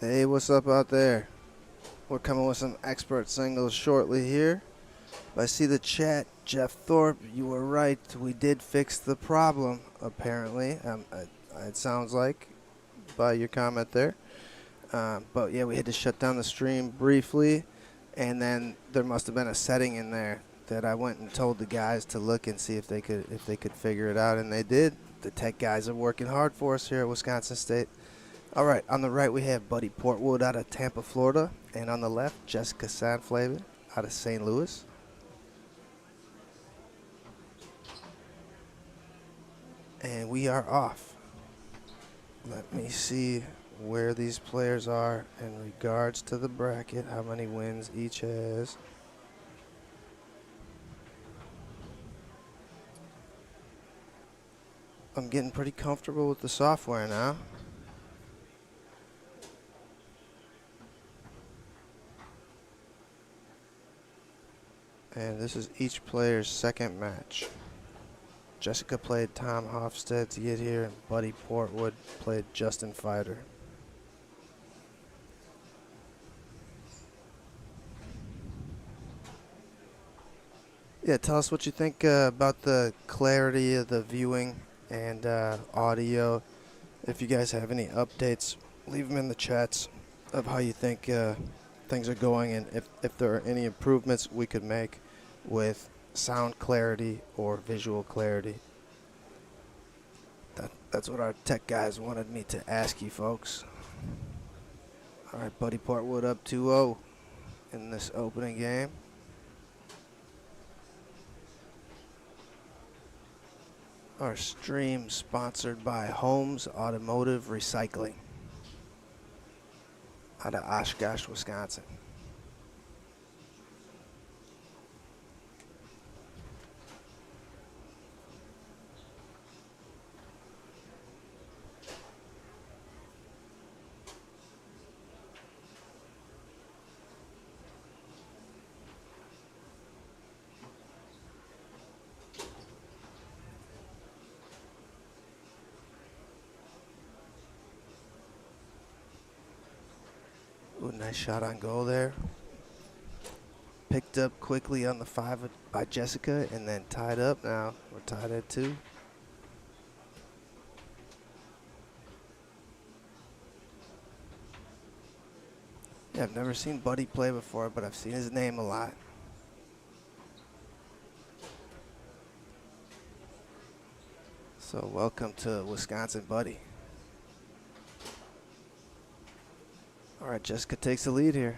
Hey, what's up out there? We're coming with some expert singles shortly here. I see the chat. Jeff Thorpe, you were right. We did fix the problem, apparently. It sounds like by your comment there. But yeah, we had to shut down the stream briefly, and then there must have been a setting in there that I went and told the guys to look and see if they could figure it out, and they did. The tech guys are working hard for us here at Wisconsin State. All right, on the right we have Buddy Portwood out of Tampa, Florida, and on the left Jessica Sanflavin out of St. Louis. And we are off. Let me see where these players are in regards to the bracket, how many wins each has. I'm getting pretty comfortable with the software now. And this is each player's second match. Jessica played Tom Hofstad to get here, and Buddy Portwood played Justin Fider. Yeah, tell us what you think about the clarity of the viewing and audio. If you guys have any updates, leave them in the chats of how you think things are going, and if there are any improvements we could make with sound clarity or visual clarity. That's what our tech guys wanted me to ask you folks. All right, Buddy Portwood up 2-0 in this opening game. Our stream sponsored by Holmes Automotive Recycling out of Oshkosh, Wisconsin. Ooh, nice shot on goal there. Picked up quickly on the 5 by Jessica and then tied up. Now we're tied at 2. Yeah, I've never seen Buddy play before, but I've seen his name a lot. So welcome to Wisconsin, Buddy. All right, Jessica takes the lead here.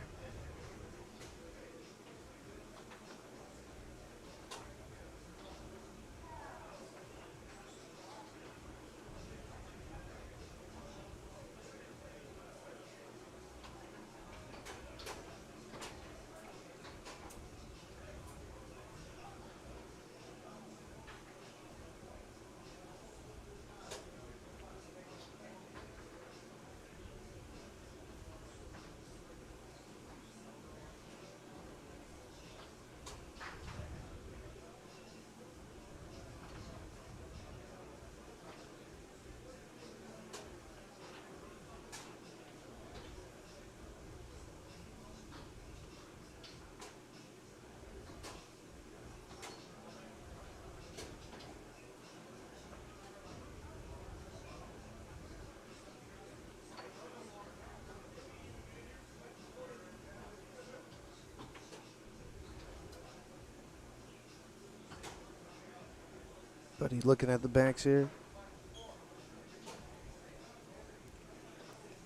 Buddy looking at the banks here.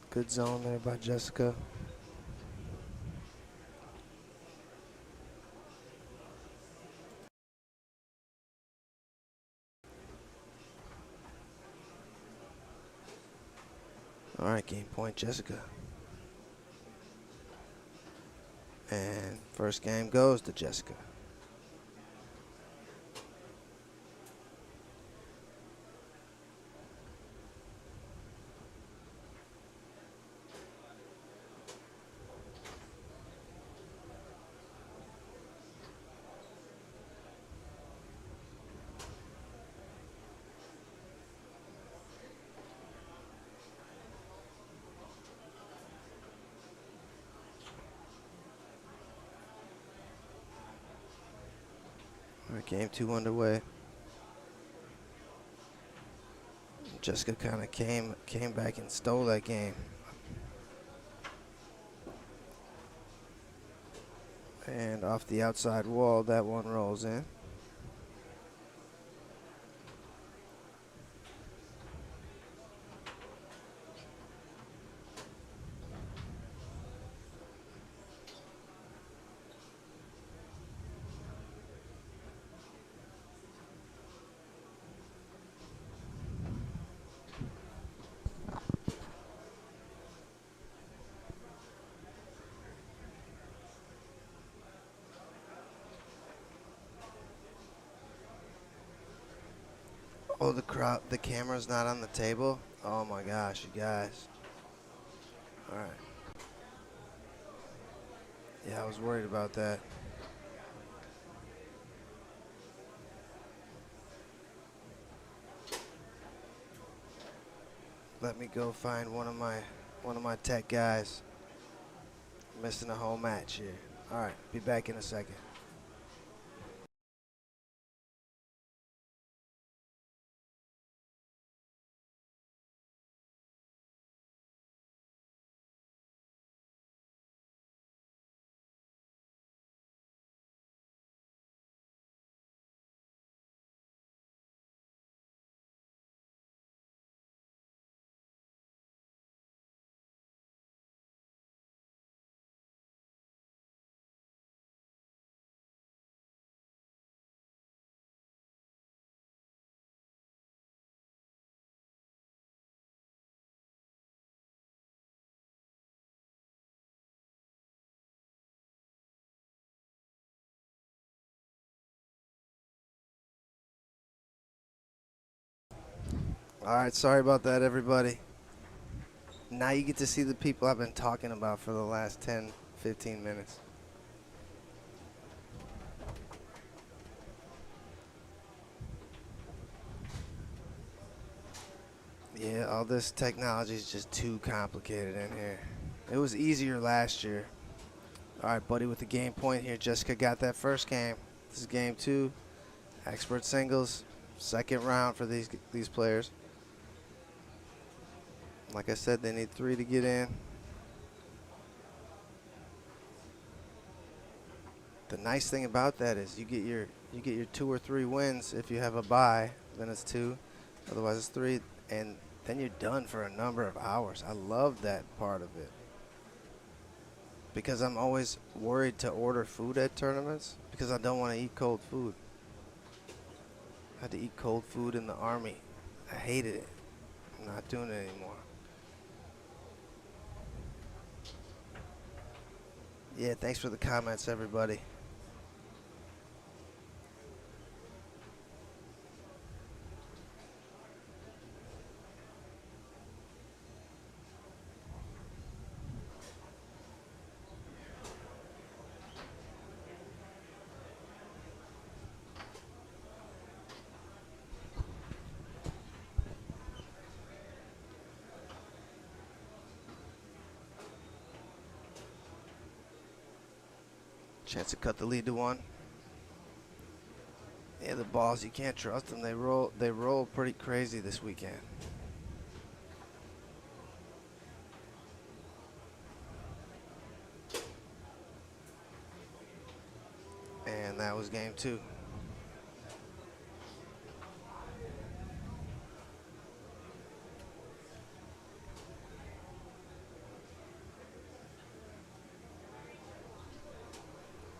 Good zone there by Jessica. All right, game point, Jessica. And first game goes to Jessica. All right, game 2 underway. Jessica kind of came back and stole that game. And off the outside wall, that one rolls in. Oh, the camera's not on the table? Oh my gosh, you guys. All right. Yeah, I was worried about that. Let me go find one of my tech guys. Missing a whole match here. All right, be back in a second. All right, sorry about that, everybody. Now you get to see the people I've been talking about for the last 10, 15 minutes. Yeah, all this technology is just too complicated in here. It was easier last year. All right, buddy, with the game point here, Jessica got that first game. This is game 2. Expert singles, second round for these players. Like I said, they need 3 to get in. The nice thing about that is you get your 2 or 3 wins. If you have a bye, then it's 2. Otherwise, it's 3, and then you're done for a number of hours. I love that part of it because I'm always worried to order food at tournaments because I don't want to eat cold food. I had to eat cold food in the Army. I hated it. I'm not doing it anymore. Yeah, thanks for the comments, everybody. Chance to cut the lead to 1. Yeah, the balls, you can't trust them. They roll pretty crazy this weekend. And that was game 2.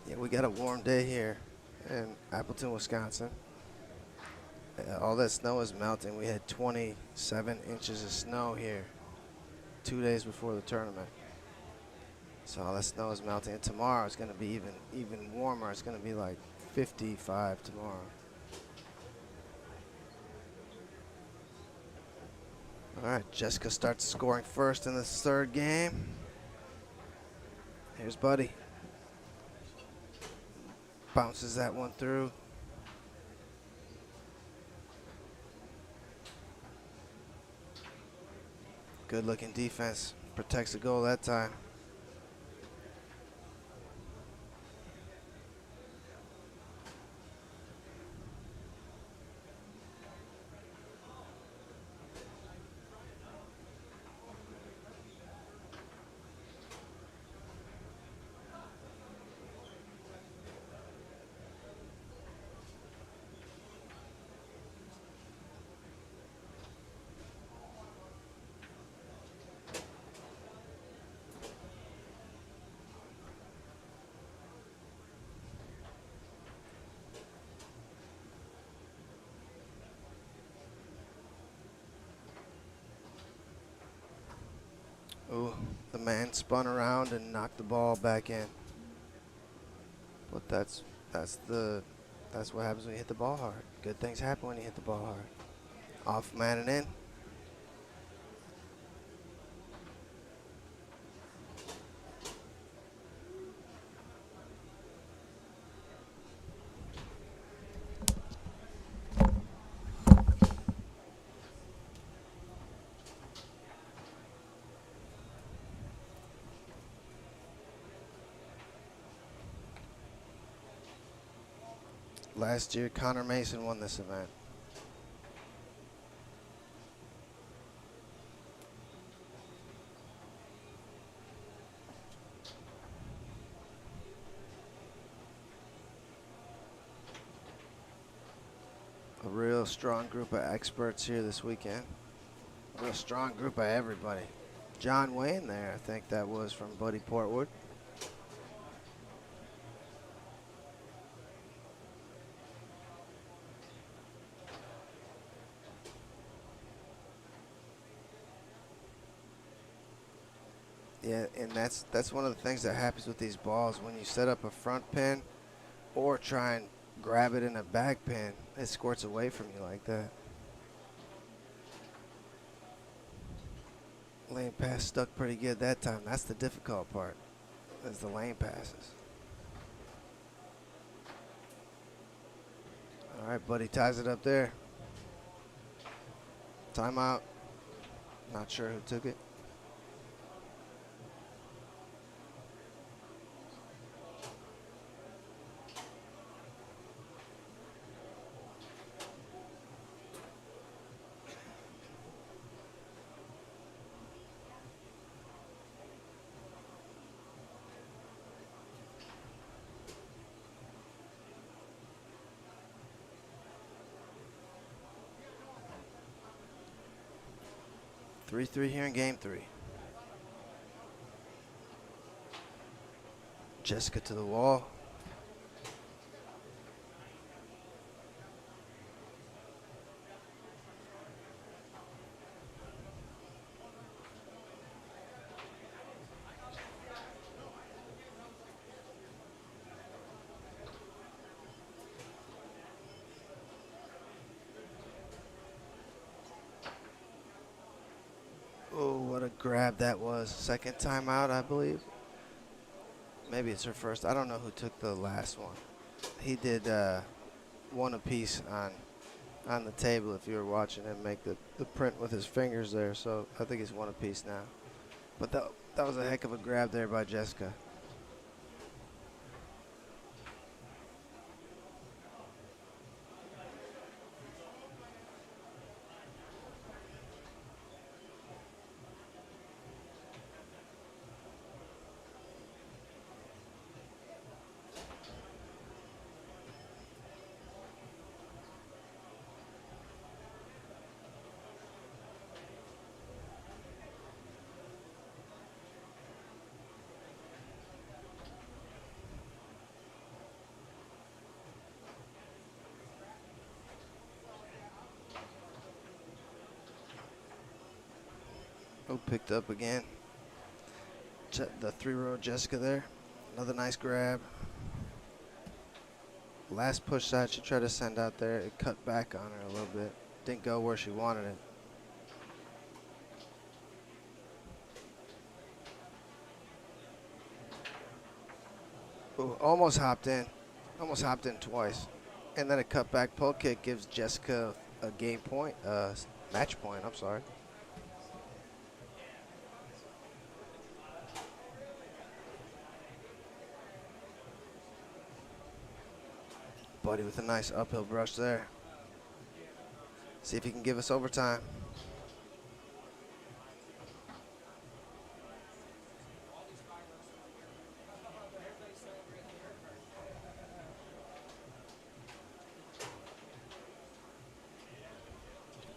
Yeah, we got a warm day here in Appleton, Wisconsin. All that snow is melting. We had 27 inches of snow here 2 days before the tournament. So all that snow is melting. And tomorrow it's going to be even warmer. It's going to be like 55 tomorrow. All right, Jessica starts scoring first in the 3rd game. Here's Buddy. Bounces that one through. Good looking defense. Protects the goal that time. Ooh, the man spun around and knocked the ball back in. But that's what happens when you hit the ball hard. Good things happen when you hit the ball hard. Off man and in. Last year, Connor Mason won this event. A real strong group of experts here this weekend. A real strong group of everybody. John Wayne there, I think that was from Buddy Portwood. Yeah, and that's one of the things that happens with these balls. When you set up a front pin or try and grab it in a back pin, it squirts away from you like that. Lane pass stuck pretty good that time. That's the difficult part, is the lane passes. All right, Buddy ties it up there. Timeout. Not sure who took it. Three here in game 3. Jessica to the wall. Oh, what a grab that was. Second timeout, I believe. Maybe it's her first. I don't know who took the last one. He did one apiece on the table if you were watching him make the print with his fingers there. So I think it's one apiece now. But that was a heck of a grab there by Jessica. Oh, picked up again. The 3-row Jessica there. Another nice grab. Last push shot she tried to send out there. It cut back on her a little bit. Didn't go where she wanted it. Ooh, almost hopped in. Almost hopped in twice. And then a cut back pull kick gives Jessica a game point. Match point, I'm sorry. Buddy with a nice uphill brush there. See if he can give us overtime.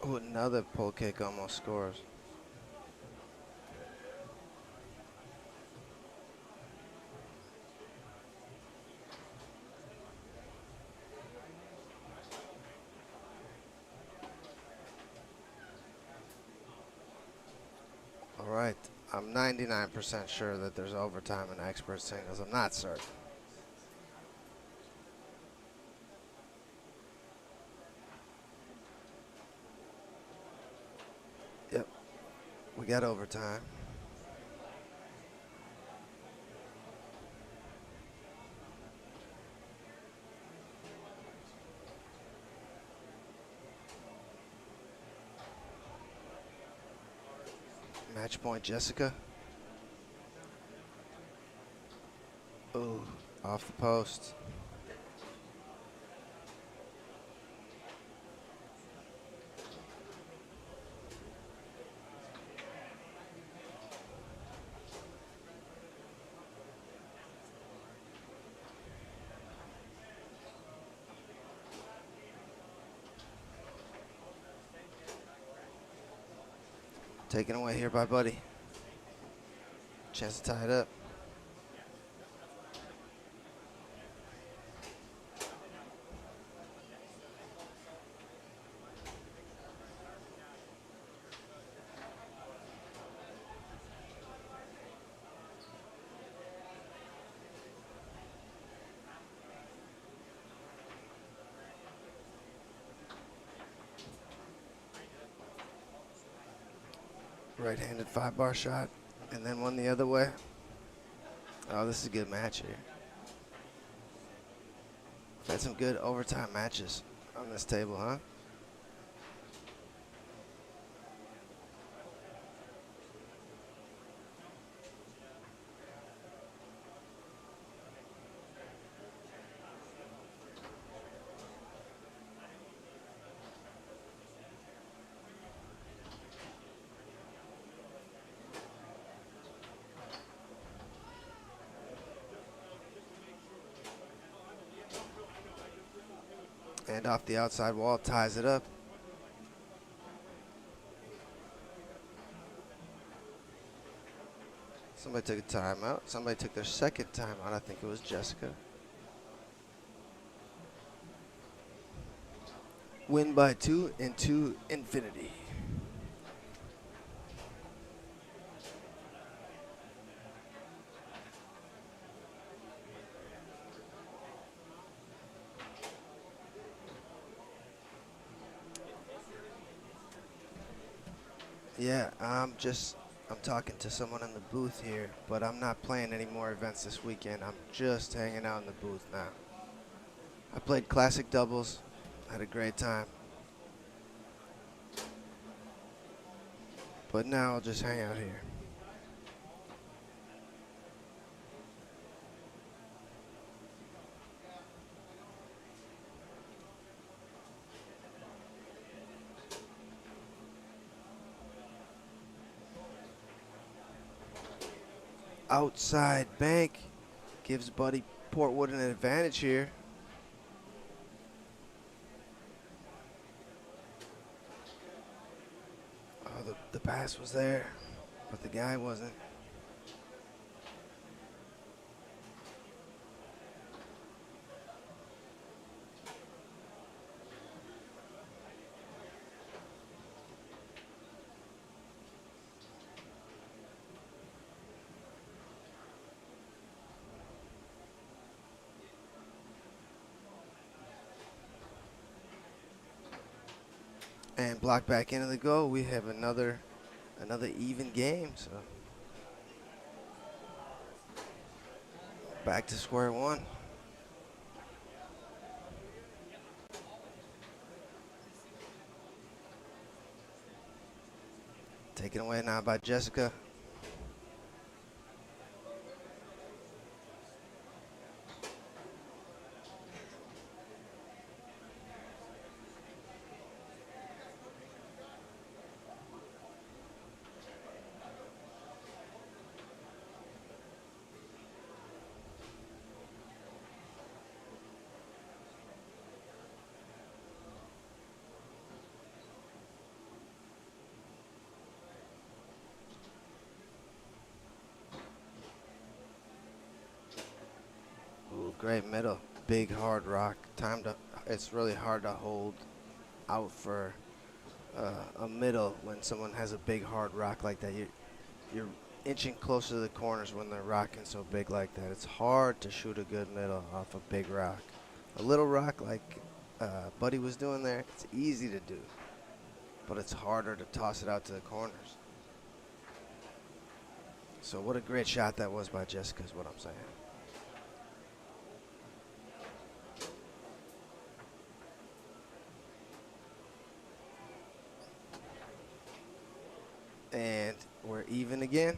Oh, another pull kick almost scores. All right, I'm I'm 99% sure that there's overtime in expert singles. I'm not certain. Yep, we got overtime. Match point, Jessica. Ooh, off the post. Taken away here by Buddy. Chance to tie it up. Right-handed 5-bar shot, and then one the other way. Oh, this is a good match here. We've had some good overtime matches on this table, huh? And off the outside wall, ties it up. Somebody took a timeout. Somebody took their second timeout. I think it was Jessica. Win by 2 into infinity. Yeah, I'm talking to someone in the booth here, but I'm not playing any more events this weekend. I'm just hanging out in the booth now. I played classic doubles, had a great time. But now I'll just hang out here. Outside bank gives Buddy Portwood an advantage here. Oh, the pass was there, but the guy wasn't. And block back into the goal. We have another even game. So back to square one. Taken away now by Jessica. Great middle, big hard rock. It's really hard to hold out for a middle when someone has a big hard rock like that. You're inching closer to the corners when they're rocking so big like that. It's hard to shoot a good middle off a big rock. A little rock like Buddy was doing there, it's easy to do, but it's harder to toss it out to the corners. So what a great shot that was by Jessica is what I'm saying. And we're even again.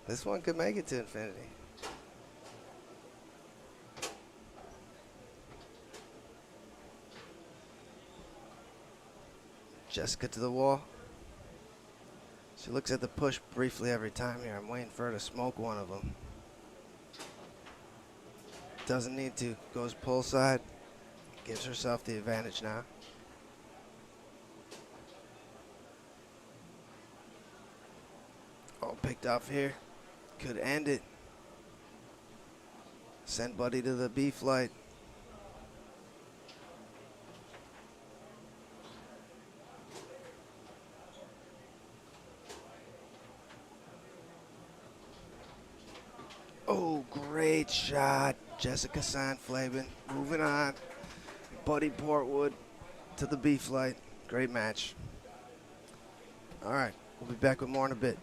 This one could make it to infinity. Jessica to the wall. She looks at the push briefly every time here. I'm waiting for her to smoke one of them. Doesn't need to. Goes pull side. Gives herself the advantage now. Oh, picked off here. Could end it. Send Buddy to the B flight. Oh, great shot. Jessica Sandflaben moving on. Buddy Portwood to the B flight. Great match. All right, we'll be back with more in a bit.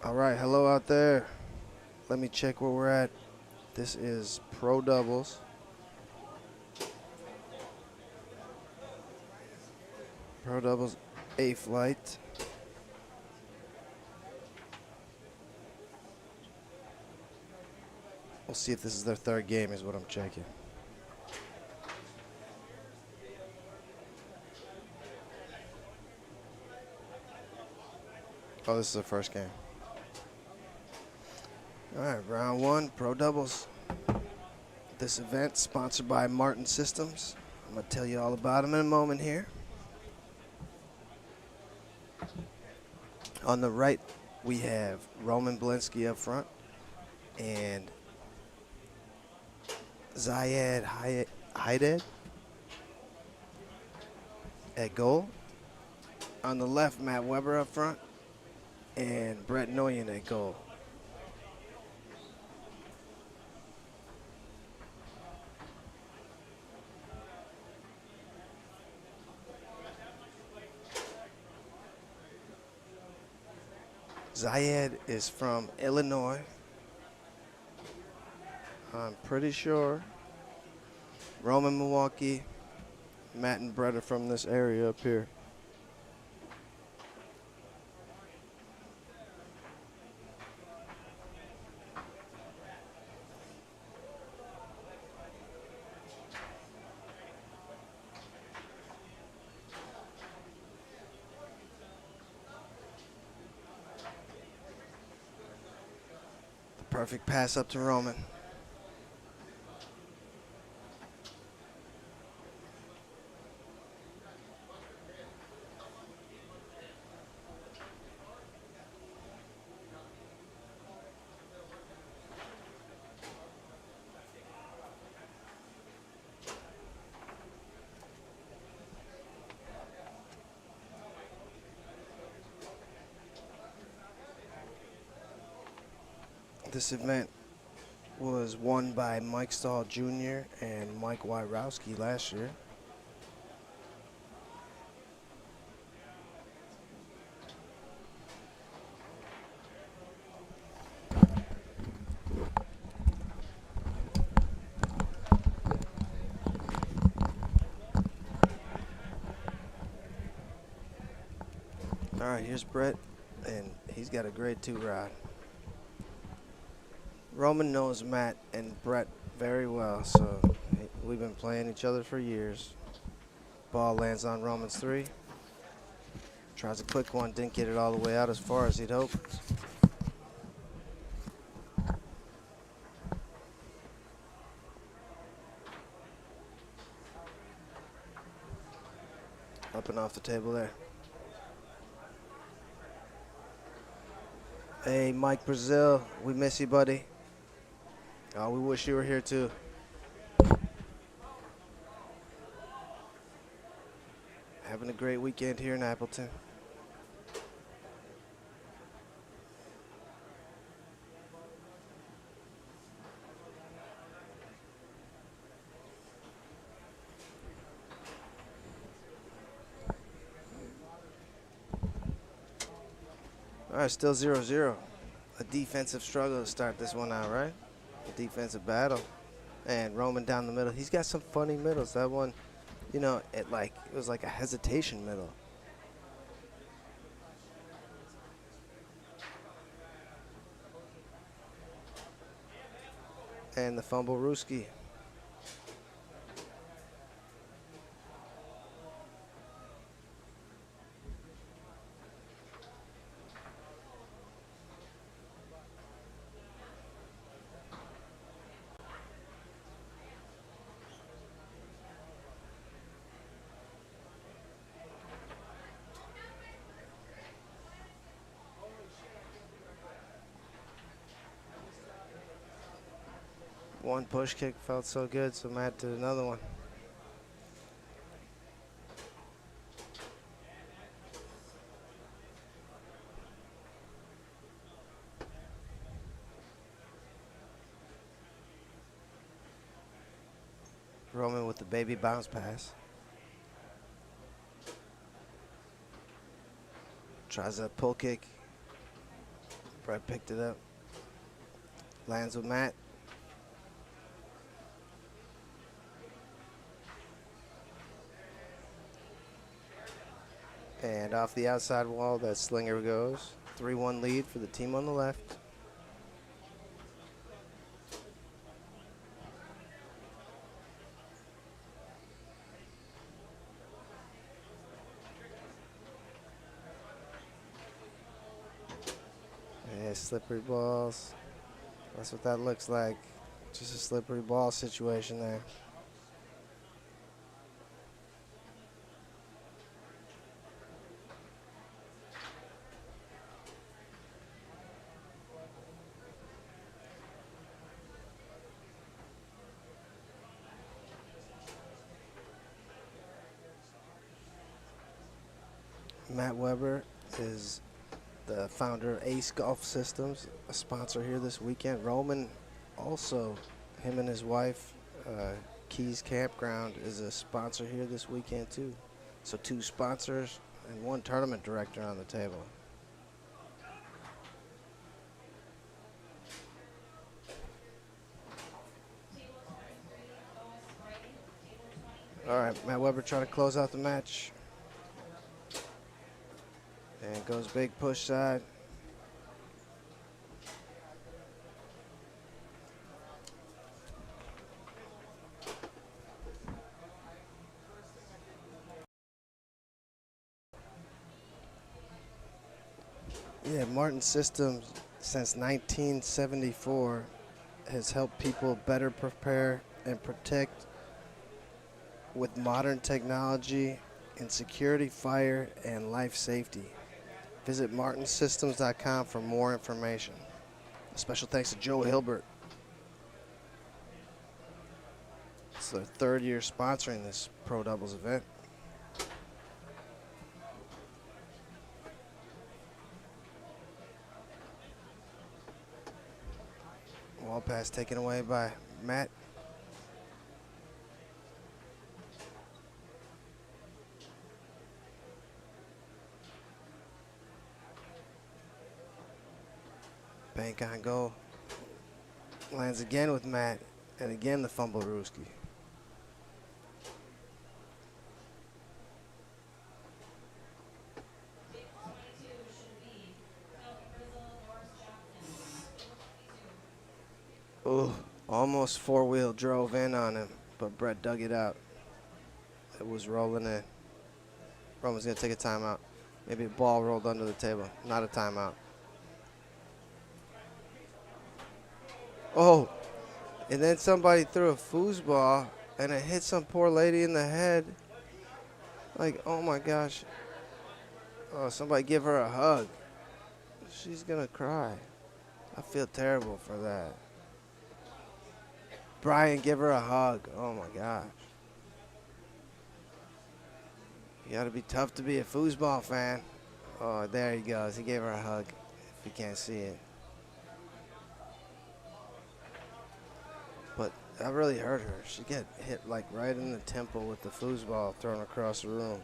All right, hello out there. Let me check where we're at. This is Pro Doubles. Pro Doubles A flight. We'll see if this is their third game is what I'm checking. Oh, this is their first game. All right, round one, Pro Doubles. This event sponsored by Martin Systems. I'm going to tell you all about them in a moment here. On the right, we have Roman Blinsky up front and Zayed Haided at goal. On the left, Matt Weber up front and Brett Noyen at goal. Zayed is from Illinois. I'm pretty sure. Roman, Milwaukee. Matt and Brett are from this area up here. The perfect pass up to Roman. This event was won by Mike Stahl Jr. and Mike Wyrowski last year. All right, here's Brett, and he's got a grade 2 rod. Roman knows Matt and Brett very well, so we've been playing each other for years. Ball lands on Roman's 3. Tries a quick one, didn't get it all the way out as far as he'd hoped. Up and off the table there. Hey, Mike Brazil, we miss you, buddy. Oh, we wish you were here too. Having a great weekend here in Appleton. All right, still 0-0. A defensive struggle to start this one out, right? A defensive battle. And Roman down the middle. He's got some funny middles. That one, you know, it was like a hesitation middle. And the fumble Ruski. One push kick felt so good, so Matt did another one. Roman with the baby bounce pass. Tries a pull kick. Brett picked it up. Lands with Matt. And off the outside wall, that slinger goes. 3-1 lead for the team on the left. Yeah, slippery balls. That's what that looks like. Just a slippery ball situation there. Matt Weber is the founder of Ace Golf Systems, a sponsor here this weekend. Roman also, him and his wife, Keys Campground, is a sponsor here this weekend too. So 2 sponsors and 1 tournament director on the table. All right, Matt Weber trying to close out the match. And goes big push side. Yeah, Martin Systems since 1974 has helped people better prepare and protect with modern technology in security, fire, and life safety. Visit martinsystems.com for more information. A special thanks to Joe Hilbert. It's their 3rd year sponsoring this Pro Doubles event. Wall pass taken away by Matt. Bank on goal. Lands again with Matt. And again the fumble Ruski. Oh, almost 4-wheel drove in on him, but Brett dug it out. It was rolling in. Roman's going to take a timeout. Maybe a ball rolled under the table. Not a timeout. Oh, and then somebody threw a foosball, and it hit some poor lady in the head. Like, oh my gosh. Oh, somebody give her a hug. She's going to cry. I feel terrible for that. Brian, give her a hug. Oh my gosh. You got to be tough to be a foosball fan. Oh, there he goes. He gave her a hug, if you can't see it. But that really hurt her. She got hit like right in the temple with the foosball thrown across the room.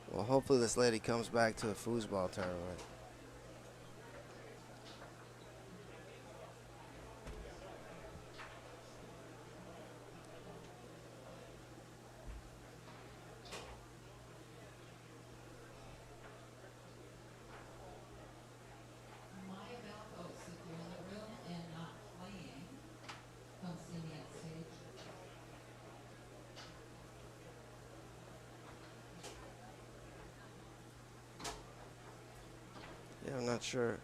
Well, hopefully this lady comes back to a foosball tournament. Yeah, I'm not sure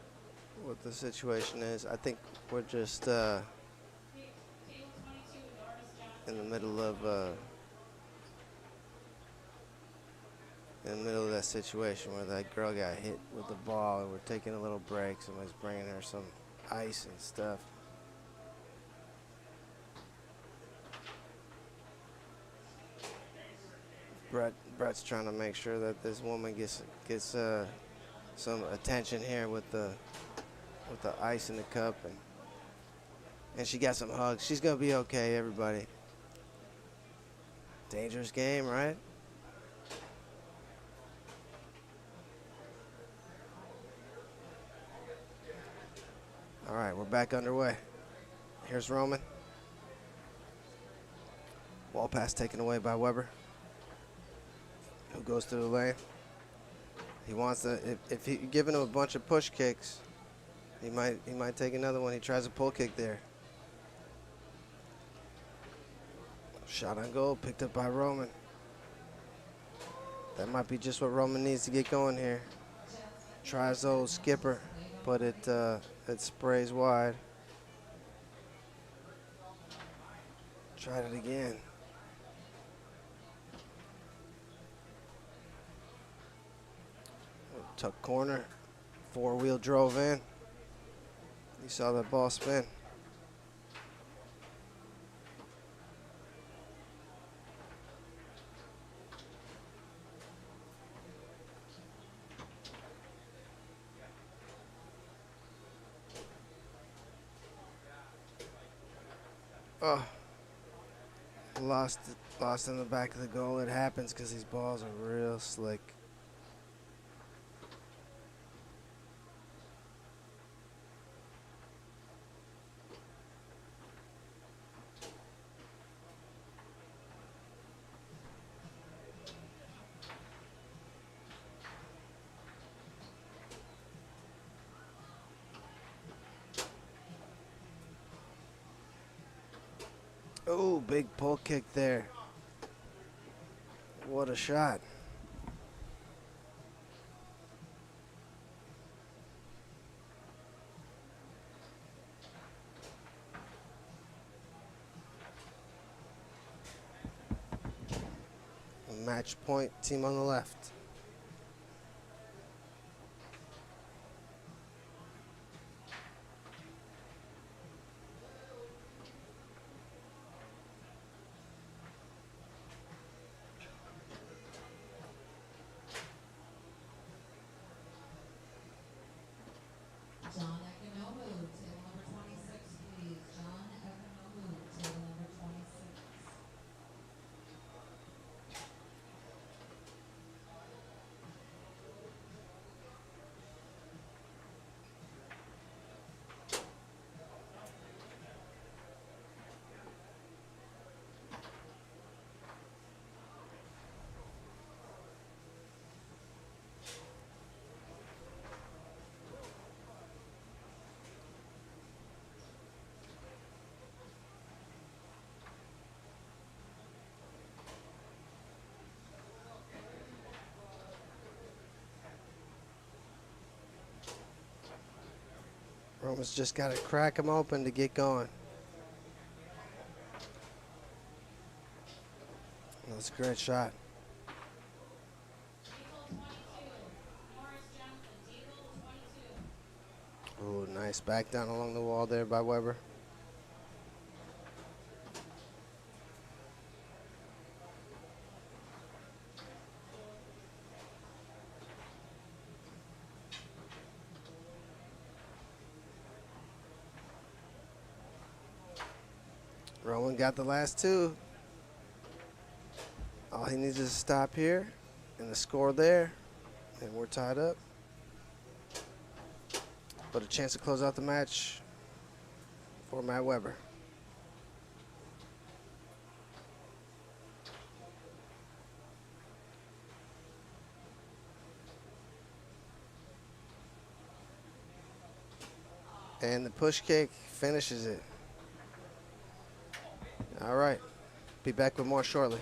what the situation is. I think we're just in the middle of that situation where that girl got hit with the ball, and we're taking a little break. Somebody's bringing her some ice and stuff. Brett's trying to make sure that this woman gets some attention here with the ice in the cup, and she got some hugs. She's gonna be okay, everybody. Dangerous game, right? All right, we're back underway. Here's Roman. Wall pass taken away by Weber, who goes to the lane. He wants to, if you're giving him a bunch of push kicks, he might take another one. He tries a pull kick there. Shot on goal, picked up by Roman. That might be just what Roman needs to get going here. Tries old skipper, but it sprays wide. Tried it again. Tuck corner, four-wheel drove in. You saw that ball spin. Oh, lost in the back of the goal. It happens because these balls are real slick. Oh, big pull kick there. What a shot. Match point, team on the left. Roman's just got to crack him open to get going. That's a great shot. Oh, nice back down along the wall there by Weber. Roman got the last two. All he needs is a stop here and the score there, and we're tied up. But a chance to close out the match for Matt Weber. And the push kick finishes it. All right, be back with more shortly.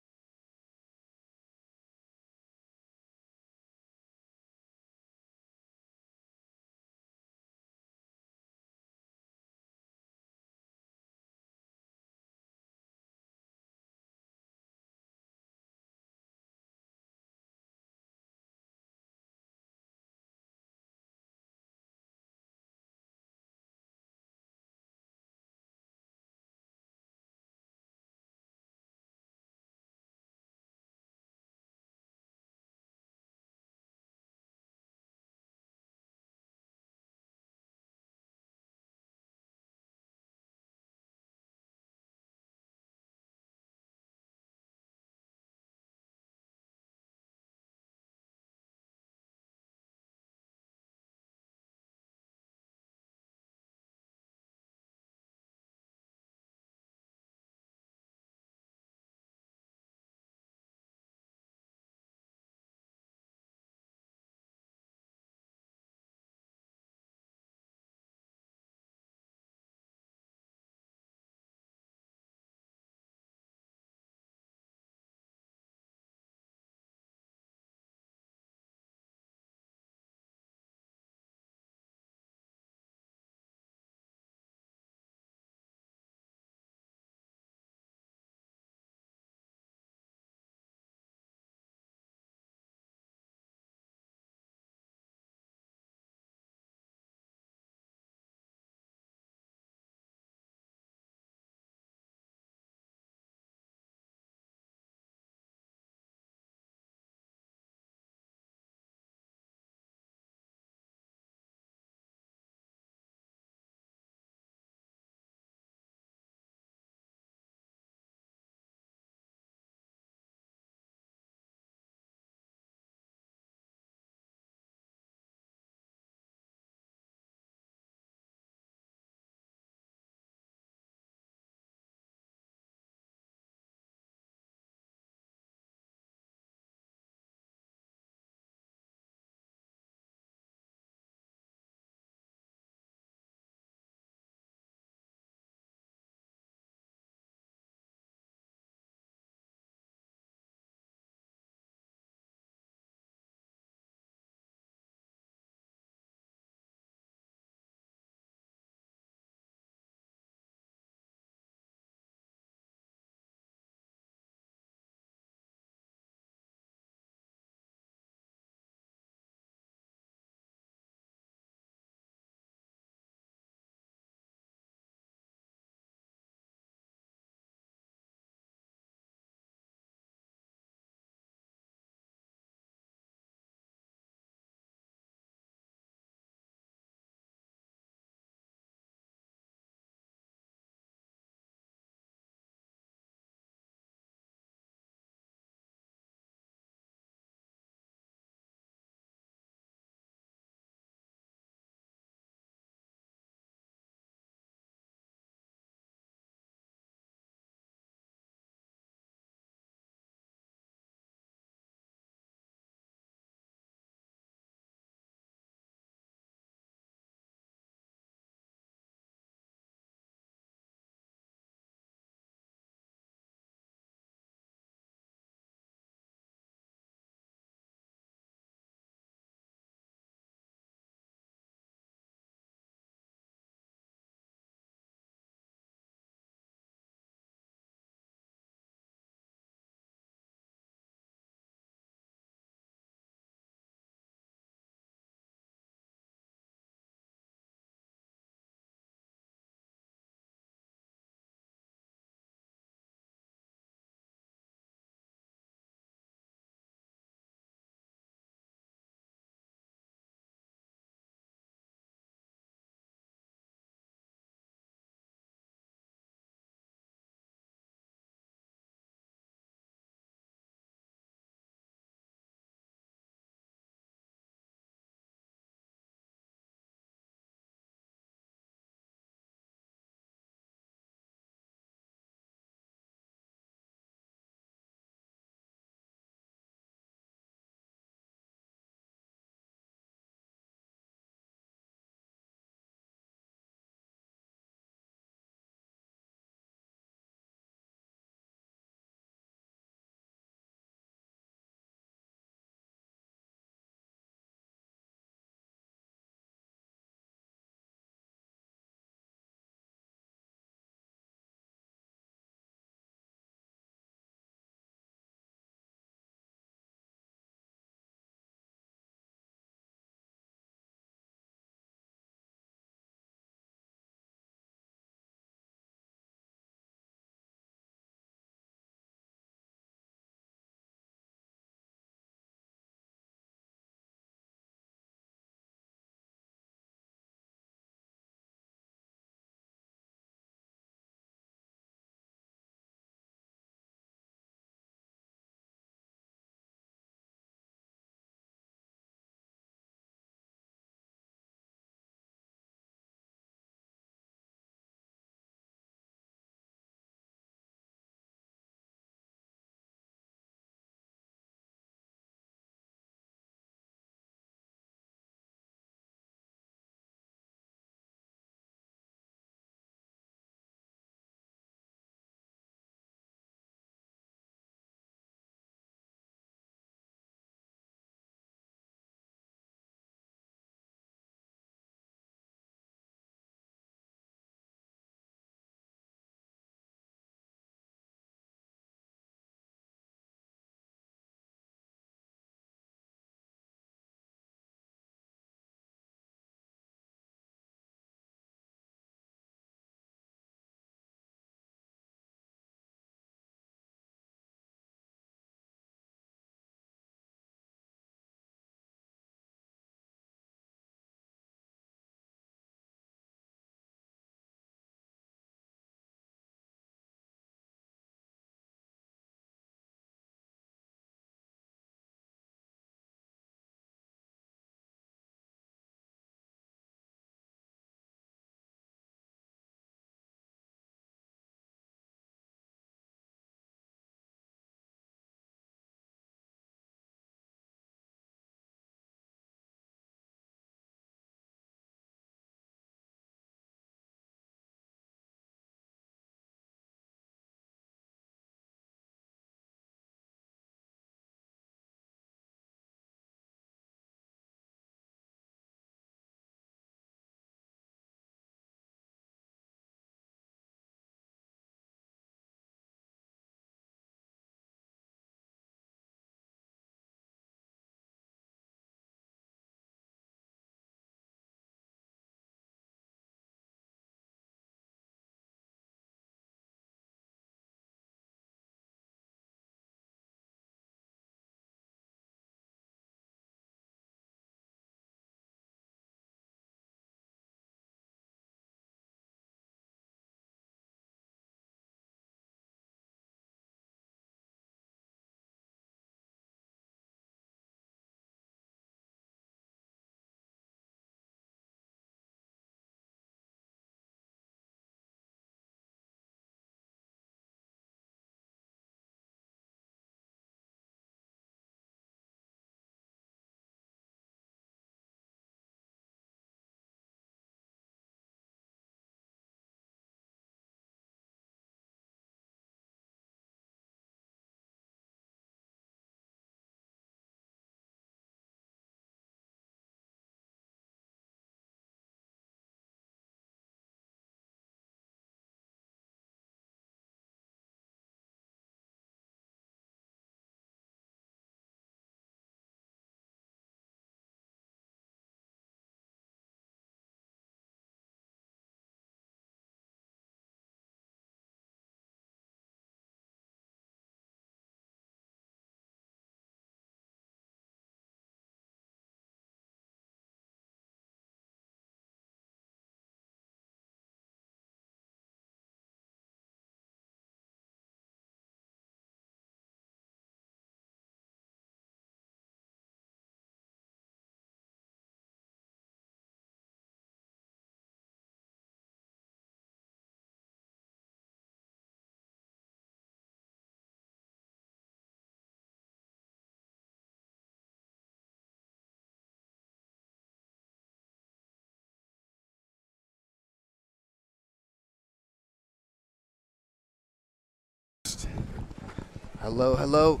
Hello, hello.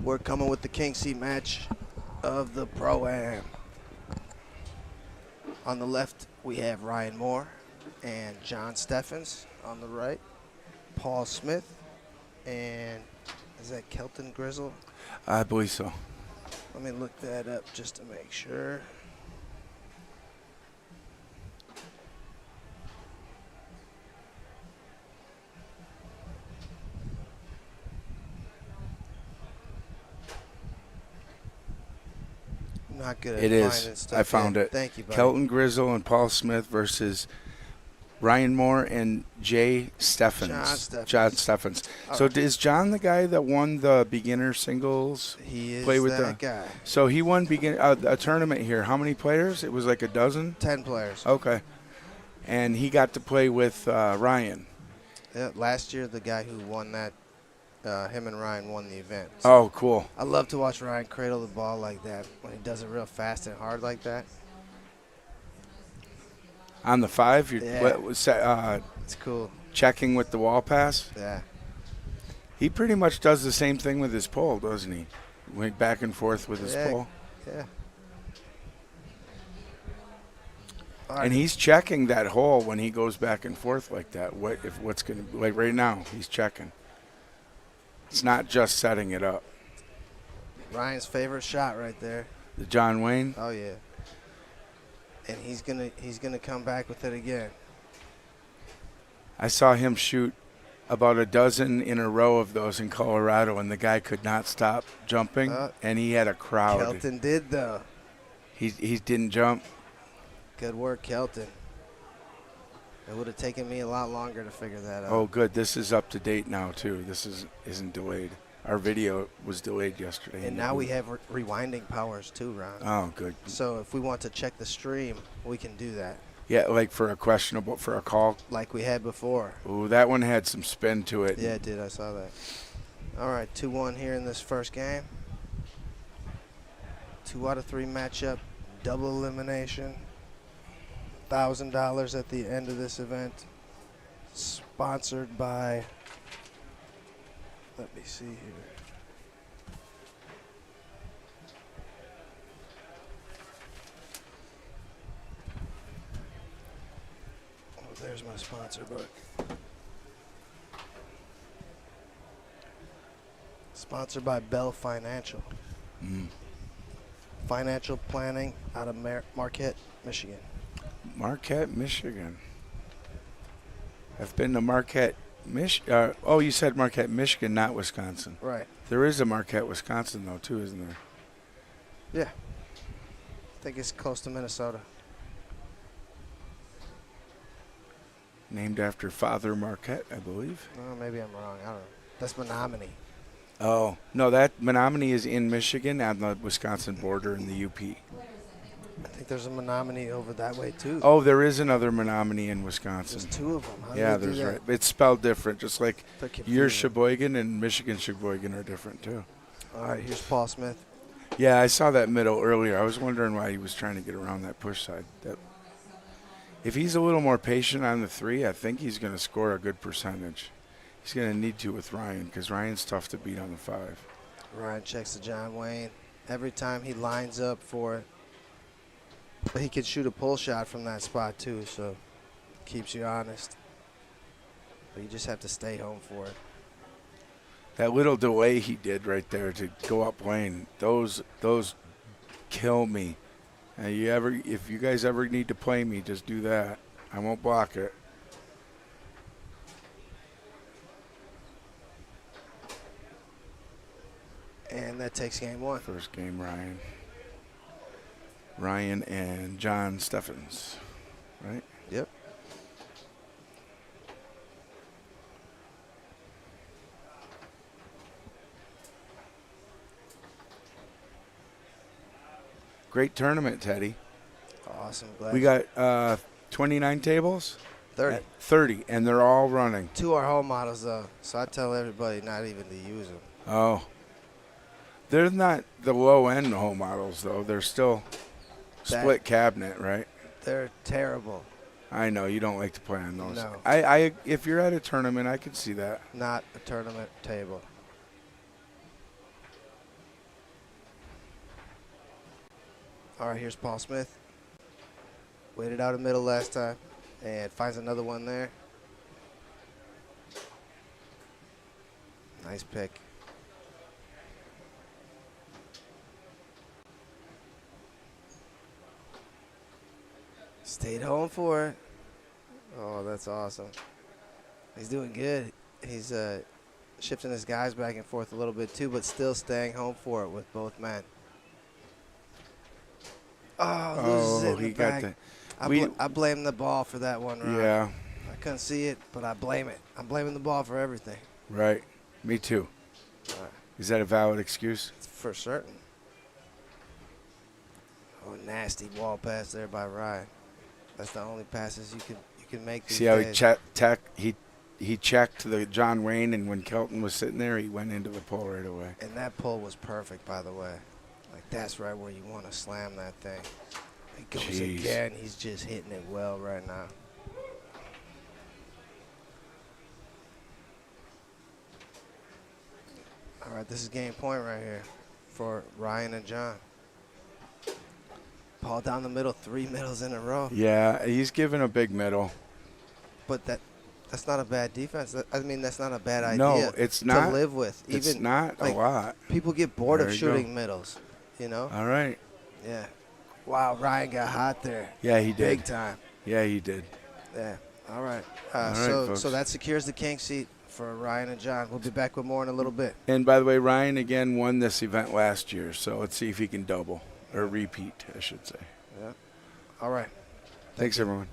We're coming with the king seat match of the Pro-Am. On the left, we have Ryan Moore and John Steffens. On the right, Paul Smith and is that Kelton Grizzle? I believe so. Let me look that up just to make sure. Not good at It is. finding stuff. I found it. Thank you, buddy. Kelton Grizzle and Paul Smith versus Ryan Moore and Jay Steffens. John Steffens. So is John the guy that won the beginner singles? He is play with that guy. So he won a tournament here. How many players? It was like a dozen? 10 players. Okay. And he got to play with Ryan. Yeah, last year, the guy who won that, him and Ryan won the event. So Oh, cool. I love to watch Ryan cradle the ball like that when he does it real fast and hard like that. On the 5, It's cool. checking with the wall pass. Yeah. He pretty much does the same thing with his pole, doesn't he? Went back and forth with his pole. Yeah. And he's checking that hole when he goes back and forth like that. What's going to, like right now, he's checking. It's not just setting it up. Ryan's favorite shot right there. The John Wayne. Oh yeah. And he's gonna come back with it again. I saw him shoot about a dozen in a row of those in Colorado, and the guy could not stop jumping, and he had a crowd. Kelton did though. He didn't jump. Good work, Kelton. It would have taken me a lot longer to figure that out. Oh, good. This is up to date now too. This isn't delayed. Our video was delayed yesterday. And now we have rewinding powers too, Ron. Oh, good. So if we want to check the stream, we can do that. Yeah, like for a call. Like we had before. Ooh, that one had some spin to it. Yeah, it did. I saw that. All right, 2-1 here in this first game. 2 out of 3 matchup, double elimination. $1,000 at the end of this event. Sponsored by, let me see here. Oh, there's my sponsor book. Sponsored by Bell Financial. Financial planning out of Marquette, Michigan. Marquette, Michigan. I've been to Marquette, Michigan. Oh, you said Marquette, Michigan, not Wisconsin. Right. There is a Marquette, Wisconsin, though, too, isn't there? Yeah. I think it's close to Minnesota. Named after Father Marquette, I believe. Oh, maybe I'm wrong. I don't know. That's Menominee. Oh, no, that Menominee is in Michigan on the Wisconsin border in the UP. I think there's a Menominee over that way, too. Oh, there is another Menominee in Wisconsin. There's 2 of them. How Yeah, do they do there's that? right. It's spelled different, just like your confusing. Sheboygan and Michigan Sheboygan are different, too. All right, here's Paul Smith. Yeah, I saw that middle earlier. I was wondering why he was trying to get around that push side. If he's a little more patient on the 3, I think he's going to score a good percentage. He's going to need to with Ryan because Ryan's tough to beat on the 5. Ryan checks to John Wayne. Every time he lines up for it, but he can shoot a pull shot from that spot too, so keeps you honest. But you just have to stay home for it. That little delay he did right there to go up lane, those kill me. If you guys ever need to play me, just do that. I won't block it. And that takes game 1. First game, Ryan and John Steffens, right? Yep. Great tournament, Teddy. Awesome. Glad We got 29 tables? 30. 30, and they're all running. 2 are home models, though, so I tell everybody not even to use them. Oh. They're not the low-end home models, though. They're still split cabinet, right? They're terrible. I know. You don't like to play on those. No. If you're at a tournament, I can see that. Not a tournament table. All right, here's Paul Smith. Waited out a middle last time and finds another one there. Nice pick. Stayed home for it. Oh, that's awesome. He's doing good. He's shifting his guys back and forth a little bit too, but still staying home for it with both men. Oh, loses it in he the got back. the. I blame the ball for that one, Ron. Yeah, I couldn't see it, but I blame it. I'm blaming the ball for everything. right. Me too. Right. Is that a valid excuse? It's for certain. Oh, nasty ball pass there by Ryan. That's the only passes you can make these See how days. he checked the John Wayne, and when Kelton was sitting there, he went into the pole right away. And that pull was perfect, by the way. Like, that's right where you want to slam that thing. It goes Jeez. again. He's just hitting it well right now. All right, this is game point right here for Ryan and John. Ball down the middle, 3 middles in a row. Yeah, he's giving a big middle. But that's not a bad defense. I mean, that's not a bad idea. No, it's not. To live with. It's Even not like, a lot. people get bored There of you shooting go. middles, you know? All right. Yeah. Wow, Ryan got hot there. Yeah, he did. Big time. Yeah, he did. Yeah. All right. All right, folks. So that secures the king seat for Ryan and John. We'll be back with more in a little bit. And by the way, Ryan again won this event last year, so let's see if he can double or repeat, I should say. Yeah. All right. Thanks, everyone.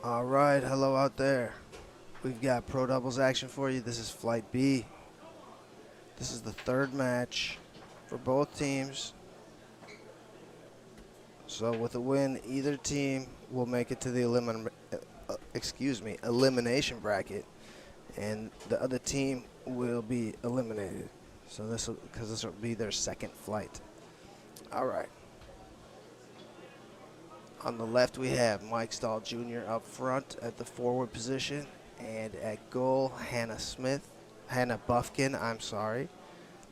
All right, hello out there. We've got pro doubles action for you. This is Flight B. This is the third match for both teams. So with a win, either team will make it to the elimination bracket, and the other team will be eliminated. So this will be their second flight. All right. On the left, we have Mike Stahl Jr. up front at the forward position, and at goal, Hannah Buffkin, I'm sorry.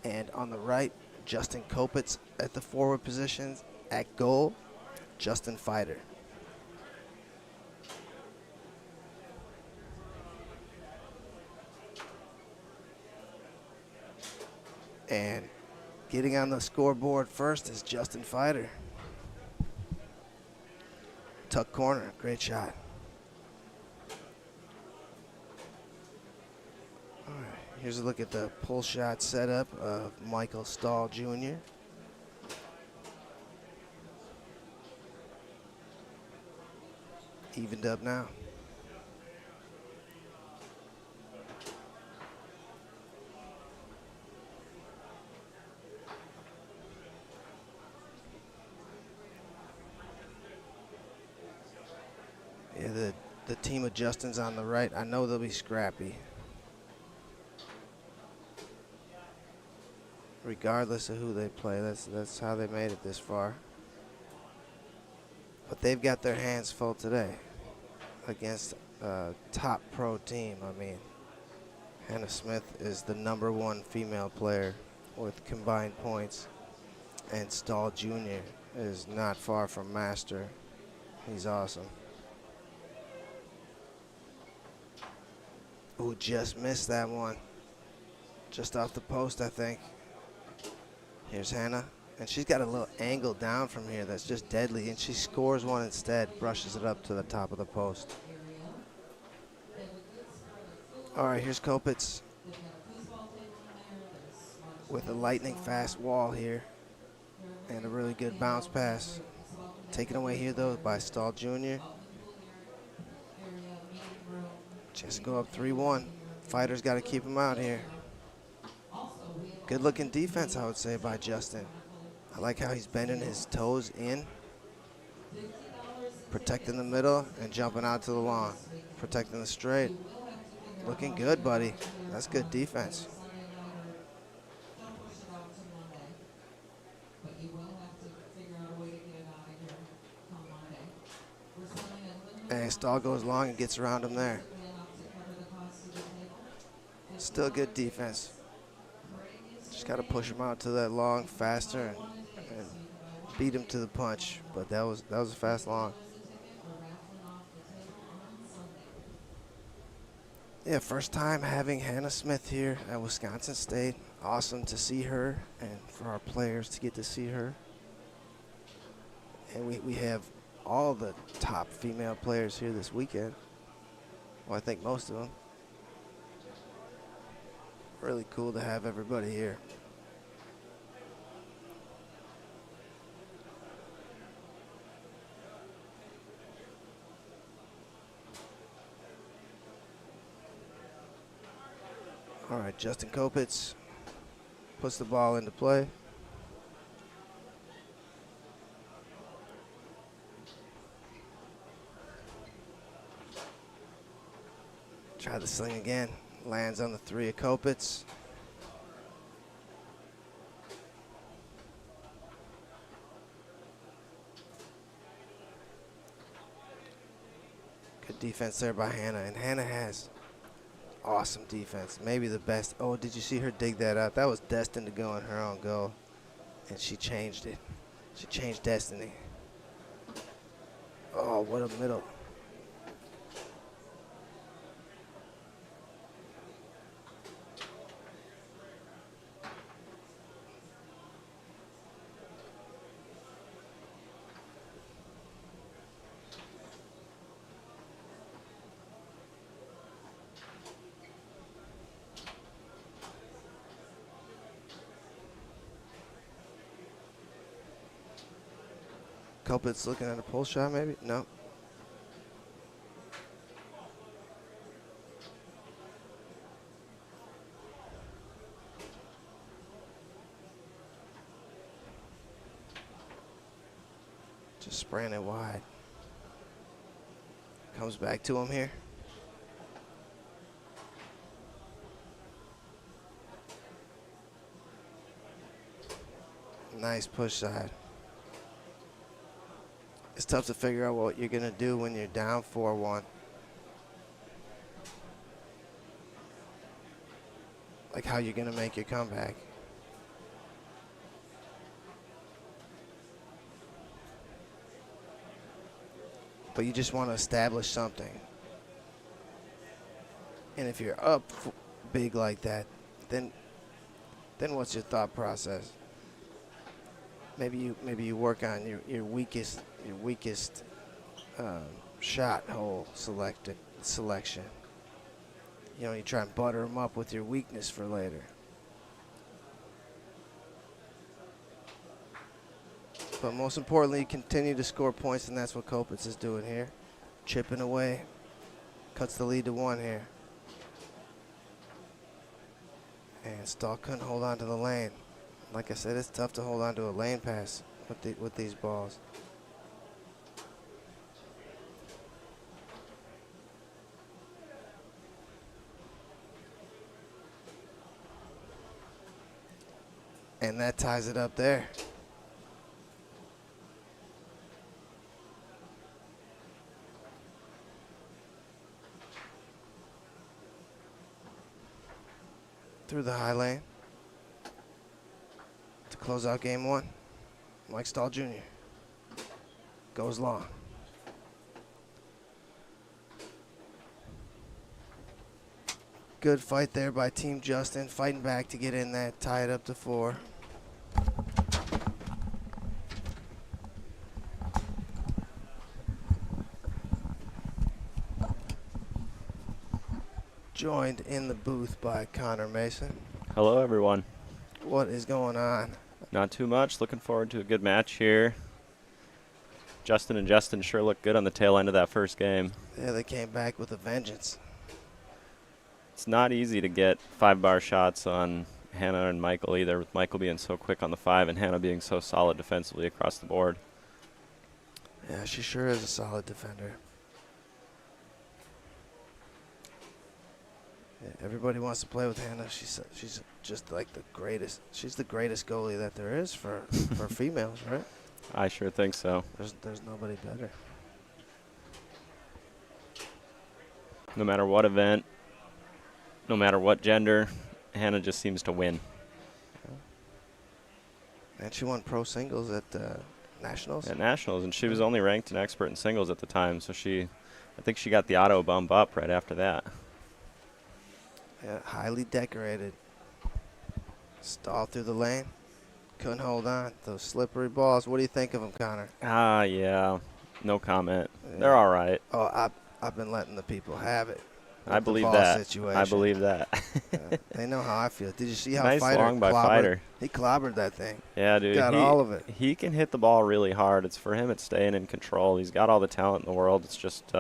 And on the right, Justin Kopitz at the forward positions. At goal, Justin Fighter. And getting on the scoreboard first is Justin Fighter. Tuck corner, great shot. All right, here's a look at the pull shot setup of Michael Stahl Jr. Evened up now. Yeah, the team of Justin's on the right. I know they'll be scrappy. Regardless of who they play, that's how they made it this far. But they've got their hands full today against a top pro team. I mean, Hannah Smith is the #1 female player with combined points, and Stahl Jr. is not far from master. He's awesome. Ooh, just missed that one. Just off the post, I think. Here's Hannah, and she's got a little angle down from here that's just deadly, and she scores one instead, brushes it up to the top of the post. All right, here's Kopitz with a lightning fast wall here and a really good bounce pass. Taken away here, though, by Stahl Jr. Chance to go up 3-1. Fighter's got to keep him out here. Good looking defense, I would say, by Justin. I like how he's bending his toes in, protecting the middle and jumping out to the long, protecting the straight. Looking good, buddy. That's good defense. And Stahl goes long and gets around him there. Still good defense. Just got to push him out to that long faster and beat him to the punch. But that was a fast long. Yeah, first time having Hannah Smith here at Wisconsin State. Awesome to see her and for our players to get to see her. And we have all the top female players here this weekend. Well, I think most of them. Really cool to have everybody here. All right, Justin Kopitz puts the ball into play. Try the sling again. Lands on the 3 of Kopitz. Good defense there by Hannah, and Hannah has awesome defense, maybe the best. Oh, did you see her dig that out? That was destined to go in her own goal, and she changed it. She changed destiny. Oh, what a middle. Kopitz looking at a pull shot, maybe? No. Just spraying it wide. Comes back to him here. Nice push side. It's tough to figure out what you're going to do when you're down 4-1. Like how you're going to make your comeback. But you just want to establish something. And if you're up big like that, then what's your thought process? Maybe you work on your weakest shot hole selection. You know, you try and butter them up with your weakness for later. But most importantly, continue to score points, and that's what Kopitz is doing here. Chipping away. Cuts the lead to 1 here. And Stahl couldn't hold on to the lane. Like I said, it's tough to hold on to a lane pass with these balls. And that ties it up there. Through the high lane to close out game 1. Mike Stahl Jr. goes long. Good fight there by Team Justin, fighting back to get in that, tie it up to 4. Joined in the booth by Connor Mason. Hello, everyone. What is going on? Not too much. Looking forward to a good match here. Justin and Justin sure looked good on the tail end of that first game. Yeah, they came back with a vengeance. It's not easy to get 5-bar shots on Hannah and Michael either, with Michael being so quick on the 5 and Hannah being so solid defensively across the board. Yeah, she sure is a solid defender. Yeah, everybody wants to play with Hannah. She's just like the greatest. She's the greatest goalie that there is for females, right? I sure think so. There's nobody better. No matter what event, no matter what gender, Hannah just seems to win. And she won pro singles at Nationals. At Nationals, and she was only ranked an expert in singles at the time, so I think she got the auto bump up right after that. Yeah, highly decorated. Stall through the lane. Couldn't hold on. Those slippery balls. What do you think of them, Connor? Yeah. No comment. Yeah. They're all right. Oh, I've been letting the people have it. I believe ball that. Situation. I believe that. Yeah, they know how I feel. Did you see how Nice Fighter long by clobbered? Fighter. He clobbered that thing. Yeah, dude. Got all of it. He can hit the ball really hard. It's for him. It's staying in control. He's got all the talent in the world. It's just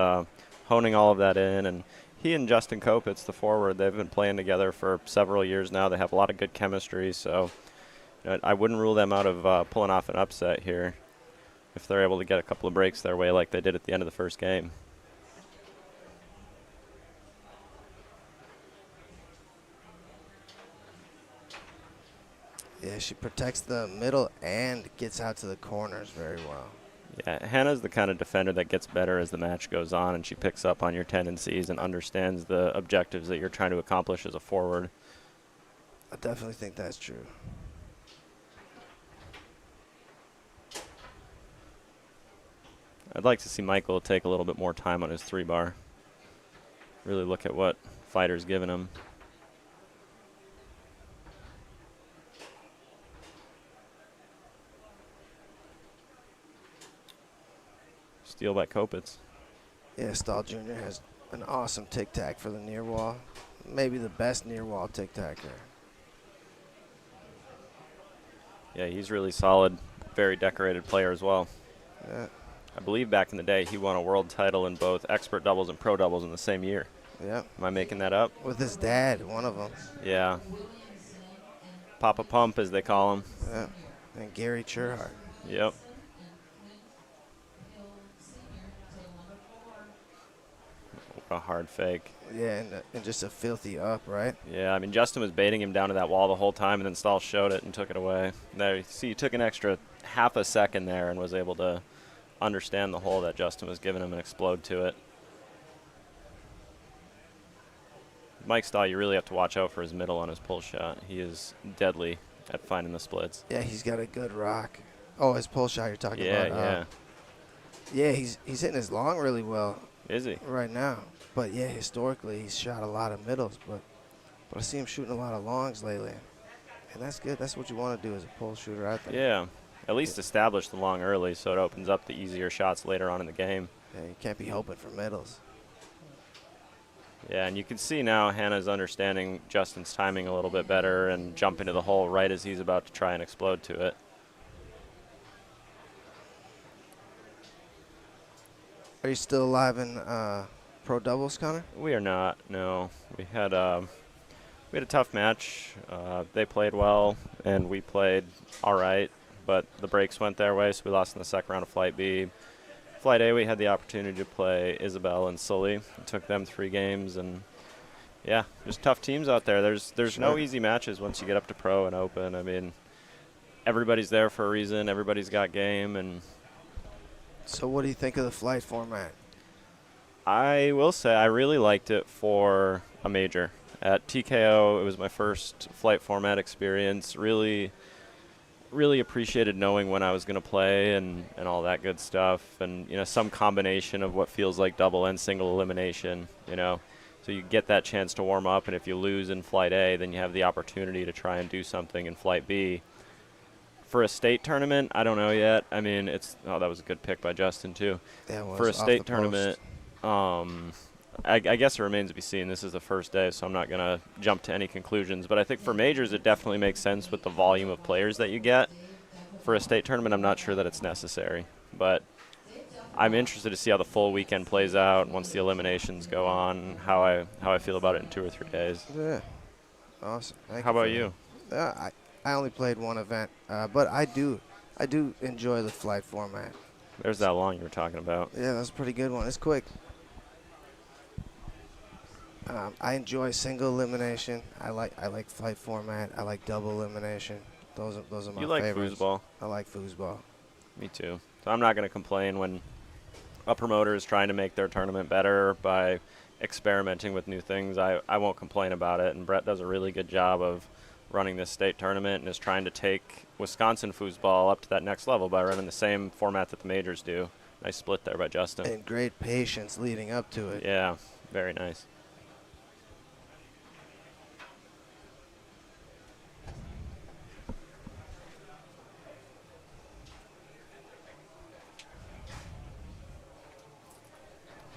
honing all of that in. And he and Justin Kopitz, the forward, they've been playing together for several years now. They have a lot of good chemistry. So I wouldn't rule them out of pulling off an upset here if they're able to get a couple of breaks their way like they did at the end of the first game. Yeah, she protects the middle and gets out to the corners very well. Yeah, Hannah's the kind of defender that gets better as the match goes on, and she picks up on your tendencies and understands the objectives that you're trying to accomplish as a forward. I definitely think that's true. I'd like to see Michael take a little bit more time on his 3-bar. Really look at what Fighter's giving him. Steal by Kopitz. Yeah, Stahl Jr. has an awesome tic-tac for the near wall. Maybe the best near wall tic-tac there. Yeah, he's really solid. Very decorated player as well. Yeah. I believe back in the day he won a world title in both expert doubles and pro doubles in the same year. Yeah. Am I making that up? With his dad, one of them. Yeah. Papa Pump, as they call him. Yeah. And Gary Churhart. Yep. What a hard fake. Yeah, and just a filthy up, right? Yeah, I mean, Justin was baiting him down to that wall the whole time, and then Stahl showed it and took it away. There, you see, he took an extra half a second there and was able to understand the hole that Justin was giving him and explode to it. Mike Stahl, you really have to watch out for his middle on his pull shot. He is deadly at finding the splits. Yeah, he's got a good rock. Oh, his pull shot you're talking about. Yeah. Yeah, he's hitting his long really well. Is he? Right now. But yeah, historically he's shot a lot of middles, but I see him shooting a lot of longs lately. And that's good. That's what you want to do as a pull shooter, I think. Yeah. At least establish the long early so it opens up the easier shots later on in the game. Yeah, you can't be hoping for middles. Yeah, and you can see now Hannah's understanding Justin's timing a little bit better and jumping to the hole right as he's about to try and explode to it. Are you still alive in pro doubles, Connor? We are not, no. We had a tough match. They played well, and we played all right, but the breaks went their way, so we lost in the second round of Flight B. Flight A, we had the opportunity to play Isabel and Sully. It took them 3 games, and yeah, there's tough teams out there. There's no easy matches once you get up to pro and open. I mean, everybody's there for a reason. Everybody's got game, and So what do you think of the flight format? I will say I really liked it for a major. At TKO, it was my first flight format experience. Really appreciated knowing when I was going to play and all that good stuff. And, you know, some combination of what feels like double and single elimination, you know. So you get that chance to warm up, and if you lose in Flight A, then you have the opportunity to try and do something in Flight B. For a state tournament, I don't know yet. I mean, that was a good pick by Justin, too. Yeah, it was For a off state the tournament, I guess it remains to be seen. This is the first day, so I'm not going to jump to any conclusions. But I think for majors, it definitely makes sense with the volume of players that you get. For a state tournament, I'm not sure that it's necessary. But I'm interested to see how the full weekend plays out once the eliminations go on, how I feel about it in 2 or 3 days. Yeah, awesome. Thank How you for about that. you? Yeah, I only played one event, but I do enjoy the flight format. There's that long you were talking about. Yeah, that's a pretty good one. It's quick. I enjoy single elimination. I like flight format. I like double elimination. Those are my You like favorites. foosball? I like foosball. Me too. So I'm not going to complain when a promoter is trying to make their tournament better by experimenting with new things. I won't complain about it. And Brett does a really good job of running this state tournament and is trying to take Wisconsin foosball up to that next level by running the same format that the majors do. Nice split there by Justin. And great patience leading up to it. Yeah, very nice.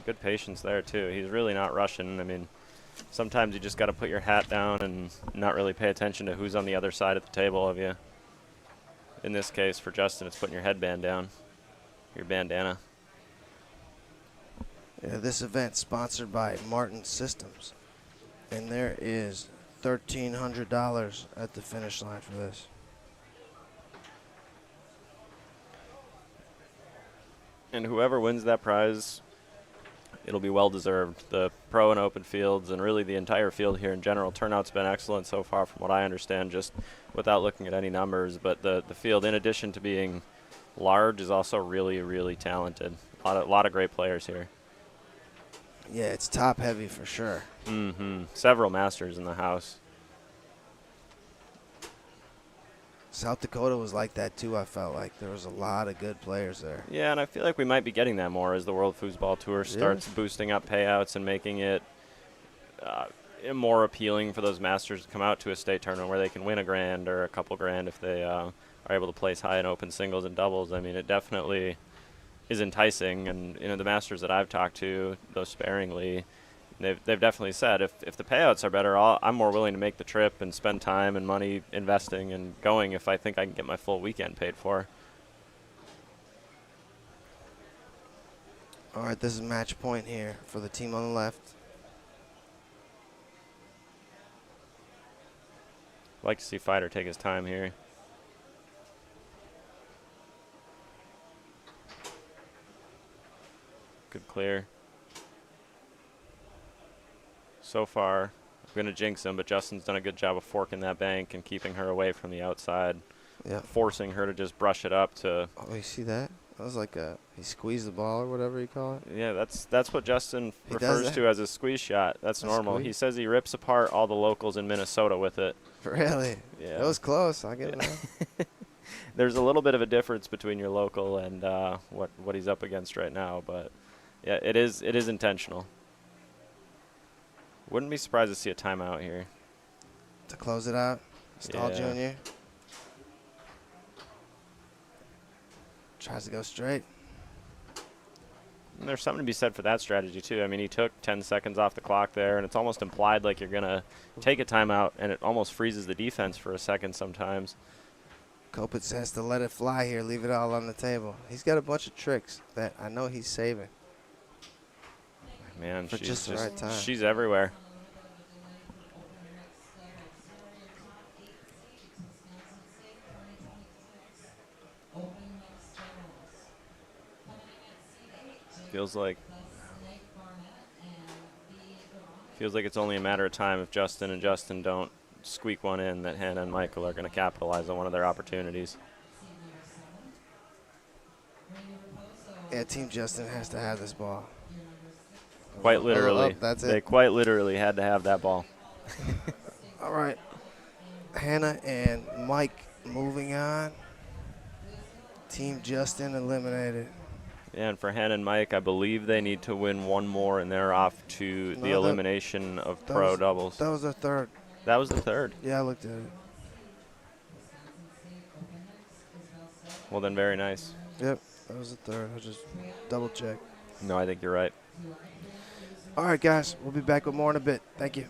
Good patience there, too. He's really not rushing. I mean, sometimes you just got to put your hat down and not really pay attention to who's on the other side of the table of you. In this case, for Justin, it's putting your headband down, your bandana. Yeah, this event sponsored by Martin Systems, and there is $1,300 at the finish line for this. And whoever wins that prize, it'll be well deserved. The pro and open fields and really the entire field here in general, turnout's been excellent so far from what I understand, just without looking at any numbers. But the field, in addition to being large, is also really, really talented. A lot of great players here. Yeah, it's top heavy for sure. Several masters in the house. South Dakota was like that too, I felt like. There was a lot of good players there. Yeah, and I feel like we might be getting that more as the World Foosball Tour starts boosting up payouts and making it more appealing for those masters to come out to a state tournament where they can win a grand or a couple grand if they are able to place high in open singles and doubles. I mean, it definitely is enticing, and you know, the masters that I've talked to, though sparingly, they've definitely said if the payouts are better, I'm more willing to make the trip and spend time and money investing and going if I think I can get my full weekend paid for. All right, this is match point here for the team on the left. I'd like to see Fighter take his time here. Good clear. So far, I'm going to jinx him, but Justin's done a good job of forking that bank and keeping her away from the outside, Yeah. forcing her to just brush it up to. Oh, you see that? That was like he squeezed the ball or whatever you call it. Yeah, that's what Justin He does refers that? to as a squeeze shot. That's A normal. He squeeze? says he rips apart all the locals in Minnesota with it. Really? Yeah. It was close. I'll give it that. There's a little bit of a difference between your local and what he's up against right now, but yeah, it is intentional. Wouldn't be surprised to see a timeout here. To close it out. Stahl Yeah. Jr. Tries to go straight. And there's something to be said for that strategy too. I mean, he took 10 seconds off the clock there, and it's almost implied like you're gonna take a timeout, and it almost freezes the defense for a second sometimes. Kopitz has to let it fly here, leave it all on the table. He's got a bunch of tricks that I know he's saving. Man, For she's just the right time. She's everywhere. Feels like it's only a matter of time if Justin and Justin don't squeak one in that Hannah and Michael are going to capitalize on one of their opportunities. Yeah, Team Justin has to have this ball. Quite literally. That's They it. quite literally had to have that ball. All right. Hannah and Mike moving on. Team Justin eliminated. Yeah, and for Hannah and Mike, I believe they need to win one more, and they're off to the elimination of pro doubles. That was their third. That was the third. Yeah, I looked at it. Well, then very nice. Yep, that was the third. I just double checked. No, I think you're right. All right, guys. We'll be back with more in a bit. Thank you.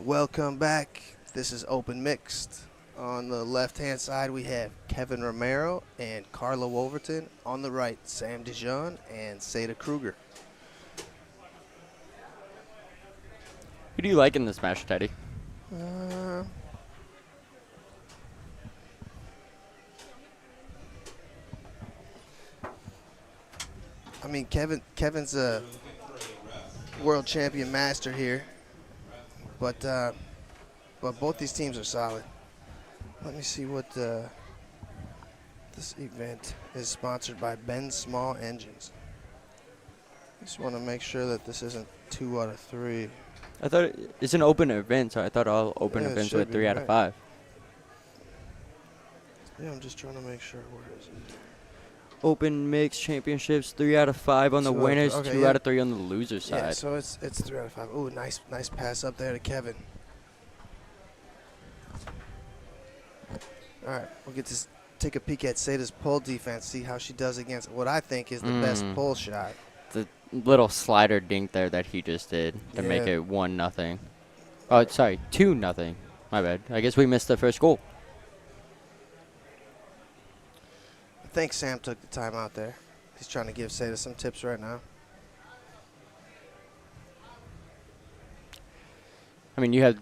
Welcome back. This is Open Mixed. On the left-hand side, we have Kevin Romero and Carla Wolverton. On the right, Sam Dijon and Seda Kruger. Who do you like in this match, Teddy? I mean, Kevin's a world champion master here, but both these teams are solid. Let me see what this event is sponsored by Ben Small Engines. Just want to make sure that this isn't 2 out of 3. I thought it's an open event, so I thought all open Yeah, it events should were be, 3 out of right. 5. Yeah, I'm just trying to make sure. Where is it? Open mixed championships, 3 out of 5 on the 2 out of winners, 3. Okay, 2 yeah. out of 3 on the loser side. Yeah, so it's 3 out of 5. Ooh, nice pass up there to Kevin. All right, we'll get to take a peek at Seda's pull defense, see how she does against what I think is the best pull shot. The little slider dink there that he just did to make Yeah. it 1-0. Oh, sorry, 2-0. My bad. I guess we missed the first goal. I think Sam took the time out there. He's trying to give Seda some tips right now. I mean, you have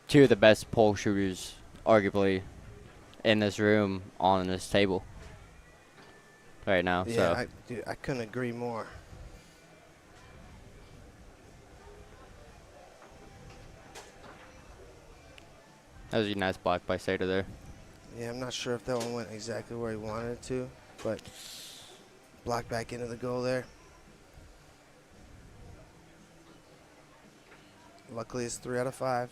2 of the best pole shooters, arguably, in this room on this table right now. Yeah, So dude, I couldn't agree more. that was a nice block by Seda there. Yeah, I'm not sure if that one went exactly where he wanted it to, but blocked back into the goal there. Luckily, it's 3 out of 5.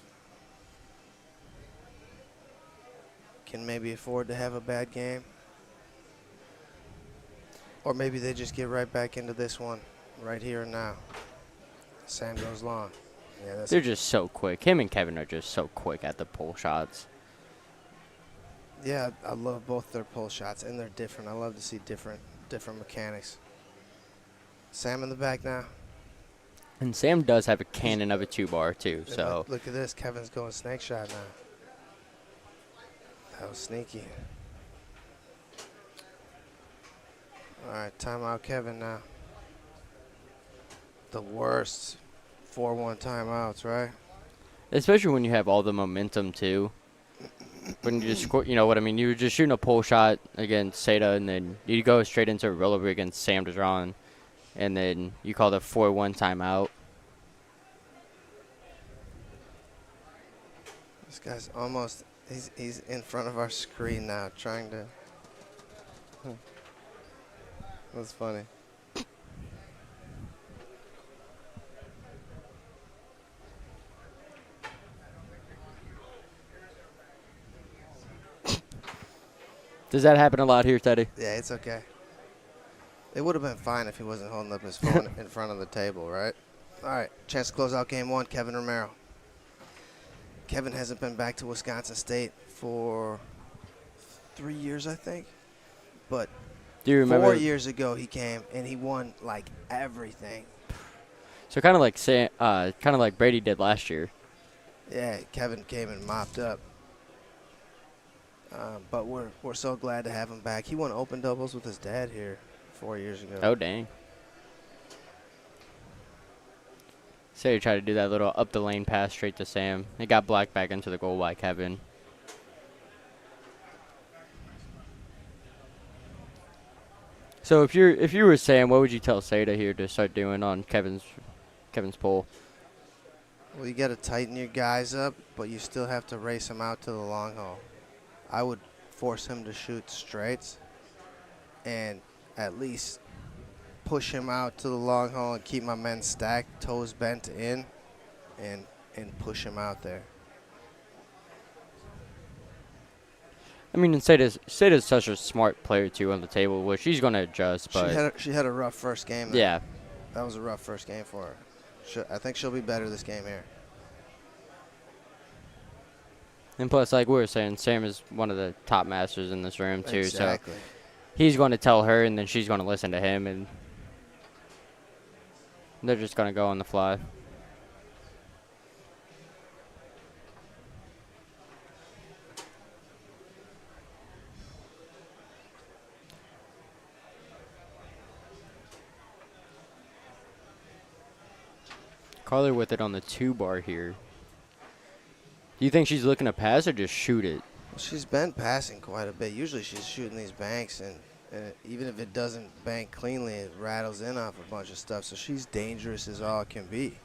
Can maybe afford to have a bad game. Or maybe they just get right back into this one right here and now. Sam goes long. Yeah, that's They're just so quick. Him and Kevin are just so quick at the pull shots. Yeah, I love both their pull shots, and they're different. I love to see different mechanics. Sam in the back now. And Sam does have a cannon of a 2-bar too. And So look at this. Kevin's going snake shot now. That was sneaky. All right, timeout Kevin now. The worst 4-1 timeouts, right? especially when you have all the momentum too. When you just score, you know what I mean. You were just shooting a pull shot against Seda, and then you go straight into a rollover against Sam Dijon, and then you call the 4-1 timeout. This guy's almost, he's in front of our screen now trying to. That's funny. Does that happen a lot here, Teddy? Yeah, it's okay. It would have been fine if he wasn't holding up his phone in front of the table, right? All right, chance to close out game 1, Kevin Romero. Kevin hasn't been back to Wisconsin State for 3 years, I think. But Do you remember? 4 years ago he came and he won like everything. So kind of like Brady did last year. Yeah, Kevin came and mopped up. But we're so glad to have him back. He won open doubles with his dad here 4 years ago. Oh dang! So you tried to do that little up the lane pass straight to Sam. It got blocked back into the goal by Kevin. So if you were Sam, what would you tell Seda here to start doing on Kevin's pull? Well, you got to tighten your guys up, but you still have to race them out to the long haul. I would force him to shoot straights and at least push him out to the long haul and keep my men stacked, toes bent in, and push him out there. I mean, and Seda's such a smart player too on the table, where she's going to adjust. But She had a rough first game. Though. yeah, That was a rough first game for her. I think she'll be better this game here. and plus, like we were saying, Sam is one of the top masters in this room too. Exactly. So he's going to tell her, and then she's going to listen to him, and they're just going to go on the fly. Carler with it on the 2-bar here. Do you think she's looking to pass or just shoot it? Well, she's been passing quite a bit. Usually she's shooting these banks, and even if it doesn't bank cleanly, it rattles in off a bunch of stuff. So she's dangerous as all can be.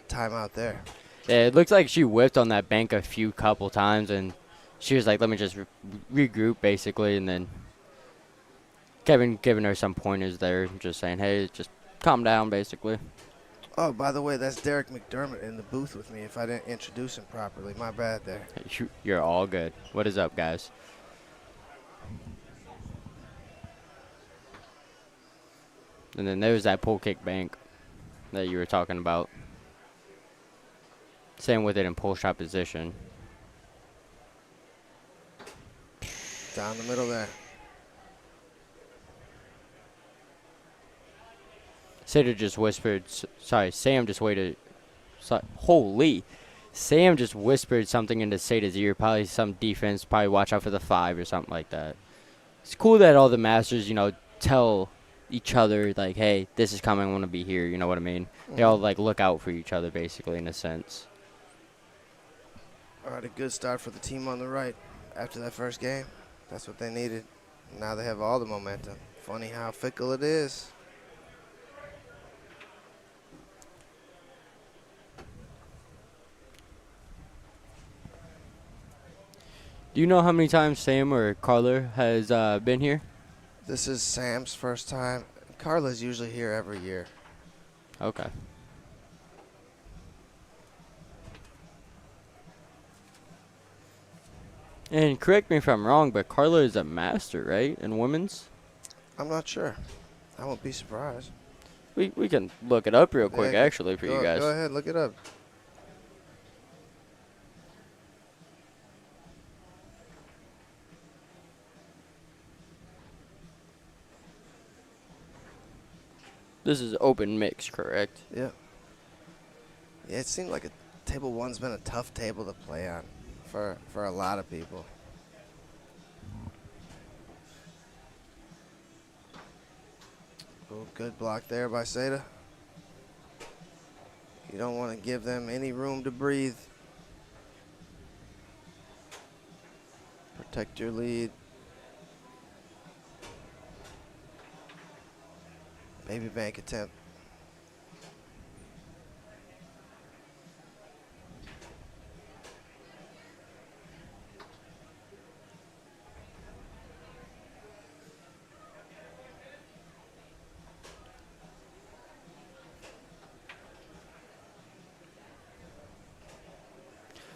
Timeout there. Yeah, it looks like she whipped on that bank a couple times, and she was like, let me just regroup, basically, and then Kevin giving her some pointers there, just saying, hey, just calm down, basically. Oh, by the way, that's Derek McDermott in the booth with me if I didn't introduce him properly. My bad there. You're all good. What is up, guys? And then there's that pull kick bank that you were talking about. Same with it in pull shot position. Down the middle there. Sam just whispered holy. Sam just whispered something into Sada's ear. Probably some defense. Probably watch out for the 5 or something like that. It's cool that all the masters, tell each other, like, hey, this is coming. I want to be here. You know what I mean? They all, look out for each other, basically, in a sense. All right, a good start for the team on the right after that first game. That's what they needed. Now they have all the momentum. Funny how fickle it is. Do you know how many times Sam or Carla has been here? This is Sam's first time. Carla's usually here every year. Okay. And correct me if I'm wrong, but Carla is a master, right, in women's? I'm not sure. I won't be surprised. We can look it up real quick, Yeah, actually, for you guys. Go ahead, look it up. This is open mix, correct? Yeah. Yeah, it seemed like table 1's been a tough table to play on for a lot of people. Oh, good block there by Seda. You don't want to give them any room to breathe. Protect your lead. Baby bank attempt.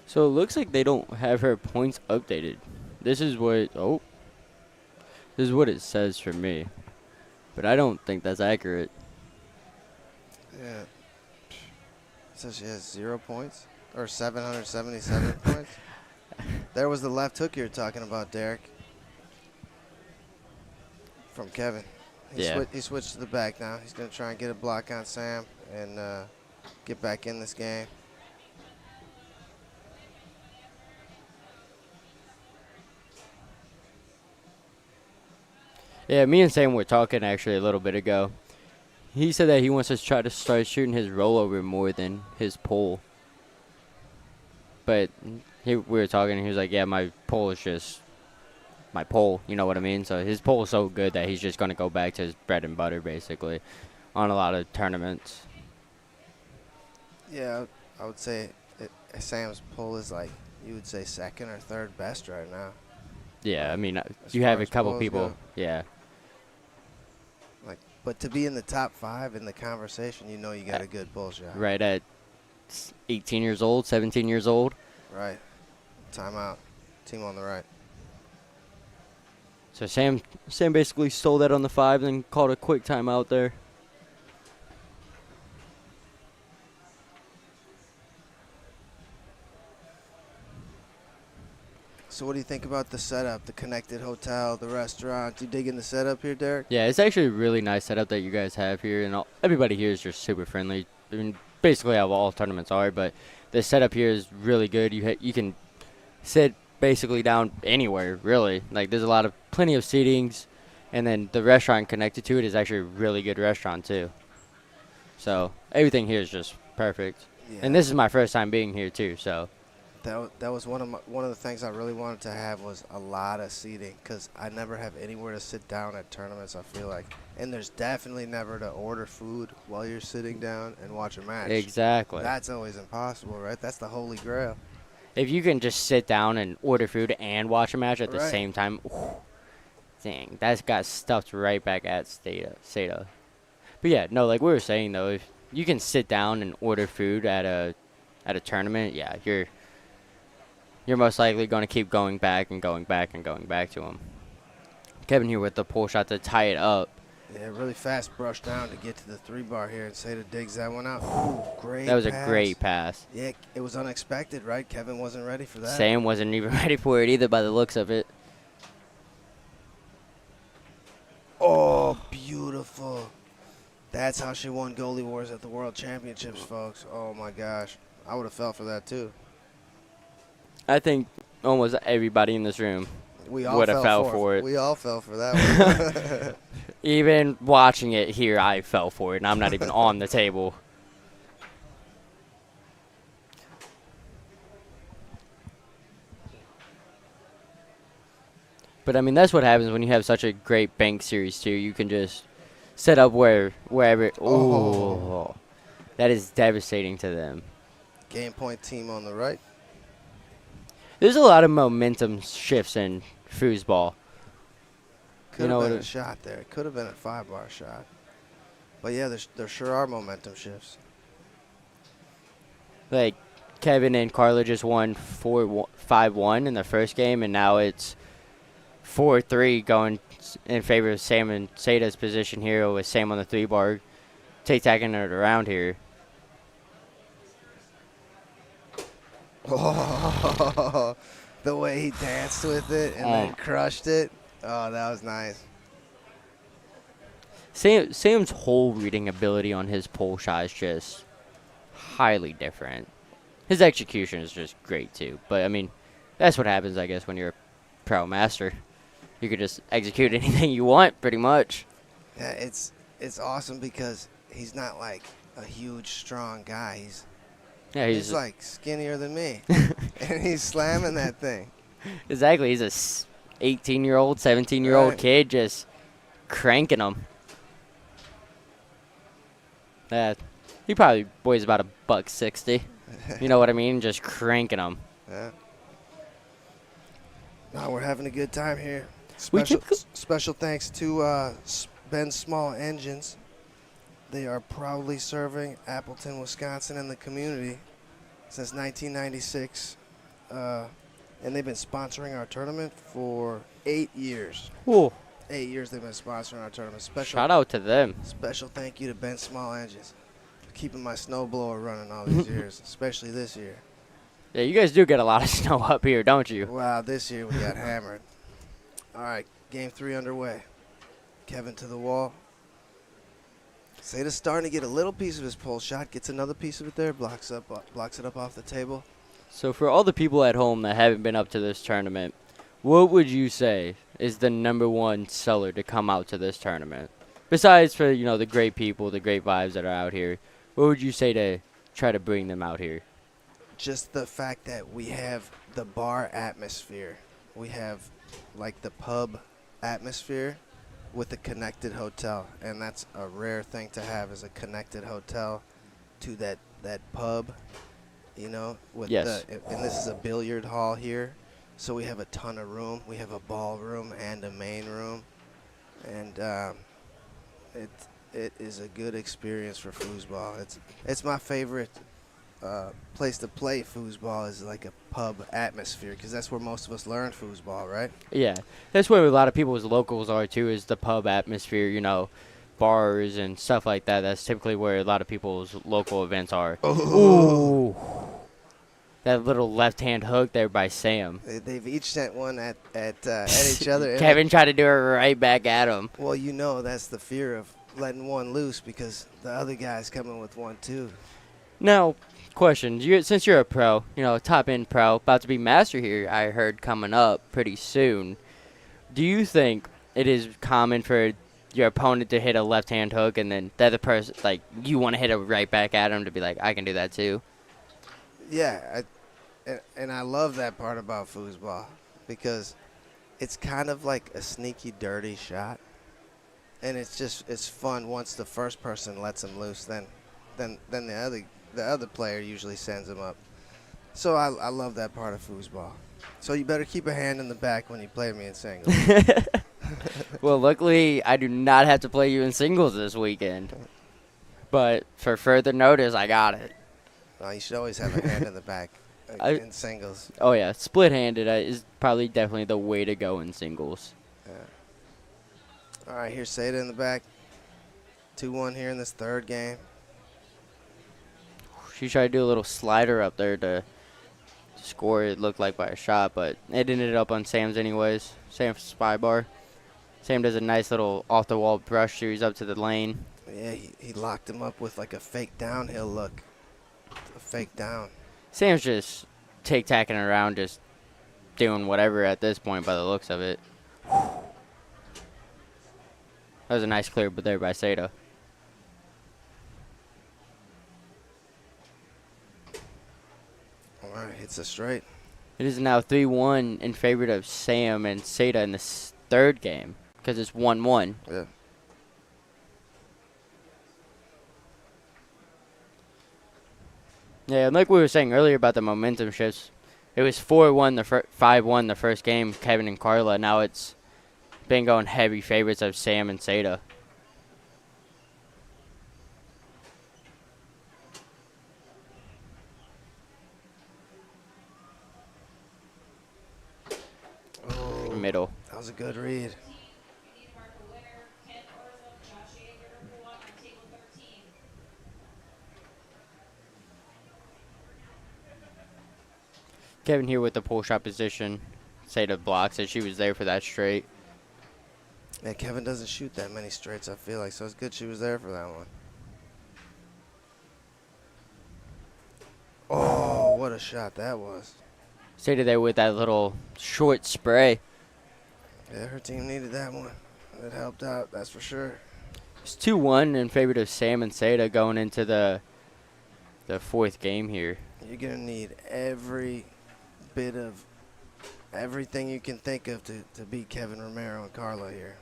So it looks like they don't have her points updated. This is what it says for me. But I don't think that's accurate. Yeah. It says she has 0 points or 777 points. There was the left hook you were talking about, Derek. From Kevin. He switched to the back now. He's going to try and get a block on Sam and get back in this game. Yeah, me and Sam were talking actually a little bit ago. He said that he wants to try to start shooting his rollover more than his pull. But we were talking, and he was like, yeah, my pull is just my pull, you know what I mean? So his pull is so good that he's just going to go back to his bread and butter, basically, on a lot of tournaments. Yeah, I would say Sam's pull is like, you would say second or third best right now. Yeah, I mean, As you far have a as couple pulls people, go. yeah. But to be in the top 5 in the conversation, you know you got a good pull shot. Right at 18 years old, 17 years old. Right. Timeout. Team on the right. So Sam basically stole that on the 5 and called a quick timeout there. So what do you think about the setup, the connected hotel, the restaurant? You digging the setup here, Derek? Yeah, it's actually a really nice setup that you guys have here, and everybody here is just super friendly. I mean, basically how all tournaments are, but the setup here is really good. You can sit basically down anywhere, really. Like, there's plenty of seatings, and then the restaurant connected to it is actually a really good restaurant too. So everything here is just perfect. Yeah. And this is my first time being here too, so That was one of the things I really wanted to have was a lot of seating because I never have anywhere to sit down at tournaments. I feel like, and there's definitely never to order food while you're sitting down and watch a match. exactly. That's always impossible, right? That's the holy grail. If you can just sit down and order food and watch a match at the Right. same time, dang, that's got stuffed right back at Seda. But yeah, no, like we were saying though, if you can sit down and order food at a tournament, yeah, you're most likely going to keep going back and going back and going back to them. Kevin here with the pull shot to tie it up. Yeah, really fast brush down to get to the 3-bar here and Seda digs that one out. Ooh, great. That was a pass. great pass. Yeah, it was unexpected, right? Kevin wasn't ready for that. Sam wasn't even ready for it either by the looks of it. Oh, beautiful. That's how she won goalie wars at the World Championships, folks. Oh, my gosh. I would have fell for that, too. I think almost everybody in this room We all would have fell fell for it. We all fell for that one. Even watching it here, I fell for it, and I'm not even on the table. But, I mean, that's what happens when you have such a great bank series, too. You can just set up wherever. Oh. Ooh. That is devastating to them. Game point team on the right. There's a lot of momentum shifts in foosball. Could You know have been what a shot there. Could have been a 5-bar shot. But, yeah, there sure are momentum shifts. Like, Kevin and Carla just won 5-1 in the first game, and now it's 4-3 going in favor of Sam and Seda's position here with Sam on the 3-bar, taking it around here. Oh, the way he danced with it and then crushed it. Oh, that was nice. Sam's whole reading ability on his pull shot is just highly different. His execution is just great, too. But, I mean, that's what happens, I guess, when you're a pro master. You could just execute anything you want, pretty much. Yeah, it's awesome because he's not like a huge, strong guy. He's like skinnier than me, and he's slamming that thing. Exactly. He's a 18-year-old, 17-year-old Right. kid just cranking them. He probably weighs about $160. You know what I mean? Just cranking them. Yeah. Now we're having a good time here. We Special thanks to Ben Small Engines. They are proudly serving Appleton, Wisconsin, and the community since 1996. And they've been sponsoring our tournament for 8 years. Ooh. 8 years they've been sponsoring our tournament. Shout out to them. Special thank you to Ben Small Engines for keeping my snowblower running all these years, especially this year. Yeah, you guys do get a lot of snow up here, don't you? Wow, this year we got hammered. All right, game 3 underway. Kevin to the wall. Seda's starting to get a little piece of his pull shot, gets another piece of it there, blocks it up off the table. So for all the people at home that haven't been up to this tournament, what would you say is the #1 seller to come out to this tournament? Besides for, the great people, the great vibes that are out here, what would you say to try to bring them out here? Just the fact that we have the bar atmosphere. We have like the pub atmosphere with a connected hotel, and that's a rare thing to have, is a connected hotel to that pub, with Yes. and this is a billiard hall here, so we have a ton of room. We have a ballroom and a main room, and it is a good experience for foosball. It's my favorite place to play foosball, is like a pub atmosphere, because that's where most of us learn foosball, right? Yeah, that's where a lot of people's locals are too, is the pub atmosphere, bars and stuff like that. That's typically where a lot of people's local events are. Ooh. That little left-hand hook there by Sam. They've each sent one at each other. Kevin tried to do it right back at him. Well, that's the fear of letting one loose, because the other guy's coming with one too. Now, question. Since you're a pro, top-end pro, about to be master here, I heard coming up pretty soon, do you think it is common for your opponent to hit a left-hand hook, and then the other person, like, you want to hit it right back at him to be like, I can do that too. Yeah, and I love that part about foosball because it's kind of like a sneaky, dirty shot, and it's fun once the first person lets him loose. Then the other player usually sends him up. So I love that part of foosball. So you better keep a hand in the back when you play me in singles. Well, luckily, I do not have to play you in singles this weekend. But for further notice, I got it. Well, you should always have a hand in the back in singles. Oh, yeah. Split-handed is probably definitely the way to go in singles. All right, here's Seda in the back. 2-1 here in this third game. She tried to do a little slider up there to score, it looked like, by a shot, but it ended up on Sam's anyways. Sam's spy bar. Sam does a nice little off-the-wall brush series up to the lane. Yeah, he locked him up with like a fake downhill look. A fake down. Sam's just tic-tacking around, just doing whatever at this point by the looks of it. That was a nice clear there by Seda. All right, hits a straight. It is now 3-1 in favor of Sam and Seda in the third game because it's 1-1. Yeah. Yeah, and like we were saying earlier about the momentum shifts, it was 4-1 5-1 the first game, Kevin and Carla. Now it's been going heavy favorites of Sam and Seda. Oh, Middle. that was a good read. Kevin here with the pull shot position. Seda blocks it. She was there for that straight. Yeah, Kevin doesn't shoot that many straights, I feel like, so it's good she was there for that one. Oh, what a shot that was. Seda there with that little short spray. Yeah, her team needed that one. It helped out, that's for sure. It's 2-1 in favor of Sam and Seda going into the fourth game here. You're going to need every bit of everything you can think of to beat Kevin Romero and Carla here.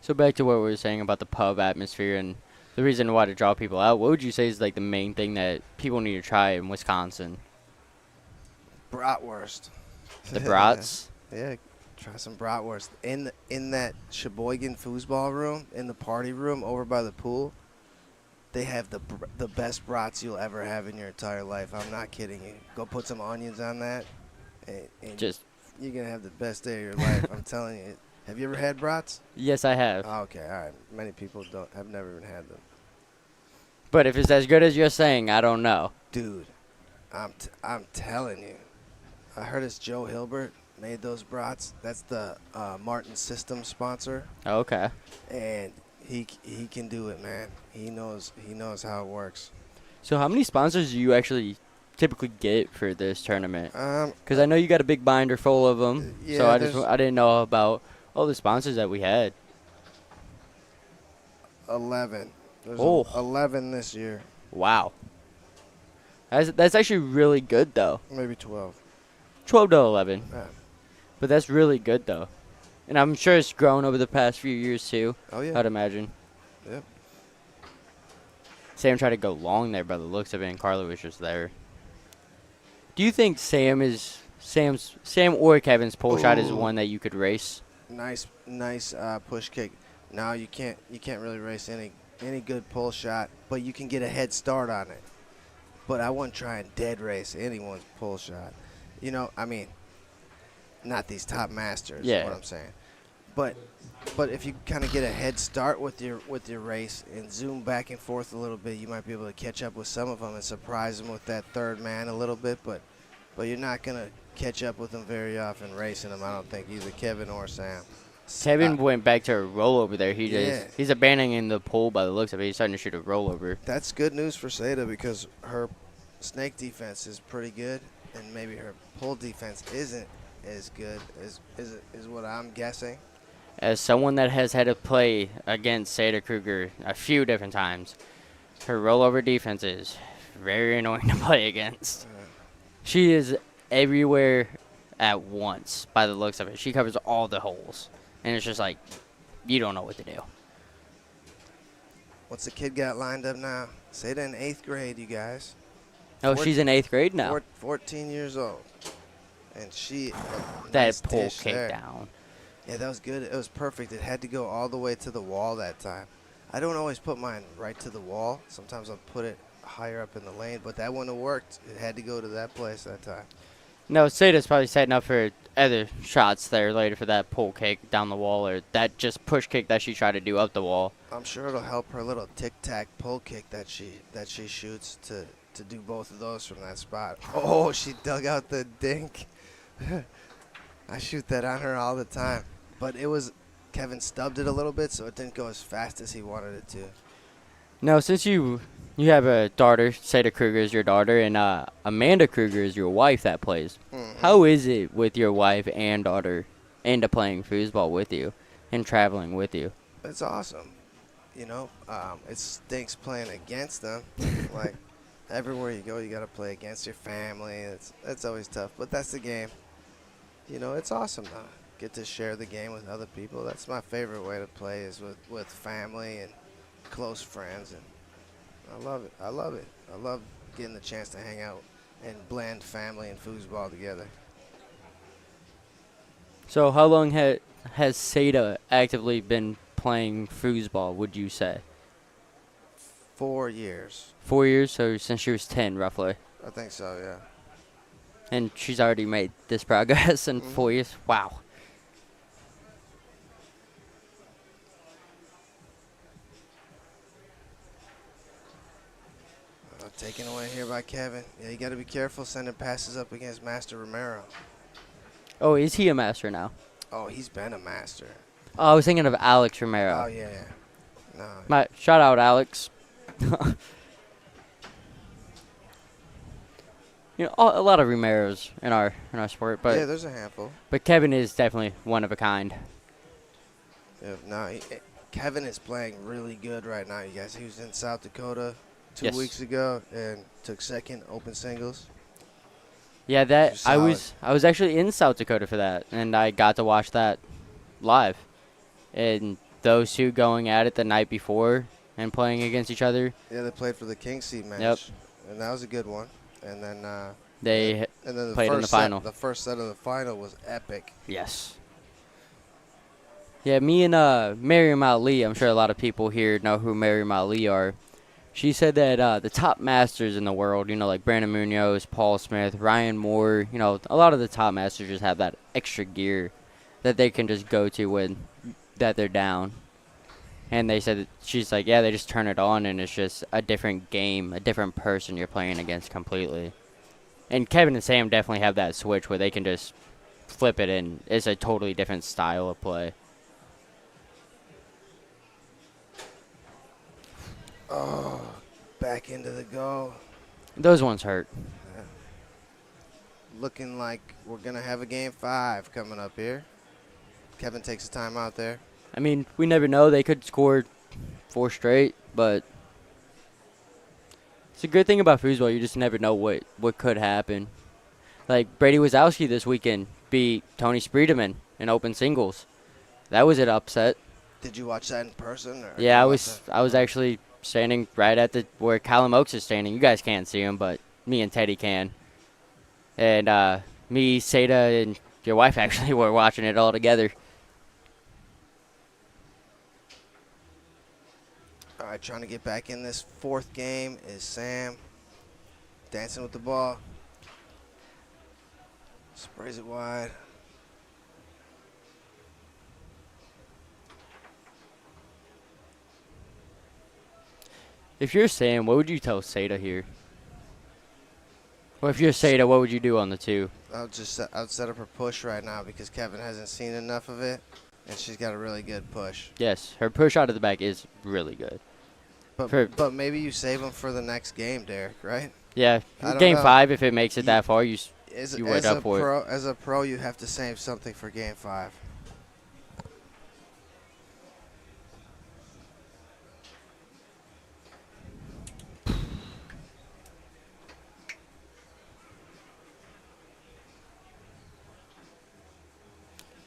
So back to what we were saying about the pub atmosphere and the reason why to draw people out, what would you say is like the main thing that people need to try in Wisconsin? Bratwurst. The brats? Yeah, try some bratwurst. In that Sheboygan foosball room, in the party room over by the pool, they have the best brats you'll ever have in your entire life. I'm not kidding you. Go put some onions on that, and Just you're going to have the best day of your life. I'm telling you. Have you ever had brats? yes, I have. Oh, okay, all right. Many people have never even had them. But if it's as good as you're saying, I don't know. Dude, I'm telling you. I heard it's Joe Hilbert made those brats. That's the Martin Systems sponsor, Okay. and he can do it, man. He knows how it works. So how many sponsors do you actually typically get for this tournament? Um, Because I know you got a big binder full of them. Yeah, so I there's- didn't know about all the sponsors that we had. 11. There's Oh. 11 this year, Wow. That's actually really good though. maybe 12. 12 to 11. Yeah. But that's really good though. And I'm sure it's grown over the past few years too, Oh yeah. I'd imagine. Yep. Sam tried to go long there by the looks of it, and Carla was just there. Do you think Sam or Kevin's pull shot is Ooh. one that you could race? Nice push kick. No, you can't really race any good pull shot, but you can get a head start on it. But I wouldn't try and dead race anyone's pull shot. You know, I mean, not these top masters. Yeah. Is what I'm saying. But if you kind of get a head start with your race and zoom back and forth a little bit, you might be able to catch up with some of them and surprise them with that third man a little bit. But you're not gonna catch up with them very often racing them. I don't think either Kevin or Sam. Kevin went back to a rollover there. Yeah. He's abandoning the pull by the looks of it. He's starting to shoot a rollover. That's good news for Seda because her snake defense is pretty good, and maybe her pull defense isn't as good as what I'm guessing. as someone that has had to play against Seda Kruger a few different times, her rollover defense is very annoying to play against. She is everywhere at once by the looks of it. She covers all the holes. And it's just like, you don't know what to do. What's the kid got lined up now? Seda in 8th grade, you guys. Oh, she's in 8th grade now. 14 years old. And she That nice pull dish kick there. down. Yeah, that was good. It was perfect. It had to go all the way to the wall that time. I don't always put mine right to the wall. Sometimes I'll put it higher up in the lane, but that wouldn't have worked. It had to go to that place that time. No, Seda's probably setting up for other shots there later for that pull kick down the wall or that just push kick that she tried to do up the wall. I'm sure it'll help her little tic-tac pull kick that she shoots to do both of those from that spot. Oh, she dug out the dink. I shoot that on her all the time. But it was, Kevin stubbed it a little bit, so it didn't go as fast as he wanted it to. Now, since you have a daughter, Seda Kruger is your daughter, and Amanda Kruger is your wife that plays. Mm-hmm. How is it with your wife and daughter into playing foosball with you and traveling with you? It's awesome. You know, it stinks playing against them. Like, everywhere you go, you got to play against your family. It's always tough, but that's the game. You know, it's awesome though. Get to share the game with other people. That's my favorite way to play is with family and close friends, and I love it. I love it. I love getting the chance to hang out and blend family and foosball together. So how long has Seda actively been playing foosball, would you say? 4 years. 4 years, so since she was 10 roughly. I think so, yeah. And she's already made this progress in 4 years. Wow. Taken away here by Kevin. Yeah, you got to be careful sending passes up against Master Romero. Oh, is he a master now? Oh, he's been a master. Oh, I was thinking of Alex Romero. Oh, yeah. No. Shout out, Alex. You know, a lot of Romeros in our sport, but Yeah, there's a handful. but Kevin is definitely one of a kind. Yeah, no, Kevin is playing really good right now, you guys. He was in South Dakota 2 Yes. weeks ago and took second open singles. Yeah, that You're I was actually in South Dakota for that, and I got to watch that live. And those two going at it the night before and playing against each other. Yeah, they played for the King Seed match. Yep. And that was a good one. And then They the played in the first final. The first set of the final was epic. Yes. Yeah, me and Miriam Ali, I'm sure a lot of people here know who Miriam Ali are. She said that the top masters in the world, you know, like Brandon Munoz, Paul Smith, Ryan Moore, you know, a lot of the top masters just have that extra gear that they can just go to when that they're down. And they said, she's like, yeah, they just turn it on and it's just a different game, a different person you're playing against completely. And Kevin and Sam definitely have that switch where they can just flip it and it's a totally different style of play. Oh, back into the goal. Those ones hurt. Looking like we're going to have a game 5 coming up here. Kevin takes a timeout there. I mean, we never know. They could score 4 straight, but it's a good thing about foosball. You just never know what could happen. Like Brady Wazowski this weekend beat Tony Spreedeman in open singles. That was an upset. Did you watch that in person? Or Yeah, did I was actually standing right at where Callum Oakes is standing. You guys can't see him, but me and Teddy can. And me, Seda, and your wife actually were watching it all together. All right, trying to get back in this 4th game is Sam. Dancing with the ball. Sprays it wide. If you're Sam, what would you tell Seda here? Or if you're Seda, what would you do on the 2? I'll set up her push right now because Kevin hasn't seen enough of it, and she's got a really good push. Yes, her push out of the back is really good. But maybe you save them for the next game, Derek, right? Yeah, I don't game know. 5, if it makes it that far, you went As up for it. As a pro, you have to save something for game 5.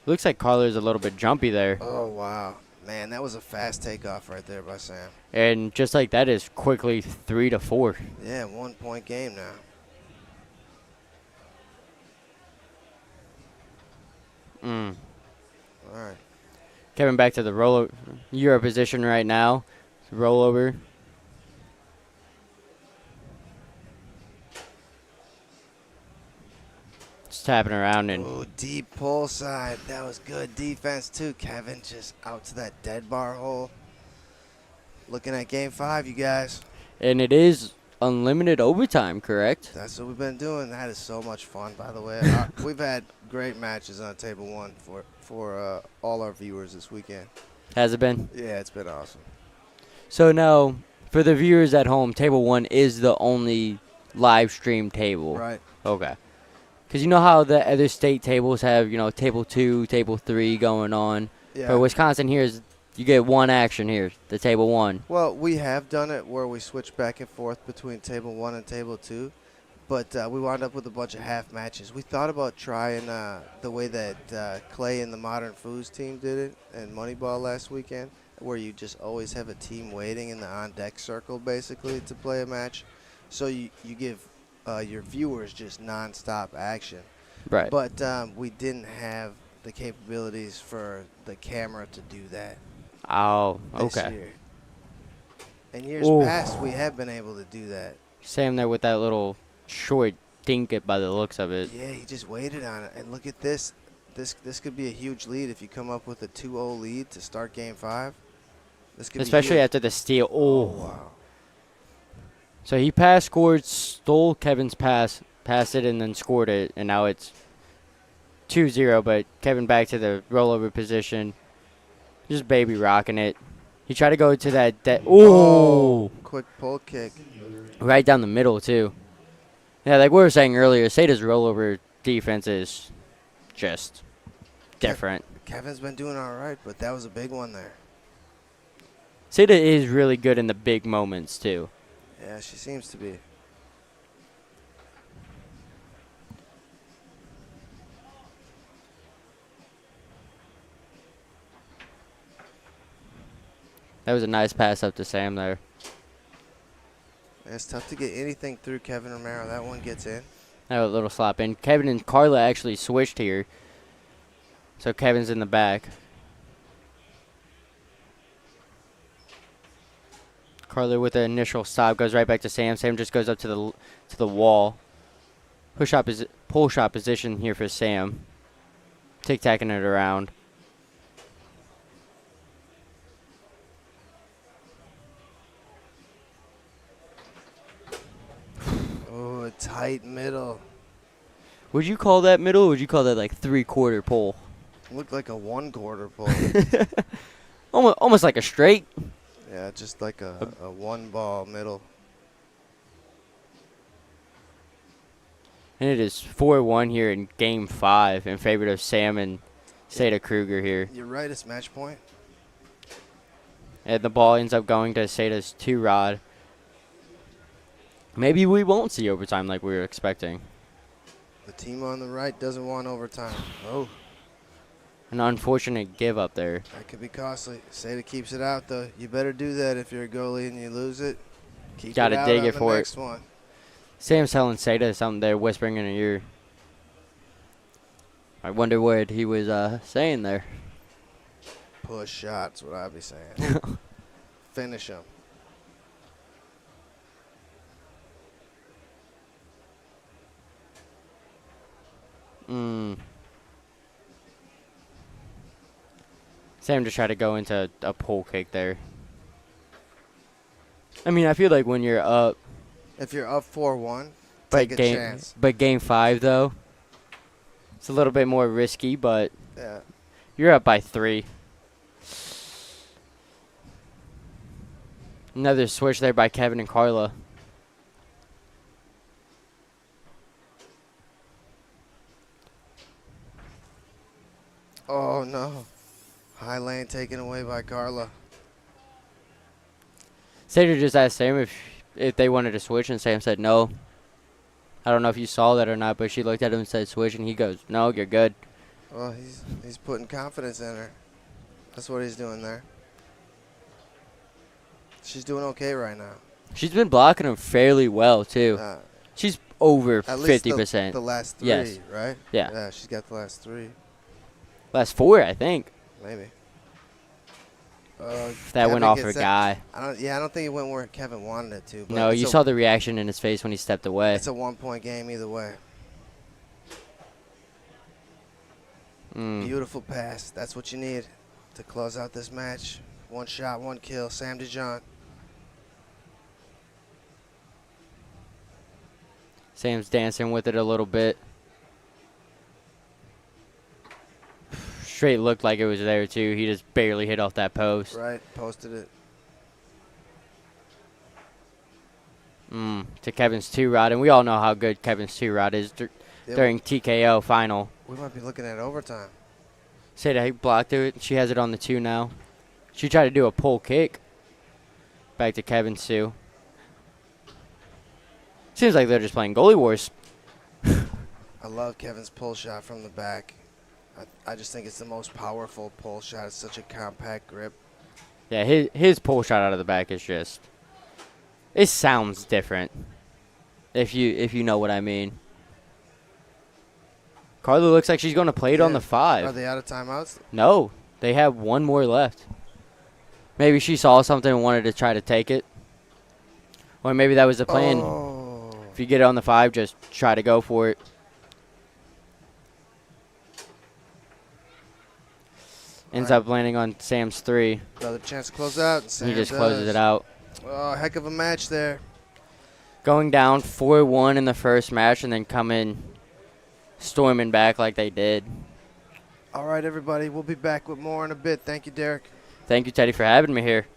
Looks like Carla's a little bit jumpy there. Oh, wow. Man, that was a fast takeoff right there by Sam. And just like that is quickly 3-4. Yeah, 1 point game now. Mm. All right. Kevin back to the roll Euro position right now. Rollover. Just tapping around and Oh, deep pull side. That was good defense too, Kevin. Just out to that dead bar hole. Looking at game 5, you guys. it is unlimited overtime, correct? That's what we've been doing. That is so much fun, by the way. We've had great matches on Table 1 for all our viewers this weekend. Has it been? Yeah, it's been awesome. So now, for the viewers at home, Table 1 is the only live stream table. Right. Okay. Because you know how the other state tables have, Table 2, Table 3 going on. Yeah. For Wisconsin here, you get one action here, the Table 1. Well, we have done it where we switch back and forth between Table 1 and Table 2, but we wound up with a bunch of half matches. We thought about trying the way that Clay and the Modern Foos team did it in Moneyball last weekend, where you just always have a team waiting in the on-deck circle, basically, to play a match. So you give your viewers just nonstop action. Right. But we didn't have the capabilities for the camera to do that. Oh, This okay. year. In years Ooh. past, we have been able to do that. Sam there with that little short dink it by the looks of it. Yeah, he just waited on it. And look at this. This could be a huge lead if you come up with a 2-0 lead to start game 5. This could Especially be huge. after the steal. Oh, Oh. wow. So he scored, stole Kevin's pass, passed it, and then scored it. And now it's 2-0, but Kevin back to the rollover position. Just baby rocking it. He tried to go to that. Oh, quick pull kick. Right down the middle, too. Yeah, like we were saying earlier, Sada's rollover defense is just different. Kevin's been doing all right, but that was a big one there. Sada is really good in the big moments, too. Yeah, she seems to be. That was a nice pass up to Sam there. It's tough to get anything through Kevin Romero. That one gets in. That was a little slop in. Kevin and Carla actually switched here. So Kevin's in the back. Carla with the initial stop goes right back to Sam. Sam just goes up to the wall. Pull shot position here for Sam. Tic-tacking it around. Oh, a tight middle. Would you call that middle, or would you call that like 3/4 pull? Looked like a 1/4 pull. Almost like a straight. Yeah, just like a one-ball middle. And it is 4-1 here in Game 5 in favor of Sam and Sada Kruger here. You're right, it's match point. And the ball ends up going to Sada's 2-rod. Maybe we won't see overtime like we were expecting. The team on the right doesn't want overtime. Oh, An unfortunate give up there. that could be costly. Sada keeps it out, though. You better do that if you're a goalie and you lose it. Keep Gotta it out dig on it the for it. next one. Sam's telling Sada something there, whispering in her ear. I wonder what he was saying there. Push shots, what I'd be saying. Finish them. Sam just tried to go into a pull kick there. I mean, I feel like when you're up, If you're up 4-1, but take a chance. Game 5 though, it's a little bit more risky. But Yeah. you're up by 3. Another switch there by Kevin and Carla. Oh, no. High lane taken away by Carla. Sada just asked Sam if they wanted to switch, and Sam said no. I don't know if you saw that or not, but she looked at him and said switch, and he goes, no, you're good. Well, he's putting confidence in her. That's what he's doing there. She's doing okay right now. She's been blocking him fairly well, too. She's over At least 50%. the last 3, Yes. right? Yeah. Yeah, she's got the last 3, Last 4, I think. maybe. That went Kevin off gets her that- guy. I don't think it went where Kevin wanted it to. But No, it's you a- saw the reaction in his face when he stepped away. It's a 1-point game either way. Beautiful pass. That's what you need to close out this match. 1 shot, 1 kill. Sam DeJohn. Sam's dancing with it a little bit. Straight looked like it was there, too. He just barely hit off that post. Right, posted it. To Kevin's 2-rod, and we all know how good Kevin's 2-rod is during TKO final. We might be looking at overtime. Say that he blocked it. She has it on the 2 now. She tried to do a pull kick. Back to Kevin's 2. Seems like they're just playing goalie wars. I love Kevin's pull shot from the back. I just think it's the most powerful pull shot. It's such a compact grip. Yeah, his pull shot out of the back is just, it sounds different. If you know what I mean. Carly looks like she's going to play it on the 5. Are they out of timeouts? No, they have 1 more left. Maybe she saw something and wanted to try to take it. Or maybe that was the plan. Oh. If you get it on the 5, just try to go for it. Ends up landing on Sam's 3. Another chance to close out. And Sam He just does. closes it out. Oh, heck of a match there. Going down 4-1 in the first match and then coming storming back like they did. All right, everybody. We'll be back with more in a bit. Thank you, Derek. Thank you, Teddy, for having me here.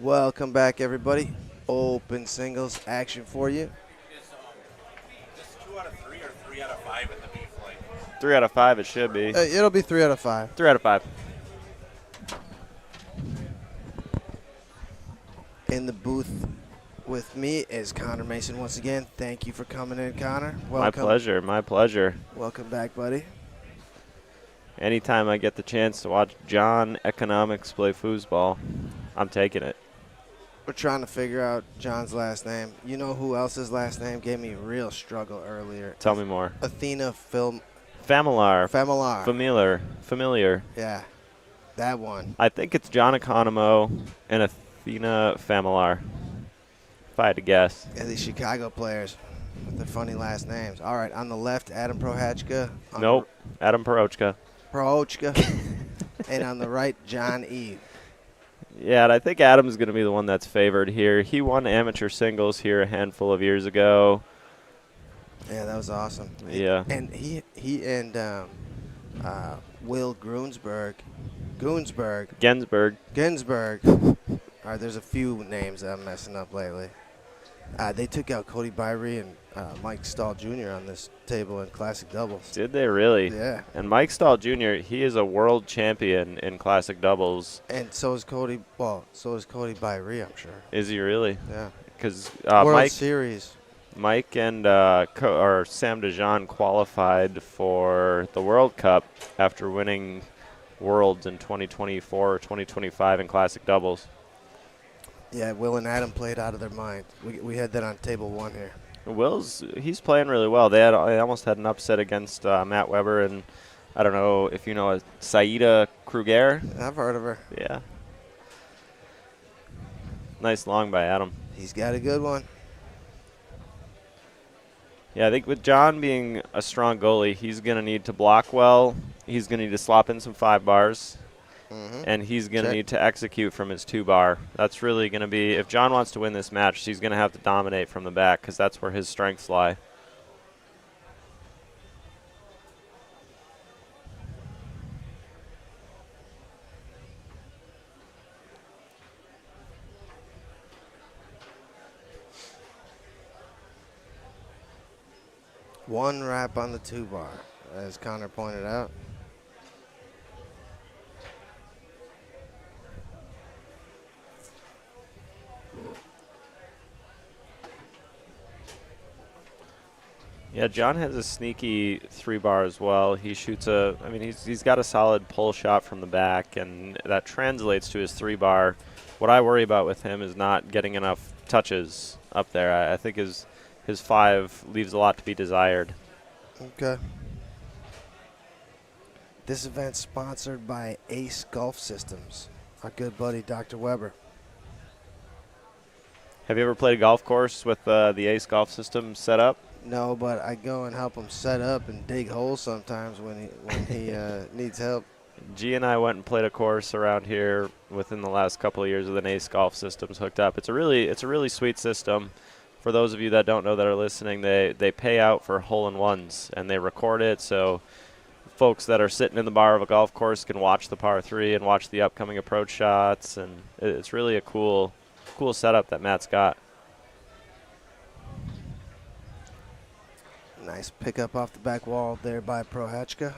Welcome back, everybody. Open singles action for you. Is 2 out of 3 or 3 out of 5 in the beef like? 3 out of 5 it should be. It'll be 3 out of 5. 3 out of 5. In the booth with me is Connor Mason once again. Thank you for coming in, Connor. Welcome. My pleasure. My pleasure. Welcome back, buddy. Anytime I get the chance to watch John Economics play foosball, I'm taking it. We're trying to figure out John's last name. You know who else's last name gave me real struggle earlier? Tell me more. Athena Familiar. Familiar. Yeah, that one. I think it's John Economo and Athena Familiar, if I had to guess. Yeah, these Chicago players with their funny last names. All right, on the left, Adam Prohachka. Nope, Adam Parochka. And on the right, John E. Yeah, and I think Adam's going to be the one that's favored here. He won amateur singles here a handful of years ago. Yeah, that was awesome. Yeah. And he and Will Ginsberg. All right, there's a few names that I'm messing up lately. They took out Cody Byrie and Mike Stahl Jr. on this table in classic doubles. Did they really? Yeah. And Mike Stahl Jr., he is a world champion in classic doubles. And so is Cody. Well, so is Cody Byrie, I'm sure. Is he really? Yeah. Because World Series. Mike and Sam DeJean qualified for the World Cup after winning Worlds in 2024 or 2025 in classic doubles. Yeah, Will and Adam played out of their mind. We had that on table 1 here. He's playing really well. They almost had an upset against Matt Weber, and I don't know if you know Saida Kruger. I've heard of her. Yeah. Nice long by Adam. He's got a good one. Yeah, I think with John being a strong goalie, he's going to need to block well. He's going to need to slop in some 5 bars. And he's going to need to execute from his 2-bar. That's really going to be, if John wants to win this match, he's going to have to dominate from the back because that's where his strengths lie. One wrap on the 2-bar, as Connor pointed out. Yeah, John has a sneaky 3-bar as well. He shoots he's got a solid pull shot from the back, and that translates to his 3-bar. What I worry about with him is not getting enough touches up there. I think his 5 leaves a lot to be desired. Okay. This event's sponsored by Ace Golf Systems, our good buddy Dr. Weber. Have you ever played a golf course with the Ace Golf System set up? No, but I go and help him set up and dig holes sometimes when he needs help. G and I went and played a course around here within the last couple of years with an Ace Golf Systems hooked up. It's a really sweet system. For those of you that don't know that are listening, they pay out for hole-in-ones and they record it, so folks that are sitting in the bar of a golf course can watch the par 3 and watch the upcoming approach shots, and it's really a cool setup that Matt's got. Nice pickup off the back wall there by Prohachka.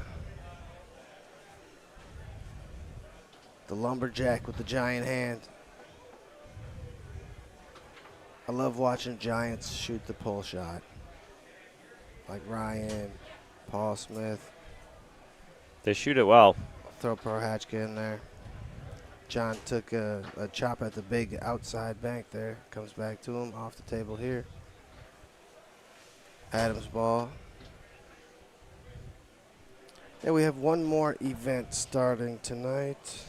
The lumberjack with the giant hand. I love watching giants shoot the pull shot. Like Ryan, Paul Smith. They shoot it well. Throw Prohachka in there. John took a chop at the big outside bank there. Comes back to him off the table here. Adam's ball. And we have one more event starting tonight.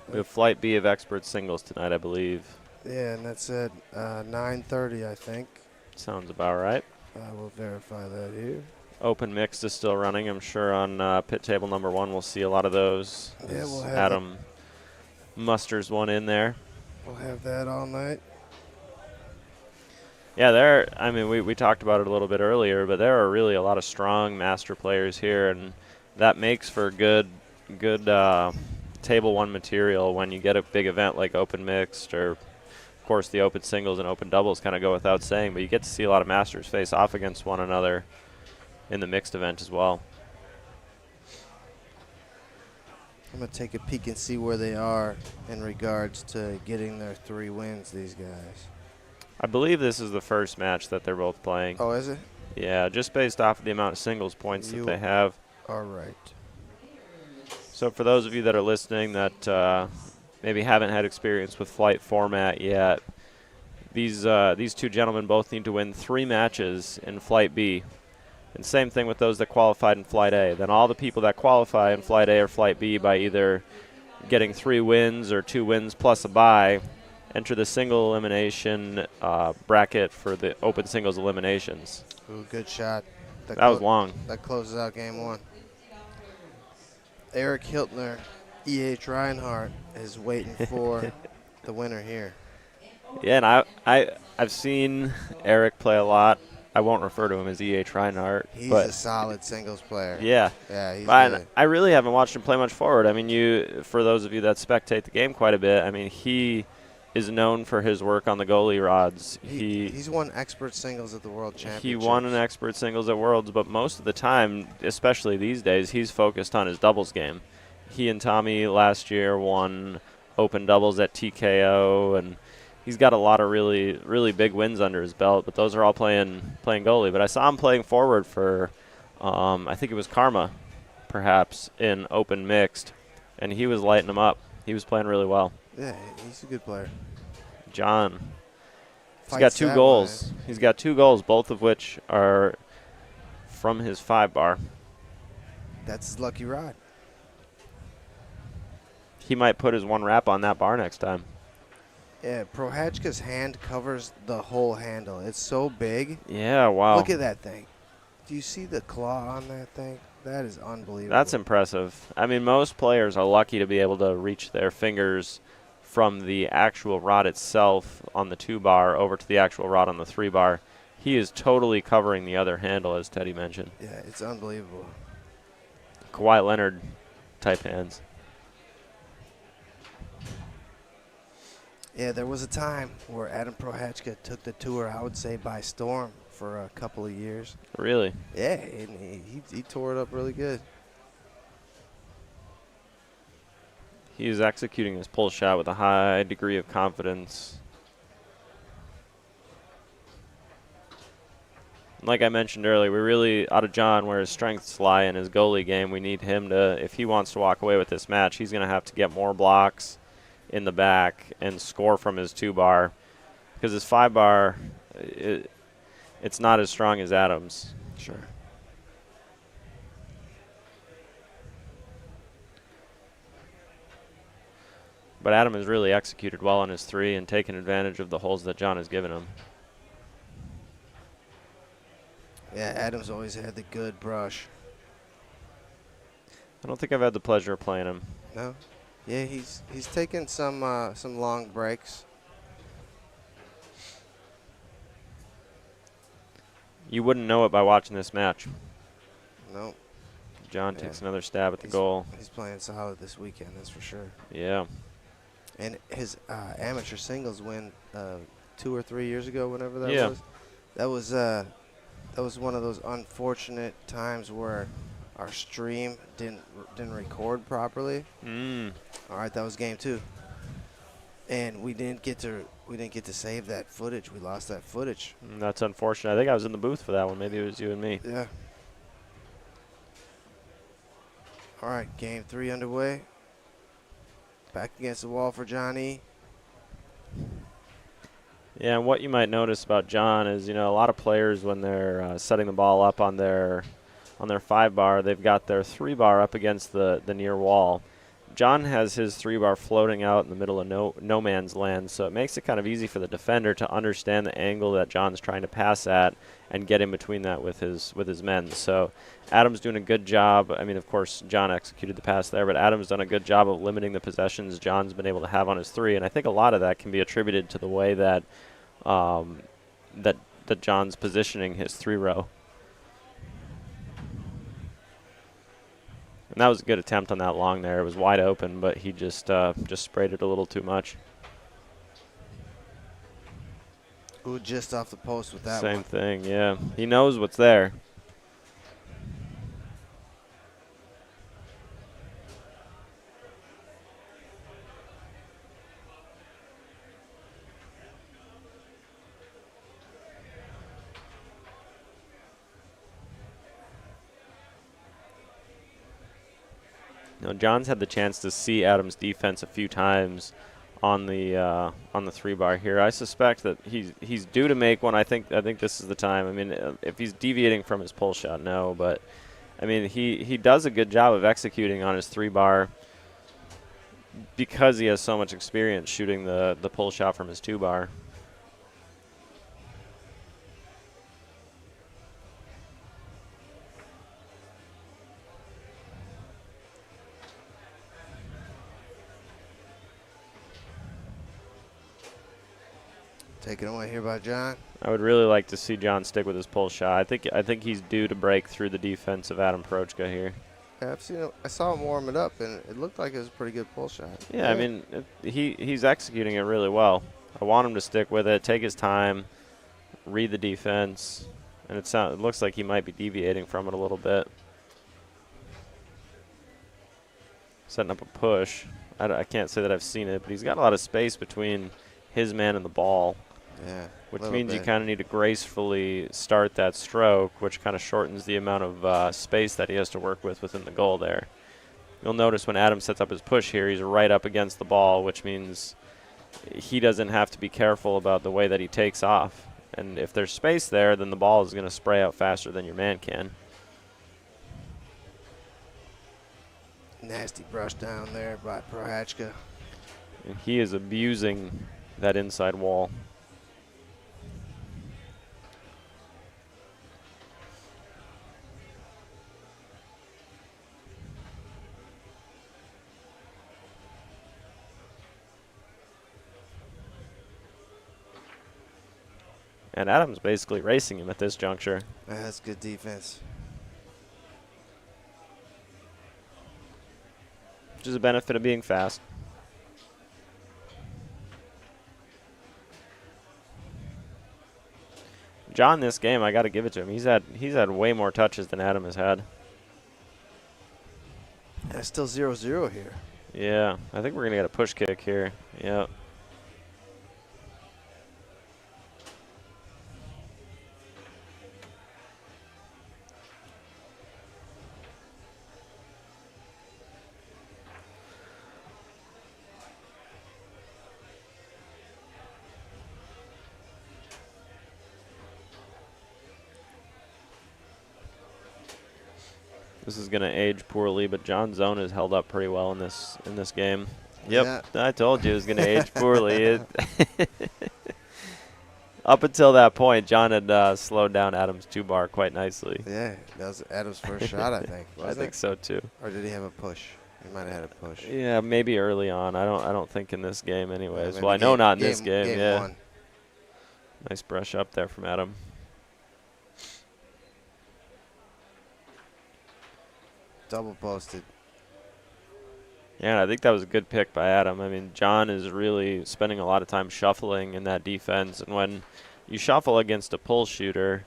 We have Flight B of Expert Singles tonight, I believe. Yeah, and that's at 9:30, I think. Sounds about right. I will verify that here. Open Mixed is still running. I'm sure on pit table number 1 we'll see a lot of those. Yeah, we'll have Adam musters one in there. We'll have that all night. Yeah, we talked about it a little bit earlier, but there are really a lot of strong master players here, and that makes for good table 1 material when you get a big event like Open Mixed or Of course, the open singles and open doubles kind of go without saying, but you get to see a lot of masters face off against one another in the mixed event as well. I'm going to take a peek and see where they are in regards to getting their 3 wins, these guys. I believe this is the first match that they're both playing. Oh, is it? Yeah, just based off of the amount of singles points that they have. All right. So for those of you that are listening that maybe haven't had experience with flight format yet, these 2 gentlemen both need to win 3 matches in Flight B. And same thing with those that qualified in Flight A. Then all the people that qualify in Flight A or Flight B by either getting 3 wins or 2 wins plus a bye enter the single elimination bracket for the open singles eliminations. Ooh, good shot. That was long. That closes out game 1. Eric Hiltner, E.H. Reinhardt is waiting for the winner here. Yeah, and I've seen Eric play a lot. I won't refer to him as E.H. Reinhardt. He's but a solid singles player. Yeah. Yeah, he's good. I really haven't watched him play much forward. I mean, for those of you that spectate the game quite a bit, I mean, he is known for his work on the goalie rods. He's won expert singles at the World Championships. He won an expert singles at Worlds, but most of the time, especially these days, he's focused on his doubles game. He and Tommy last year won open doubles at TKO, and he's got a lot of really, really big wins under his belt, but those are all playing goalie. But I saw him playing forward for, I think it was Karma, perhaps, in open mixed, and he was lighting them up. He was playing really well. Yeah, he's a good player. John, he's got 2 goals. He's got 2 goals, both of which are from his 5-bar. That's his lucky rod. He might put his 1 wrap on that bar next time. Yeah, Prohachka's hand covers the whole handle. It's so big. Yeah, wow. Look at that thing. Do you see the claw on that thing? That is unbelievable. That's impressive. I mean, most players are lucky to be able to reach their fingers from the actual rod itself on the 2-bar over to the actual rod on the 3-bar. He is totally covering the other handle, as Teddy mentioned. Yeah, it's unbelievable. Kawhi Leonard type hands. Yeah, there was a time where Adam Prohachka took the tour, I would say, by storm for a couple of years. Really? Yeah, and he tore it up really good. He is executing his pull shot with a high degree of confidence. Like I mentioned earlier, we really, out of John, where his strengths lie in his goalie game, we need him to, if he wants to walk away with this match, he's going to have to get more blocks in the back and score from his 2-bar, because his 5-bar, it's not as strong as Adam's. Sure. But Adam has really executed well on his 3 and taken advantage of the holes that John has given him. Yeah, Adam's always had the good brush. I don't think I've had the pleasure of playing him. No? Yeah, he's taken some long breaks. You wouldn't know it by watching this match. No. John takes another stab at the He's- goal. He's playing solid this weekend, that's for sure. Yeah. And his amateur singles win 2 or 3 years ago, whenever that Yeah. was, that was one of those unfortunate times where our stream didn't record properly. All right, that was game 2, and we didn't get to save that footage. We lost that footage. That's unfortunate. I think I was in the booth for that one. Maybe it was you and me. Yeah. All right, game 3 underway. Back against the wall for Johnny. Yeah, and what you might notice about John is, a lot of players when they're setting the ball up on their 5-bar, they've got their 3-bar up against the near wall. John has his 3-bar floating out in the middle of no man's land, so it makes it kind of easy for the defender to understand the angle that John's trying to pass at and get in between that with his men. So Adam's doing a good job. I mean, of course, John executed the pass there, but Adam's done a good job of limiting the possessions John's been able to have on his 3, and I think a lot of that can be attributed to the way that that John's positioning his 3-row. And that was a good attempt on that long there. It was wide open, but he just sprayed it a little too much. Ooh, just off the post with that Same one. thing, yeah. He knows what's there. You know, John's had the chance to see Adams' defense a few times on the 3-bar here. I suspect that he's due to make one. I think this is the time. I mean, if he's deviating from his pull shot, no. But I mean, he does a good job of executing on his 3-bar because he has so much experience shooting the pull shot from his 2-bar. Taken away here by John. I would really like to see John stick with his pull shot. I think he's due to break through the defense of Adam Prochka here. Yeah, I've seen him. I saw him warm it up, and it looked like it was a pretty good pull shot. Yeah, I mean, he's executing it really well. I want him to stick with it, take his time, read the defense, and it looks like he might be deviating from it a little bit. Setting up a push. I can't say that I've seen it, but he's got a lot of space between his man and the ball. Yeah. Which means you kind of need to gracefully start that stroke, which kind of shortens the amount of space that he has to work with within the goal there. You'll notice when Adam sets up his push here, he's right up against the ball, which means he doesn't have to be careful about the way that he takes off. And if there's space there, then the ball is going to spray out faster than your man can. Nasty brush down there by Prochka. And he is abusing that inside wall. And Adams basically racing him at this juncture. That's good defense. Which is a benefit of being fast. John, this game, I got to give it to him. He's had way more touches than Adam has had. And it's still 0-0 here. Yeah, I think we're going to get a push kick here. Yeah. This is going to age poorly, but John's zone has held up pretty well in this game. Yep, yeah. I told you it was going to age poorly. Up until that point, John had slowed down Adams' 2-bar quite nicely. Yeah, that was Adams' first shot, I think. I think so too. Or did he have a push? He might have had a push. Yeah, maybe early on. I don't think in this game, anyways. Well, I know not in this game. Game yeah. 1. Nice brush up there from Adam. Double posted. Yeah, and I think that was a good pick by Adam. I mean, John is really spending a lot of time shuffling in that defense, and when you shuffle against a pull shooter,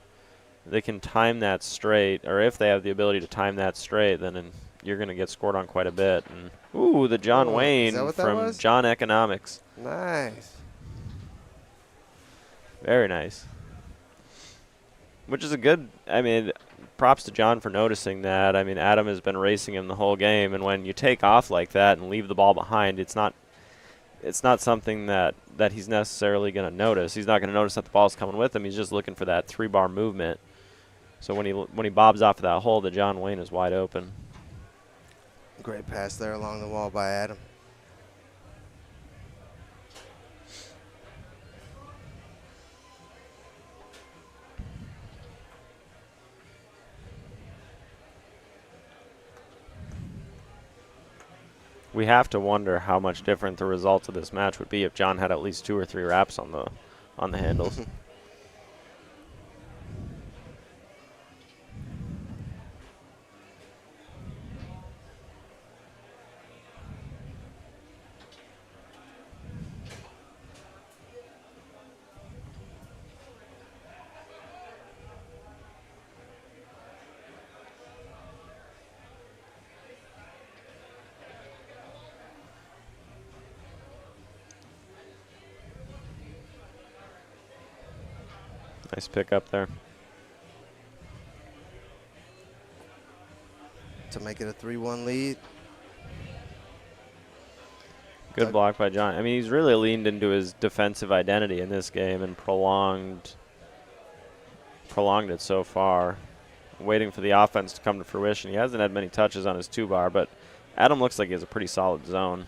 they can time that straight, or if they have the ability to time that straight, then you're going to get scored on quite a bit. And ooh, the John Wayne from John Economics. Nice. Very nice. Which is a good, I mean, props to John for noticing that. I mean, Adam has been racing him the whole game, and when you take off like that and leave the ball behind, it's not something that he's necessarily going to notice. He's not going to notice that the ball's coming with him. He's just looking for that 3-bar movement. So when he bobs off of that hole, the John Wayne is wide open. Great pass there along the wall by Adam. We have to wonder how much different the results of this match would be if John had at least 2 or 3 wraps on the handles. Nice pick up there. To make it a 3-1 lead. Good block by John. I mean, he's really leaned into his defensive identity in this game and prolonged it so far. Waiting for the offense to come to fruition. He hasn't had many touches on his 2-bar, but Adam looks like he has a pretty solid zone.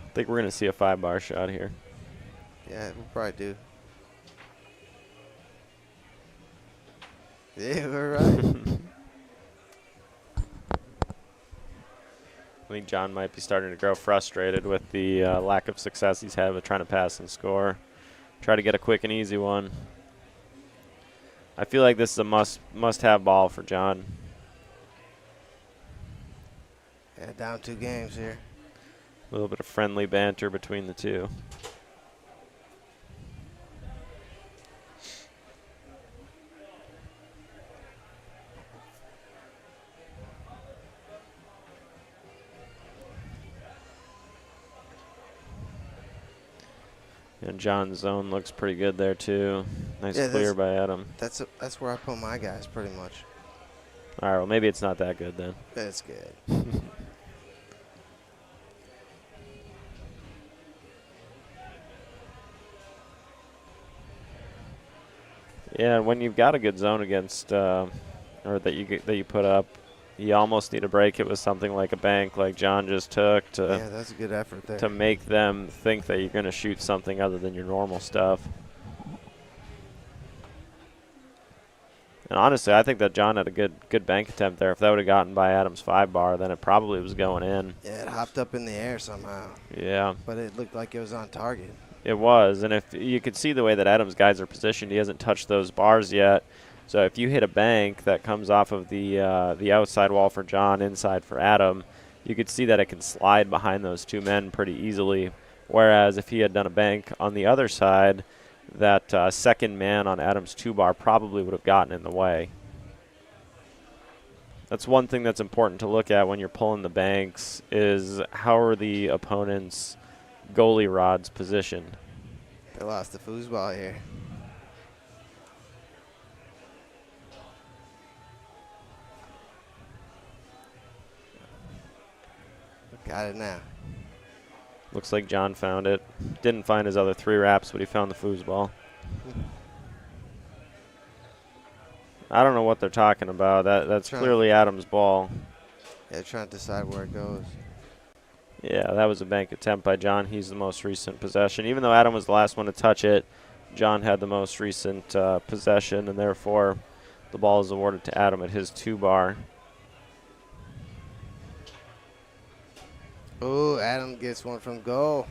I think we're going to see a 5-bar shot here. Yeah, we'll probably do. Yeah, we're right. I think John might be starting to grow frustrated with the lack of success he's had with trying to pass and score. Try to get a quick and easy one. I feel like this is a must-have ball for John. Yeah, down 2 games here. A little bit of friendly banter between the two. And John's zone looks pretty good there too. Nice clear by Adam. That's where I put my guys pretty much. All right, well maybe it's not that good then. That's good. Yeah, and when you've got a good zone against, or that you put up, you almost need a break it with something like a bank, like John just took, Yeah, that's a good effort there. to make them think that you're going to shoot something other than your normal stuff. And honestly, I think that John had a good bank attempt there. If that would have gotten by Adam's 5-bar, then it probably was going in. Yeah, it hopped up in the air somehow. Yeah. But it looked like it was on target. It was, and if you could see the way that Adam's guys are positioned, he hasn't touched those bars yet. So if you hit a bank that comes off of the outside wall for John, inside for Adam, you could see that it can slide behind those 2 men pretty easily. Whereas if he had done a bank on the other side, that second man on Adam's 2-bar probably would have gotten in the way. That's one thing that's important to look at when you're pulling the banks is how are the opponent's goalie rods positioned. They lost the foosball here. Got it now. Looks like John found it. Didn't find his other 3 wraps, but he found the foosball. I don't know what they're talking about. That's clearly Adam's ball. Yeah, trying to decide where it goes. Yeah, that was a bank attempt by John. He's the most recent possession. Even though Adam was the last one to touch it, John had the most recent possession, and therefore the ball is awarded to Adam at his 2-bar. Oh, Adam gets one from goal.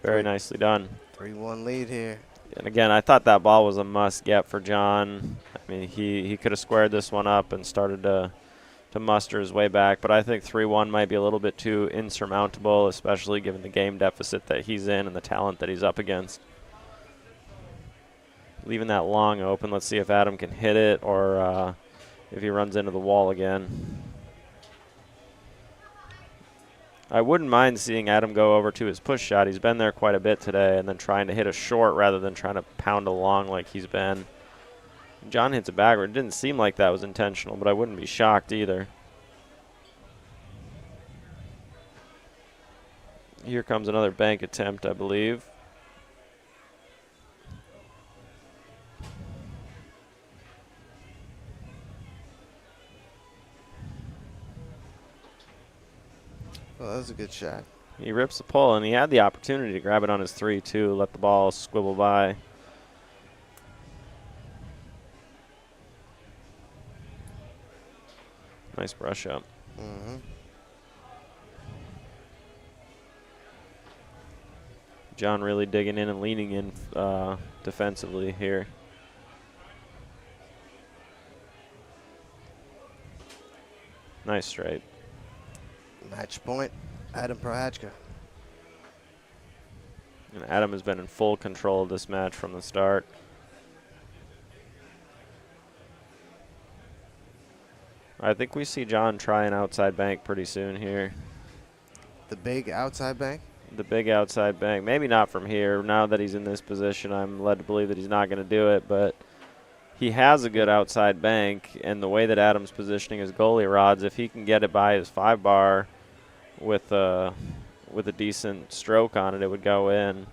Very nicely done. 3-1 lead here. And again, I thought that ball was a must-get for John. I mean, he could have squared this one up and started to muster his way back, but I think 3-1 might be a little bit too insurmountable, especially given the game deficit that he's in and the talent that he's up against. Leaving that long open. Let's see if Adam can hit it or if he runs into the wall again. I wouldn't mind seeing Adam go over to his push shot. He's been there quite a bit today, and then trying to hit a short rather than trying to pound along like he's been. John hits it backward. It didn't seem like that was intentional, but I wouldn't be shocked either. Here comes another bank attempt, I believe. Well, that was a good shot. He rips the pull, and he had the opportunity to grab it on his 3, too, let the ball squibble by. Nice brush up. Mm-hmm. John really digging in and leaning in defensively here. Nice straight. Match point, Adam Prohachka. And Adam has been in full control of this match from the start. I think we see John try an outside bank pretty soon here. The big outside bank? The big outside bank. Maybe not from here. Now that he's in this position, I'm led to believe that he's not going to do it, but he has a good outside bank, and the way that Adams positioning his goalie rods, if he can get it by his 5 bar with a decent stroke on it, it would go in.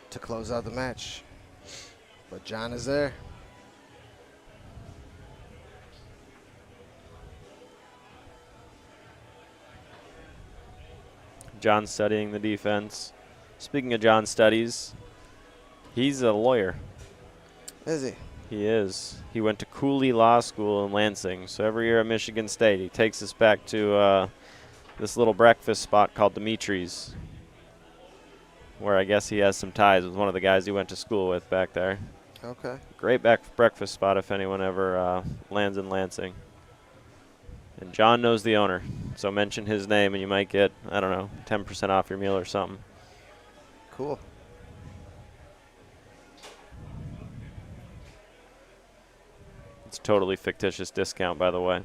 To close out the match. But John is there. John studying the defense. Speaking of John studies, he's a lawyer. Is he? He is. He went to Cooley Law School in Lansing. So every year at Michigan State, he takes us back to this little breakfast spot called Dimitri's, where I guess he has some ties with one of the guys he went to school with back there. Okay. Great breakfast spot if anyone ever lands in Lansing. And John knows the owner, so mention his name and you might get, I don't know, 10% off your meal or something. Cool. It's a totally fictitious discount, by the way.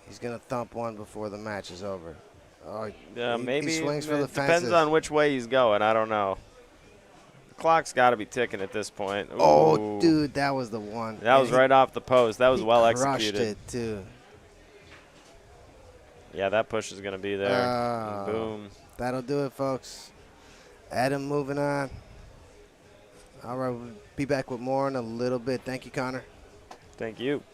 He's going to thump one before the match is over. Oh, Maybe he swings for the depends fences. on which way he's going. I don't know. The clock's got to be ticking at this point. Ooh. Oh, dude, that was the one. That was right off the post. That was well crushed executed. it, too. Yeah, that push is going to be there. And boom. That'll do it, folks. Adam moving on. All right, we'll be back with more in a little bit. Thank you, Connor. Thank you.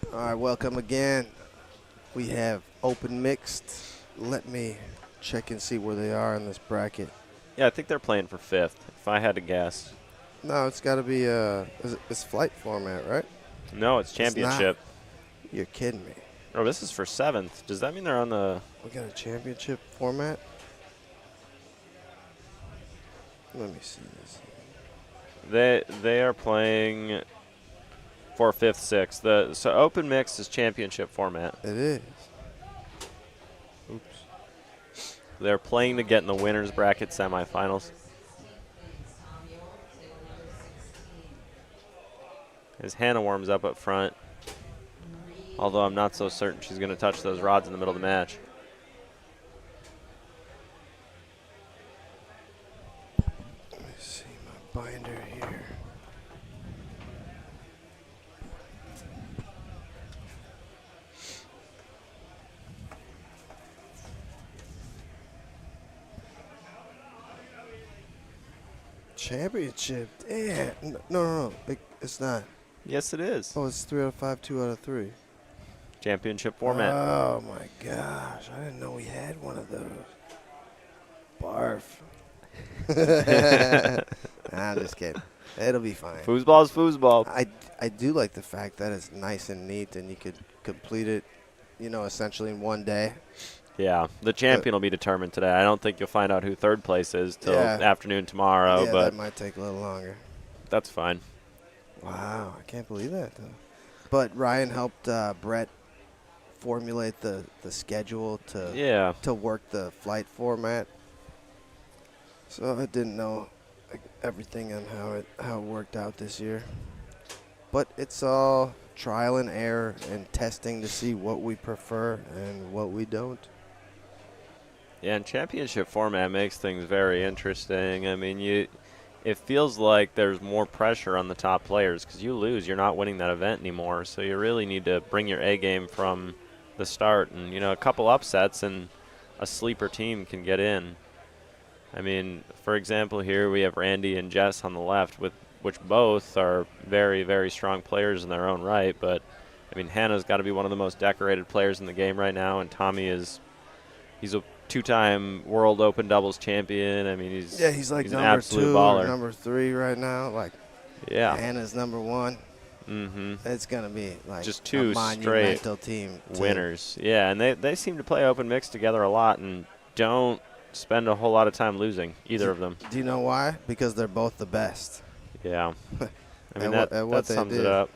All right, welcome again. We have open mixed. Let me check and see where they are in this bracket. Yeah, I think they're playing for 5th, if I had to guess. No, it's got to be it's flight format, right? No, it's championship. You're kidding me. Oh, this is for 7th. Does that mean they're on the... We got a championship format? Let me see this. They are playing for 5th, 6th. So open mix is championship format. It is. Oops. They're playing to get in the winners bracket semifinals. As Hannah warms up front. Although I'm not so certain she's going to touch those rods in the middle of the match. Let me see my binder here. Championship? Yeah. No. It's not. Yes, it is. Oh, it's 3 out of 5, 2 out of 3. Championship format. Oh my gosh, I didn't know we had one of those. Barf. Nah, I'm just kidding. It'll be fine. Foosball's foosball. I do like the fact that it's nice and neat and you could complete it, essentially in one day. Yeah, the champion will be determined today. I don't think you'll find out who 3rd place is till Yeah. afternoon tomorrow, Yeah, but that might take a little longer. that's fine. Wow, I can't believe that though. But Ryan helped Brett formulate the schedule to work the flight format. So I didn't know everything on how it worked out this year. But it's all trial and error and testing to see what we prefer and what we don't. Yeah, and championship format makes things very interesting. I mean, it feels like there's more pressure on the top players because you lose, you're not winning that event anymore. So you really need to bring your A game from the start. And, a couple upsets and a sleeper team can get in. I mean, for example, here we have Randy and Jess on the left, which both are very, very strong players in their own right. But, I mean, Hannah's got to be one of the most decorated players in the game right now, and Tommy he's a 2-time World Open Doubles champion. I mean, he's like an number absolute 2 baller. or number 3 right now. Like, Yeah. Hannah's number 1. Mm-hmm. It's gonna be like Just a 2 straight monumental team winners. Yeah, and they seem to play open mix together a lot and don't spend a whole lot of time losing, either of them. Do you know why? Because they're both the best. Yeah. I mean, At that what they sums it do. up.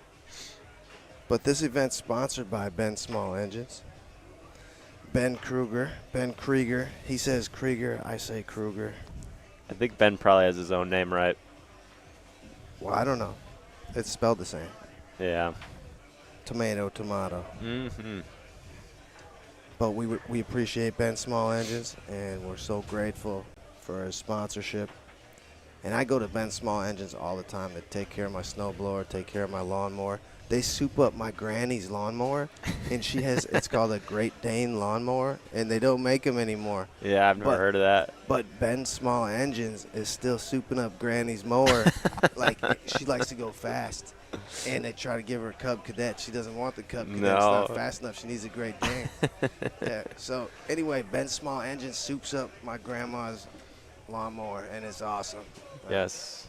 But this event's sponsored by Ben Small Engines. Ben Krieger. He says Krieger, I say Kruger. I think Ben probably has his own name right. Well, I don't know. It's spelled the same. Yeah. Tomato. Mm-hmm. But we appreciate Ben Small Engines, and we're so grateful for his sponsorship. And I go to Ben Small Engines all the time to take care of my snowblower, take care of my lawnmower. They soup up my granny's lawnmower, and she has, it's called a Great Dane lawnmower, and they don't make them anymore. Yeah, I've never heard of that. But Ben Small Engines is still souping up granny's mower. Like, she likes to go fast. And they try to give her a Cub Cadet. She doesn't want the Cub Cadet. No. It's not fast enough. She needs a Great Dane. Yeah. So, anyway, Ben Small Engines soups up my grandma's lawnmower, and it's awesome. Yes.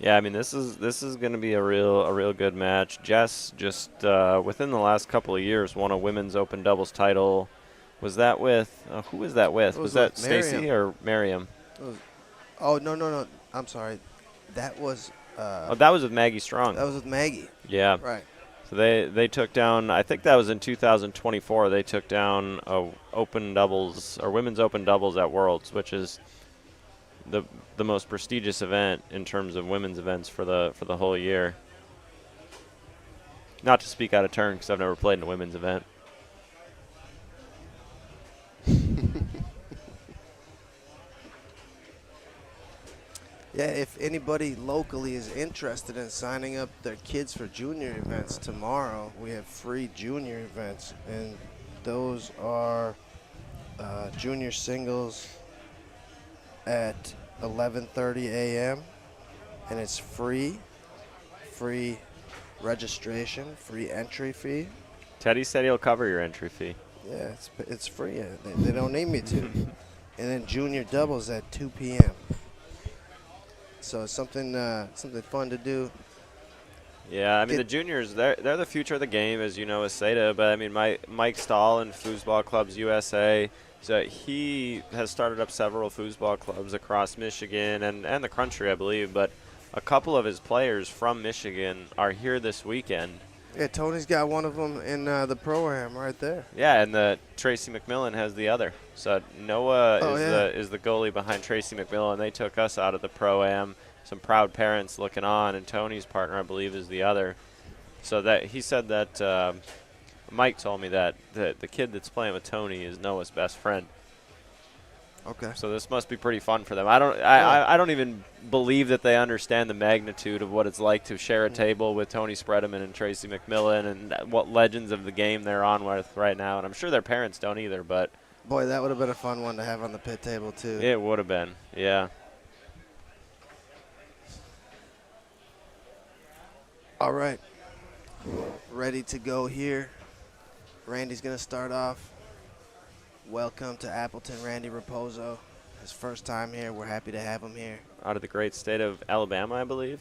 Yeah, I mean this is going to be a real good match. Jess just within the last couple of years won a women's open doubles title. Was that with who was that with? Was that Stacy or Miriam? Oh no! I'm sorry. That was. That was with Maggie Strong. That was with Maggie. Yeah. Right. So they took down. I think that was in 2024. They took down open doubles or women's open doubles at Worlds, which is the most prestigious event in terms of women's events for the whole year. Not to speak out of turn because I've never played in a women's event. Yeah, if anybody locally is interested in signing up their kids for junior events tomorrow, we have free junior events, and those are junior singles at 11:30 a.m. and it's free registration, free entry fee. Teddy said he'll cover your entry fee. Yeah, it's free. They don't need me to. And then junior doubles at 2 p.m. So it's something fun to do. Yeah, I mean, the juniors, they're the future of the game, as you know, as SETA. But, I mean, Mike Stahl and Foosball Clubs USA, so he has started up several foosball clubs across Michigan and the country, I believe. But a couple of his players from Michigan are here this weekend. Yeah, Tony's got one of them in the ProAm right there. Yeah, and Tracy McMillan has the other. So Noah is the goalie behind Tracy McMillan. They took us out of the Pro-Am. Some proud parents looking on, and Tony's partner, I believe, is the other. So that he said that Mike told me that the kid that's playing with Tony is Noah's best friend. Okay. So this must be pretty fun for them. I don't even believe that they understand the magnitude of what it's like to share a table with Tony Spredeman and Tracy McMillan and what legends of the game they're on with right now. And I'm sure their parents don't either, but Boy, that would have been a fun one to have on the pit table too. it would have been, yeah. All right. Ready to go here. Randy's going to start off. Welcome to Appleton, Randy Raposo. His first time here. We're happy to have him here. Out of the great state of Alabama, I believe.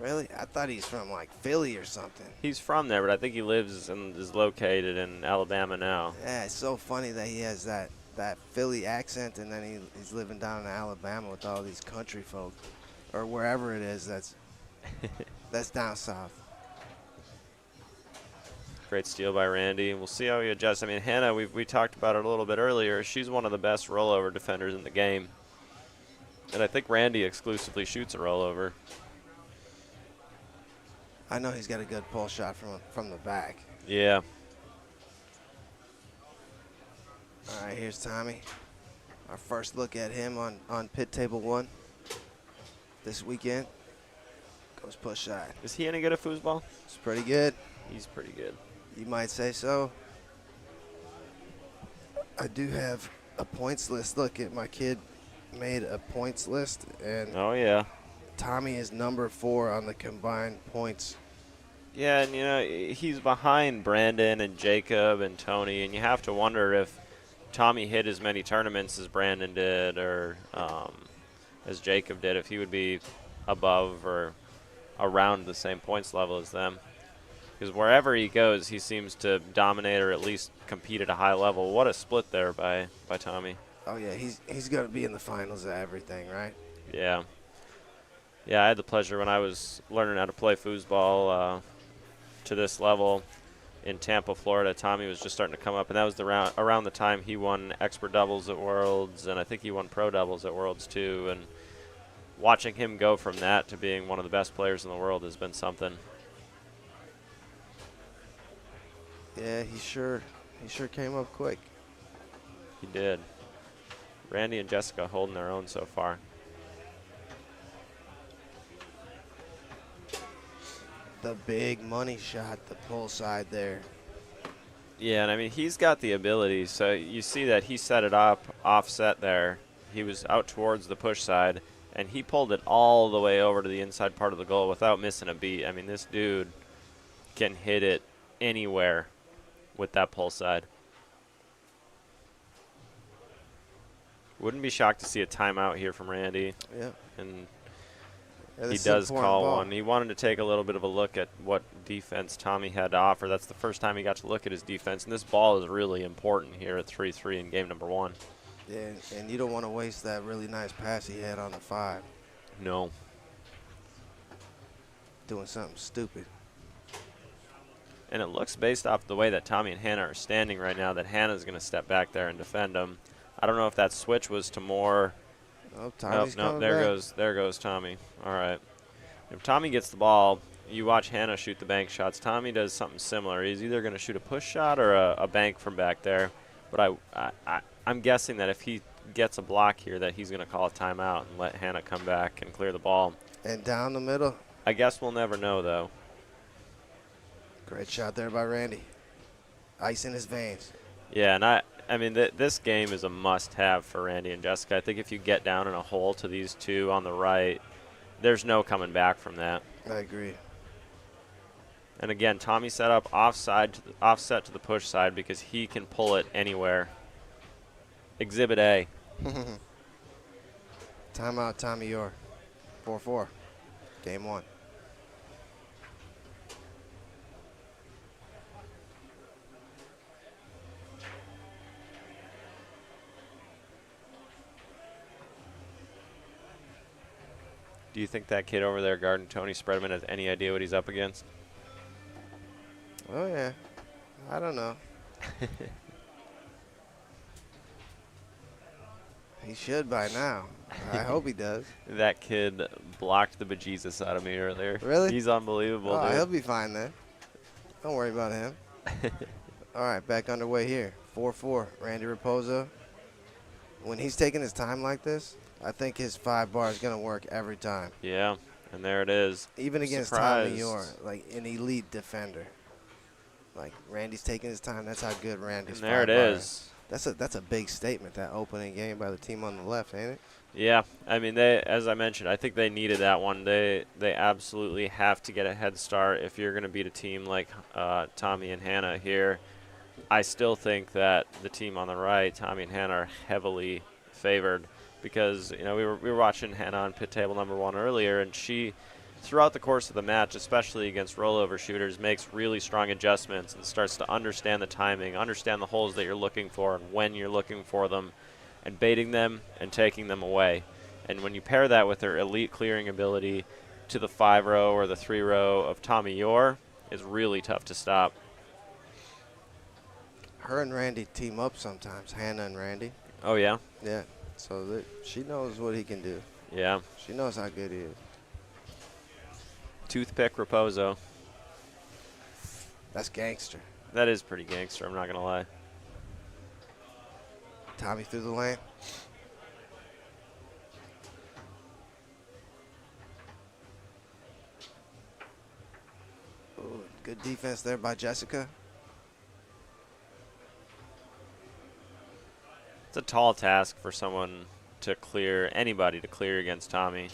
Really? I thought he's from like Philly or something. He's from there, but I think he lives and is located in Alabama now. Yeah, it's so funny that he has that Philly accent and then he's living down in Alabama with all these country folk or wherever it is that's down south. Great steal by Randy. We'll see how he adjusts. I mean, Hannah, we talked about it a little bit earlier. She's one of the best rollover defenders in the game. And I think Randy exclusively shoots a rollover. I know he's got a good pull shot from the back. Yeah. All right, here's Tommy. Our first look at him on pit table 1 this weekend. Goes push shot. Is he any good at foosball? It's pretty good. He's pretty good. You might say so. I do have a points list. Look, my kid made a points list, and Oh, yeah. Tommy is number 4 on the combined points. Yeah, and, you know, he's behind Brandon and Jacob and Tony, and you have to wonder if Tommy hit as many tournaments as Brandon did or as Jacob did, if he would be above or around the same points level as them. Because wherever he goes, he seems to dominate or at least compete at a high level. What a split there by Tommy. Oh, yeah, he's going to be in the finals of everything, right? Yeah. Yeah, I had the pleasure when I was learning how to play foosball to this level in Tampa, Florida. Tommy was just starting to come up, and that was around the time he won expert doubles at Worlds, and I think he won pro doubles at Worlds too. And watching him go from that to being one of the best players in the world has been something. Yeah, he sure came up quick. He did. Randy and Jessica holding their own so far. The big money shot, the pull side there. Yeah, and I mean, he's got the ability. So you see that he set it up offset there. He was out towards the push side, and he pulled it all the way over to the inside part of the goal without missing a beat. I mean, this dude can hit it anywhere with that pull side. Wouldn't be shocked to see a timeout here from Randy. Yeah. And Yeah, he this is an does important call ball. one. He wanted to take a little bit of a look at what defense Tommy had to offer. That's the first time he got to look at his defense, and this ball is really important here at 3-3 in game number 1. Yeah, and you don't want to waste that really nice pass he had on the 5. No. Doing something stupid. And it looks, based off the way that Tommy and Hannah are standing right now, that Hannah's going to step back there and defend him. I don't know if that switch was to more. Oh, Tommy's No, coming there back. there goes Tommy. All right. If Tommy gets the ball, you watch Hannah shoot the bank shots. Tommy does something similar. He's either going to shoot a push shot or a bank from back there. But I'm guessing that if he gets a block here, that he's going to call a timeout and let Hannah come back and clear the ball. And down the middle. I guess we'll never know, though. Great shot there by Randy. Ice in his veins. Yeah, and I mean, this game is a must-have for Randy and Jessica. I think if you get down in a hole to these two on the right, there's no coming back from that. I agree. And again, Tommy set up offset to the push side because he can pull it anywhere. Exhibit A. Timeout, Tommy Orr. 4-4. Game 1. Do you think that kid over there guarding Tony Spreadman has any idea what he's up against? Oh, yeah. I don't know. He should by now. I hope he does. That kid blocked the bejesus out of me earlier. Really? He's unbelievable, Oh, dude. he'll be fine then. Don't worry about him. All right, back underway here. 4-4. Randy Raposo. When he's taking his time like this, I think his 5 bar is going to work every time. Yeah, and there it is. Even against Tommy Orr, like an elite defender. Like, Randy's taking his time. That's how good Randy's And there it 5 bar is. That's a big statement, that opening game by the team on the left, ain't it? Yeah, I mean, as I mentioned, I think they needed that one. They absolutely have to get a head start if you're going to beat a team like Tommy and Hannah here. I still think that the team on the right, Tommy and Hannah, are heavily favored because, you know, we were watching Hannah on pit table number 1 earlier, and she, throughout the course of the match, especially against rollover shooters, makes really strong adjustments and starts to understand the timing, understand the holes that you're looking for and when you're looking for them, and baiting them and taking them away. And when you pair that with her elite clearing ability to the 5-row or the 3-row of Tommy Orr, it's really tough to stop. Her and Randy team up sometimes, Hannah and Randy. Oh, yeah? Yeah, so that she knows what he can do. Yeah. She knows how good he is. Toothpick Raposo. That's gangster. That is pretty gangster, I'm not going to lie. Tommy through the lane. Ooh, good defense there by Jessica. It's a tall task for someone to clear, anybody to clear against Tommy.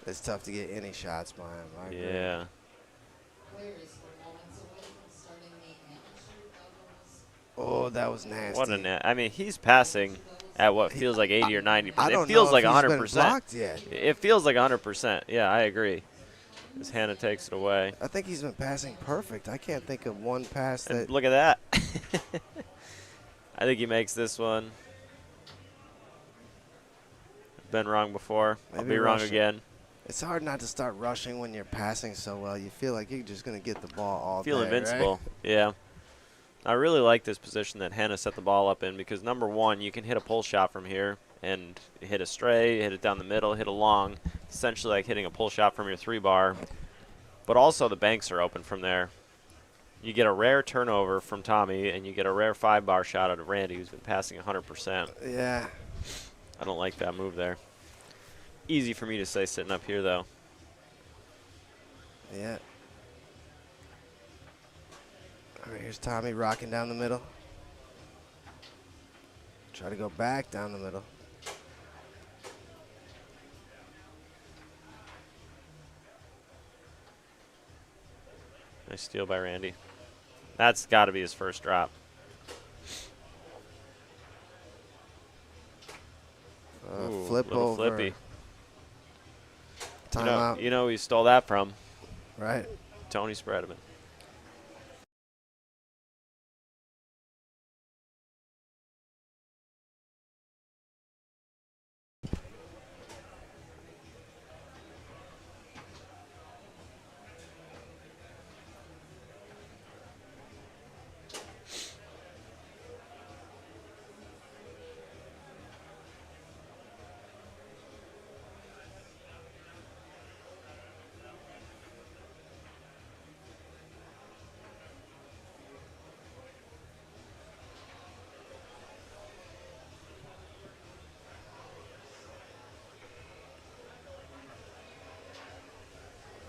It's tough to get any shots by him. I agree. Yeah. Oh, that was nasty. What a I mean, he's passing at what feels like 80 or 90%. I don't It feels know like if he's 100%. been blocked yet. It feels like 100%. Yeah, I agree. As Hannah takes it away. I think he's been passing perfect. I can't think of one pass And that. look at that. I think he makes this one. Been wrong before. I'll Maybe be wrong rushing. again. It's hard not to start rushing when you're passing so well. You feel like you're just going to get the ball all Feel day, invincible. right? Yeah. I really like this position that Hannah set the ball up in because, number one, you can hit a pull shot from here and hit a stray, hit it down the middle, hit a long, essentially like hitting a pull shot from your 3-bar. But also the banks are open from there. You get a rare turnover from Tommy, and you get a rare 5-bar shot out of Randy, who's been passing 100%. Yeah. I don't like that move there. Easy for me to say sitting up here, though. Yeah. All right, here's Tommy rocking down the middle. Try to go back down the middle. Nice steal by Randy. That's got to be his first drop. Ooh, Flip little over. flippy. Timeout. You know who he stole that from? Right. Tony Spreadman.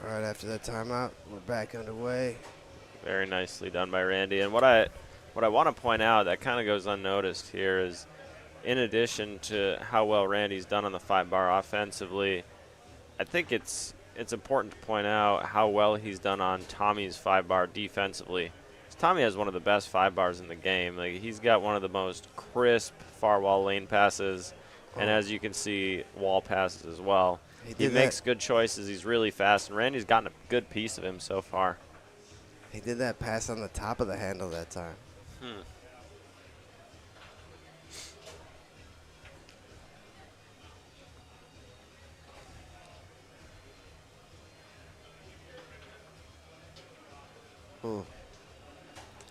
All right, after that timeout, we're back underway. Very nicely done by Randy. And what I What I want to point out that kind of goes unnoticed here is, in addition to how well Randy's done on the 5-bar offensively, I think it's important to point out how well he's done on Tommy's 5-bar defensively. Tommy has one of the best 5-bars in the game. Like, he's got one of the most crisp far wall lane passes, and as you can see, wall passes as well. He makes good choices. He's really fast, and Randy's gotten a good piece of him so far. He did that pass on the top of the handle that time. Ooh.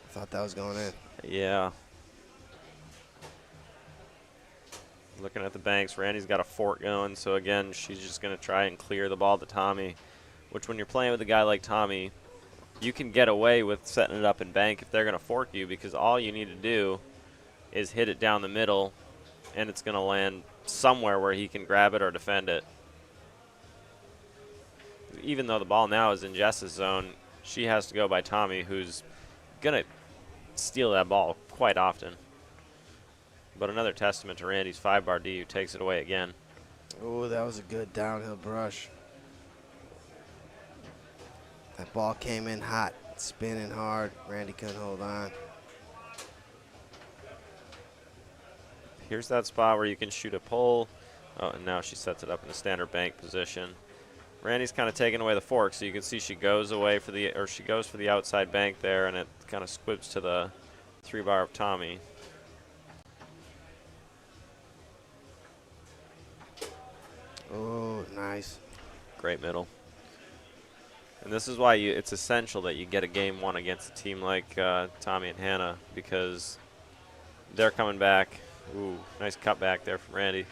I thought that was going in. Yeah. Looking at the banks, Randy's got a fork going, so again, she's just going to try and clear the ball to Tommy, which when you're playing with a guy like Tommy, you can get away with setting it up in bank if they're going to fork you, because all you need to do is hit it down the middle, and it's going to land somewhere where he can grab it or defend it. Even though the ball now is in Jess's zone, she has to go by Tommy, who's going to steal that ball quite often. But another testament to Randy's 5-bar D, who takes it away again. Oh, that was a good downhill brush. That ball came in hot, spinning hard. Randy couldn't hold on. Here's that spot where you can shoot a pull. Oh, and now she sets it up in the standard bank position. Randy's kind of taking away the fork, so you can see she goes away for the, or she goes for the outside bank there, and it kind of squibs to the 3-bar of Tommy. Oh, nice. Great middle. And this is why it's essential that you get a game one against a team like Tommy and Hannah, because they're coming back. Ooh, nice cut back there from Randy.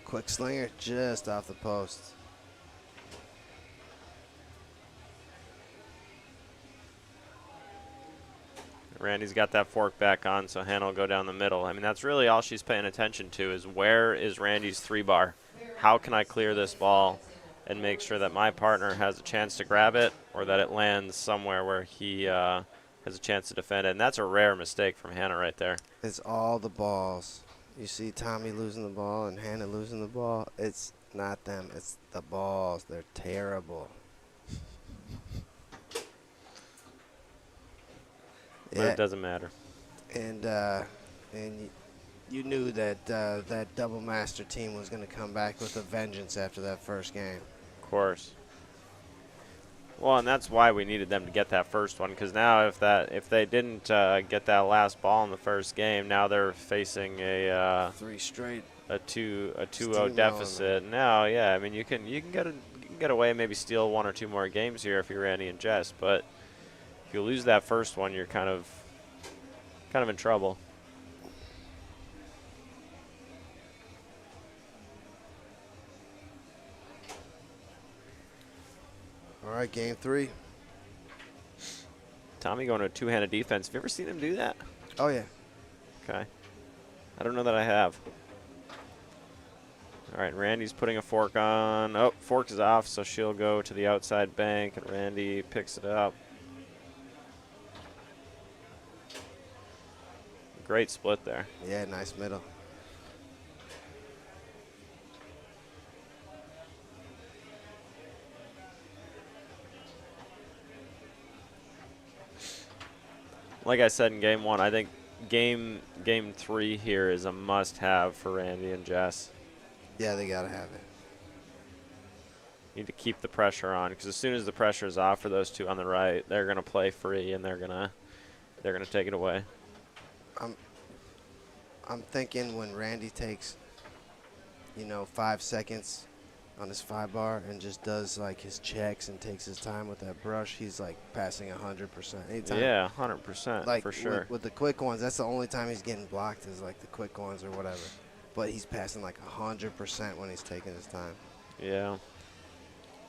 Quick slinger just off the post. Randy's got that fork back on, so Hannah will go down the middle. I mean, that's really all she's paying attention to, is where is Randy's 3-bar? How can I clear this ball and make sure that my partner has a chance to grab it, or that it lands somewhere where he has a chance to defend it? And that's a rare mistake from Hannah right there. It's all the balls. You see Tommy losing the ball and Hannah losing the ball. It's not them. It's the balls. They're terrible. But it doesn't matter. And you knew that that double master team was going to come back with a vengeance after that first game. Of course. Well, and that's why we needed them to get that first one, because now if they didn't get that last ball in the first game, now they're facing a 3 straight. a 2-0 Steamroll deficit. Now, yeah, I mean you can get away, maybe steal 1 or 2 more games here if you're Randy and Jess, but if you lose that first one, you're kind of in trouble. All right, game 3. Tommy going to a 2-handed defense. Have you ever seen him do that? Oh, yeah. Okay. I don't know that I have. All right, Randy's putting a fork on. Oh, fork is off, so she'll go to the outside bank, and Randy picks it up. Great split there. Yeah, nice middle. Like I said in game 1, I think game 3 here is a must-have for Randy and Jess. Yeah, they got to have it. Need to keep the pressure on, because as soon as the pressure is off for those two on the right, they're going to play free, and they're gonna take it away. I'm thinking when Randy takes, 5 seconds on his 5-bar and just does like his checks and takes his time with that brush, he's like passing 100%. Anytime. Yeah, 100%, like for sure. With the quick ones, that's the only time he's getting blocked is like the quick ones or whatever. But he's passing like 100% when he's taking his time. Yeah.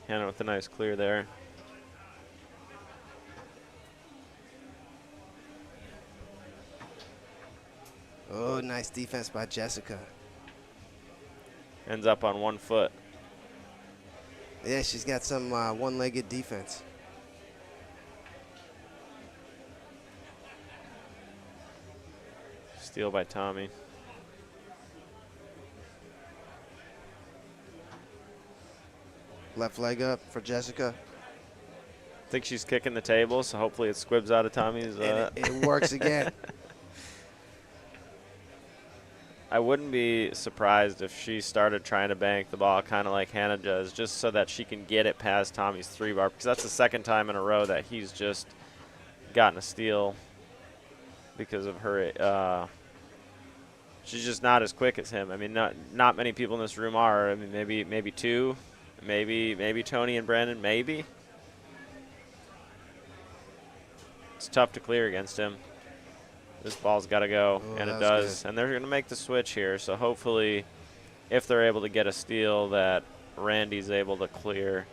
Hannah with a nice clear there. Oh, nice defense by Jessica. Ends up on 1 foot. Yeah, she's got some one-legged defense. Steal by Tommy. Left leg up for Jessica. I think she's kicking the table, so hopefully it squibs out of Tommy's. And it works again. I wouldn't be surprised if she started trying to bank the ball kind of like Hannah does, just so that she can get it past Tommy's 3-bar, because that's the second time in a row that he's just gotten a steal because of her. She's just not as quick as him. I mean, not many people in this room are. I mean, maybe two, maybe Tony and Brandon, maybe. It's tough to clear against him. This ball's got to go, and it does. Good. And they're going to make the switch here, so hopefully if they're able to get a steal that Randy's able to clear.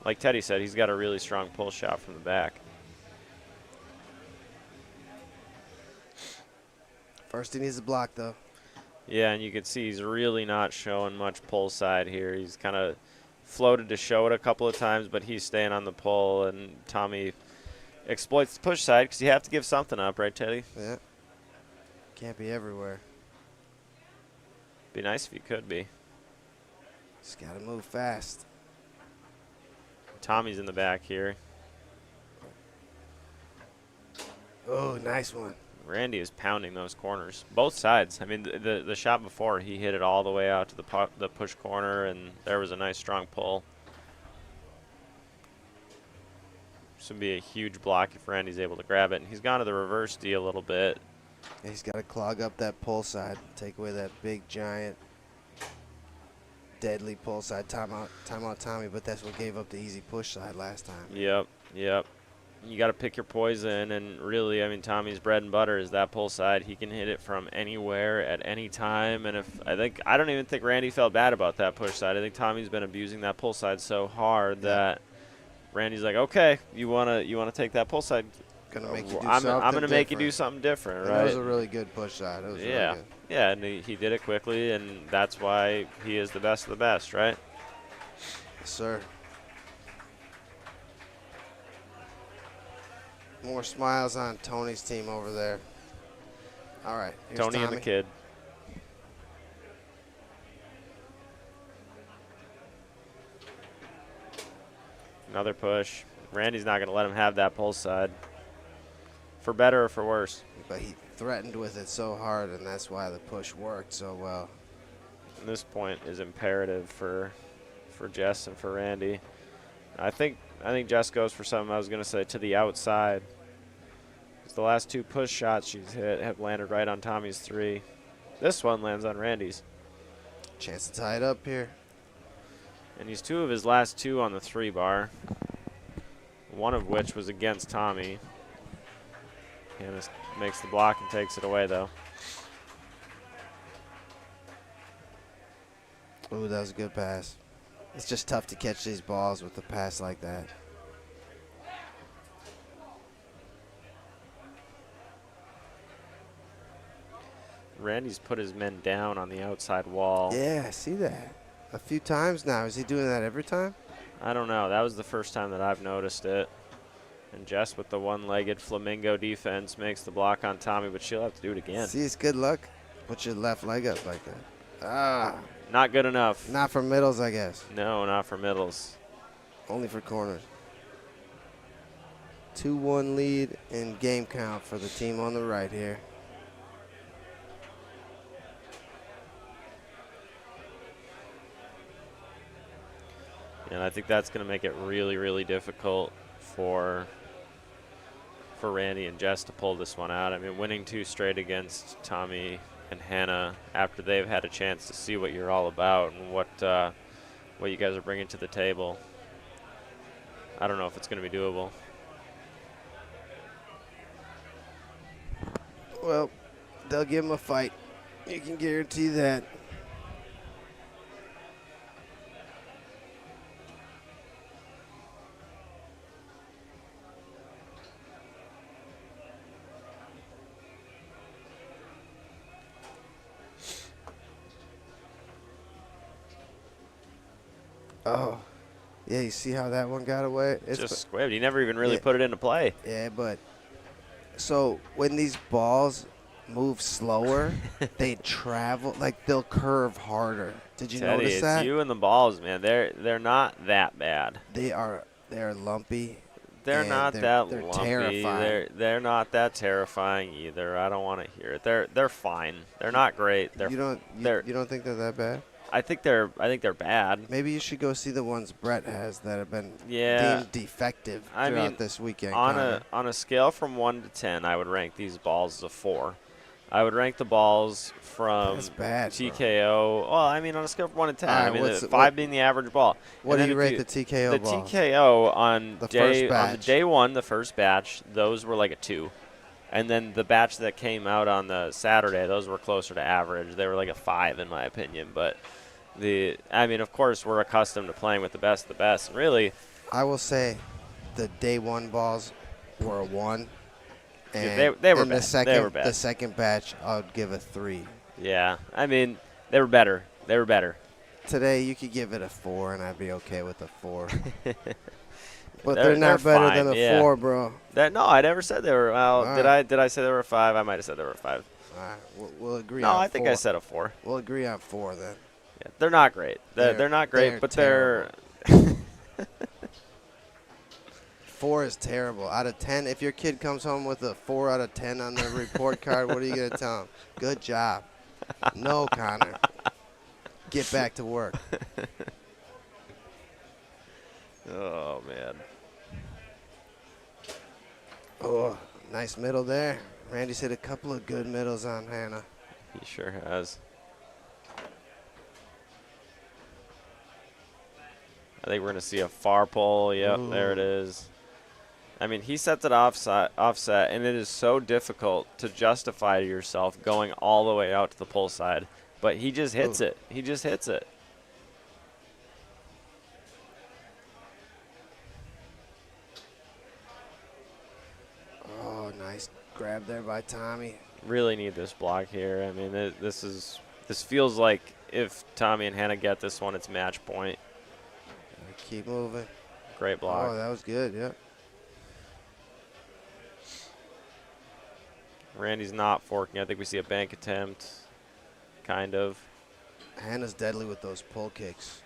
Like Teddy said, he's got a really strong pull shot from the back. First he needs a block, though. Yeah, and you can see he's really not showing much pull side here. He's kind of floated to show it a couple of times, but he's staying on the pull, and Tommy exploits the push side because you have to give something up, right, Teddy? Yeah. Can't be everywhere. Be nice if you could be. Just got to move fast. Tommy's in the back here. Oh, nice one. Randy is pounding those corners. Both sides. I mean, the shot before, he hit it all the way out to the push corner, and there was a nice strong pull. This would be a huge block if Randy's able to grab it. And he's gone to the reverse D a little bit. Yeah, he's got to clog up that pull side, take away that big, giant, deadly pull side. Timeout Tommy, but that's what gave up the easy push side last time. Yep. You got to pick your poison, and really, I mean, Tommy's bread and butter is that pull side. He can hit it from anywhere at any time, and I don't even think Randy felt bad about that push side. I think Tommy's been abusing that pull side so hard that Randy's like, okay, you wanna take that pull side. Gonna make you do I'm something gonna make you do something different, and right? That was a really good push side. It was really good. Yeah, and he did it quickly, and that's why he is the best of the best, right? Yes, sir. More smiles on Tony's team over there. All right, here's Tony and the kid. Another push. Randy's not going to let him have that pull side. For better or for worse. But he threatened with it so hard, and that's why the push worked so well. And this point is imperative for Jess and for Randy. I think Jess goes for something I was going to say to the outside. Because the last two push shots she's hit have landed right on Tommy's 3. This one lands on Randy's. Chance to tie it up here. And he's 2 of his last 2 on the 3-bar. One of which was against Tommy. Hannah makes the block and takes it away, though. Ooh, that was a good pass. It's just tough to catch these balls with a pass like that. Randy's put his men down on the outside wall. Yeah, I see that. A few times now. Is he doing that every time? I don't know. That was the first time that I've noticed it. And Jess with the one-legged flamingo defense makes the block on Tommy, but she'll have to do it again. See, it's good luck. Put your left leg up like that. Ah. Not good enough. Not for middles, I guess. No, not for middles. Only for corners. 2-1 lead in game count for the team on the right here. And I think that's going to make it really, really difficult for Randy and Jess to pull this one out. I mean, winning 2 straight against Tommy and Hannah after they've had a chance to see what you're all about and what you guys are bringing to the table. I don't know if it's going to be doable. Well, they'll give him a fight. You can guarantee that. Oh, yeah. You see how that one got away? Just squibbed. He never even really Yeah. put it into play. Yeah, but so when these balls move slower, they travel like they'll curve harder. Did you Teddy, notice it's that? you and the balls, man. They're not that bad. They're lumpy. They're and not they're that they're lumpy. terrifying. They're not that terrifying either. I don't want to hear it. They're fine. They're not great. You don't think they're that bad? I think they're bad. Maybe you should go see the ones Brett has that have been Yeah. deemed defective I throughout mean, this weekend. On Connor. a scale from 1 to 10, I would rank these balls as a 4. I would rank the balls from That's bad, bro. TKO. Well, I mean, on a scale from 1 to 10. All right, I mean, what's the the- 5 what- being the average ball. What And do you then rate if the TKO The balls? TKO on The day first on the batch. day 1, the first batch, those were like a 2. And then the batch that came out on the Saturday, those were closer to average. They were like a 5 in my opinion, but I mean, of course, we're accustomed to playing with the best of the best. And really, I will say, the day one balls were a 1. Yeah, And they were in bad. the second, They were bad. The second batch, I would give a 3. yeah, I mean, they were better. They were better. Today, you could give it a 4, and I'd be okay with a 4. But They're- they're not they're better fine, than a yeah. 4, bro. No, I never said they were. Well, All did right. I say they were a 5? I might have said they were a 5. All right, we'll agree No, on 4. I think I said a 4. We'll agree on 4 then. Yeah, they're not great. They're not great, they're but they're 4 is terrible. Out of 10, if your kid comes home with a 4 out of 10 on their report card, what are you going to tell them? Good job. No, Connor. Get back to work. Oh man. Oh, nice middle there. Randy's hit a couple of good middles on Hannah. He sure has. I think we're going to see a far pole. Yep, there it Ooh. is. I mean, he sets it offset, and it is so difficult to justify to yourself going all the way out to the pole side. But he just hits Ooh. it. He just hits it. Oh, nice grab there by Tommy. Really need this block here. I mean, this feels like if Tommy and Hannah get this one, it's match point. Keep moving. Great block. Oh, that was good, yep. Randy's not forking. I think we see a bank attempt, kind of. Hannah's deadly with those pull kicks.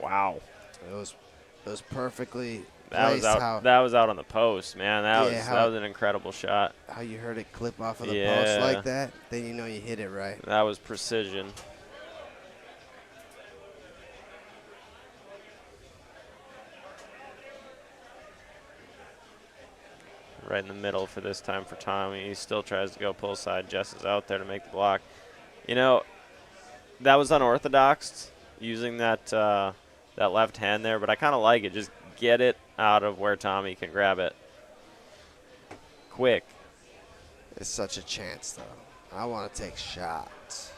Wow. It was perfectly That was placed out. That was out on the post, man. That Yeah, was how- that was an incredible shot. how you heard it clip off of the Yeah. post like that, then you know you hit it right. That was precision. Right in the middle for this time for Tommy. He still tries to go pull side. Jess is out there to make the block. You know, that was unorthodox using that that left hand there, but I kind of like it. Just get it out of where Tommy can grab it. Quick. It's such a chance, though. I want to take shots.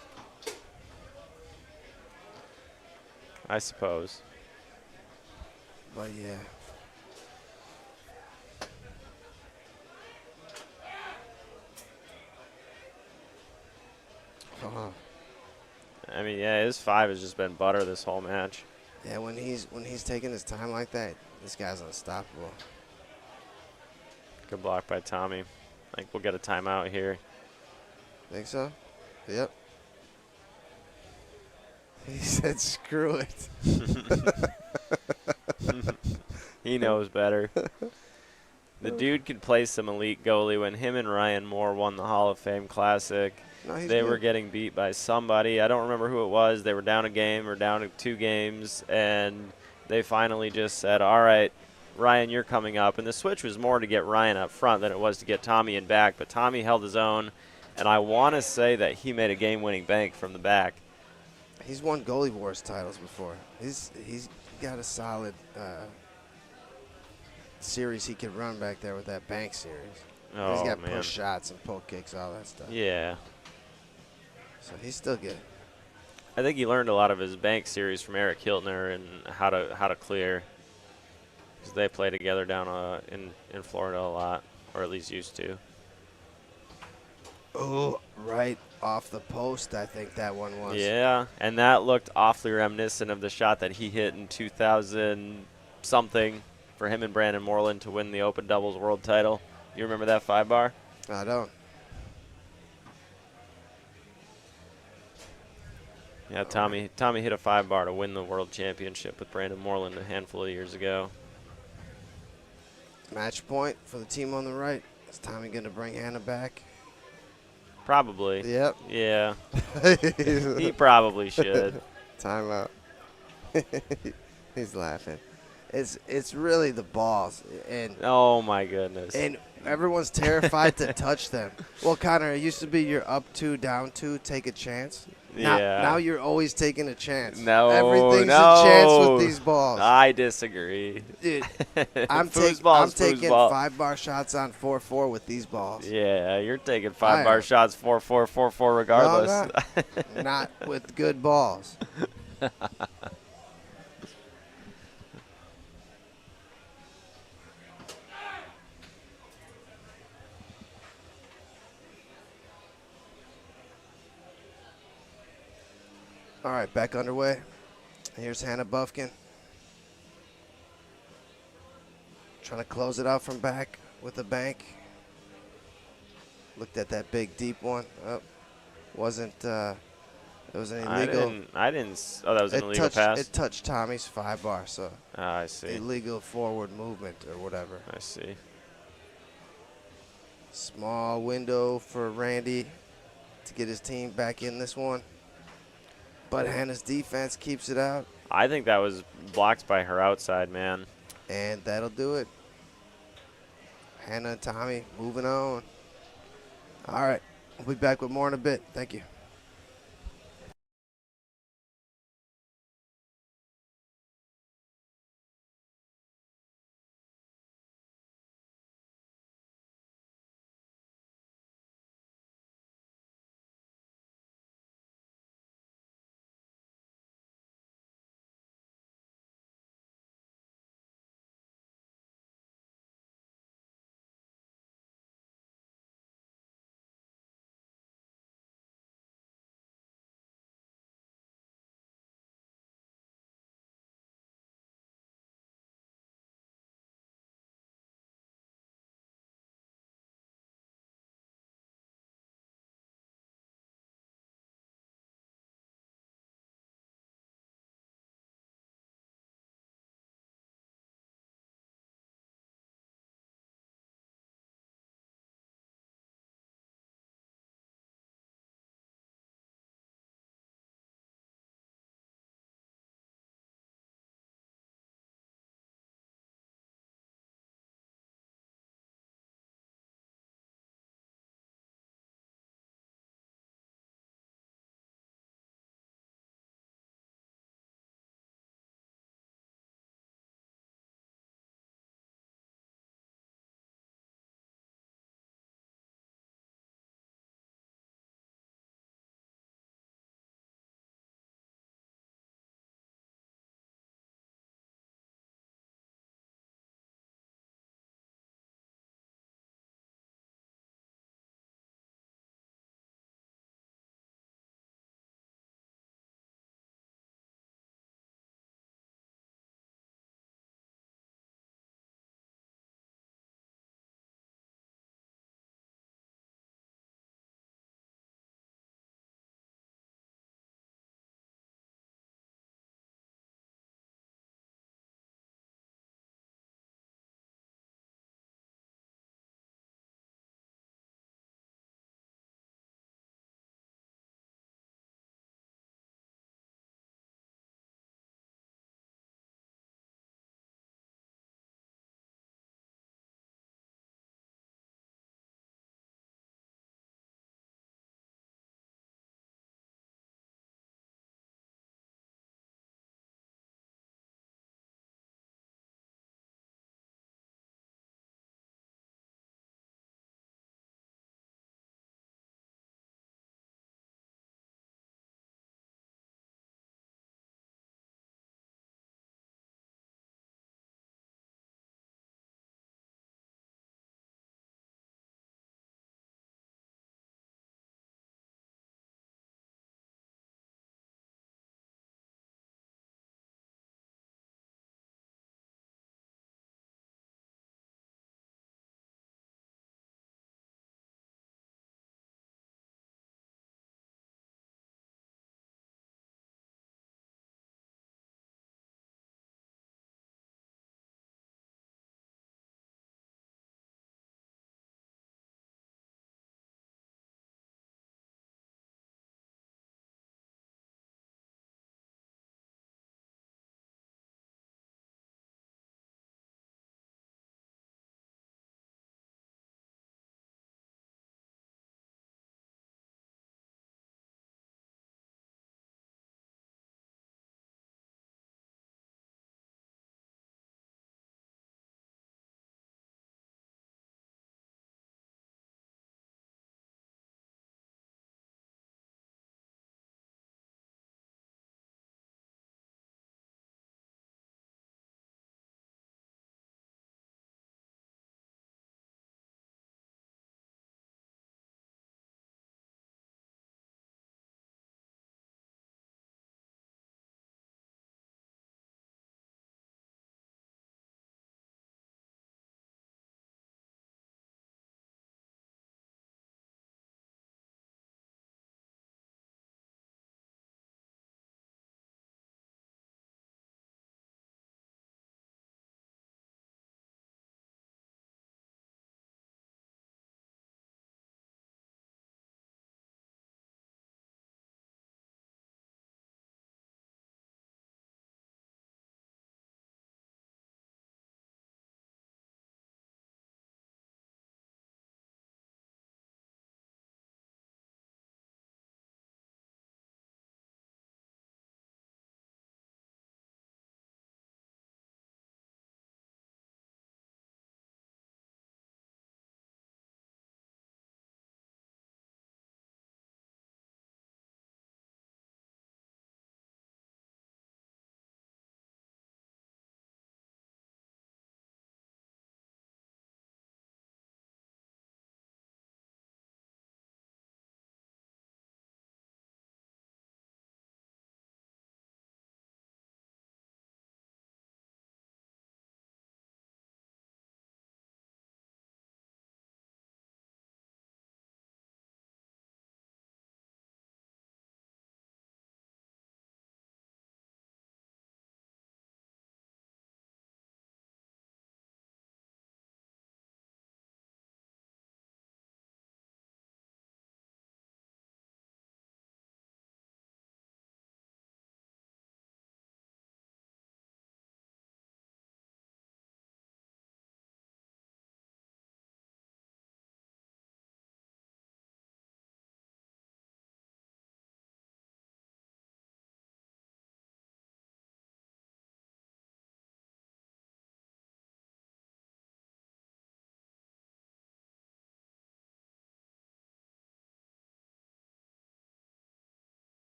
I suppose. But yeah. Oh, I mean, yeah, his 5 has just been butter this whole match. yeah, when he's taking his time like that, this guy's unstoppable. Good block by Tommy. I think we'll get a timeout here. Think so? Yep. He said, "Screw it." He knows better. The dude could play some elite goalie. When him and Ryan Moore won the Hall of Fame Classic, No, he's they good. were getting beat by somebody. I don't remember who it was. They were down a game or down to 2 games, and they finally just said, all right, Ryan, you're coming up. And the switch was more to get Ryan up front than it was to get Tommy in back. But Tommy held his own, and I want to say that he made a game-winning bank from the back. He's won goalie wars titles before. He's got a solid series he could run back there with that bank series. Oh, He's got man. push shots and pull kicks, all that stuff. Yeah. So he's still good. I think he learned a lot of his bank series from Eric Hiltner and how to clear. Because they play together down in Florida a lot, or at least used to. Oh, right off the post, I think that one was. Yeah, and that looked awfully reminiscent of the shot that he hit in 2000 something for him and Brandon Moreland to win the Open Doubles World title. You remember that 5-bar? I don't. Yeah, Tommy hit a 5-bar to win the World Championship with Brandon Moreland a handful of years ago. Match point for the team on the right. Is Tommy going to bring Hannah back? Probably. Yep. Yeah, he probably should. Timeout. He's laughing. It's really the balls, and Oh my goodness. everyone's terrified to touch them. Well, Connor, it used to be you're up 2, down 2, take a chance. Yeah. Now you're always taking a chance. No, Everything's no. a chance with these balls. I disagree. Dude, I'm Foosball's taking foosball. 5-bar shots on 4-4 with these balls. Yeah, you're taking I 5-bar am. shots 4-4, 4-4 regardless. No, I'm not with good balls. All right, back underway. Here's Hannah Buffkin. Trying to close it out from back with a bank. Looked at that big deep one. Oh, wasn't. It was an illegal. I didn't. Oh, that was an illegal pass. It touched Tommy's 5-bar, so I see. illegal forward movement or whatever. I see. Small window for Randy to get his team back in this one. But Hannah's defense keeps it out, I think that was blocked by her outside, man. and that'll do it. Hannah and Tommy moving on. All right, we'll be back with more in a bit. Thank you.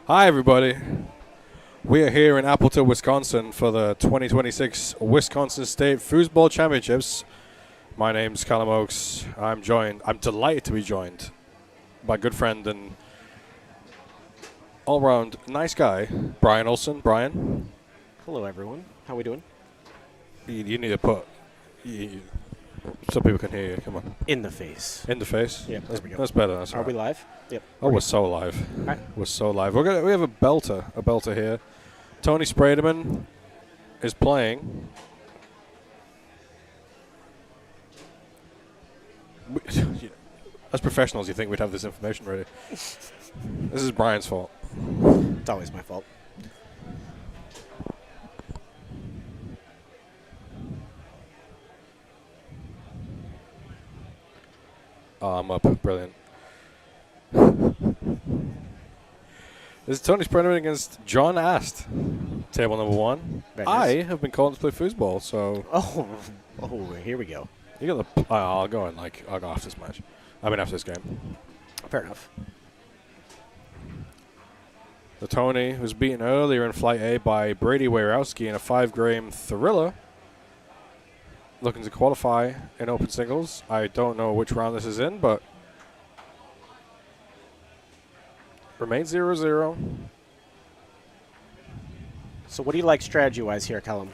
Hi, everybody. We are here in Appleton, Wisconsin for the 2026 Wisconsin State Foosball Championships. My name's Callum Oakes. I'm delighted to be joined by good friend and all-around nice guy, Brian Olson. Brian, Hello, everyone. How we doing? you need to put so people can hear you. Come on, In the face. in the face. Yeah, there we go. That's better. That's Are right. we live? Yep. Oh, we're so live. Right. We're so live. We have a belter here. Tony Spraderman is playing. As professionals, you think we'd have this information ready. This is Brian's fault. It's always my fault. Oh, I'm up. Brilliant. This is Tony Spraderman against John Ast. Table number one. Very I nice. have been called to play foosball, so Oh, here we go. you got the. I'll go and I'll go after this match. I mean after this game. Fair enough. The Tony was beaten earlier in Flight A by Brady Wierowski in a 5-game thriller. Looking to qualify in open singles. I don't know which round this is in, but remains 0-0. So what do you like strategy-wise here, Callum?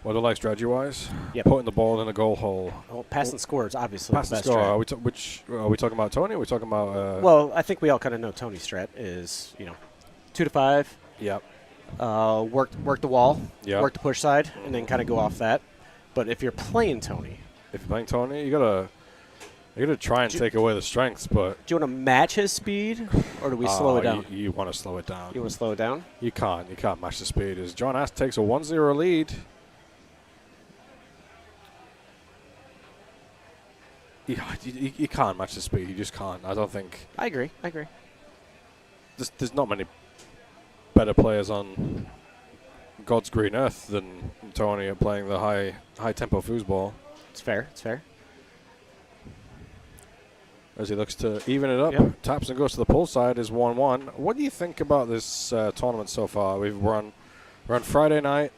What do I like strategy-wise? Yep. Putting the ball in a goal hole. Well, passing scores, obviously, Pass the the best score. strat. Are we talking about Tony? Or are we talking about? Well, I think we all kind of know Tony's strat is, 2 to 5, Yep. work the wall, Yep. work the push side, and then kind of go off that. But if you're playing Tony, If you're playing Tony, you gotta try and take away the strengths, but do you want to match his speed, or do we slow it down? You want to slow it down. You want to slow it down? You can't match the speed. As John Ast takes a 1-0 lead. You can't match the speed. You just can't. I don't think I agree. there's not many better players on God's green earth than Tony at playing the high tempo foosball. It's fair. As he looks to even it up, Yep. taps and goes to the pull side is 1-1. What do you think about this tournament so far? We're on Friday night.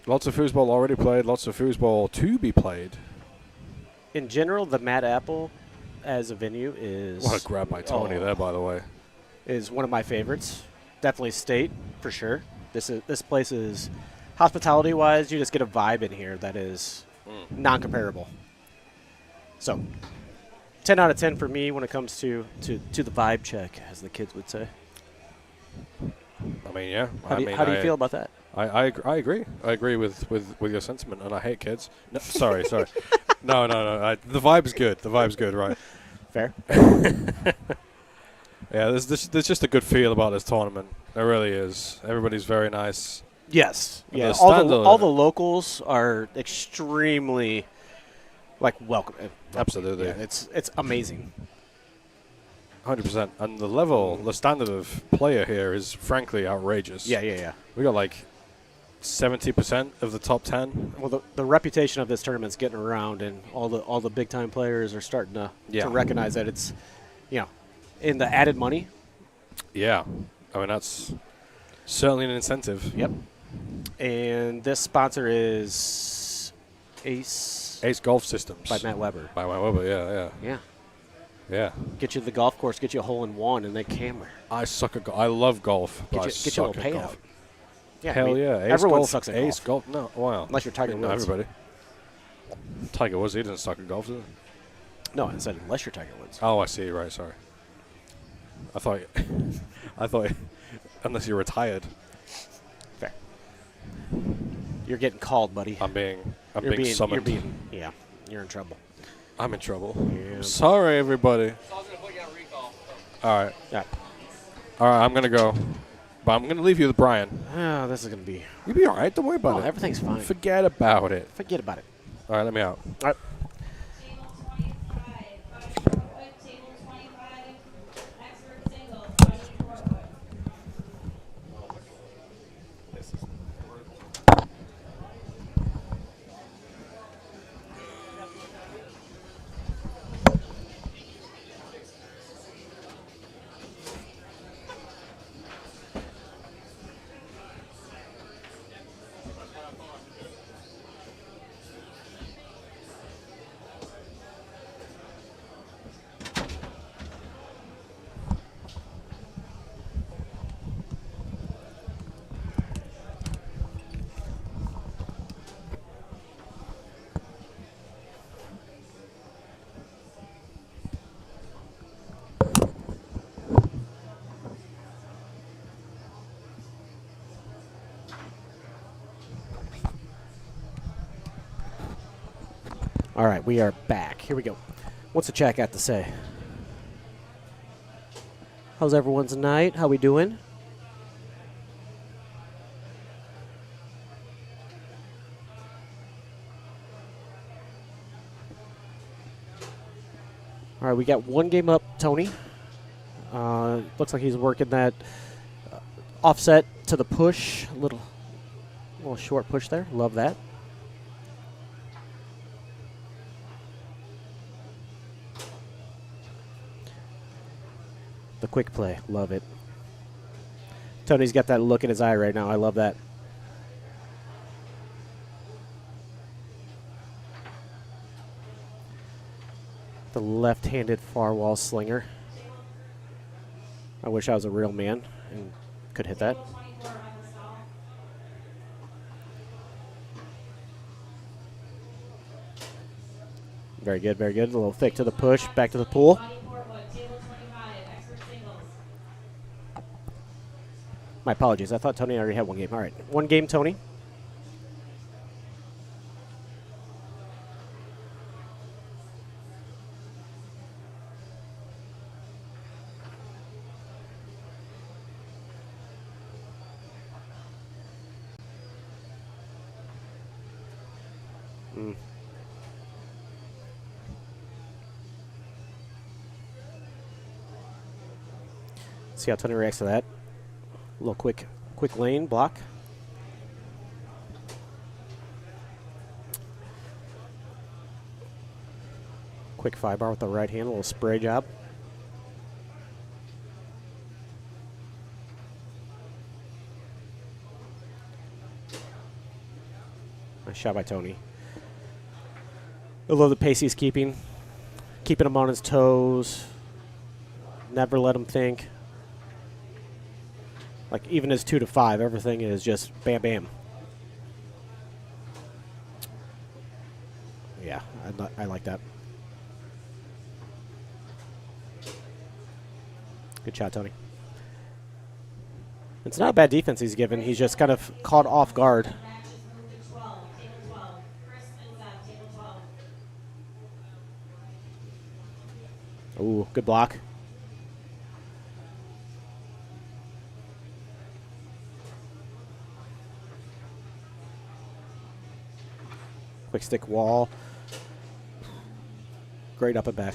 Lots of foosball already played. Lots of foosball to be played. In general, the Mad Apple as a venue is What a grab by Tony there, by the way. is one of my favorites. Definitely state for sure. This place is hospitality wise, you just get a vibe in here that is non-comparable. So 10 out of 10 for me when it comes to the vibe check, as the kids would say. I mean, yeah. How do you feel about that? I agree. I agree with your sentiment, and I hate kids. No, sorry. No. The vibe's good. The vibe's good, right? Fair. Yeah, there's just a good feel about this tournament. There really is. Everybody's very nice. Yes. The Yeah. standard- All the locals are extremely welcome. Absolutely. Yeah, it's amazing. 100%. And the standard of player here is frankly outrageous. Yeah. We got 70% of the top 10. Well, the reputation of this tournament's getting around, and all the big time players are starting to recognize that it's, in the added money. Yeah. I mean, that's certainly an incentive. Yep. And this sponsor is Ace Golf Systems. by Matt Weber. By Matt Weber, Yeah. yeah. Get you to the golf course, get you a hole in one, and they camera. I suck at I love golf. But I Get you a suck little at payout. golf. Yeah, Hell yeah. Ace everyone golf, sucks at Ace golf. golf. No, wow. Unless you're Tiger Not Woods. everybody. Tiger Woods, he doesn't suck at golf, does he? No, I said unless you're Tiger Woods. Oh, I see. Right, sorry. I thought, unless you're retired. Fair. You're getting called, buddy. I'm being You're summoned. in trouble. I'm in trouble. Yeah. Sorry, everybody. All right. Yeah. All right, I'm going to go. But I'm going to leave you with Brian. Oh, this is going to be. You'll be all right. Don't worry about it. Everything's fine. Forget about it. Forget about it. All right, let me out. All right. All right, we are back. Here we go. What's the chat got to say? How's everyone's night? How we doing? All right, we got one game up, Tony. Looks like he's working that offset to the push. Little short push there. Love that. The quick play. Love it. Tony's got that look in his eye right now. I love that. The left-handed far wall slinger. I wish I was a real man and could hit that. Very good, very good. A little thick to the push, back to the pool. My apologies. I thought Tony already had one game. All right, one game, Tony. See how Tony reacts to that. A little quick lane block. Quick 5-bar with the right hand, a little spray job. Nice shot by Tony. I love the pace he's keeping him on his toes. Never let him think. Like, even his 2 to 5, everything is just bam, bam. Yeah, I like that. Good shot, Tony. It's not a bad defense he's given. He's just kind of caught off guard. Ooh, good block. Quick stick wall. Great up and back.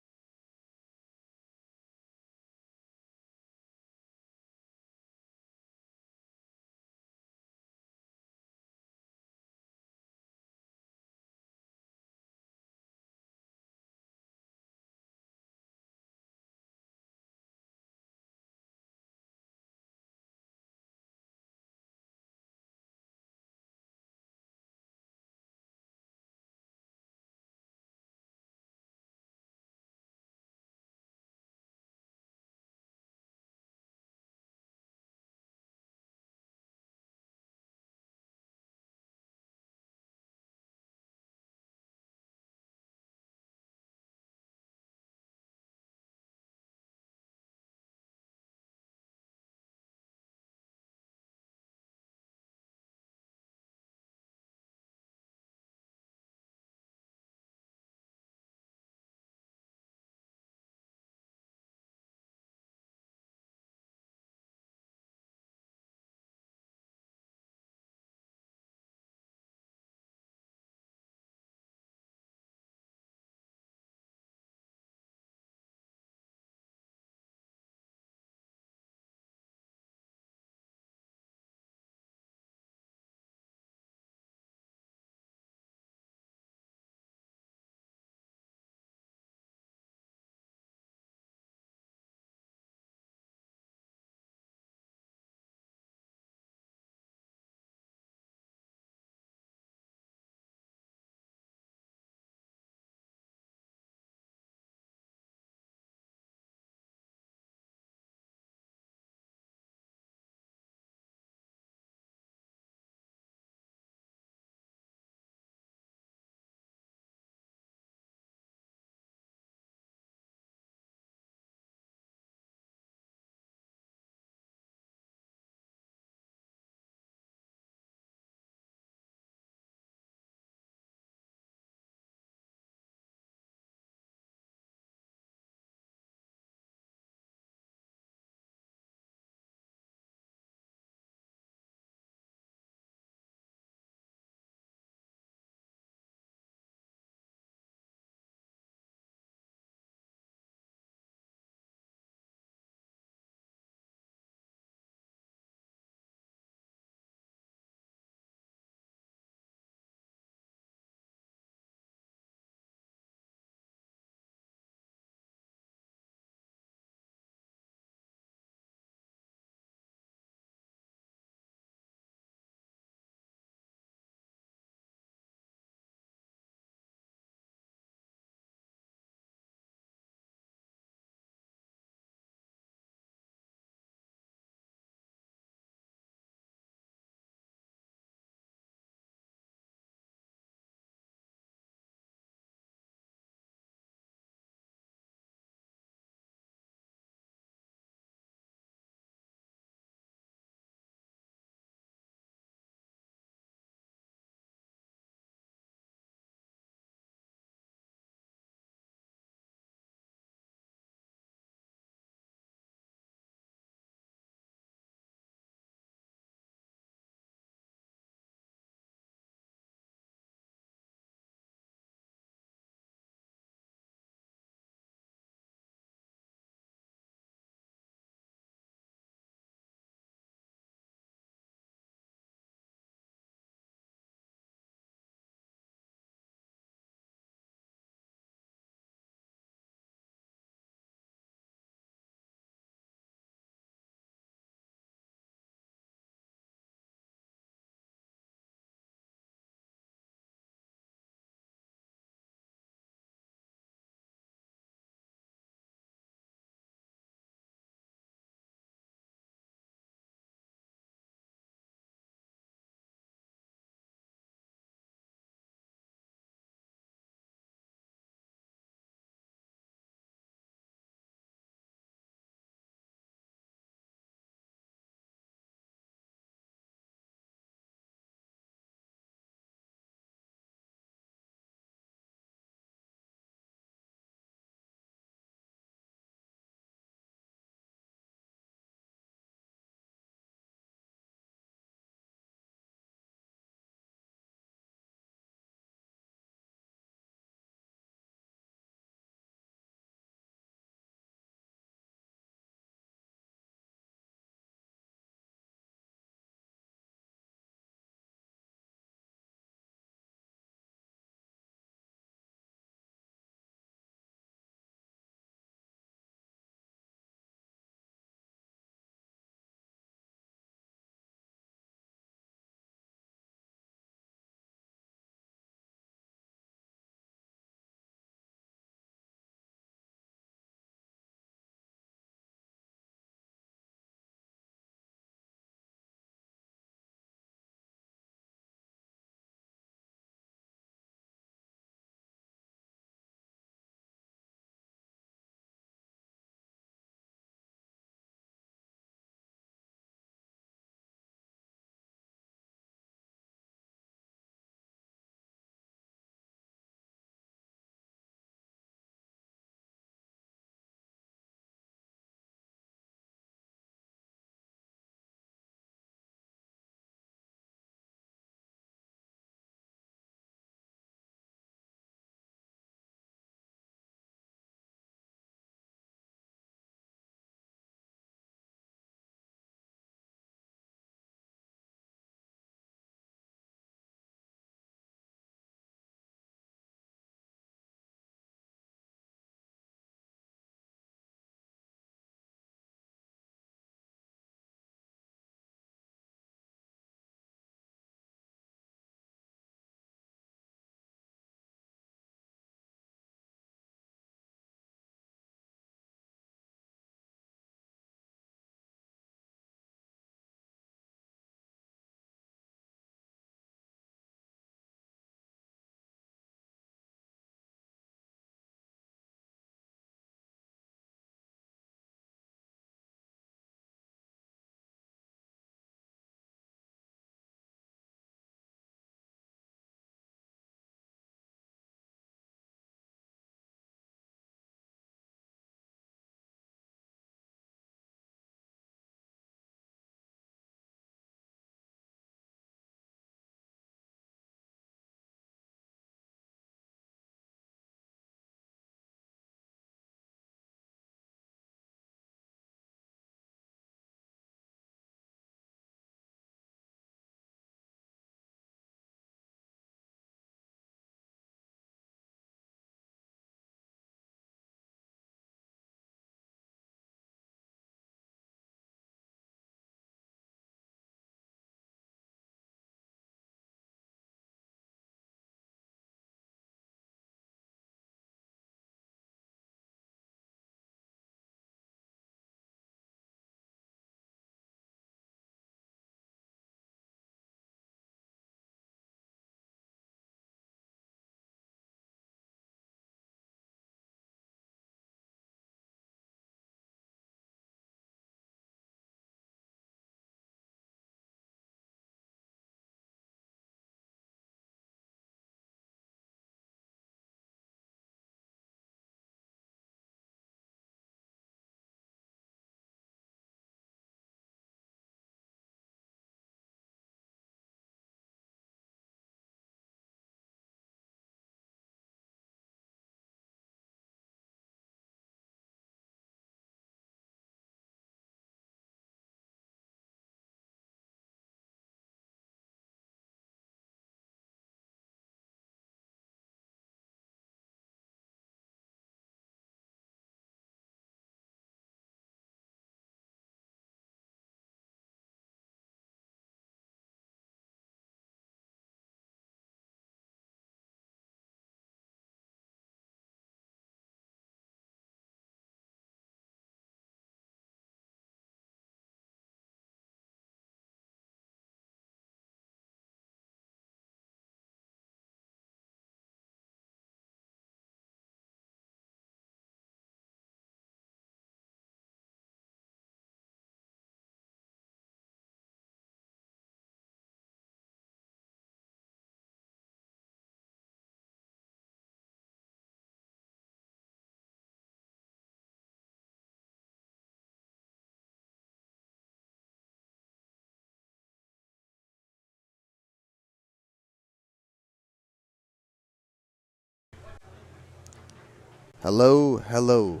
Hello, hello.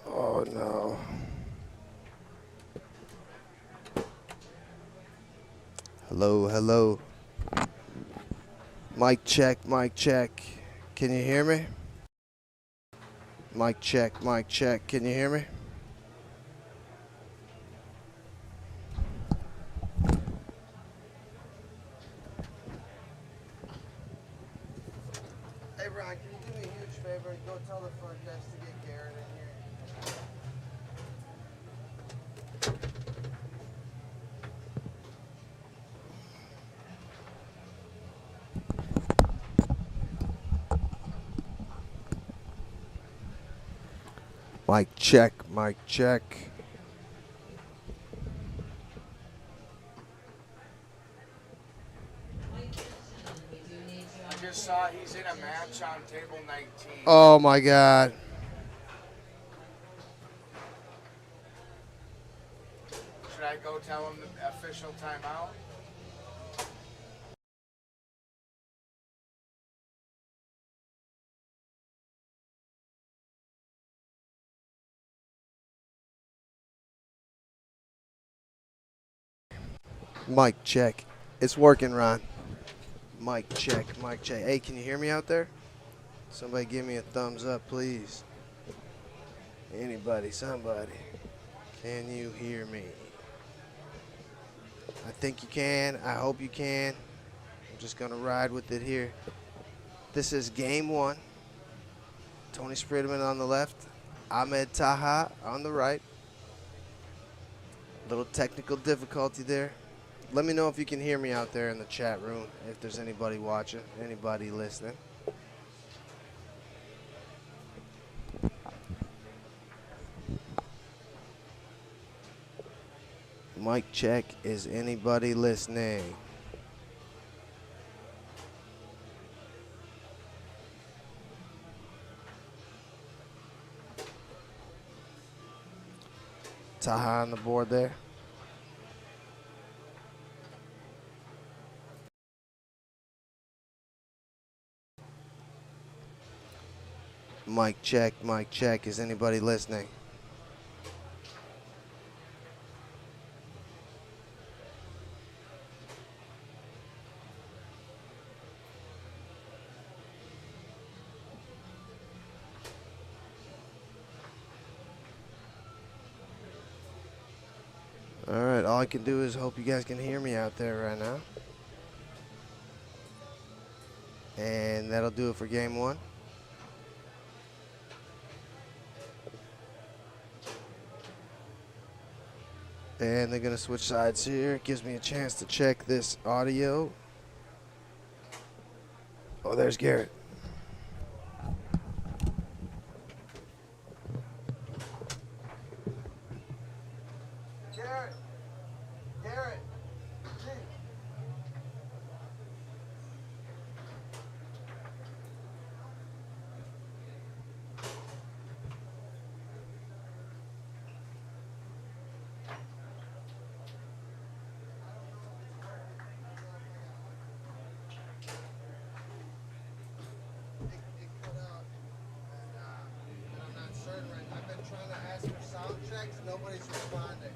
Oh no. Hello, hello. Mic check, mic check. Can you hear me? Mic check, mic check. Can you hear me? Hey, Ron, can you do me a huge favor and go tell the front desk to get Garrett in here? Mic check, mic check. I just saw he's in a match on table 19. Oh my God. Should I go tell him the official timeout? Mic check. It's working, Ron. Mic check, mic check. Hey, can you hear me out there? Somebody give me a thumbs up, please. Anybody, somebody. Can you hear me? I think you can. I hope you can. I'm just going to ride with it here. This is game one. Tony Spridman on the left. Ahmed Taha on the right. Little technical difficulty there. Let me know if you can hear me out there in the chat room, if there's anybody watching, anybody listening. Mic check, is anybody listening? Taha on the board there. Mic check, is anybody listening? All right, all I can do is hope you guys can hear me out there right now. And that'll do it for game one. And they're going to switch sides here. It gives me a chance to check this audio. Oh, there's Garrett. Garrett. Garrett. I've been trying to ask for sound checks. Nobody's responding.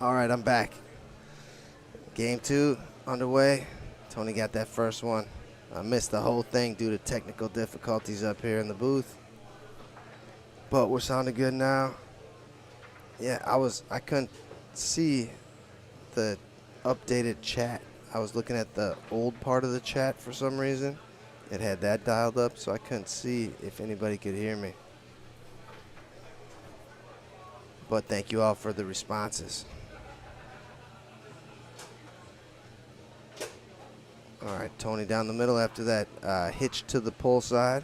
All right, I'm back. Game 2 underway. Tony got that first one. I missed the whole thing due to technical difficulties up here in the booth. But we're sounding good now. Yeah, I couldn't see the updated chat. I was looking at the old part of the chat for some reason. It had that dialed up, so I couldn't see if anybody could hear me. But thank you all for the responses. All right, Tony down the middle after that hitch to the pull side.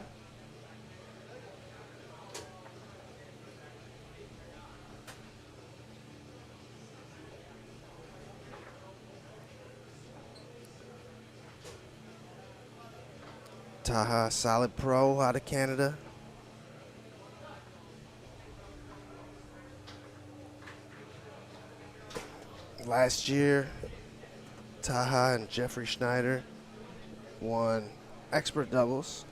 Taha, solid pro out of Canada. Last year, Taha and Jeffrey Schneider won expert doubles,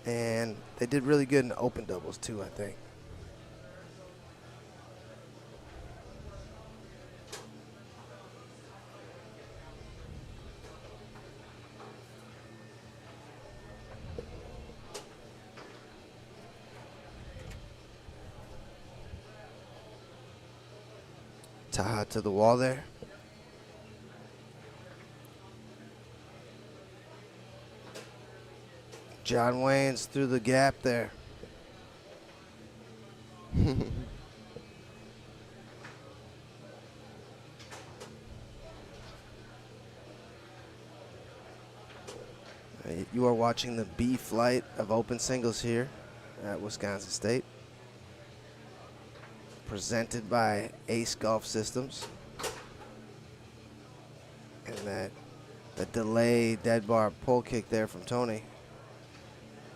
and they did really good in open doubles too, I think. Taha to the wall there. John Wayne's through the gap there. You are watching the B flight of open singles here at Wisconsin State, presented by Ace Golf Systems. And that delay dead bar pull kick there from Tony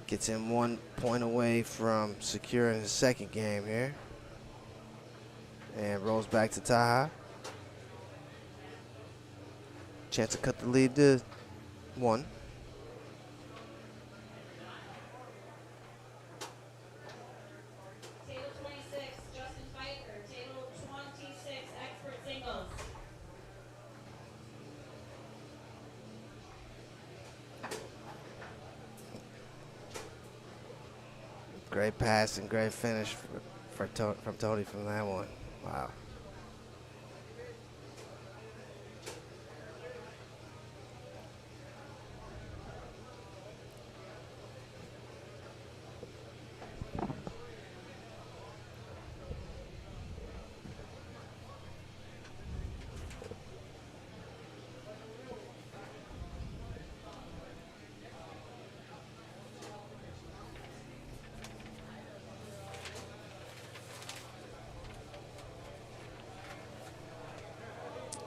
gets him 1 point away from securing his second game here. And rolls back to Taha. Chance to cut the lead to 1. Table 26, Justin Pfeiffer. Table 26, expert singles. Great pass and great finish from Tony from that one. Wow.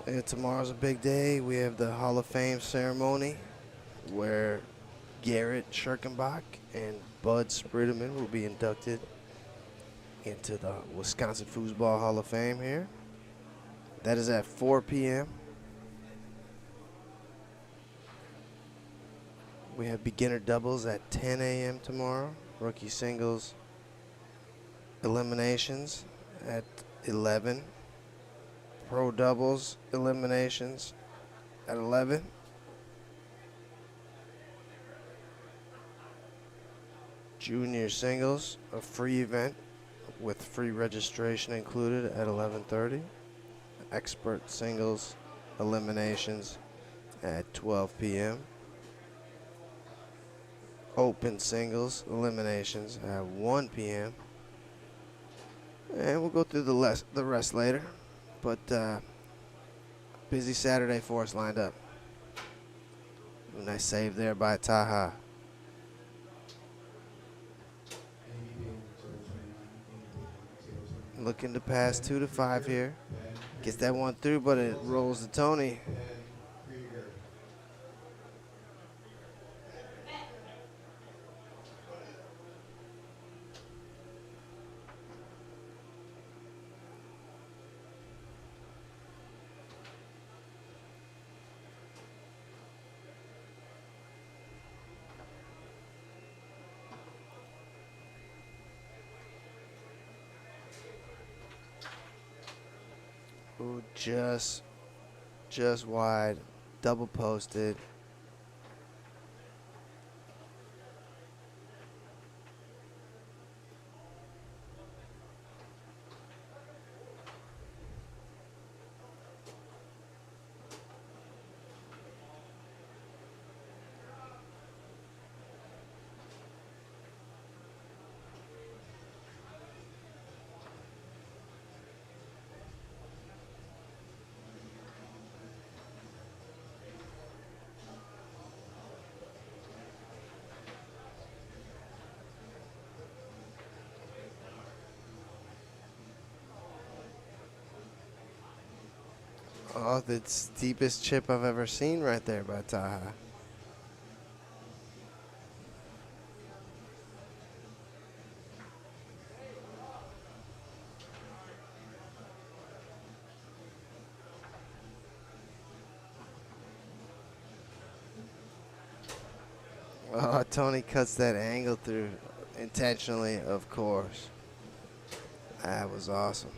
And tomorrow's a big day. We have the Hall of Fame ceremony where Garrett Schirkenbach and Bud Sprideman will be inducted into the Wisconsin Foosball Hall of Fame here. That is at 4 p.m. We have beginner doubles at 10 a.m. tomorrow. Rookie singles eliminations at 11. Pro doubles eliminations at 11. Junior singles, a free event with free registration included at 11:30. Expert singles eliminations at 12 p.m. Open singles eliminations at 1 p.m. And we'll go through the rest later. But busy Saturday for us lined up. Nice save there by Taha. Looking to pass 2 to 5 here. Gets that one through, but it rolls to Tony. Ooh, just wide. Double posted. Oh, the steepest chip I've ever seen right there by Taha. Oh, Tony cuts that angle through intentionally, of course. That was awesome.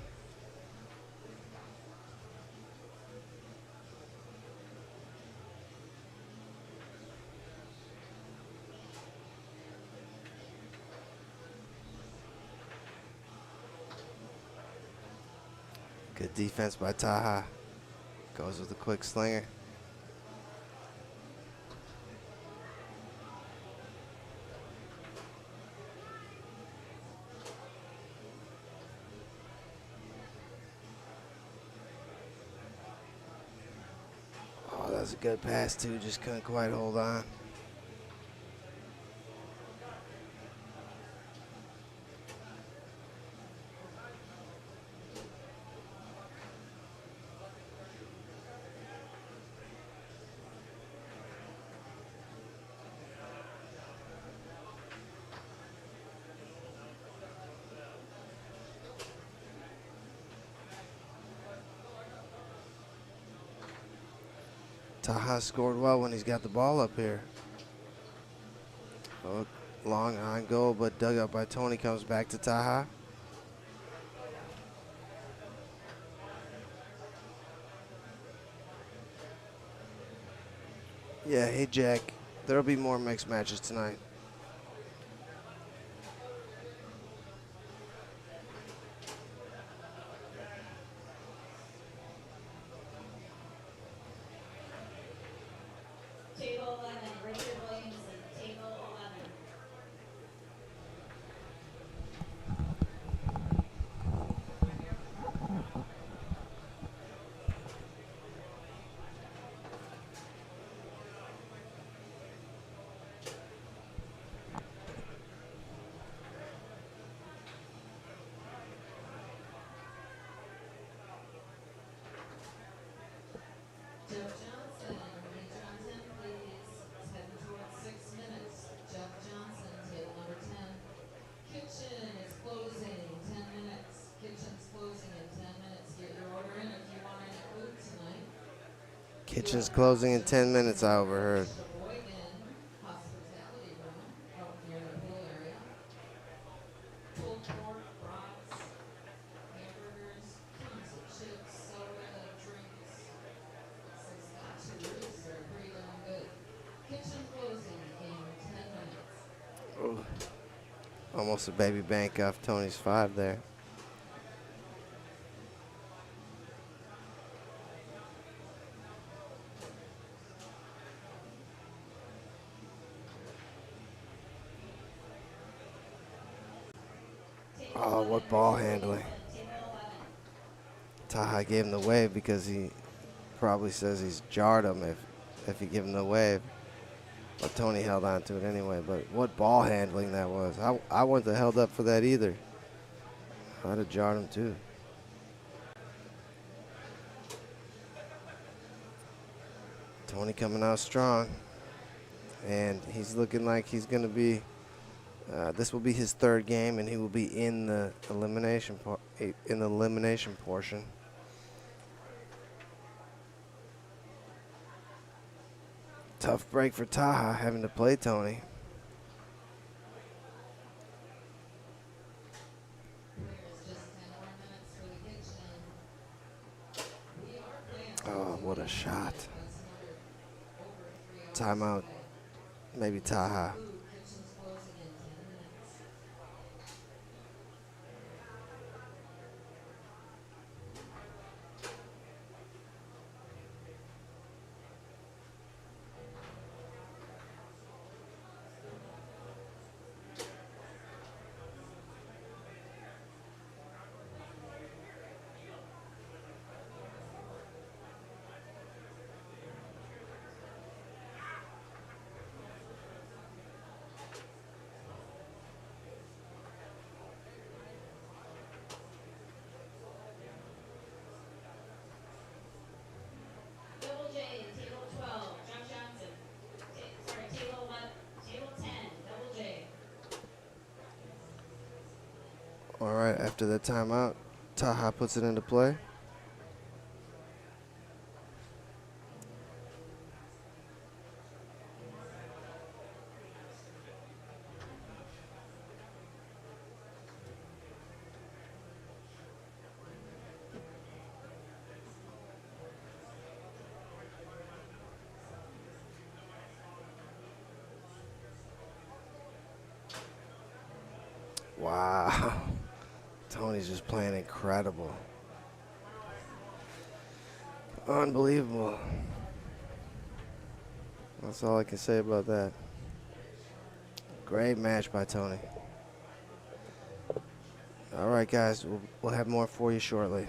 Good defense by Taha. Goes with a quick slinger. Oh, that was a good pass too. Just couldn't quite hold on. Taha scored well when he's got the ball up here. Oh, long on goal, but dug up by Tony. Comes back to Taha. Yeah, hey Jack. There'll be more mixed matches tonight. Table 11, Richard Williamson, table 11. Jeff Johnson, Lee Johnson, please. It's heading towards 6 minutes. Jeff Johnson, table number 10. Kitchen is closing, 10 minutes. Kitchen's closing in 10 minutes. Get your order in if you want any food tonight. Kitchen's closing in 10 minutes, I overheard. Sheboygan Hospitality Room out near the pool area. Pulled pork, brats, hamburgers, tons of chips, soda, drinks. Six nachos are pretty darn good. Kitchen closing in 10 minutes. Almost a baby bank off Tony's 5 there. Oh, what ball handling. Taha gave him the wave because he probably says he's jarred him if he give him the wave. But Tony held on to it anyway. But what ball handling that was. I wouldn't have held up for that either. I'd have jarred him too. Tony coming out strong. And he's looking like he's going to be, this will be his 3rd game, and he will be in the elimination portion. Tough break for Taha having to play Tony. There's just 10 more minutes for the kitchen. a shot. Timeout. Maybe Taha. Double J, table 12, Josh Johnson. Table 11, table 10, double J. All right, after that timeout, Taha puts it into play. Wow. Tony's just playing incredible. Unbelievable. That's all I can say about that. Great match by Tony. All right, guys, we'll have more for you shortly.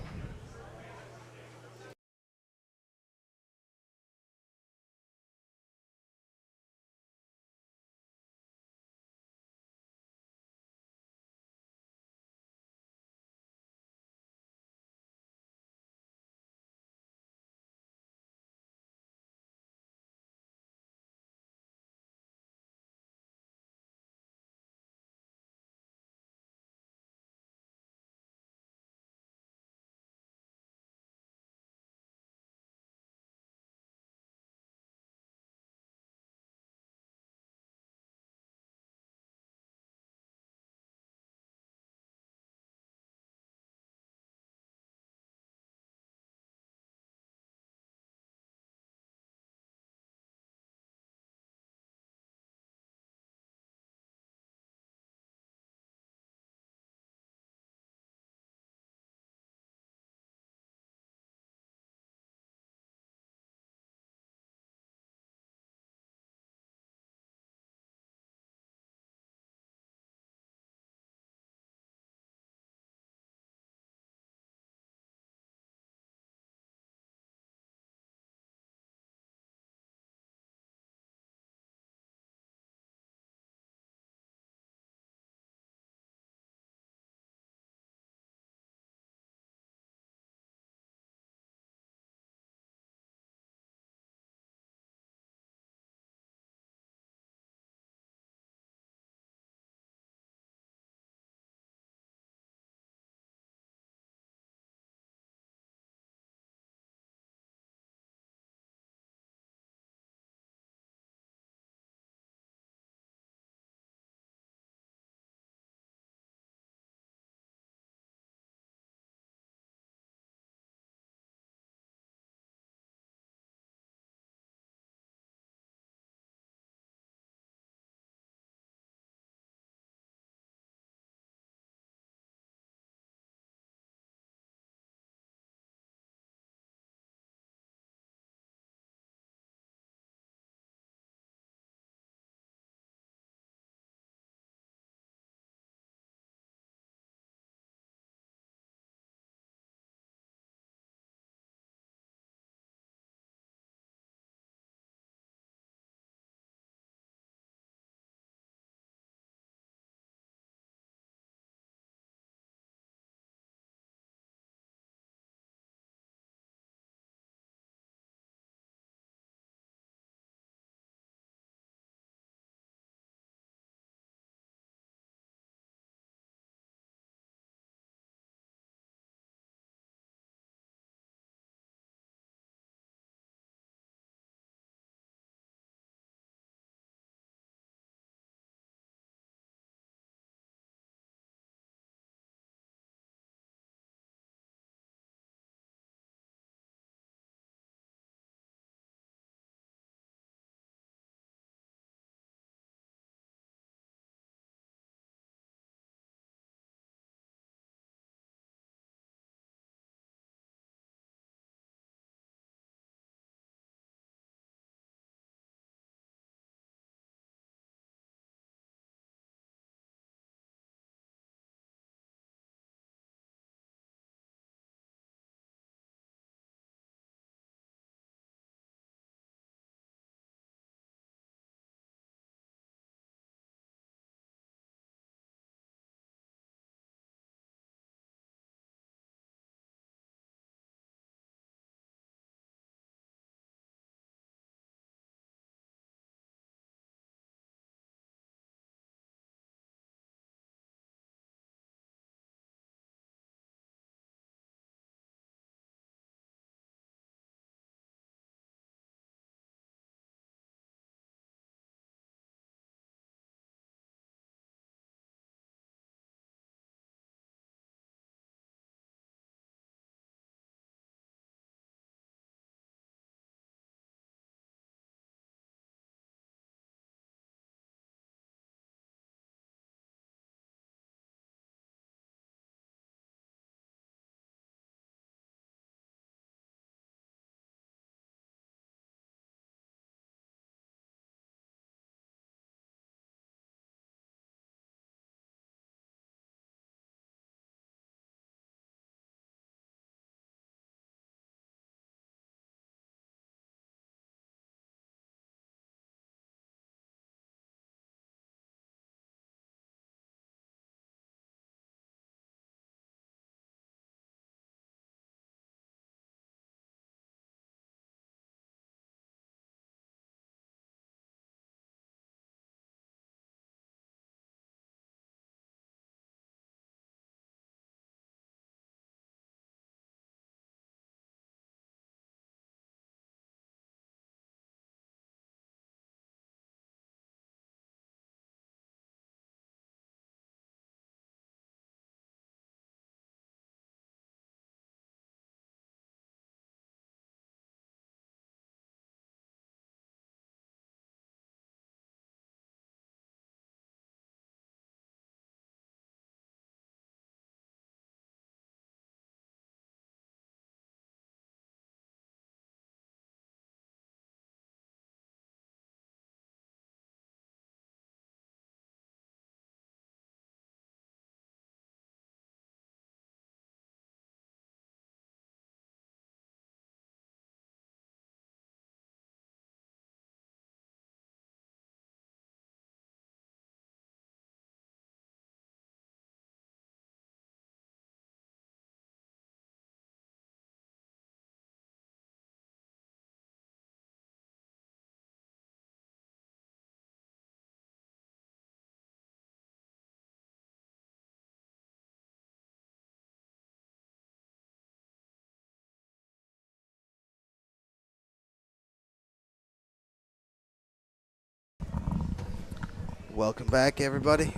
Welcome back, everybody.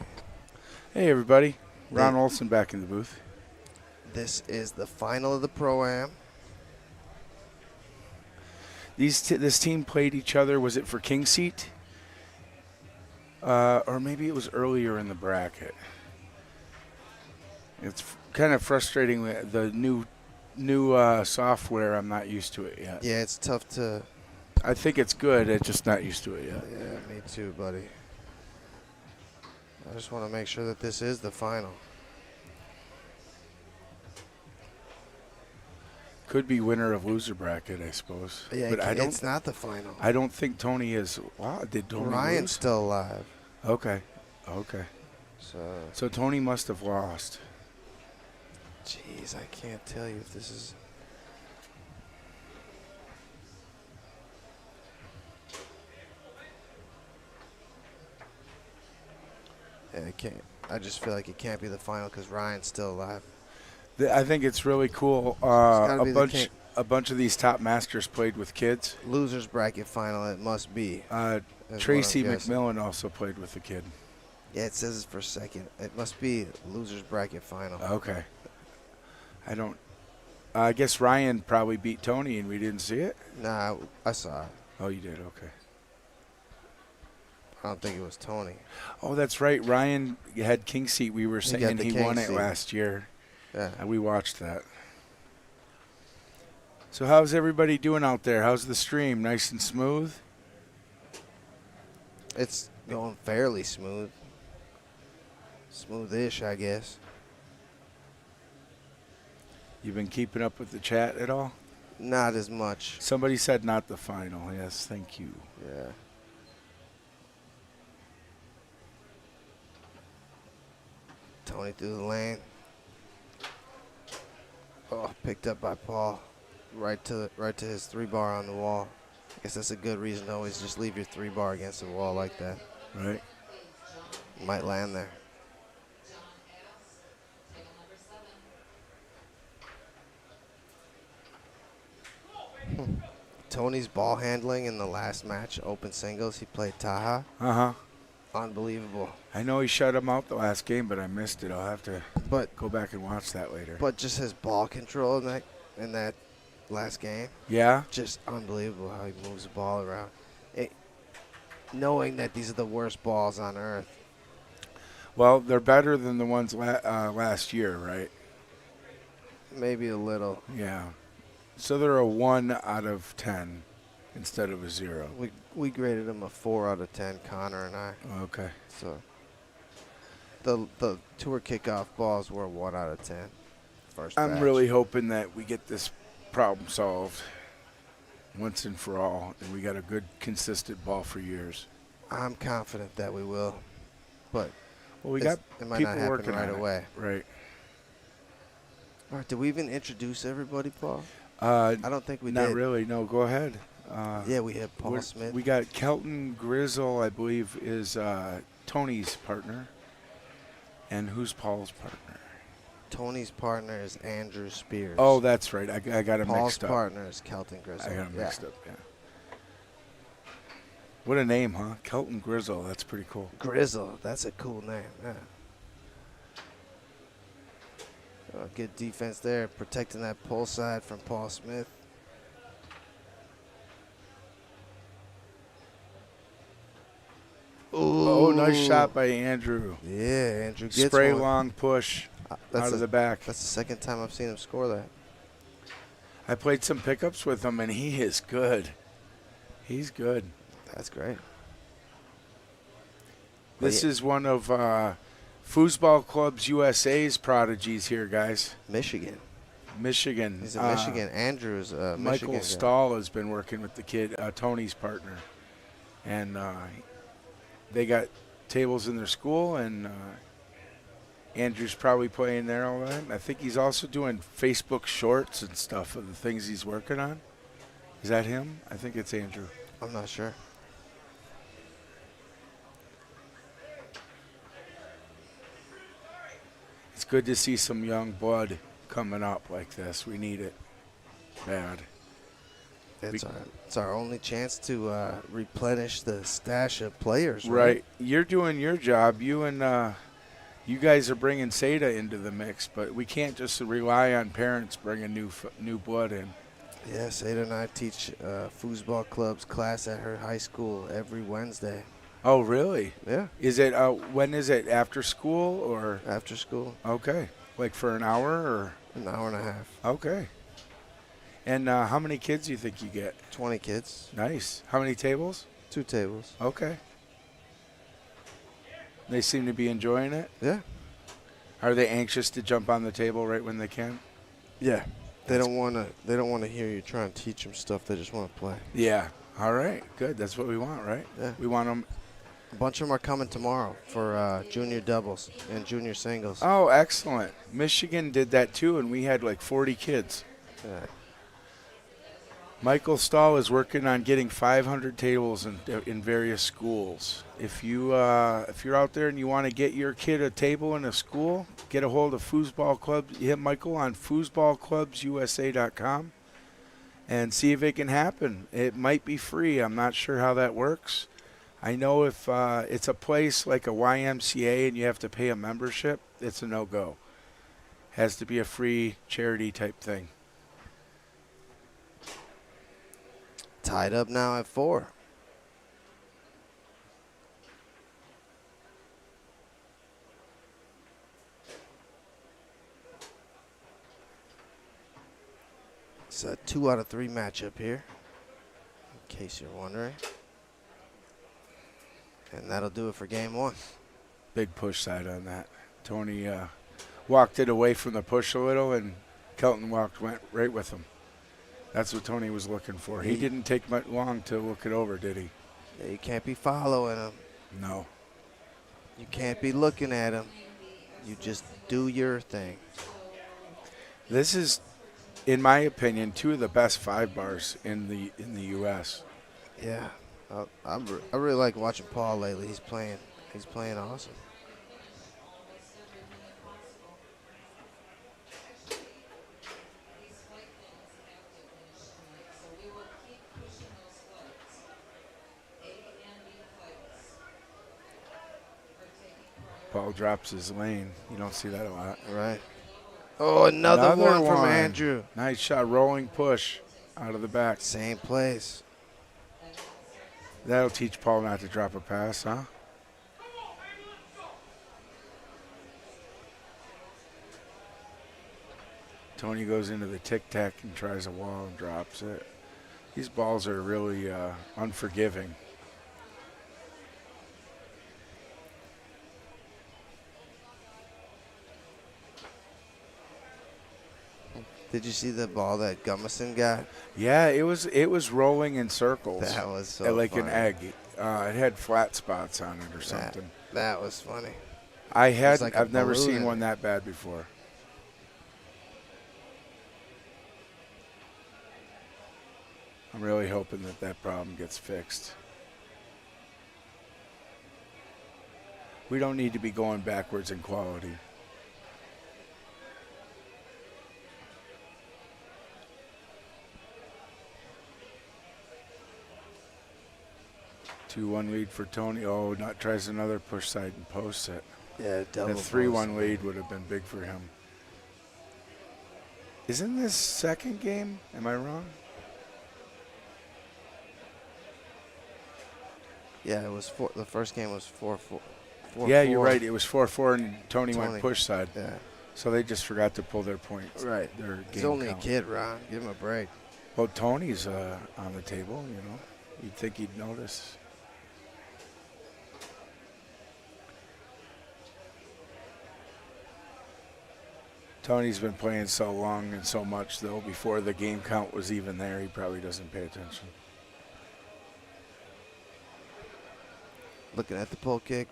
Hey, everybody. Ron Olson back in the booth. This is the final of the Pro-Am. This team played each other. Was it for King Seat? Or maybe it was earlier in the bracket. It's kind of frustrating with the new software. I'm not used to it yet. Yeah, it's tough to... I think it's good. I'm just not used to it yet. Yeah, me too, buddy. I just want to make sure that this is the final. Could be winner of loser bracket, I suppose. Yeah, but it's not the final. I don't think Tony is. Wow, did Tony Ryan's lose? still alive. Okay. So Tony must have lost. Jeez, I can't tell you if this is... Yeah, it can't. I just feel like it can't be the final because Ryan's still alive. I think it's really cool. gotta be the A bunch of these top masters played with kids. Losers bracket final, it must be. is what Tracy I'm guessing. McMillan also played with the kid. Yeah, it says it for second. It must be losers bracket final. Okay. I guess Ryan probably beat Tony and we didn't see it. Nah, I saw it. Oh, you did? Okay. I don't think it was Tony. Oh, that's right. Ryan had King Seat. We were He saying got the he king won it seat. last year. Yeah. And we watched that. So how's everybody doing out there? How's the stream? Nice and smooth? It's going fairly smooth. Smoothish, I guess. You've been keeping up with the chat at all? Not as much. Somebody said not the final. Yes, thank you. Yeah. Tony through the lane. Oh, picked up by Paul. Right to his 3-bar on the wall. I guess that's a good reason to always just leave your 3-bar against the wall like that. Right. Might land there. Tony's ball handling in the last match, open singles, he played Taha. Uh-huh. Unbelievable. I know he shut him out the last game, but I missed it. I'll have to But go back and watch that later. but just his ball control in that last game, Yeah? just unbelievable how he moves the ball around. Knowing that these are the worst balls on earth. Well, they're better than the ones last year, right? Maybe a little. Yeah. So they're a 1 out of 10 instead of a 0. We graded him a 4 out of 10, Connor and I. Okay. So the tour kickoff balls were a 1 out of 10. First I'm batch. really hoping that we get this problem solved once and for all, and we got a good, consistent ball for years. I'm confident that we will, but Well, we got it might people not happen working right on it. away. Right. All right, did we even introduce everybody, Paul? I don't think we not did. really. No, go ahead. Yeah, we have Paul Smith. We got Kelton Grizzle, I believe, is Tony's partner. And who's Paul's partner? Tony's partner is Andrew Spears. Oh, that's right. I got him Paul's mixed up. partner is Kelton Grizzle. I got him Yeah. mixed up, yeah. What a name, huh? Kelton Grizzle. That's pretty cool. Grizzle, that's a cool name. Yeah. Good defense there, protecting that pull side from Paul Smith. Oh, nice shot by Andrew. Yeah, Andrew gets Spray one. long push That's out of the back. That's the second time I've seen him score that. I played some pickups with him, and he is good. He's good. That's great. This is one of Foosball Clubs USA's prodigies here, guys. Michigan. Michigan. He's in Michigan. Andrew's a Michigan Michael guy. Stahl has been working with the kid, Tony's partner. And they got tables in their school, and Andrew's probably playing there all the time. I think he's also doing Facebook shorts and stuff of the things he's working on. Is that him? I think it's Andrew. I'm not sure. It's good to see some young blood coming up like this. We need it bad. It's our only chance to replenish the stash of players. Right. You're doing your job. You and you guys are bringing Seda into the mix, but we can't just rely on parents bringing new blood in. Yes, Ada and I teach foosball club's class at her high school every Wednesday. Oh, really? Yeah, Is it when is it, after school or? after school, Okay, like for an hour or? an hour and a half. Okay. And how many kids do you think you get? 20 kids, Nice. How many tables? 2 tables. Okay. They seem to be enjoying it. Yeah, Are they anxious to jump on the table right when they can? yeah. They don't want to hear you trying to teach them stuff. They just want to play. Yeah. All right. Good. That's what we want, right? Yeah. We want them. A bunch of them are coming tomorrow for junior doubles and junior singles. Oh, excellent. Michigan did that too, and we had like 40 kids. Yeah. Michael Stahl is working on getting 500 tables in various schools. If you're out there and you want to get your kid a table in a school, get a hold of Foosball Club. Hit Michael on foosballclubsusa.com and see if it can happen. It might be free. I'm not sure how that works. I know if it's a place like a YMCA and you have to pay a membership, it's a no-go. Has to be a free charity type thing. Tied up now at 4. It's a 2 out of 3 matchup here, in case you're wondering. And that'll do it for game 1. Big push side on that. Tony walked it away from the push a little, and Kelton went right with him. That's what Tony was looking for. He didn't take much long to look it over, did he? Yeah, you can't be following him. No. You can't be looking at him. You just do your thing. This is, in my opinion, 2 of the best 5 bars in the U.S. Yeah, I really like watching Paul lately. He's playing awesome. Paul drops his lane. You don't see that a lot. Right. Oh, another one from Andrew. Nice shot, rolling push out of the back. Same place. That'll teach Paul not to drop a pass, huh? Tony goes into the tic-tac and tries a wall and drops it. These balls are really unforgiving. Did you see the ball that Gummison got? Yeah, it was rolling in circles. That was so like funny. an egg. It had flat spots on it or something. That was funny. I've never seen one that bad before. I'm really hoping that problem gets fixed. We don't need to be going backwards in quality. Two 2-1 lead for Tony. Oh, tries another push side and posts it. Yeah, double. The 3-1 lead would have been big for him. Isn't this second game? Am I wrong? Yeah, it was the first game was 4-4. Yeah, you're right. It was 4-4, and Tony went push side. Yeah. So they just forgot to pull their points. Right. Their game He's only count. a kid, Ron. Give him a break. Well, Tony's on the table, you know. You'd think he'd notice. Tony's been playing so long and so much, though, before the game count was even there, he probably doesn't pay attention. Looking at the pull kick.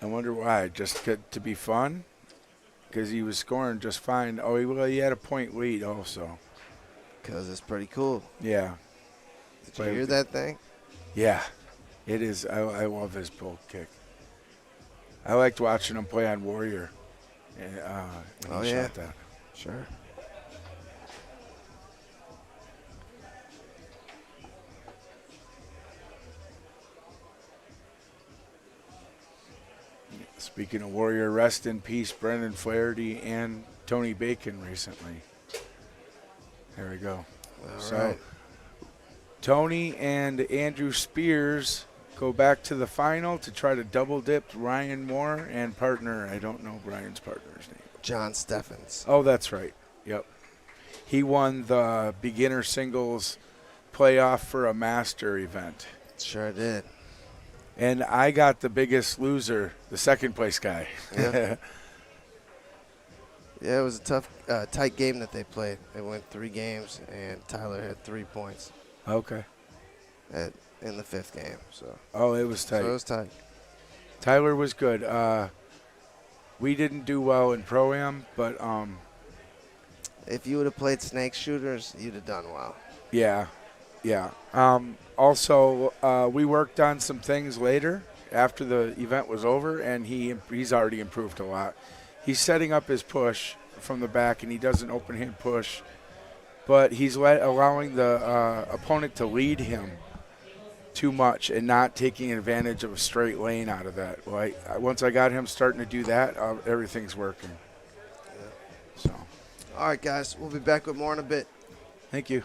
I wonder why. Just to be fun? Because he was scoring just fine. Oh, he had a point lead also. Because it's pretty cool. Yeah. Did you hear that thing? Yeah. It is. I love his pull kick. I liked watching him play on Warrior. When he shot that. Sure. Speaking of Warrior, rest in peace, Brendan Flaherty and Tony Bacon recently. There we go. All right. Tony and Andrew Spears go back to the final to try to double dip Ryan Moore and partner. I don't know Brian's partner's name. John Steffens. Oh, that's right. Yep. He won the beginner singles playoff for a master event. Sure did. And I got the biggest loser, the second place guy. Yeah. Yeah, it was a tough, tight game that they played. They went 3 games, and Tyler had 3 points Okay. in the 5th game. So, Oh, it was tight. so it was tight. Tyler was good. We didn't do well in Pro-Am, but If you would have played snake shooters, you'd have done well. yeah. Also, we worked on some things later after the event was over, and he's already improved a lot. He's setting up his push from the back, and he does an open hand push, but he's allowing the opponent to lead him too much and not taking advantage of a straight lane out of that. Once I got him starting to do that, everything's working. So, All right, guys, we'll be back with more in a bit. thank you.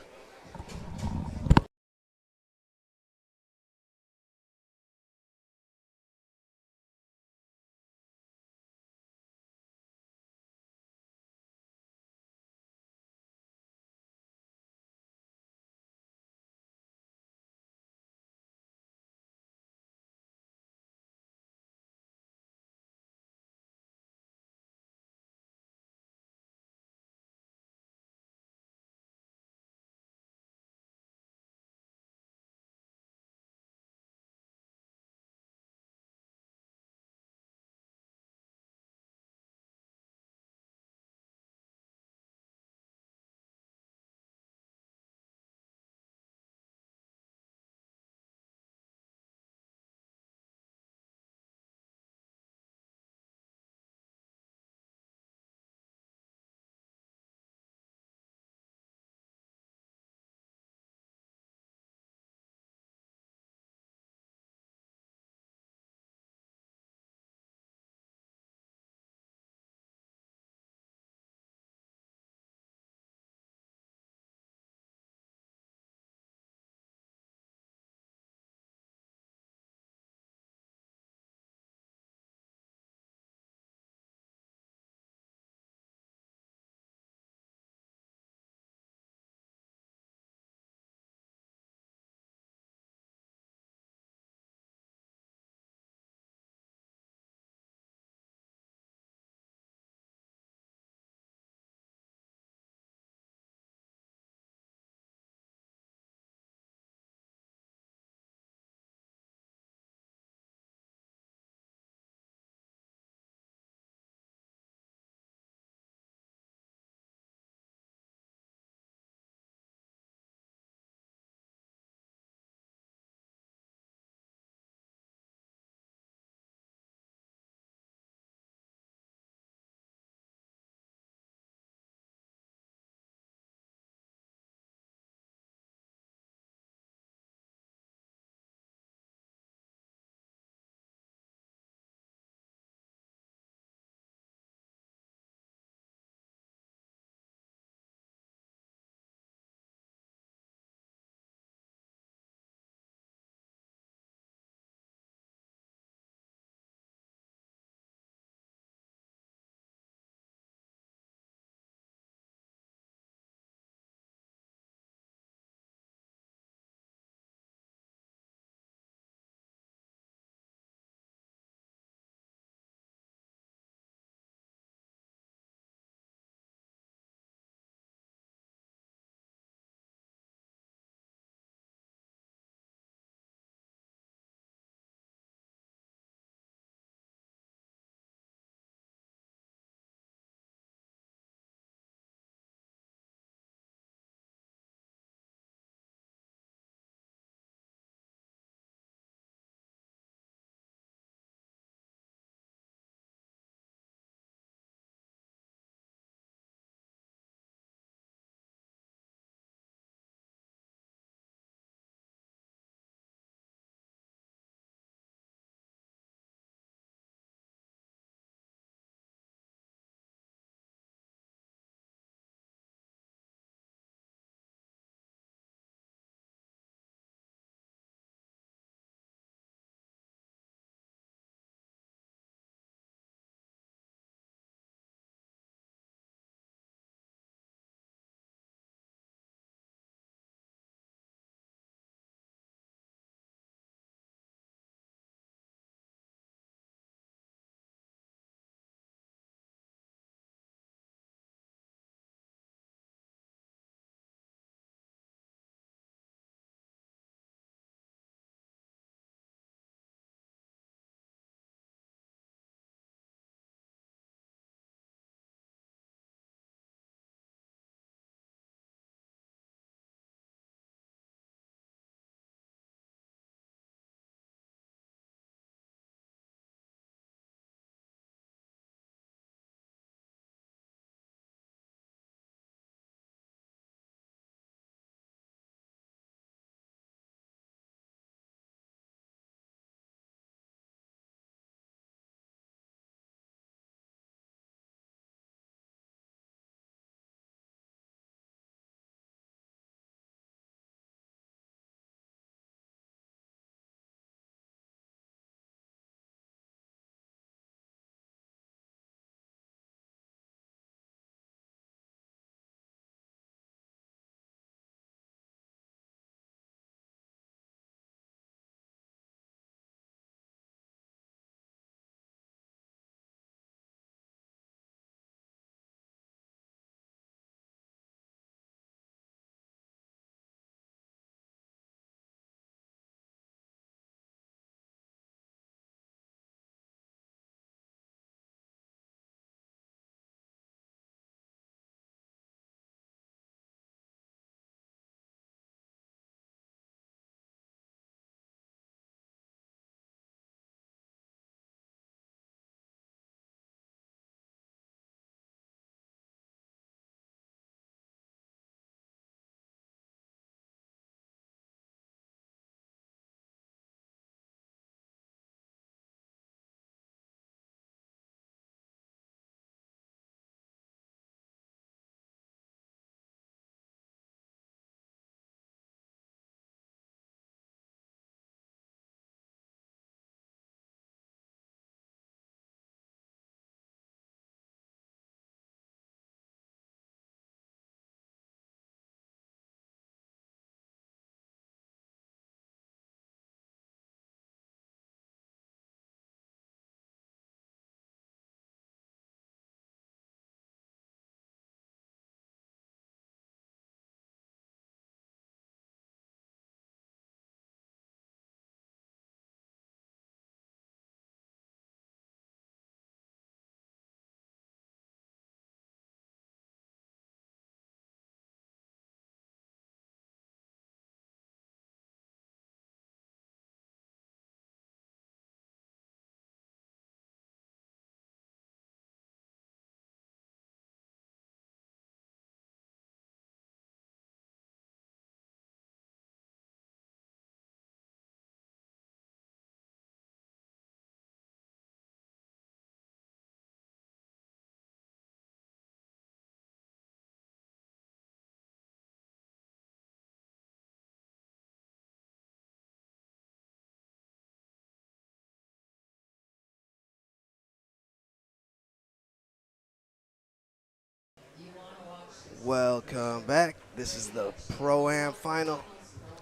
Welcome back. This is the Pro-Am final.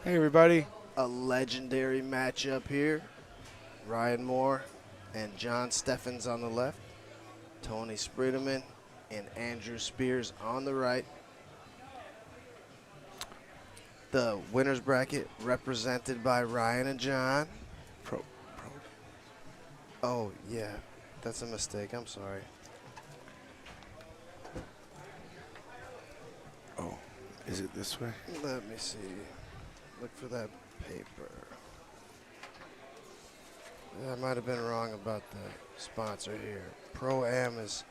Hey, everybody. A legendary matchup here. Ryan Moore and John Steffens on the left. Tony Sprideman and Andrew Spears on the right. The winner's bracket represented by Ryan and John. Oh, yeah. That's a mistake. I'm sorry. Oh, is it this way? Let me see. Look for that paper. I might have been wrong about the sponsor here. Pro-Am is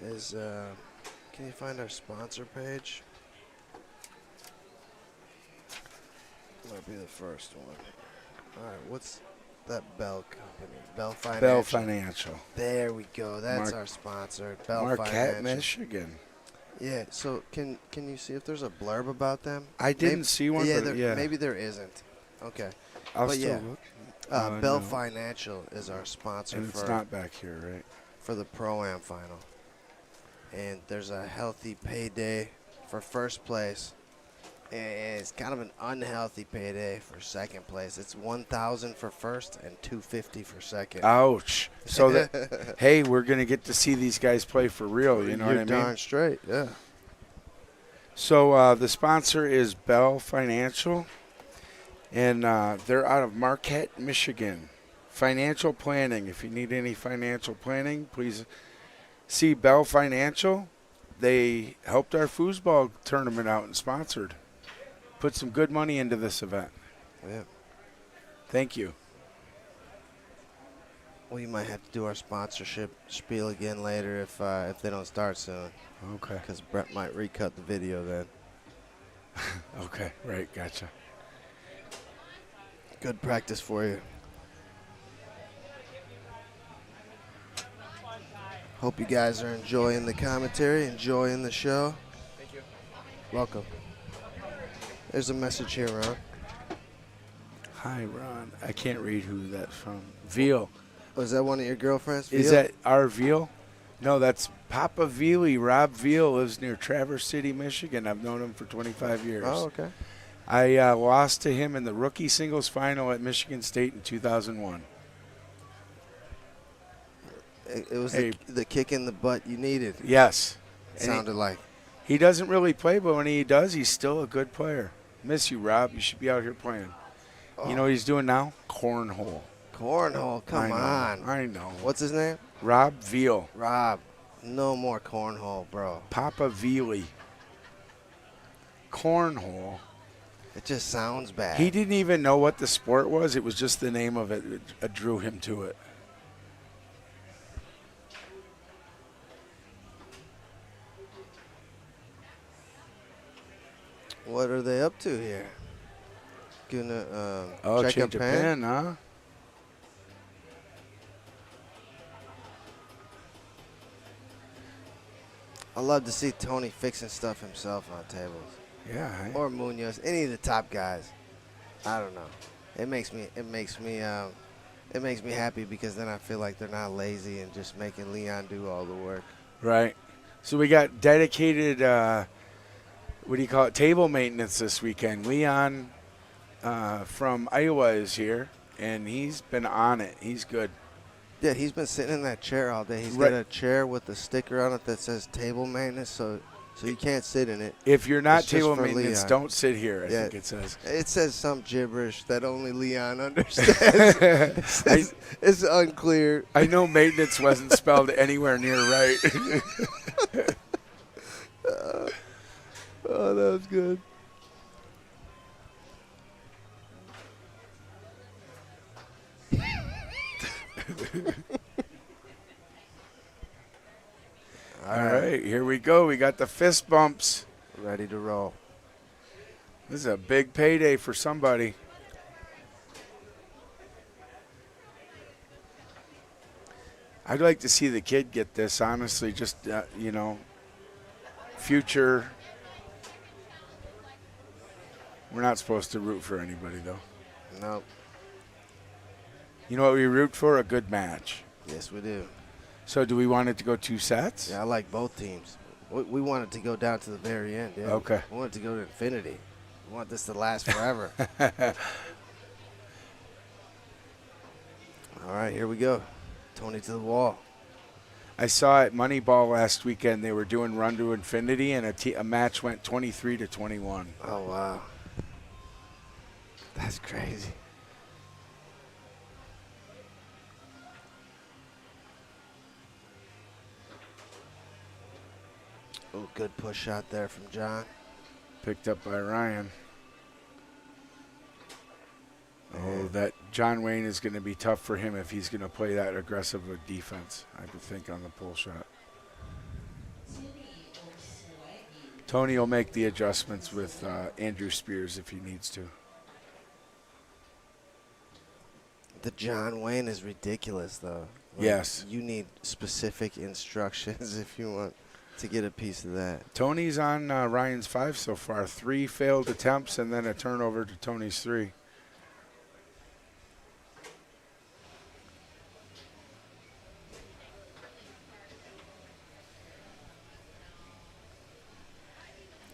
can you find our sponsor page? Might be the first one. All right, what's that Bell company? Bell Financial. Bell Financial. There we go. That's our sponsor. Bell Marquette, Financial. Michigan. Yeah. So can you see if there's a blurb about them? I didn't see one. Yeah, but yeah. maybe there isn't. Okay. I'll but still yeah. look. Bell No. Financial is our sponsor And it's not back here, right? for the Pro-Am final. And there's a healthy payday for first place. And it's kind of an unhealthy payday for second place. It's $1,000 for first and $250 for second. Ouch. So that, hey, we're gonna get to see these guys play for real. You know You're what I mean? darn straight, yeah. So the sponsor is Bell Financial, and they're out of Marquette, Michigan. Financial planning. If you need any financial planning, please see Bell Financial. They helped our foosball tournament out and sponsored. Put some good money into this event. Yeah. Thank you. We might have to do our sponsorship spiel again later if they don't start soon. Okay. Because Brett might recut the video then. Okay. Right. Gotcha. Good practice for you. Hope you guys are enjoying the commentary, enjoying the show. Thank you. Welcome. There's a message here, Ron. Hi, Ron. I can't read who that's from. Veal. Was that one of your girlfriends? Is Veal? that our Veal? No, that's Papa Veely. Rob Veal lives near Traverse City, Michigan. I've known him for 25 years. Oh, okay. I lost to him in the rookie singles final at Michigan State in 2001. It was Hey. the kick in the butt you needed. Yes. It And sounded like. he doesn't really play, but when he does, he's still a good player. Miss you, Rob. You should be out here playing. Oh. You know what he's doing now? Cornhole. Cornhole, come on. I know. What's his name? Rob Veal. Rob. No more cornhole, bro. Papa Veely. Cornhole. It just sounds bad. He didn't even know what the sport was. It was just the name of it that drew him to it. What are they up to here? Gonna check change a a pen? pen, huh? I love to see Tony fixing stuff himself on tables. Yeah. Or Munoz, any of the top guys. I don't know. It makes me happy because then I feel like they're not lazy and just making Leon do all the work. Right. So we got dedicated, what do you call it, table maintenance this weekend. Leon from Iowa is here, and he's been on it. He's good. Yeah, he's been sitting in that chair all day. He's Right. got a chair with a sticker on it that says table maintenance, so you can't sit in it. If you're not It's just table for maintenance, Leon. don't sit here, I Yeah. think it says. It says some gibberish that only Leon understands. It's unclear. I know maintenance wasn't spelled anywhere near right. Oh, that was good. All right, here we go. We got the fist bumps. Ready to roll. This is a big payday for somebody. I'd like to see the kid get this, honestly, just, future. We're not supposed to root for anybody, though. No. You know what we root for? A good match. Yes, we do. So do we want it to go 2 sets? Yeah, I like both teams. We want it to go down to the very end. Yeah. Okay. We want it to go to infinity. We want this to last forever. All right, here we go. Tony to the wall. I saw at Moneyball last weekend they were doing Run to Infinity, and a match went 23-21. Oh, wow. That's crazy. Oh, good push shot there from John. Picked up by Ryan. Oh, that John Wayne is going to be tough for him if he's going to play that aggressive of defense, I would think, on the pull shot. Tony will make the adjustments with Andrew Spears if he needs to. The John Wayne is ridiculous, though. Like, Yes. You need specific instructions if you want to get a piece of that. Tony's on Ryan's 5 so far. 3 failed attempts and then a turnover to Tony's 3.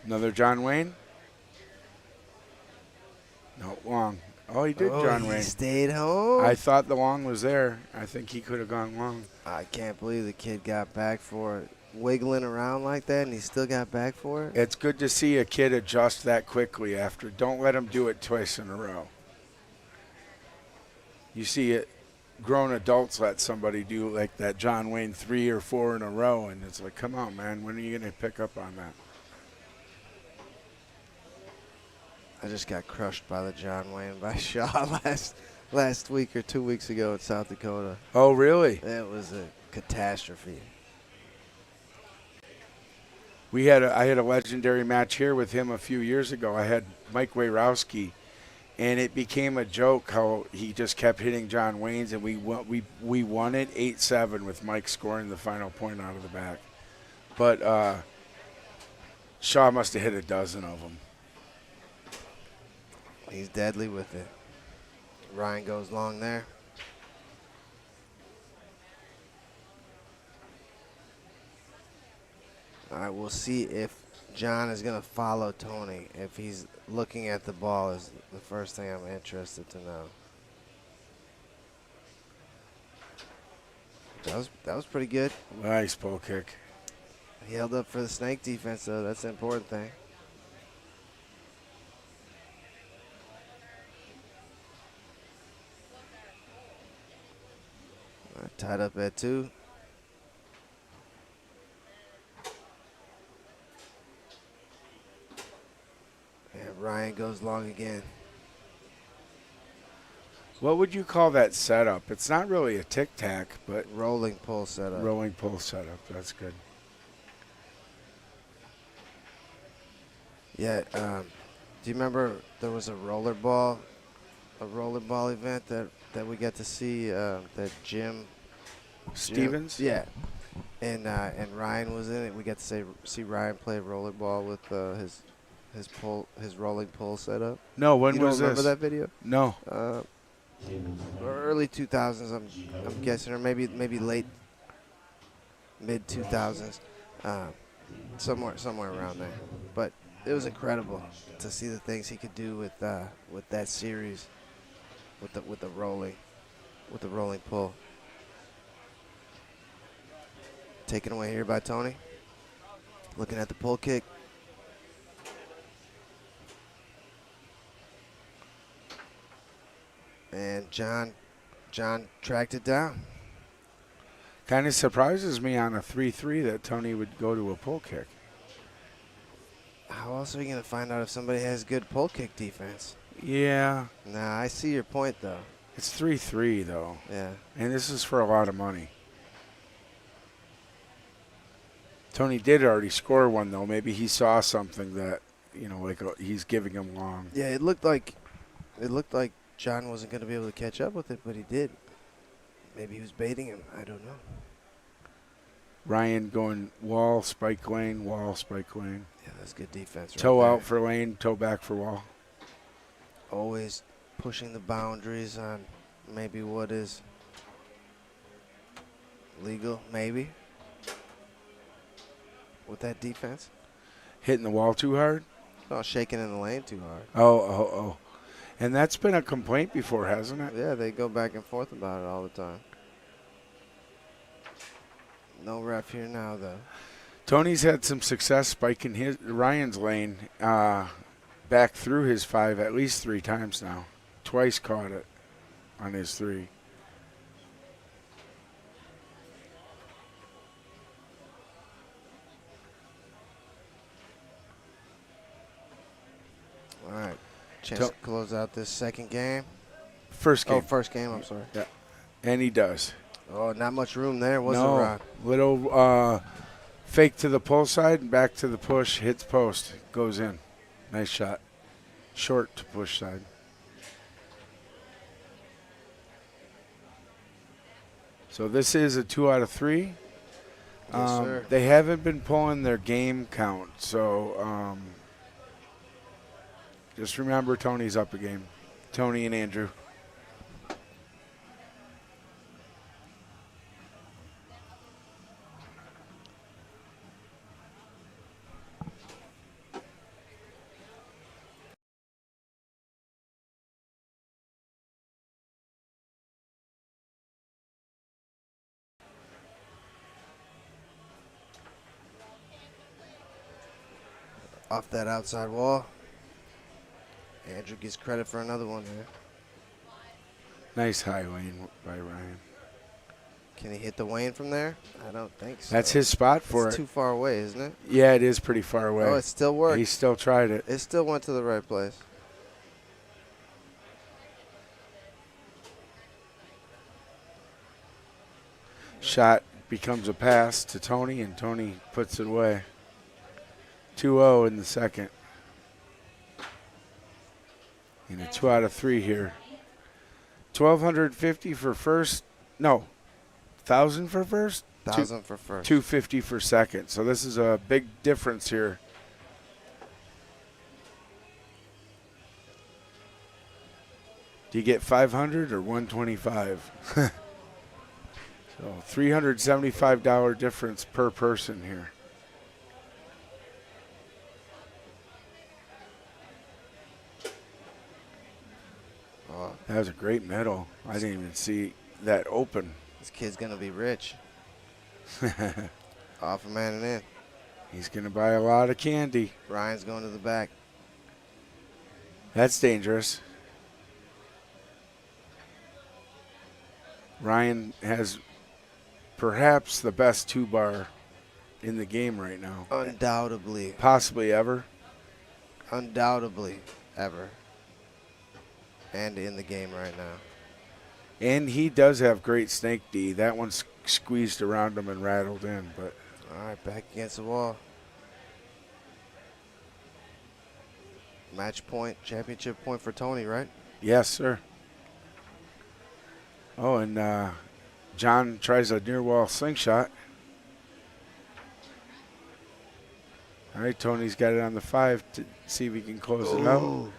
Another John Wayne. No, long. Oh, he did, John he Wayne. stayed home. I thought the long was there. I think he could have gone long. I can't believe the kid got back for it. Wiggling around like that, and he still got back for it. It's good to see a kid adjust that quickly after. Don't let him do it twice in a row. You see it, grown adults let somebody do like that John Wayne 3 or 4 in a row, and it's like, come on, man, when are you going to pick up on that? I just got crushed by the John Wayne by Shaw last week or 2 weeks ago in South Dakota. Oh, really? It was a catastrophe. I had a legendary match here with him a few years ago. I had Mike Wayrowski, and it became a joke how he just kept hitting John Wayne's, and we won it 8-7 with Mike scoring the final point out of the back. But Shaw must have hit a dozen of them. He's deadly with it. Ryan goes long there. All right, we'll see if John is going to follow Tony. If he's looking at the ball is the first thing I'm interested to know. That was pretty good. Nice pull kick. He held up for the snake defense, though. That's the important thing. All right, tied up at 2. And Ryan goes long again. What would you call that setup? It's not really a tic-tac, but Rolling pull setup. rolling pull setup. That's good. Yeah. Do you remember there was a rollerball event that we got to see? That Jim Stevens? Yeah. And Ryan was in it. We got to see Ryan play rollerball with his rolling pull setup. No, when You don't was remember this? that video? No. Early 2000s, I'm guessing, or maybe late mid 2000s, somewhere around there. But it was incredible to see the things he could do with that series, with the rolling pull. Taken away here by Tony. Looking at the pull kick. And John tracked it down. Kind of surprises me on a 3-3 that Tony would go to a pull kick. How else are you going to find out if somebody has good pull kick defense? Yeah. Nah, I see your point, though. It's 3-3, though. Yeah. And this is for a lot of money. Tony did already score one, though. Maybe he saw something that, like he's giving him long. Yeah, it looked like John wasn't going to be able to catch up with it, but he did. Maybe he was baiting him. I don't know. Ryan going wall, spike lane, wall, spike lane. Yeah, that's good defense. Toe right out there. for lane, toe back for wall. Always pushing the boundaries on maybe what is legal, maybe. with that defense. Hitting the wall too hard? Oh, shaking in the lane too hard. Oh. And that's been a complaint before, hasn't it? Yeah, they go back and forth about it all the time. No ref here now, though. Tony's had some success spiking Ryan's lane back through his 5 at least 3 times now. Twice caught it on his 3. All right. Chance to close out this second game. First game. Oh, first game, I'm sorry. Yeah. And he does. Oh, not much room there, was No. it, Ron? Little fake to the pull side and back to the push. Hits post. Goes in. Nice shot. Short to push side. So this is a 2 out of 3. Yes, sir. They haven't been pulling their game count, so just remember Tony's up a game. Tony and Andrew. Off that outside wall. Andrew gets credit for another one there. Nice high lane by Ryan. Can he hit the Wayne from there? I don't think so. That's his spot for It's it. too far away, isn't it? Yeah, it is pretty far away. Oh, it still worked. He still tried it. It still went to the right place. Shot becomes a pass to Tony, and Tony puts it away. 2-0 in the second. And a 2 out of 3 here. 1,250 for first. No, 1,000 for first. 1,000 for first. 250 for second. So this is a big difference here. Do you get 500 or 125? So $375 difference per person here. Oh, That was a great medal. I didn't even see that open. this kid's going to be rich. Off a man and in. He's going to buy a lot of candy. Ryan's going to the back. That's dangerous. Ryan has perhaps the best 2-bar in the game right now. Undoubtedly. Possibly ever. Undoubtedly ever. And in the game right now. And he does have great snake D. That one's squeezed around him and rattled in. But All right, back against the wall. Match point, championship point for Tony, right? yes, sir. Oh, and John tries a near wall slingshot. All right, Tony's got it on the 5 to see if he can close it up.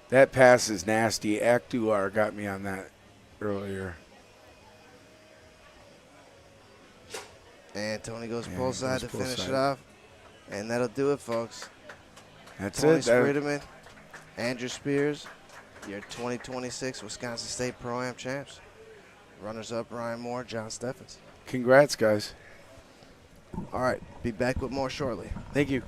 That pass is nasty. Akduar got me on that earlier. And Tony goes Yeah, pull he side goes to pull finish side. it off. And that'll do it, folks. That's Tony it. That- Spreedeman, Andrew Spears, your 2026 Wisconsin State Pro-Am champs. Runners-up, Ryan Moore, John Steffens. Congrats, guys. All right, be back with more shortly. Thank you.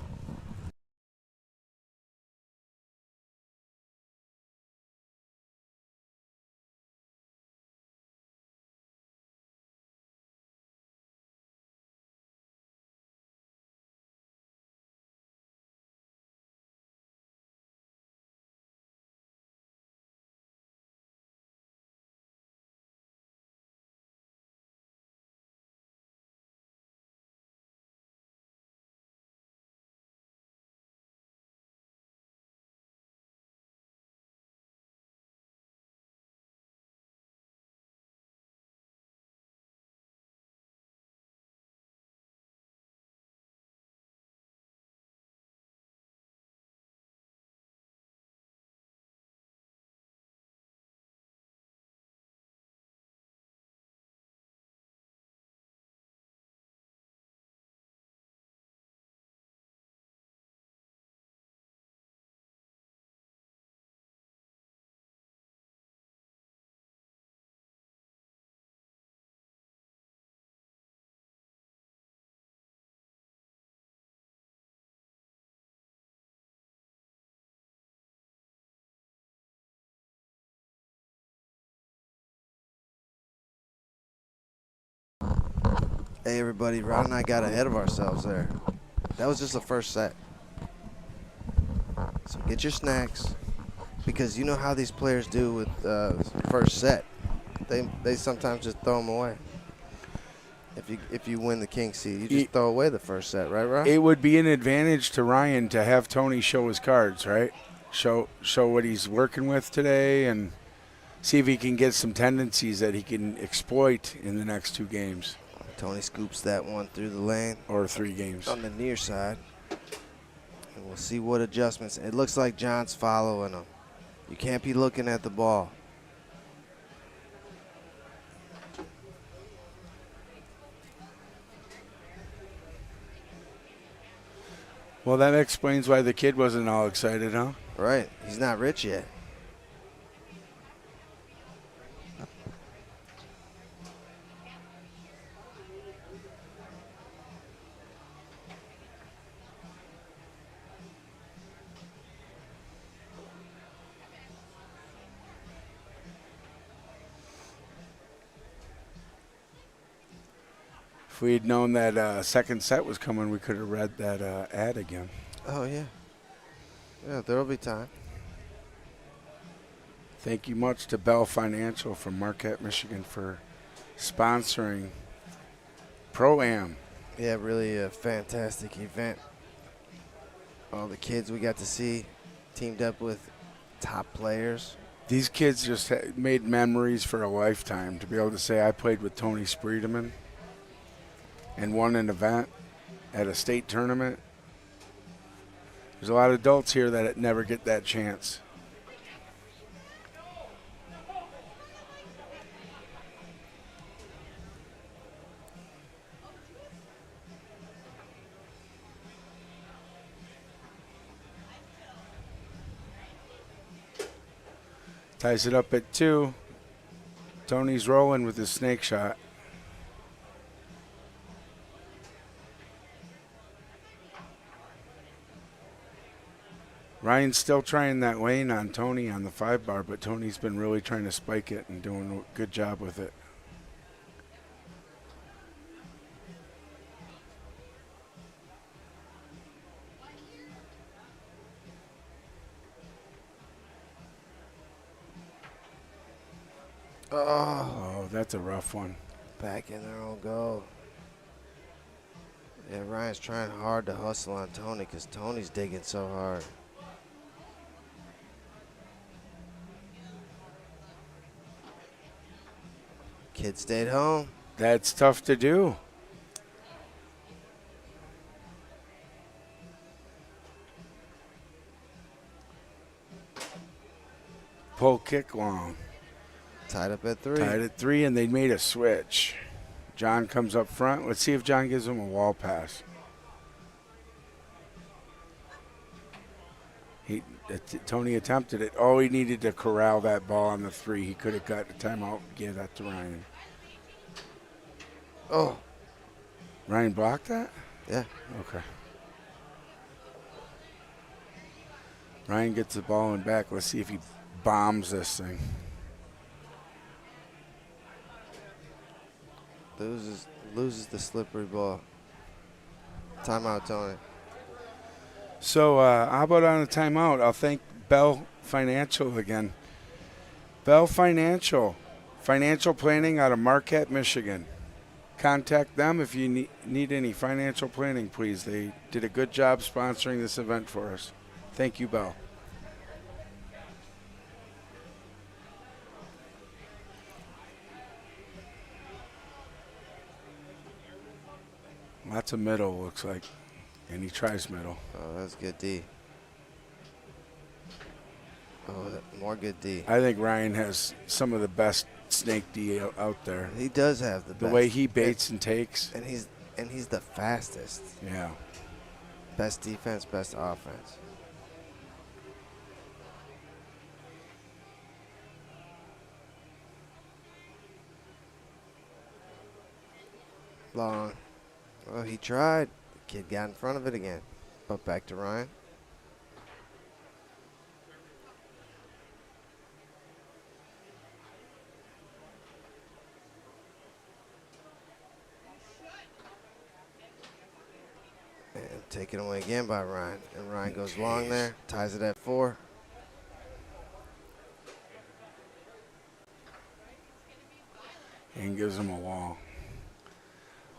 Hey, everybody, Ron and I got ahead of ourselves there. That was just the first set. So get your snacks, because you know how these players do with first set. They sometimes just throw them away. If you win the king seed, you just throw away the first set, right, Ron? It would be an advantage to Ryan to have Tony show his cards, right? Show what he's working with today and see if he can get some tendencies that he can exploit in the next 2 games. Tony scoops that one through the lane. Or 3 games. On the near side. And we'll see what adjustments. It looks like John's following him. You can't be looking at the ball. Well, that explains why the kid wasn't all excited, huh? Right. He's not rich yet. If we had known that second set was coming, we could have read that ad again. Oh, yeah. Yeah, there'll be time. Thank you much to Bell Financial from Marquette, Michigan for sponsoring ProAm. Yeah, really a fantastic event. All the kids we got to see teamed up with top players. These kids just made memories for a lifetime. To be able to say I played with Tony Spreedeman and won an event at a state tournament. There's a lot of adults here that never get that chance. Ties it up at 2. Tony's rolling with his snake shot. Ryan's still trying that lane on Tony on the 5 bar, but Tony's been really trying to spike it and doing a good job with it. Oh, that's a rough one. Back in their own goal. Yeah, Ryan's trying hard to hustle on Tony because Tony's digging so hard. Kid stayed home. That's tough to do. Pull kick long. Tied up at 3. Tied at 3, and they made a switch. John comes up front. Let's see if John gives him a wall pass. Tony attempted it. Oh, he needed to corral that ball on the 3. He could have got a timeout and gave that to Ryan. Oh. Ryan blocked that? Yeah. Okay. Ryan gets the ball in back. Let's see if he bombs this thing. Loses the slippery ball. Timeout, Tony. So how about on a timeout? I'll thank Bell Financial again. Bell Financial. Financial planning out of Marquette, Michigan. Contact them if you need any financial planning, please. They did a good job sponsoring this event for us. Thank you, Bell. Lots of middle, looks like. And he tries middle. Oh, that's good D. Oh, more good D. I think Ryan has some of the best snake D out there. He does have the best. The way he baits and takes. And he's the fastest. Yeah. Best defense, best offense. Long. Well, he tried. The kid got in front of it again. But back to Ryan. And taken away again by Ryan. And Ryan goes long there, ties it at 4. And gives him a wall.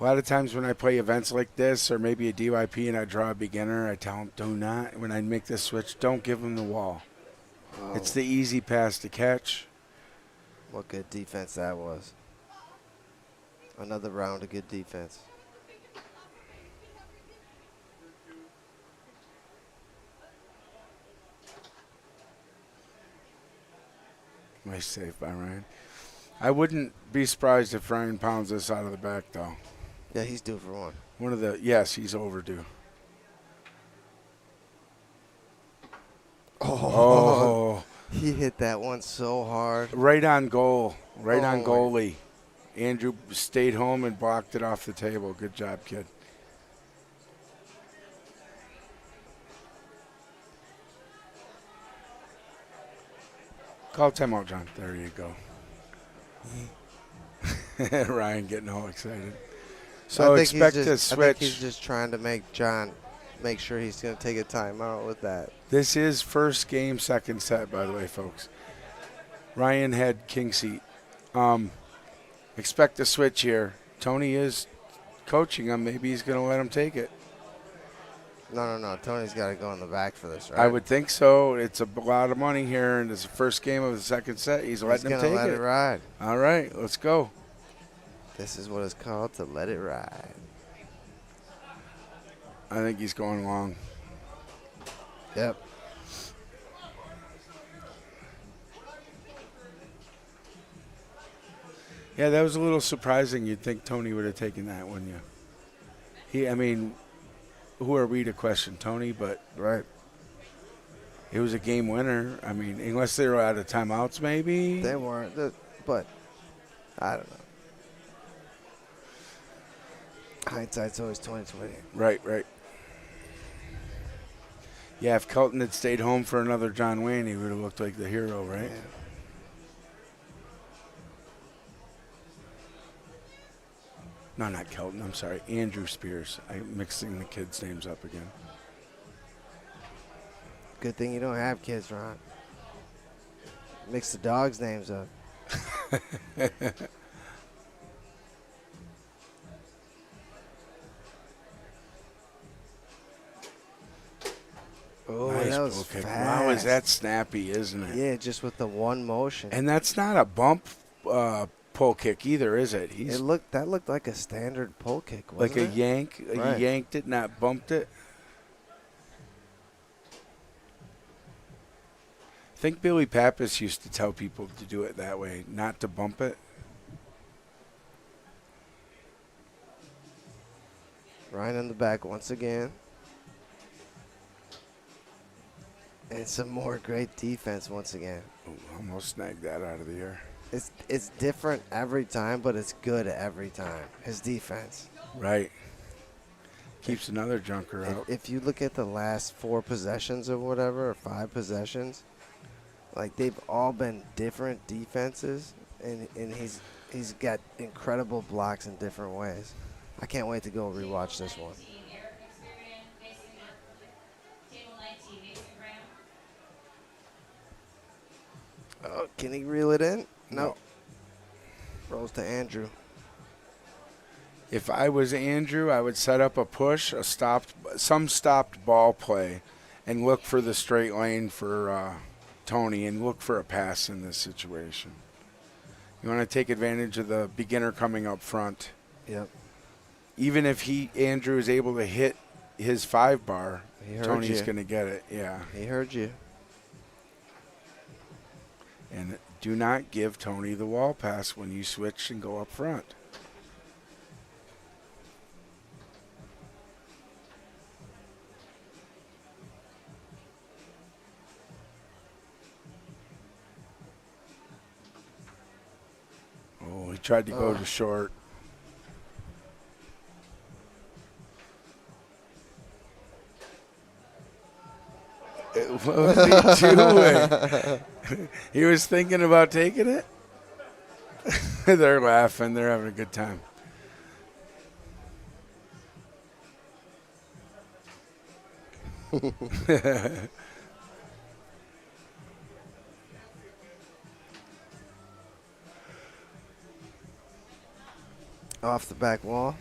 A lot of times when I play events like this, or maybe a DYP and I draw a beginner, I tell them, do not, when I make this switch, don't give them the wall. Oh, It's the easy pass to catch. what good defense that was. Another round of good defense. Nice save by Ryan. I wouldn't be surprised if Ryan pounds this out of the back, though. Yeah, he's due for one. Yes, he's overdue. Oh, he hit that one so hard. Right on goal. Right on Oh, goalie. Andrew stayed home and blocked it off the table. Good job, kid. Call timeout, John. There you go. Ryan getting all excited. So expect a I think switch. he's just trying to make John make sure he's going to take a timeout with that. This is first game, second set, by the way, folks. Ryan had king seat. Expect a switch here. Tony is coaching him. Maybe he's going to let him take it. No. Tony's got to go in the back for this, right? I would think so. It's a lot of money here, and it's the first game of the second set. He's letting him gonna take let it ride. All right, let's go. This is what it's called to let it ride. I think he's going long. Yep. Yeah, that was a little surprising. You'd think Tony would have taken that, wouldn't you? Who are we to question Tony? But Right. it was a game winner. I mean, unless they were out of timeouts, maybe. They weren't, but I don't know. Hindsight's always 20/20. Right. Yeah, if Kelton had stayed home for another John Wayne, he would have looked like the hero, right? Yeah. No, not Kelton. I'm sorry. Andrew Spears. I'm mixing the kids' names up again. Good thing you don't have kids, Ron. Mix the dogs' names up. Oh, Nice that was pull kick. fast. Wow, is that snappy, isn't it? Yeah, just with the one motion. And that's not a bump pull kick either, is it? That looked like a standard pull kick, like wasn't a it? yank. Right. He yanked it, not bumped it. I think Billy Pappas used to tell people to do it that way, not to bump it. Ryan in the back once again. And some more great defense once again. Ooh, almost snagged that out of the air. It's different every time, but it's good every time. His defense. Right. Keeps another junker out. If you look at the last 4 possessions or whatever, or 5 possessions, like they've all been different defenses, and he's got incredible blocks in different ways. I can't wait to go rewatch this one. Oh, can he reel it in? No. Rolls to Andrew. If I was Andrew, I would set up a push, some stopped ball play, and look for the straight lane for Tony, and look for a pass in this situation. You want to take advantage of the beginner coming up front. Yep. Even if Andrew is able to hit his 5 bar, He heard Tony's you. going to get it. Yeah. He heard you. And do not give Tony the wall pass when you switch and go up front. Oh, he tried to go to short. What was he doing? He was thinking about taking it. They're laughing. They're having a good time. Off the back wall.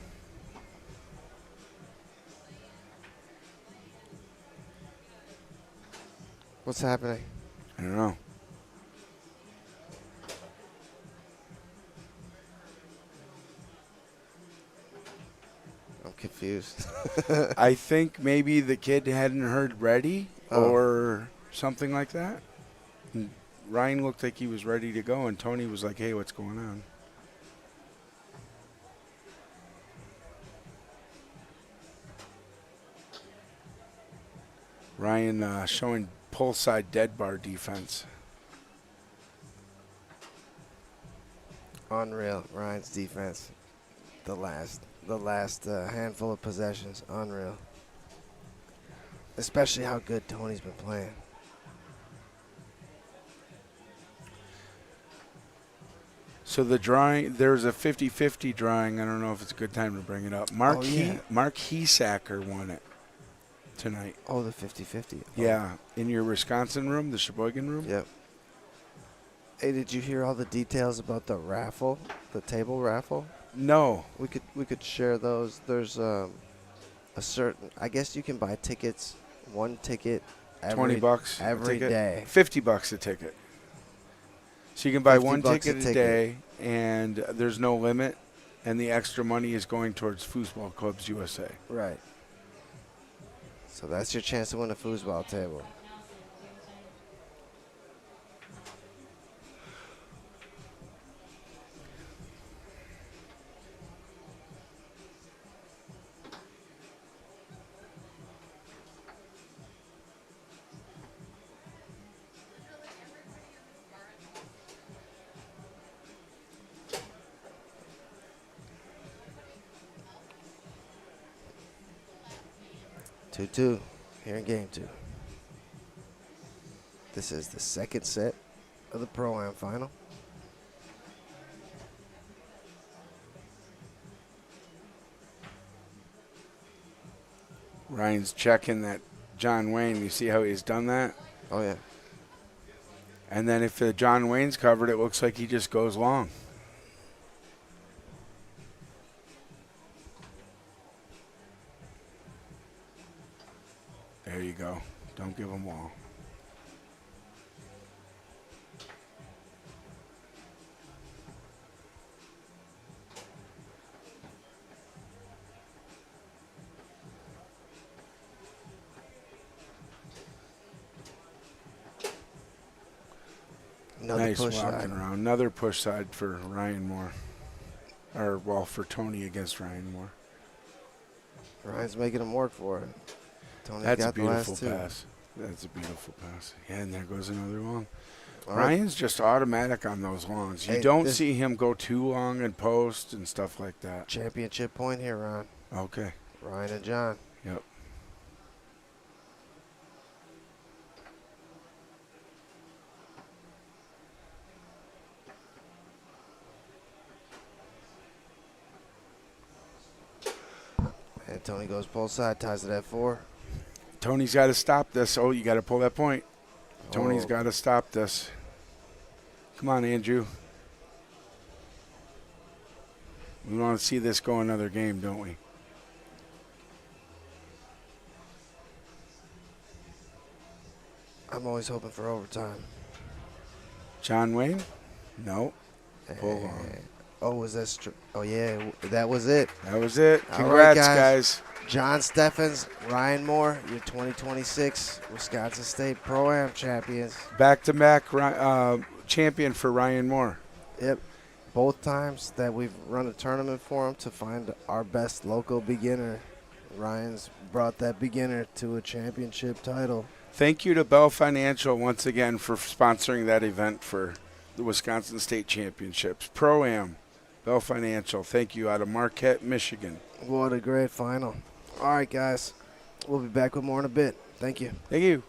What's happening? I don't know. I'm confused. I think maybe the kid hadn't heard ready Oh. or something like that. And Ryan looked like he was ready to go, and Tony was like, hey, what's going on? Ryan showing pull side dead bar defense. Unreal. Ryan's defense. The last handful of possessions. Unreal. Especially how good Tony's been playing. So the drawing, there's a 50-50 drawing. I don't know if it's a good time to bring it up. Mark Hesacker won it tonight. Oh, the 50-50. Yeah, in your Wisconsin room, the Sheboygan room. Yep. Hey, did you hear all the details about the raffle, the table raffle? No. We could share those. There's a certain. I guess you can buy tickets. One ticket. Every, $20 every a ticket. day. $50 a ticket. So you can buy one $50 ticket a day, and there's no limit, and the extra money is going towards Foosball Clubs USA. Right. So that's your chance to win a foosball table. Two here in game 2. This is the second set of the ProAm final. Ryan's checking that John Wayne. You see how he's done that? Oh, yeah. And then if the John Wayne's covered, it looks like he just goes long. There you go. Don't give him wall. Another Nice push walking side. around. Another push side for Ryan Moore. Or, well, for Tony against Ryan Moore. Ryan's making him work for it. Tony's That's a got the last beautiful two. pass. That's a beautiful pass. Yeah, and there goes another long. All right. Ryan's just automatic on those longs. You Hey, don't this- see him go too long and post and stuff like that. Championship point here, Ron. Okay. Ryan and John. Yep. And Tony goes pull side, ties it at 4. Tony's got to stop this. Oh, you got to pull that point. Tony's Oh. got to stop this. Come on, Andrew. We want to see this go another game, don't we? I'm always hoping for overtime. John Wayne? No. Pull And- on. Oh, was that? Oh, yeah, that was it. That was it. All Congrats, right, guys. John Steffens, Ryan Moore, your 2026 Wisconsin State Pro-Am champions. Back-to-back champion for Ryan Moore. Yep. Both times that we've run a tournament for him to find our best local beginner. Ryan's brought that beginner to a championship title. Thank you to Bell Financial once again for sponsoring that event for the Wisconsin State Championships. Pro-Am, Bell Financial, thank you, out of Marquette, Michigan. What a great final. All right, guys. We'll be back with more in a bit. Thank you. Thank you.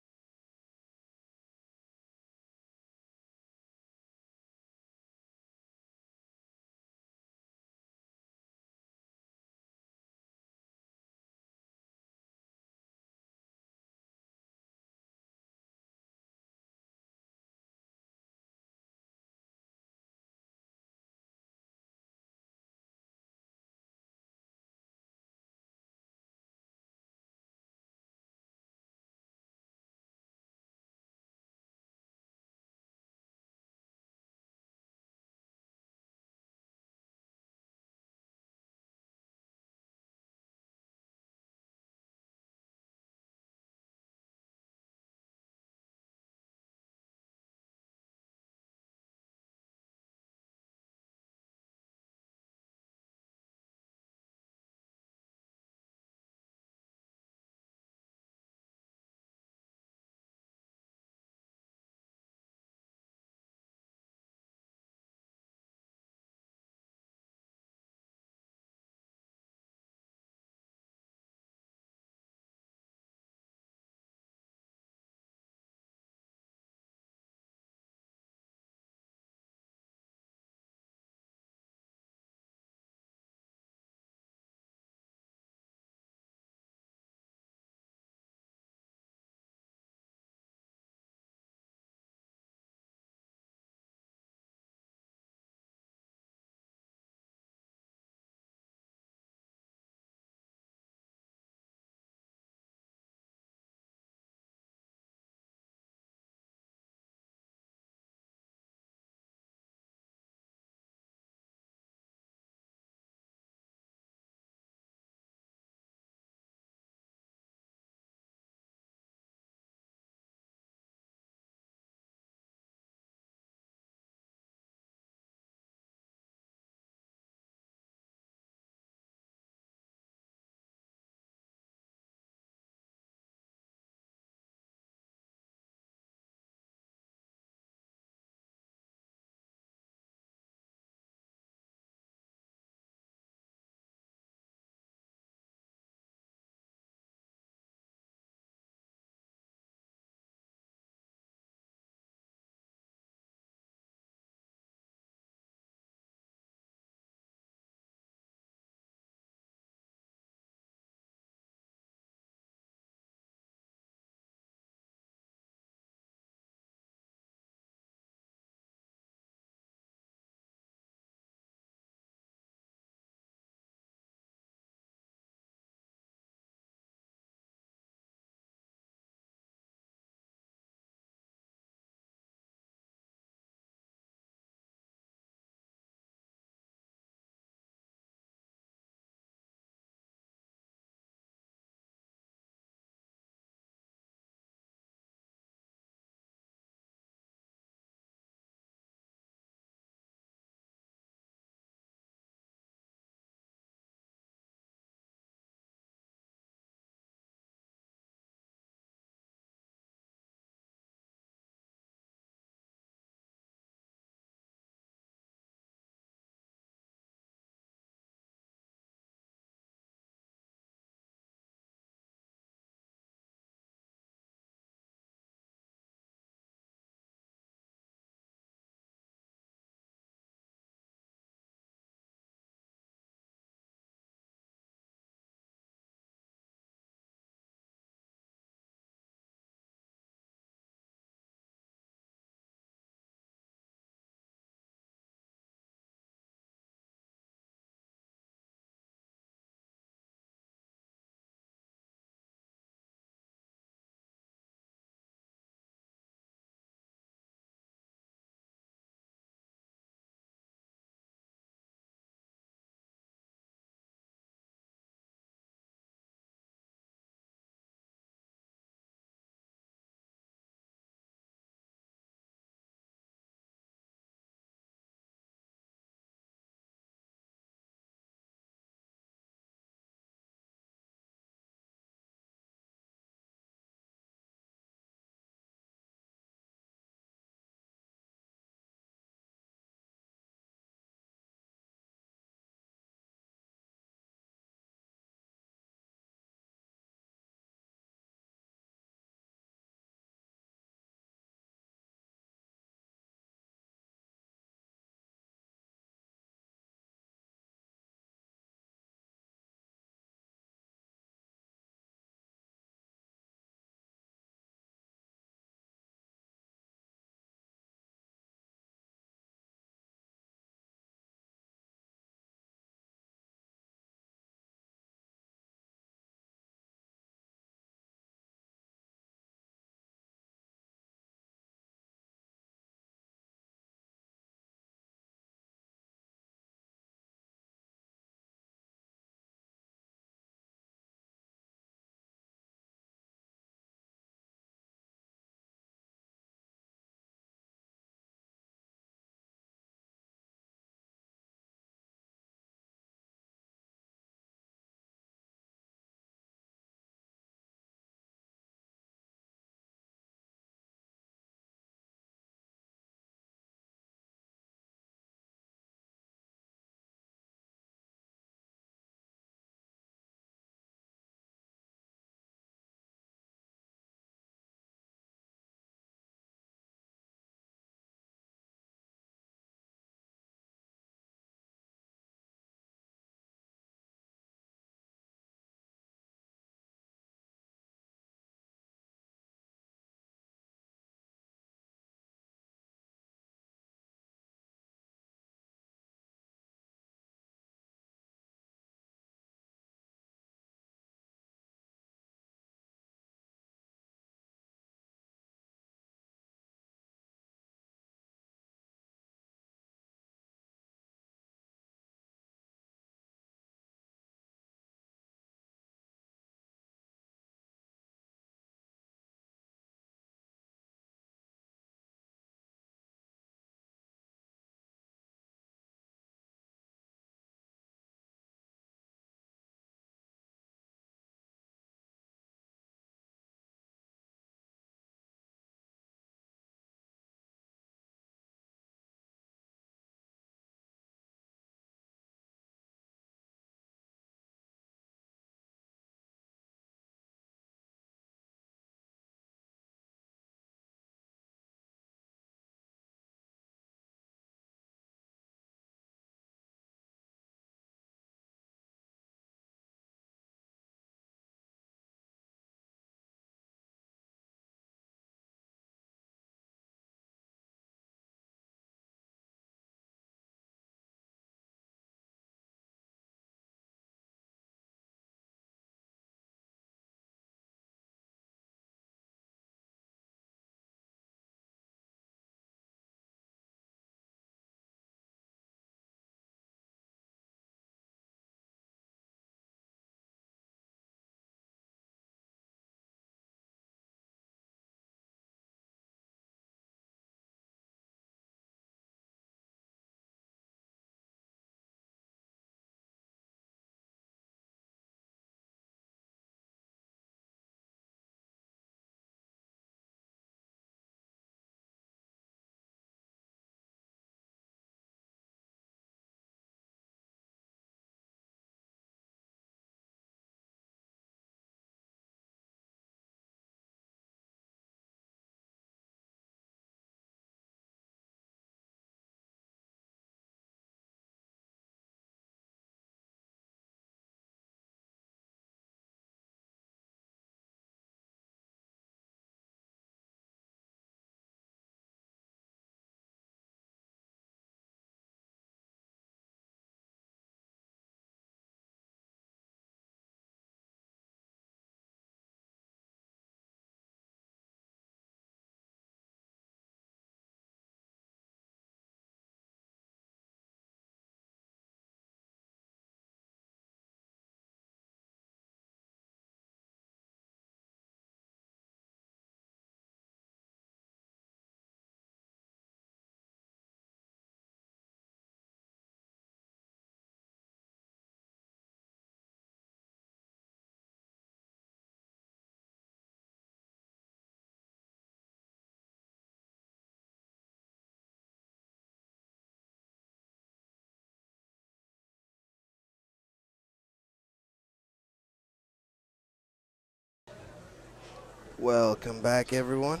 Welcome back, everyone.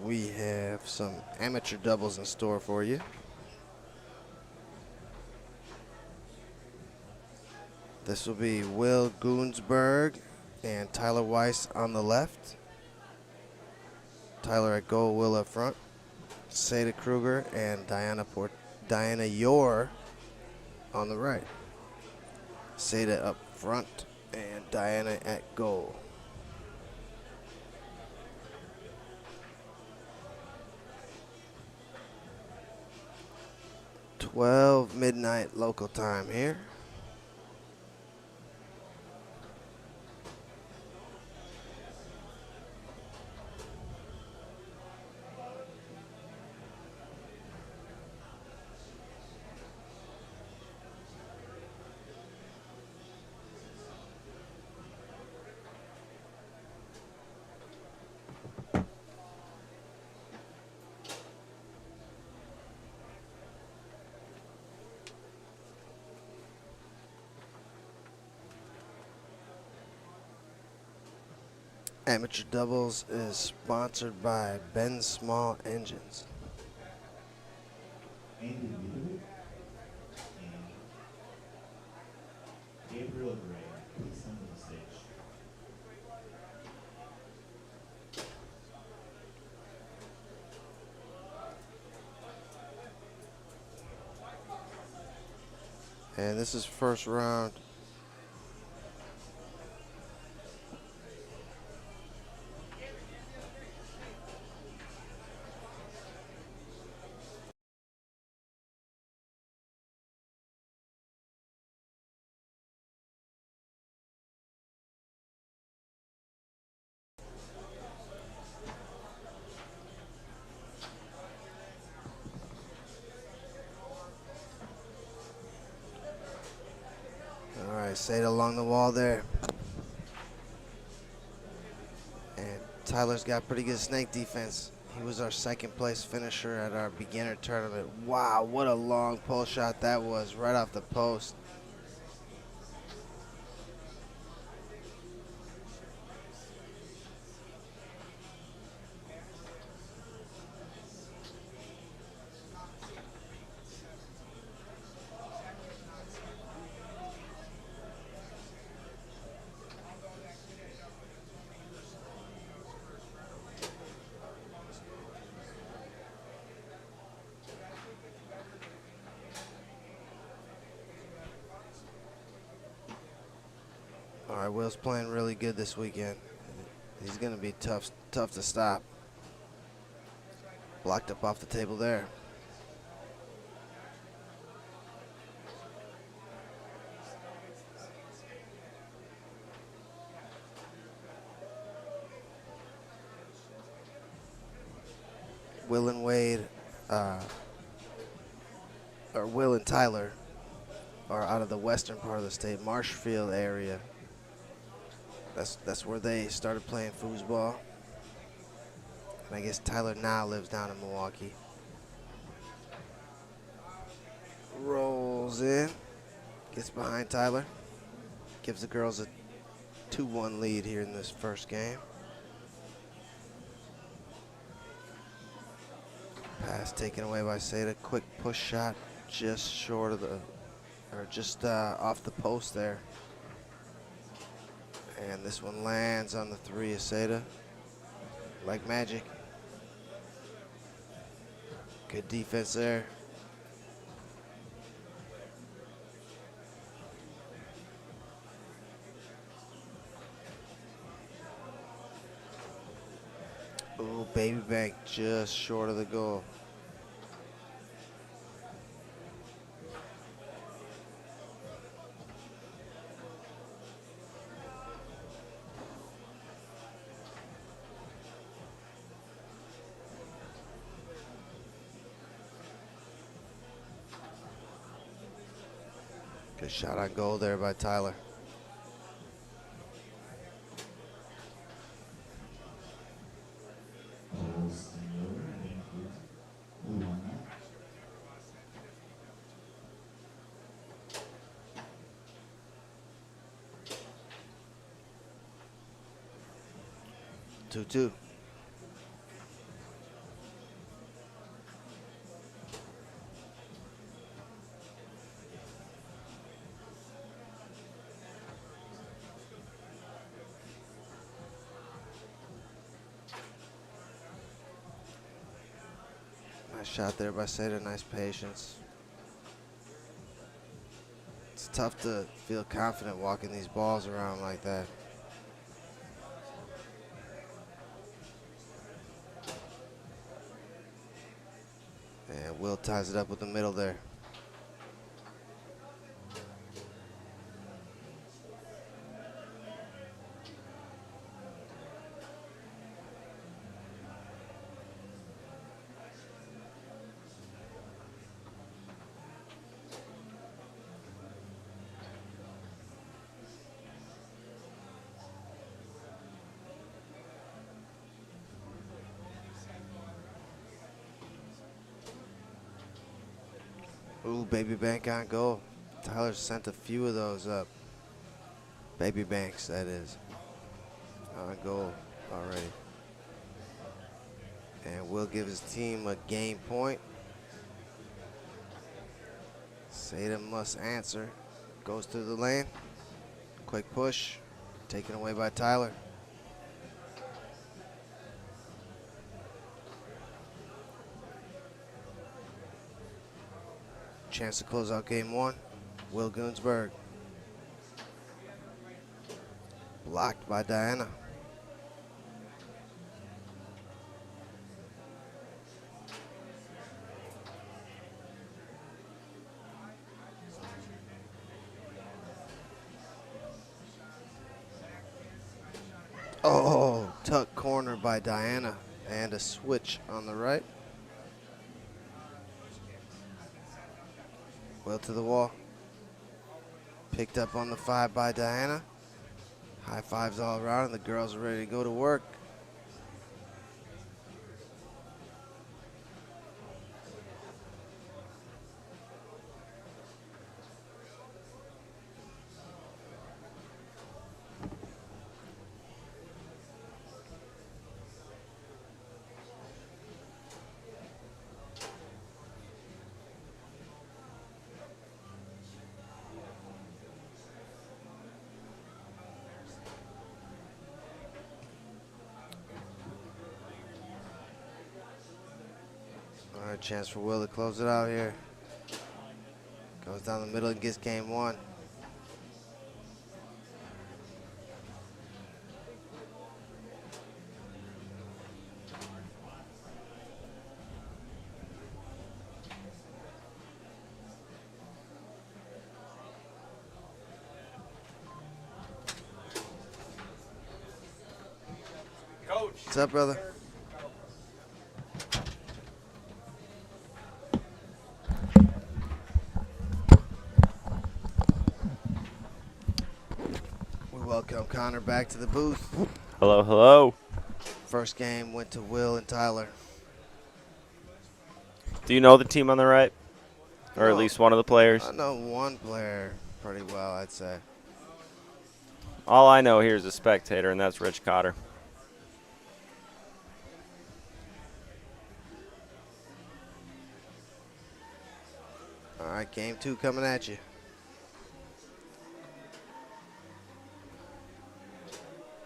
We have some amateur doubles in store for you. This will be Will Goonsberg and Tyler Weiss on the left. Tyler at goal, Will up front. Seda Kruger and Diana Yore on the right. Seda up front and Diana at goal. midnight local time here. Amateur Doubles is sponsored by Ben Small Engines. Andy Liebowitz and Gabriel Gray, please come to the stage. And this is first round. All right, Seda along the wall there. And Tyler's got pretty good snake defense. He was our second place finisher at our beginner tournament. Wow, what a long pull shot that was, right off the post. All right, Will's playing really good this weekend. He's going to be tough to stop. Blocked up off the table there. Will and Wade, or Will and Tyler, are out of the western part of the state, Marshfield area. That's where they started playing foosball. And I guess Tyler now lives down in Milwaukee. Rolls in, gets behind Tyler, gives the girls a 2-1 lead here in this first game. Pass taken away by Seda. Quick push shot just short of the, or just off the post there. And this one lands on the 3 of Seda. Like magic. Good defense there. Ooh, baby bank just short of the goal. Good shot on goal there by Tyler. 2-2. Nice shot there by Seda. Nice patience. It's tough to feel confident walking these balls around like that. And Will ties it up with the middle there. Ooh, baby bank on goal. Tyler sent a few of those up. Baby banks, that is. On goal already. And will give his team a game point. Seda must answer. Goes through the lane. Quick push. Taken away by Tyler. Chance to close out game one. Will Goonsberg. Blocked by Diana. Oh, tuck corner by Diana. And a switch on the right. Will to the wall. Picked up on the 5 by Diana. High fives all around, and the girls are ready to go to work. All right, chance for Will to close it out here. Goes down the middle and gets game one. Coach. What's up, brother? We welcome Connor back to the booth. Hello, hello. First game went to Will and Tyler. Do you know the team on the right? Or at No. least one of the players? I know one player pretty well, I'd say. All I know here is a spectator, and that's Rich Cotter. All right, game two coming at you.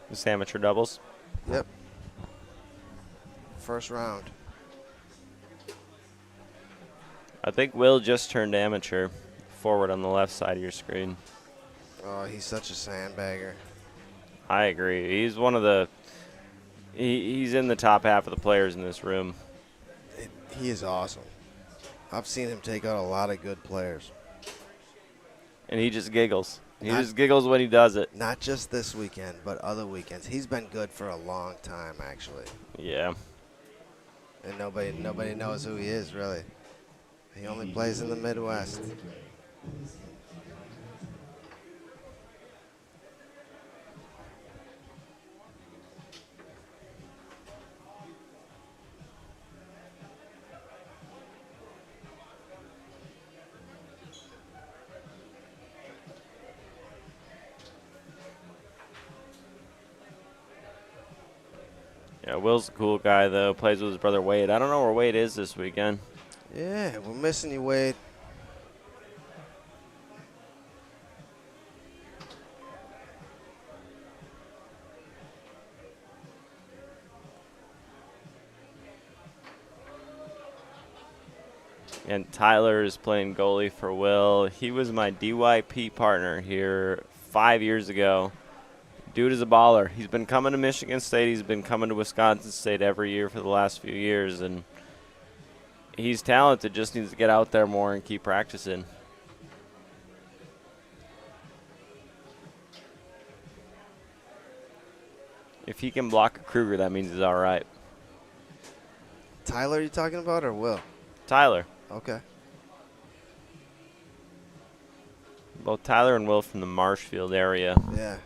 This amateur doubles. Yep. First round. I think Will just turned amateur. Forward on the left side of your screen. Oh, he's such a sandbagger. I agree. He's one of the. He's in the top half of the players in this room. He is awesome. I've seen him take out a lot of good players. And he just giggles. He Not- just giggles when he does it. Not just this weekend, but other weekends. He's been good for a long time, actually. Yeah. And nobody knows who he is, really. He only plays in the Midwest. Yeah, Will's a cool guy, though. Plays with his brother Wade. I don't know where Wade is this weekend. Yeah, we're missing you, Wade. And Tyler is playing goalie for Will. He was my DYP partner here 5 years ago. Dude is a baller. He's been coming to Michigan State. He's been coming to Wisconsin State every year for the last few years. And he's talented, just needs to get out there more and keep practicing. If he can block a Kruger, that means he's all right. Tyler, you talking about, or Will? Tyler. Okay. Both Tyler and Will from the Marshfield area. Yeah.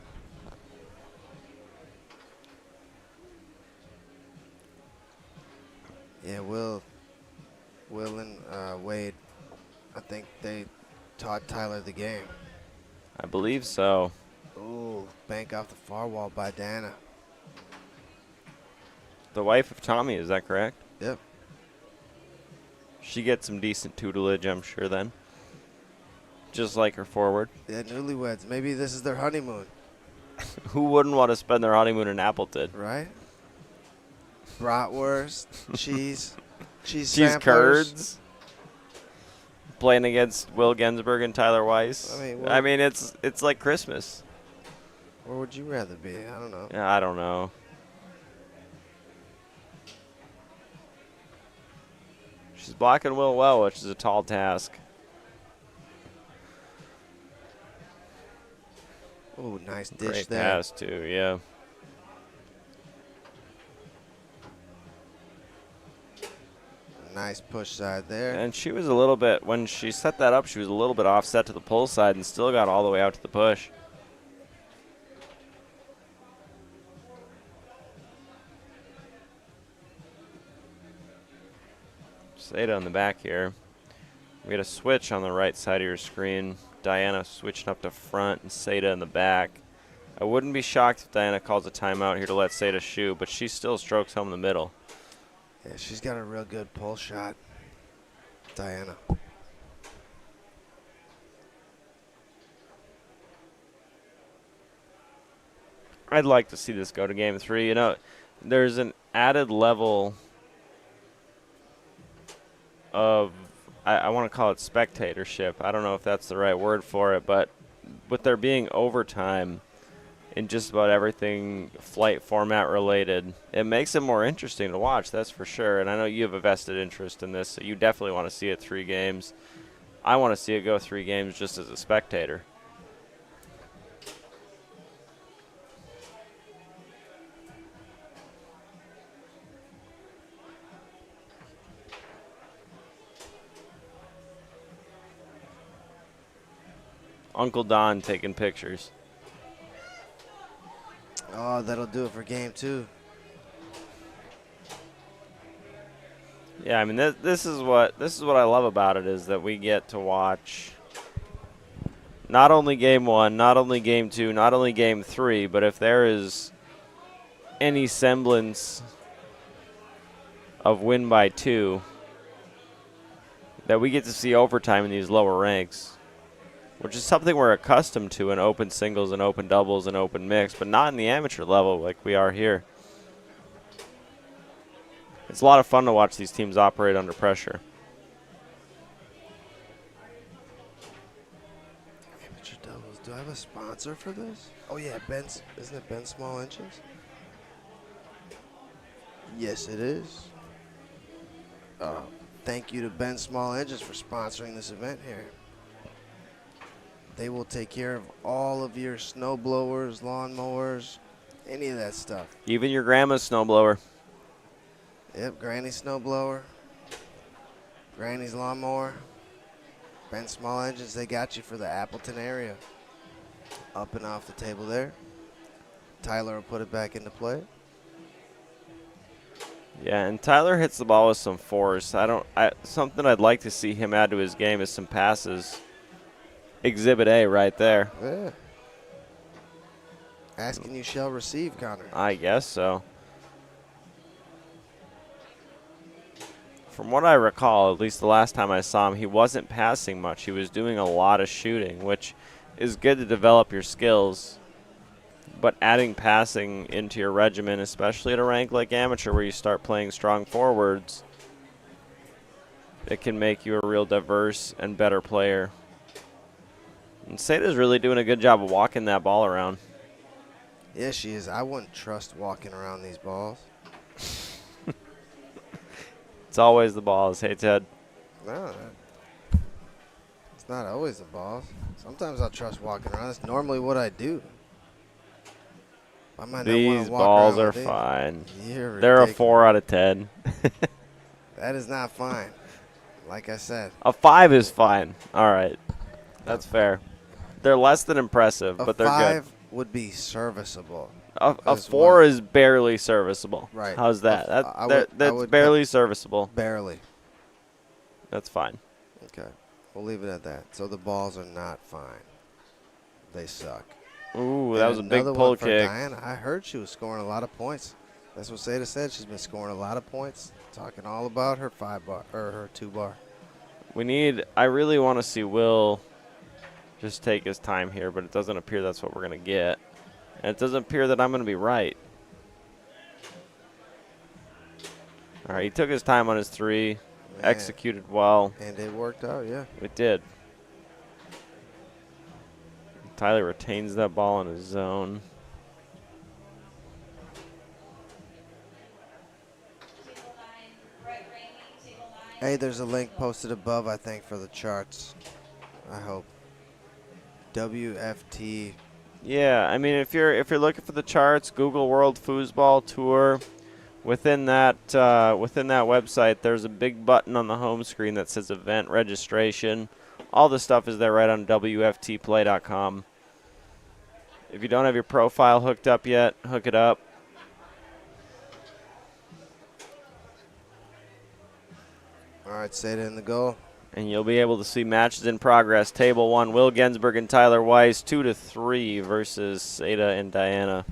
Yeah, Will and Wade, I think they taught Tyler the game. I believe so. Ooh, bank off the far wall by Dana. The wife of Tommy, is that correct? Yep. She gets some decent tutelage, I'm sure, then. Just like her forward. Yeah, newlyweds. Maybe this is their honeymoon, Who wouldn't want to spend their honeymoon in Appleton? right? Bratwurst, cheese Cheese samplers. curds. Playing against Will Gensberg and Tyler Weiss. I mean, it's like Christmas. Where would you rather be? I don't know. Yeah, I don't know. She's blocking Will well, which is a tall task. Ooh, nice dish Great there. pass, too, yeah. Nice push side there. And she was a little bit, when she set that up, she was a little bit offset to the pull side and still got all the way out to the push. Seda on the back here. We got a switch on the right side of your screen. Diana switching up to front and Seda in the back. I wouldn't be shocked if Diana calls a timeout here to let Seda shoot, but she still strokes home the middle. Yeah, she's got a real good pull shot, Diana. I'd like to see this go to game 3. You know, there's an added level of, I want to call it spectatorship. I don't know if that's the right word for it, but with there being overtime in just about everything flight format related, it makes it more interesting to watch, that's for sure. And I know you have a vested interest in this, so you definitely want to see it 3 games. I want to see it go 3 games just as a spectator. Uncle Don taking pictures. Oh, that'll do it for game 2. Yeah, I mean this is what I love about it, is that we get to watch not only game 1, not only game 2, not only game 3, but if there is any semblance of win by 2, that we get to see overtime in these lower ranks, which is something we're accustomed to in open singles and open doubles and open mix, but not in the amateur level like we are here. It's a lot of fun to watch these teams operate under pressure. Amateur doubles. Do I have a sponsor for this? Oh yeah, Ben's. Isn't it Ben Small Inches? Yes, it is. Thank you to Ben Small Inches for sponsoring this event here. They will take care of all of your snow blowers, lawn mowers, any of that stuff. Even your grandma's snowblower. Yep, Granny's snowblower, Granny's lawnmower, Ben Small Engines, they got you for the Appleton area. Up and off the table there. Tyler will put it back into play. Yeah, and Tyler hits the ball with some force. Something I'd like to see him add to his game is some passes. Exhibit A right there. Yeah. Asking you shall receive, Connor. I guess so. From what I recall, at least the last time I saw him, he wasn't passing much. He was doing a lot of shooting, which is good to develop your skills. But adding passing into your regimen, especially at a rank like amateur where you start playing strong forwards, it can make you a real diverse and better player. And Sada's really doing a good job of walking that ball around. Yeah, she is. I wouldn't trust walking around these balls. It's always the balls. Hey, Ted. No, it's not always the balls. Sometimes I'll trust walking around. That's normally what I do. I might not want These to walk balls around are with these. fine. You're They're a ridiculous. 4 out of 10. That is not fine. Like I said, A 5 is fine. All right. That's fair. They're less than impressive, a but they're good. 5 would be serviceable. A is 4 what- is barely serviceable. Right. How's that? I would- I That's would barely serviceable. Barely. That's fine. Okay. We'll leave it at that. So the balls are not fine. They suck. Ooh, that And was a big another pull one for kick. Diana. I heard she was scoring a lot of points. That's what Seda said. She's been scoring a lot of points. Talking all about her 5-bar or her 2-bar. I really want to see Will just take his time here, but it doesn't appear that's what we're going to get. And it doesn't appear that I'm going to be right. All right, he took his time on his 3, Man. executed well. And it worked out, yeah. It did. Tyler retains that ball in his zone. Hey, there's a link posted above, I think, for the charts. I hope. WFT. Yeah, I mean, if you're looking for the charts, Google World Foosball Tour. Within that website, there's a big button on the home screen that says Event Registration. All the stuff is there right on WFTplay.com. If you don't have your profile hooked up yet, hook it up. All right, Seda in the goal. And you'll be able to see matches in progress. Table 1, Will Gensberg and Tyler Weiss, 2-3 versus Seda and Diana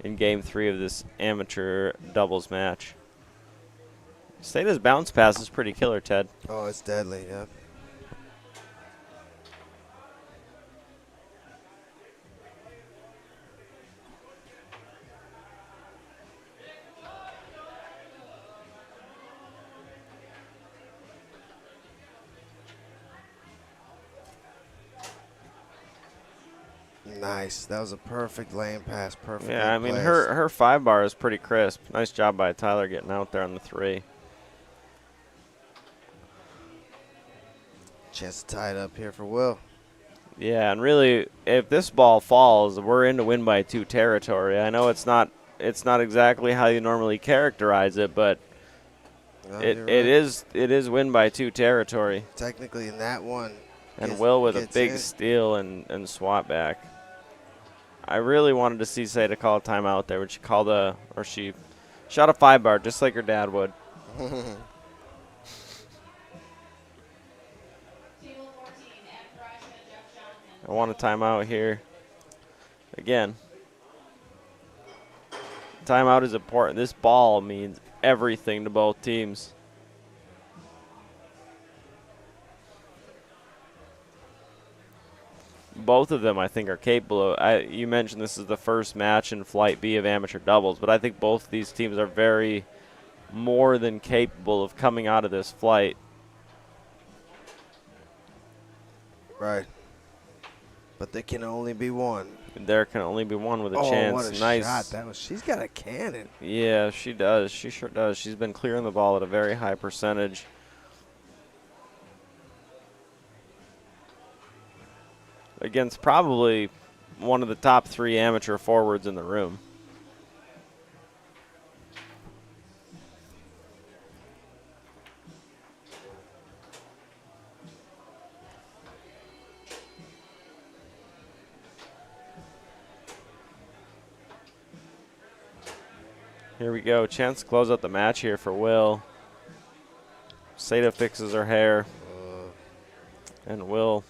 in Game 3 of this amateur doubles match. Seda's bounce pass is pretty killer, Ted. Oh, it's deadly, yeah. Nice. That was a perfect lane pass. Perfect. Yeah, I mean, her 5-bar is pretty crisp. Nice job by Tyler getting out there on the 3. Chance to tie it up here for Will. Yeah, and really, if this ball falls, we're into win by 2 territory. I know it's not exactly how you normally characterize it, but No, it you're right. is win by 2 territory. Technically, in that one. And Will with a gets big in. steal and swat back. I really wanted to see Seda call a timeout there, but she shot a 5-bar just like her dad would. I want a timeout here. Again, timeout is important. This ball means everything to both teams. Both of them, I think, are capable of. You mentioned this is the first match in Flight B of amateur doubles, but I think both of these teams are very more than capable of coming out of this flight. Right. But there can only be one. There can only be one with a Oh, chance. what a Nice. shot that was. She's got a cannon. Yeah, she does. She sure does. She's been clearing the ball at a very high percentage. Against probably one of the top 3 amateur forwards in the room. Here we go. Chance to close out the match here for Will. Seda fixes her hair. And Will.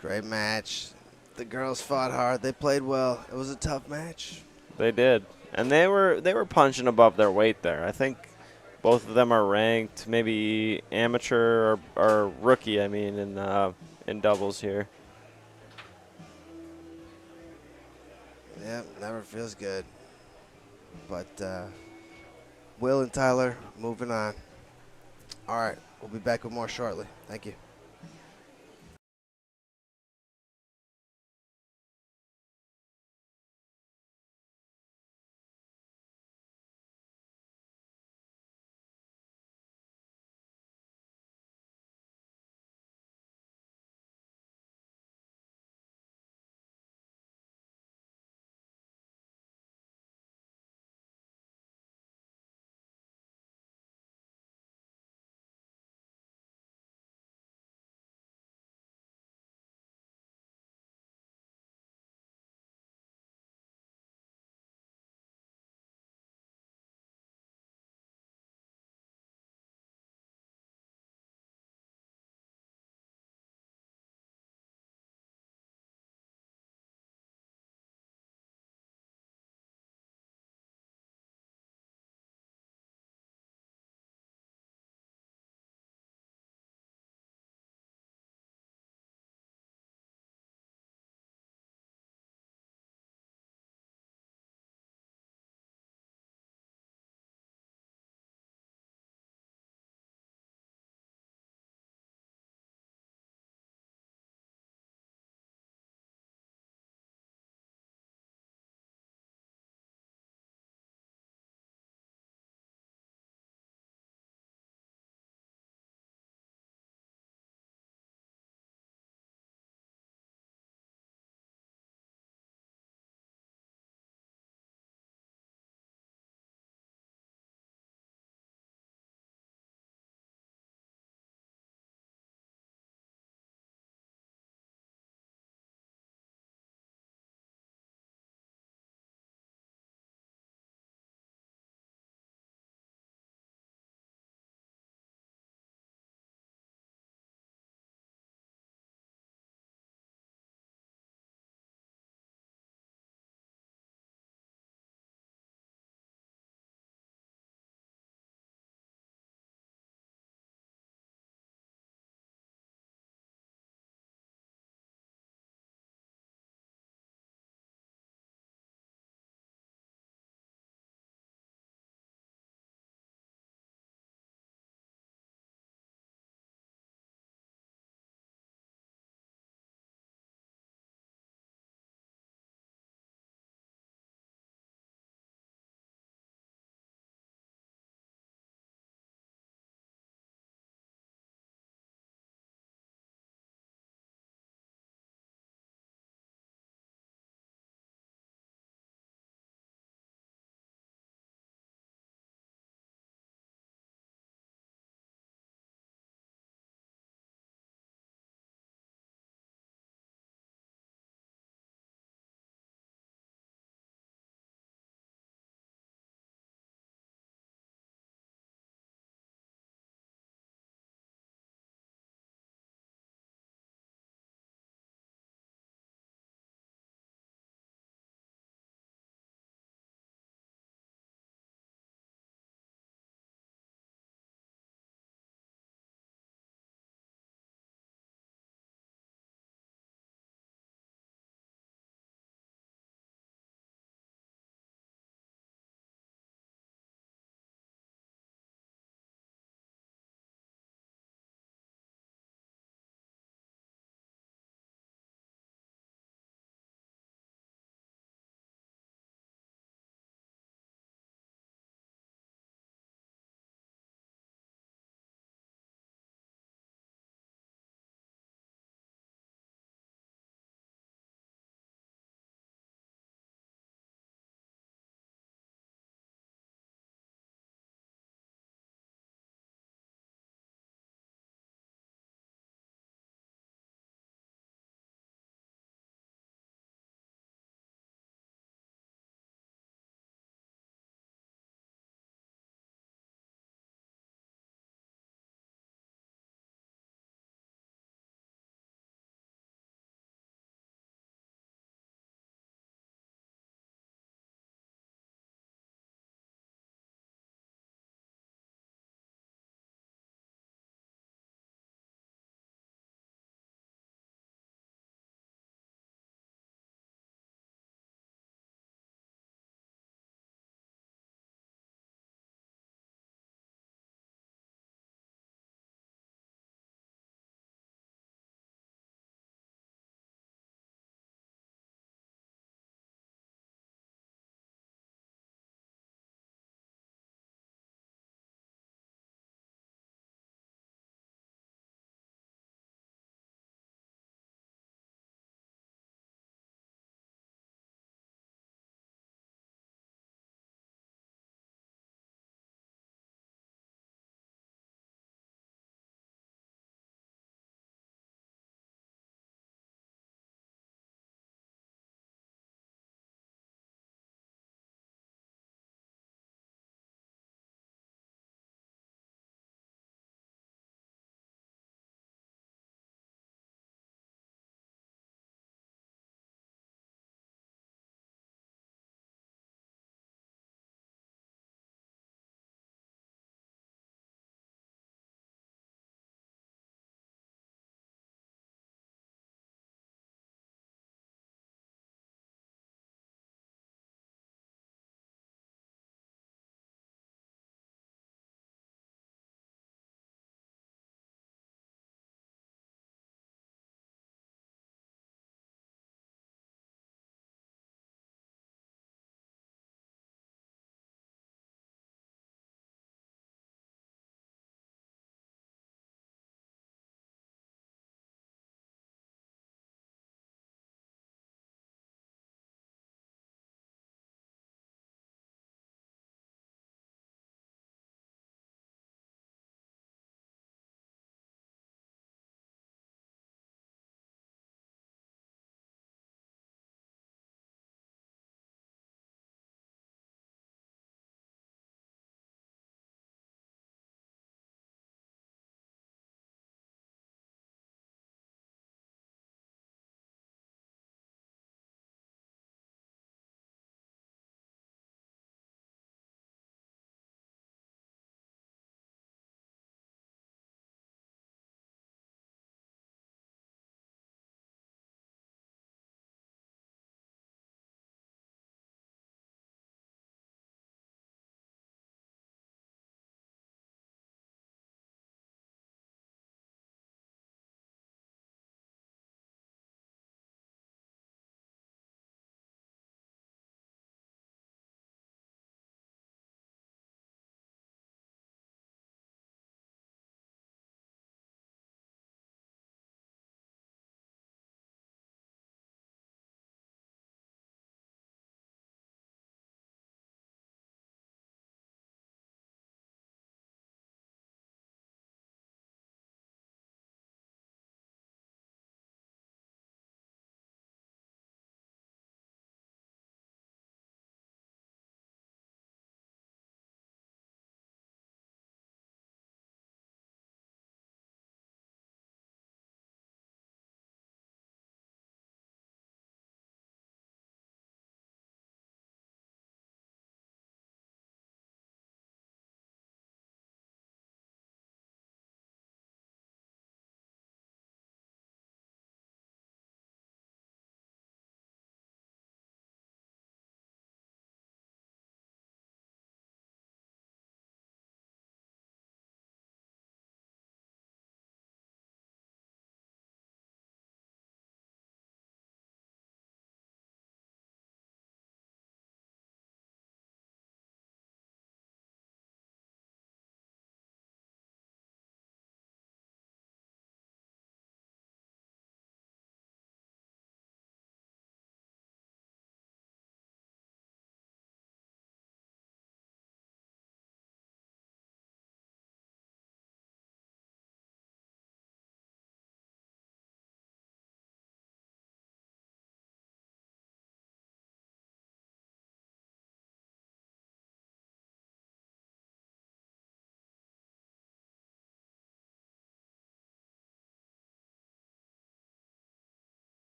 Great match. The girls fought hard. They played well. It was a tough match. They did. And they were punching above their weight there. I think Both of them are ranked, maybe amateur or rookie. I mean, in doubles here. Yeah, never feels good. But Will and Tyler moving on. All right, we'll be back with more shortly. Thank you.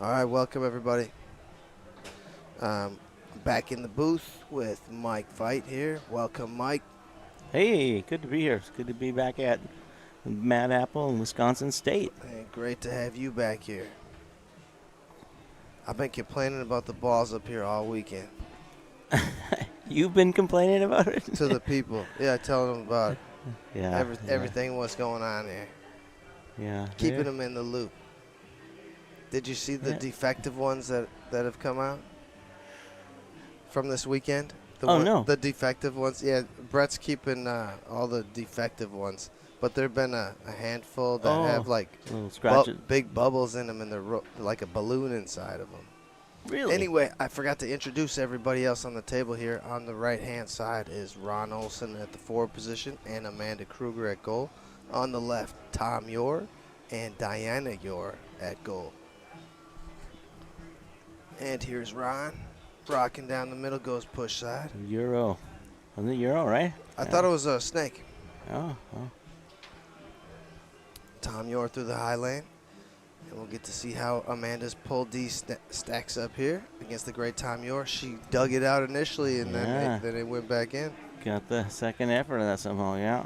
All right, welcome everybody. Back in the booth with Mike Veit here. Welcome, Mike. Hey, good to be here. It's good to be back at Mad Apple in Wisconsin State. And great to have you back here. I've been complaining about the balls up here all weekend You've been complaining about it? to the people. Yeah, telling them about Yeah. everything what's going on here. Yeah. Keeping them in the loop. Did you see the Yeah. defective ones that have come out from this weekend? No. The defective ones. Yeah, Brett's keeping all the defective ones. But there have been a handful that have like little scratches. big bubbles in them and they're like a balloon inside of them. Really? Anyway, I forgot to introduce everybody else on the table here. On the right-hand side is Ron Olson at the forward position and Amanda Kruger at goal. On the left, Tom Yor and Diana Yor at goal. And here's Ron. Rocking down the middle goes push side. Euro. Wasn't it Euro, right? I thought it was a snake. Oh. Tom Yor through the high lane. And we'll get to see how Amanda's pull D stacks up here against the great Tom Yor. She dug it out initially and Yeah. then it went back in. Got the second effort of that somehow, yeah.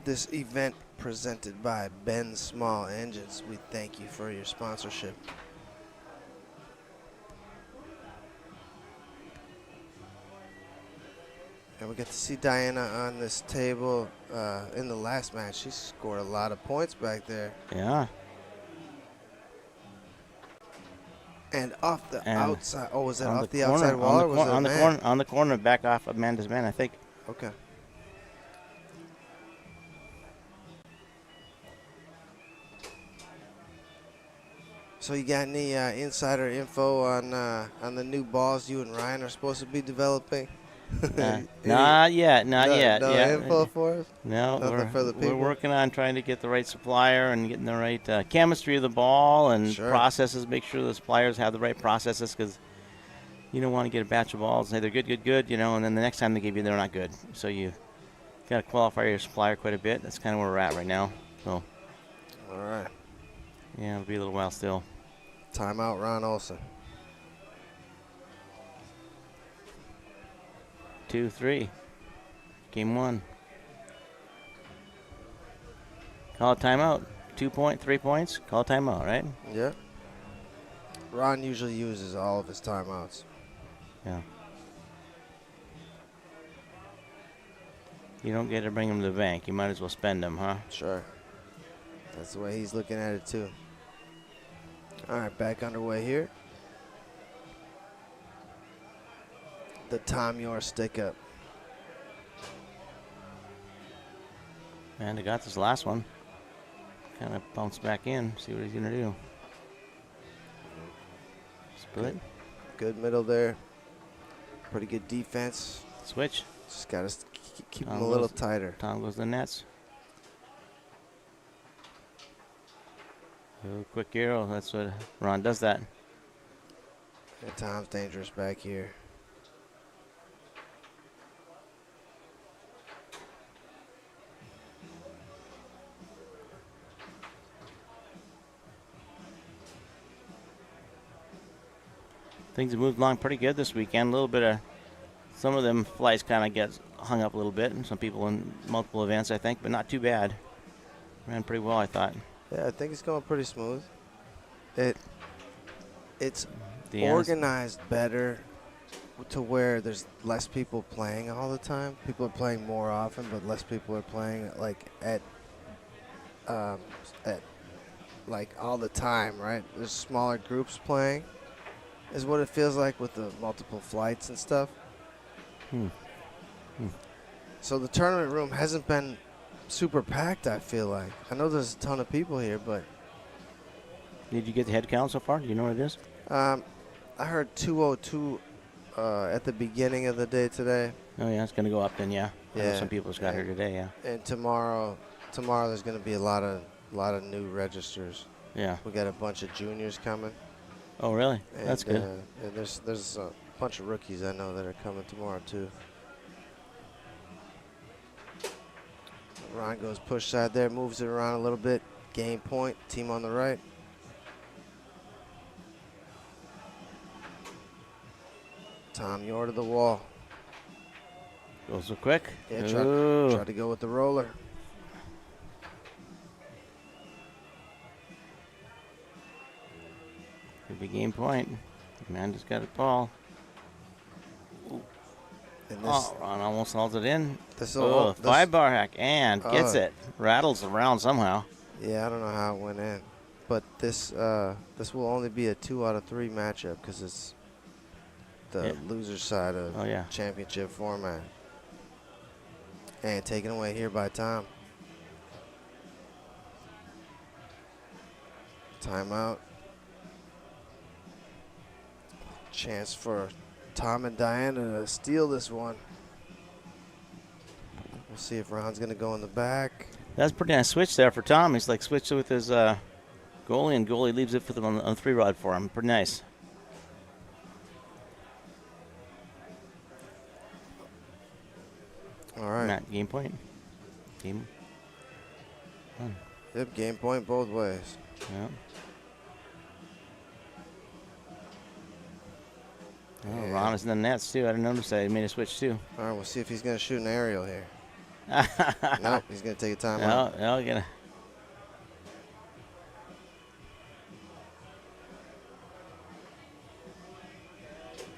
This event presented by Ben Small Engines. We thank you for your sponsorship. And we get to see Diana on this table in the last match. She scored a lot of points back there. Yeah. And off the And outside. Oh, was that On off the corner- outside wall or was it a on the man? corner, on the corner, back off Amanda's man, I think. Okay. So you got any insider info on the new balls you and Ryan are supposed to be developing? Not yet. No yeah. info for us? No, Nothing for the we're people? working on trying to get the right supplier and getting the right chemistry of the ball and Sure. processes. Make sure the suppliers have the right processes because you don't want to get a batch of balls and say they're good, and then the next time they give you they're not good. So you got to qualify your supplier quite a bit. That's kind of where we're at right now. So All right. yeah, it'll be a little while still. Timeout, Ron Olson. 2-3. Game 1. Call a timeout. 3 points. Call a timeout, right? Yeah. Ron usually uses all of his timeouts. Yeah. You don't get to bring them to the bank. You might as well spend them, huh? Sure. That's the way he's looking at it, too. All right, back underway here. The Tom Yor stick up. And I got this last one. Kind of bounce back in, see what he's going to do. Split. Good middle there. Pretty good defense. Switch. Just got to keep him Tom a little goes- tighter. Tom goes to the nets. Oh, quick arrow. That's what Ron does that. And Tom's dangerous back here. Things have moved along pretty good this weekend. A little bit of some of them flights kind of get hung up a little bit, and some people in multiple events, I think, but not too bad. Ran pretty well, I thought. Yeah, I think it's going pretty smooth. It's The organized better to where there's less people playing all the time. People are playing more often, but less people are playing like at like all the time, right? There's smaller groups playing, is what it feels like with the multiple flights and stuff. So the tournament room hasn't been super packed, I feel like. I know there's a ton of people here, but Did you get the head count so far? Do you know what it is? I heard 202 at the beginning of the day today. Oh, yeah, it's going to go up then, yeah. I know Yeah. some people just got here today, yeah. And tomorrow there's going to be a lot of new registers. Yeah. We got a bunch of juniors coming. Oh, really? And, That's good. And there's a bunch of rookies I know that are coming tomorrow too. Ron goes push side there, moves it around a little bit. Game point, team on the right. Tom Yor to the wall. Goes so quick. Yeah, Ooh. try to go with the roller. Could be game point. Man just got a ball. And Oh, Ron almost hauls it in. this Oh, 5-bar hack and gets Oh. it. Rattles around somehow. Yeah, I don't know how it went in, but this will only be a 2 out of 3 matchup because it's the Yeah. loser side of Oh, yeah. championship format. And taken away here by Tom. Timeout. Chance for Tom and Diana to steal this one. We'll see if Ron's going to go in the back. That's a pretty nice switch there for Tom. He's like switched with his goalie, and goalie leaves it for them on the 3-rod for him. Pretty nice. All right. Matt, game point. Game. One. Yep, game point both ways. Yeah. Oh, Yeah. Ron is in the nets too. I didn't notice that. He made a switch too. All right, we'll see if he's going to shoot an aerial here. Nope, he's going to take a timeout. No, gonna.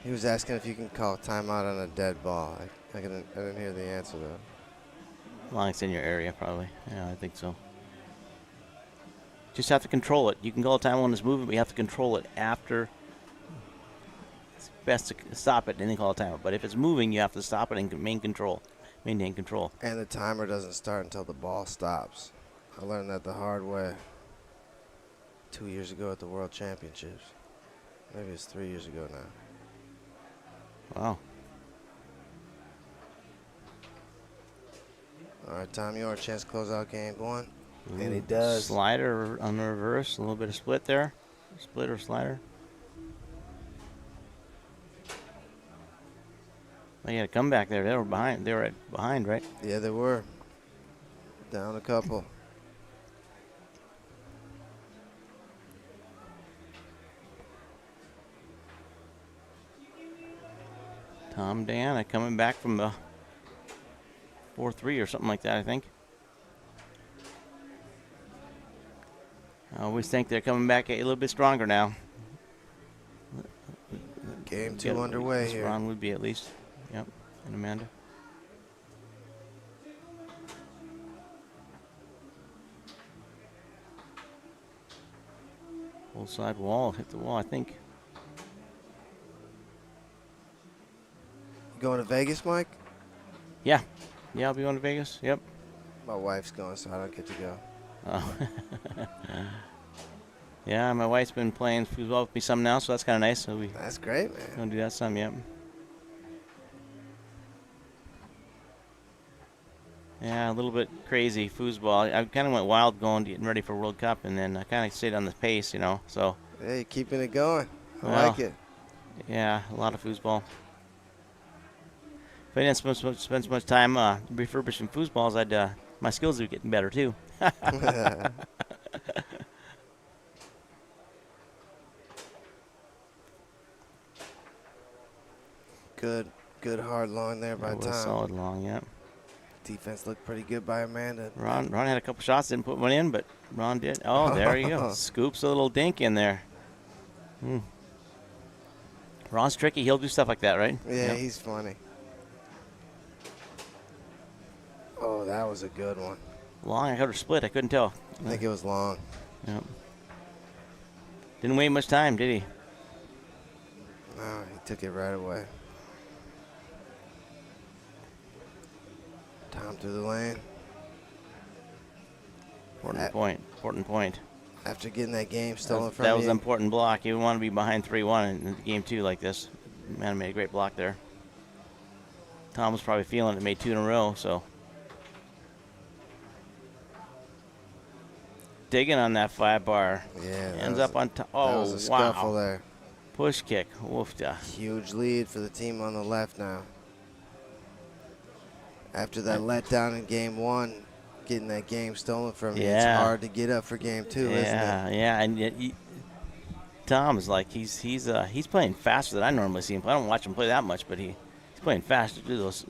He was asking if you can call timeout on a dead ball. I didn't hear the answer though. Well, it's in your area probably. Yeah, I think so. Just have to control it. You can call a time when it's moving, but you have to control it after. It's best to stop it and then call a timeout. But if it's moving, you have to stop it and maintain control. And the timer doesn't start until the ball stops. I learned that the hard way 2 years ago at the World Championships. Maybe it's 3 years ago now. Wow. All right, Tom Yor, chance to close out game one. And he does. Slider on the reverse, a little bit of split there. Split or slider. They had a comeback there. They were behind. They were behind, right? Yeah, they were. Down a couple. Tom Diana coming back from the 4-3 or something like that, I think. I always think they're coming back a little bit stronger now. Game two underway here. Ron would be at least. Yep, and Amanda. Full side wall, hit the wall, I think. Going to Vegas, Mike? Yeah. Yeah, I'll be going to Vegas. Yep. My wife's going, so I don't get to go. Oh. Yeah, my wife's been playing foosball with me some now, so that's kind of nice. So we That's great, man. gonna do that some, yep. Yeah, a little bit crazy foosball. I kind of went wild getting ready for World Cup, and then I kind of stayed on the pace, you know. So Hey, keeping it going. I Well, like it. yeah, a lot of foosball. If I didn't spend so much time refurbishing foosballs, my skills would be getting better too. Good hard long there by That was Tom. solid long, yeah. Defense looked pretty good by Amanda. Ron had a couple shots, didn't put one in, but Ron did. Oh, there you go. Scoops a little dink in there. Ron's tricky. He'll do stuff like that, right? Yeah, Yep. he's funny. Oh, that was a good one. Long. I heard her split. I couldn't tell. I think it was long. Yep. Didn't wait much time, did he? No, he took it right away. Tom through the lane. Important point. Important point. After getting that game stolen from That was you. an important block. You would want to be behind 3-1 in game two like this. Man made a great block there. Tom was probably feeling it. Made two in a row, so. Digging on that 5-bar. Yeah. that Ends was up on top. that Oh, was a scuffle wow. there. Push kick. Woofda. Huge lead for the team on the left now. After that letdown in game one, getting that game stolen from you, it's Yeah. hard to get up for game two, isn't it? Yeah. And Tom is like he's playing faster than I normally see him play. I don't watch him play that much, but he's playing faster. Do those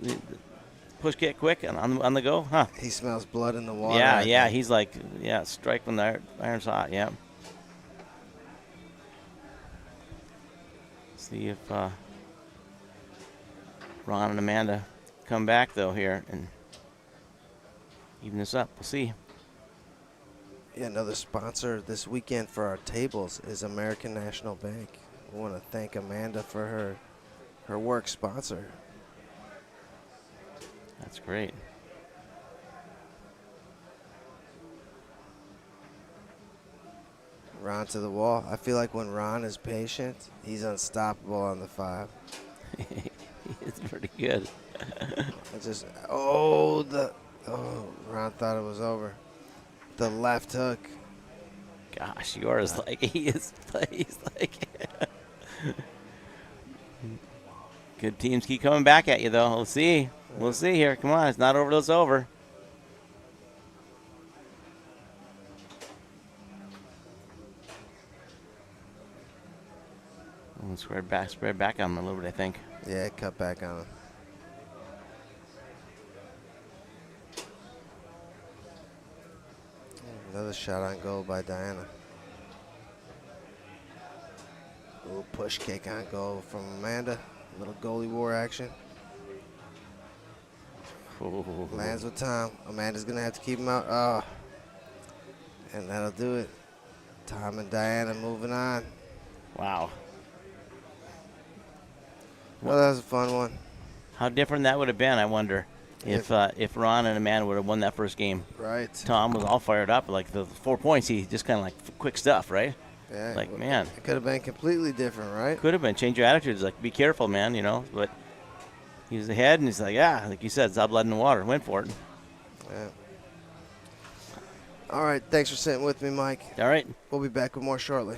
push kick quick and on the go, huh? He smells blood in the water. Yeah, I yeah. think. He's like, yeah, strike when the iron's hot. Yeah. See if Ron and Amanda come back though here and even this up. We'll see. Yeah, another sponsor this weekend for our tables is American National Bank. We want to thank Amanda for her work sponsor. That's great. Ron to the wall. I feel like when Ron is patient, he's unstoppable on the 5. It's pretty good. Ron thought it was over. The left hook. Gosh, yours like he's like. Good teams keep coming back at you though. We'll see. We'll see here. Come on, it's not over till it's over. Spread back on him a little bit, I think. Yeah, cut back on him. Another shot on goal by Diana. Ooh, push kick on goal from Amanda. A little goalie war action. Ooh. Lands with Tom. Amanda's going to have to keep him out. Oh. And that'll do it. Tom and Diana moving on. Wow. Well, that was a fun one. How different that would have been, I wonder, if Ron and Amanda would have won that first game. Right. Tom was all fired up. Like the 4 points, he just kind of like quick stuff, right? Yeah. Like, man. It could have been completely different, right? Could have been. Change your attitudes. Like, be careful, man, you know. But he was ahead, and he's like, yeah, like you said, stop blood in the water. Went for it. Yeah. All right. Thanks for sitting with me, Mike. All right. We'll be back with more shortly.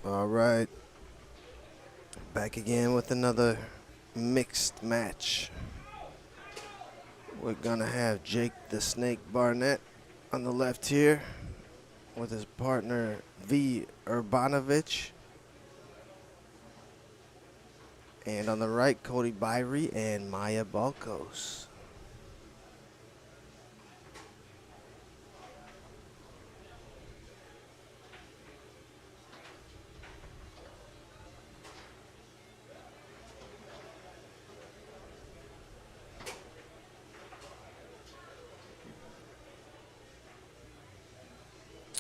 All right. Back again with another mixed match. We're going to have Jake the Snake Barnett on the left here with his partner V. Urbanovich. And on the right, Cody Byrie and Maya Balkos.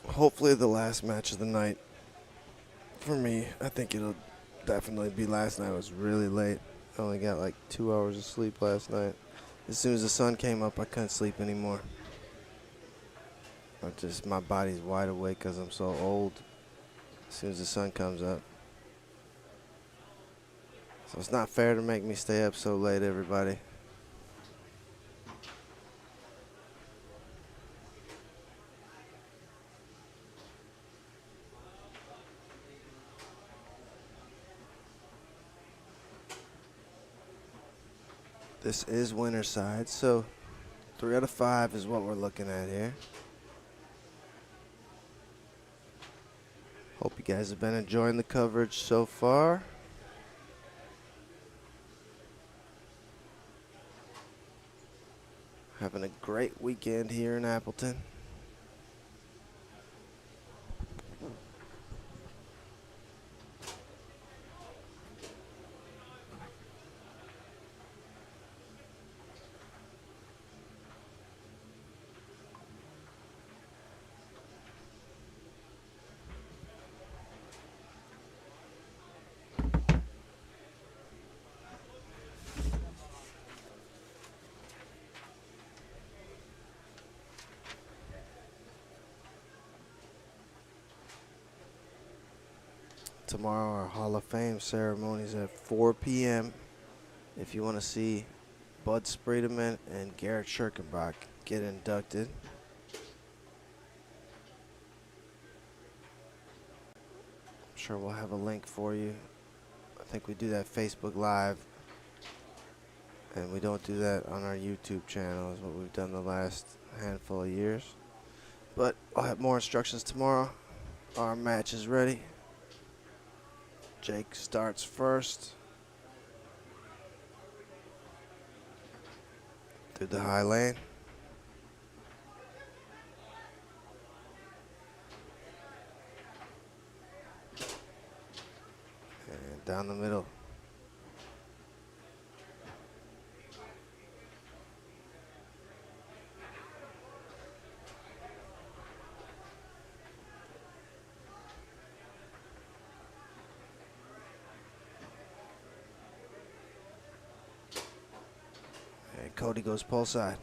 Hopefully the last match of the night for me. I think it'll definitely be last night. It was really late. I only got like 2 hours of sleep last night. As soon as the sun came up, I couldn't sleep anymore. My body's wide awake because I'm so old. As soon as the sun comes up. So it's not fair to make me stay up so late, everybody. This is winner side, so 3 out of 5 is what we're looking at here. Hope you guys have been enjoying the coverage so far. Having a great weekend here in Appleton. Tomorrow our Hall of Fame ceremony is at 4 p.m. If you want to see Bud Spreedeman and Garrett Schirkenbach get inducted. I'm sure we'll have a link for you. I think we do that Facebook Live. And we don't do that on our YouTube channel, is what we've done the last handful of years. But I'll have more instructions tomorrow. Our match is ready. Jake starts first. Through the high lane. And down the middle. Cody goes pole side.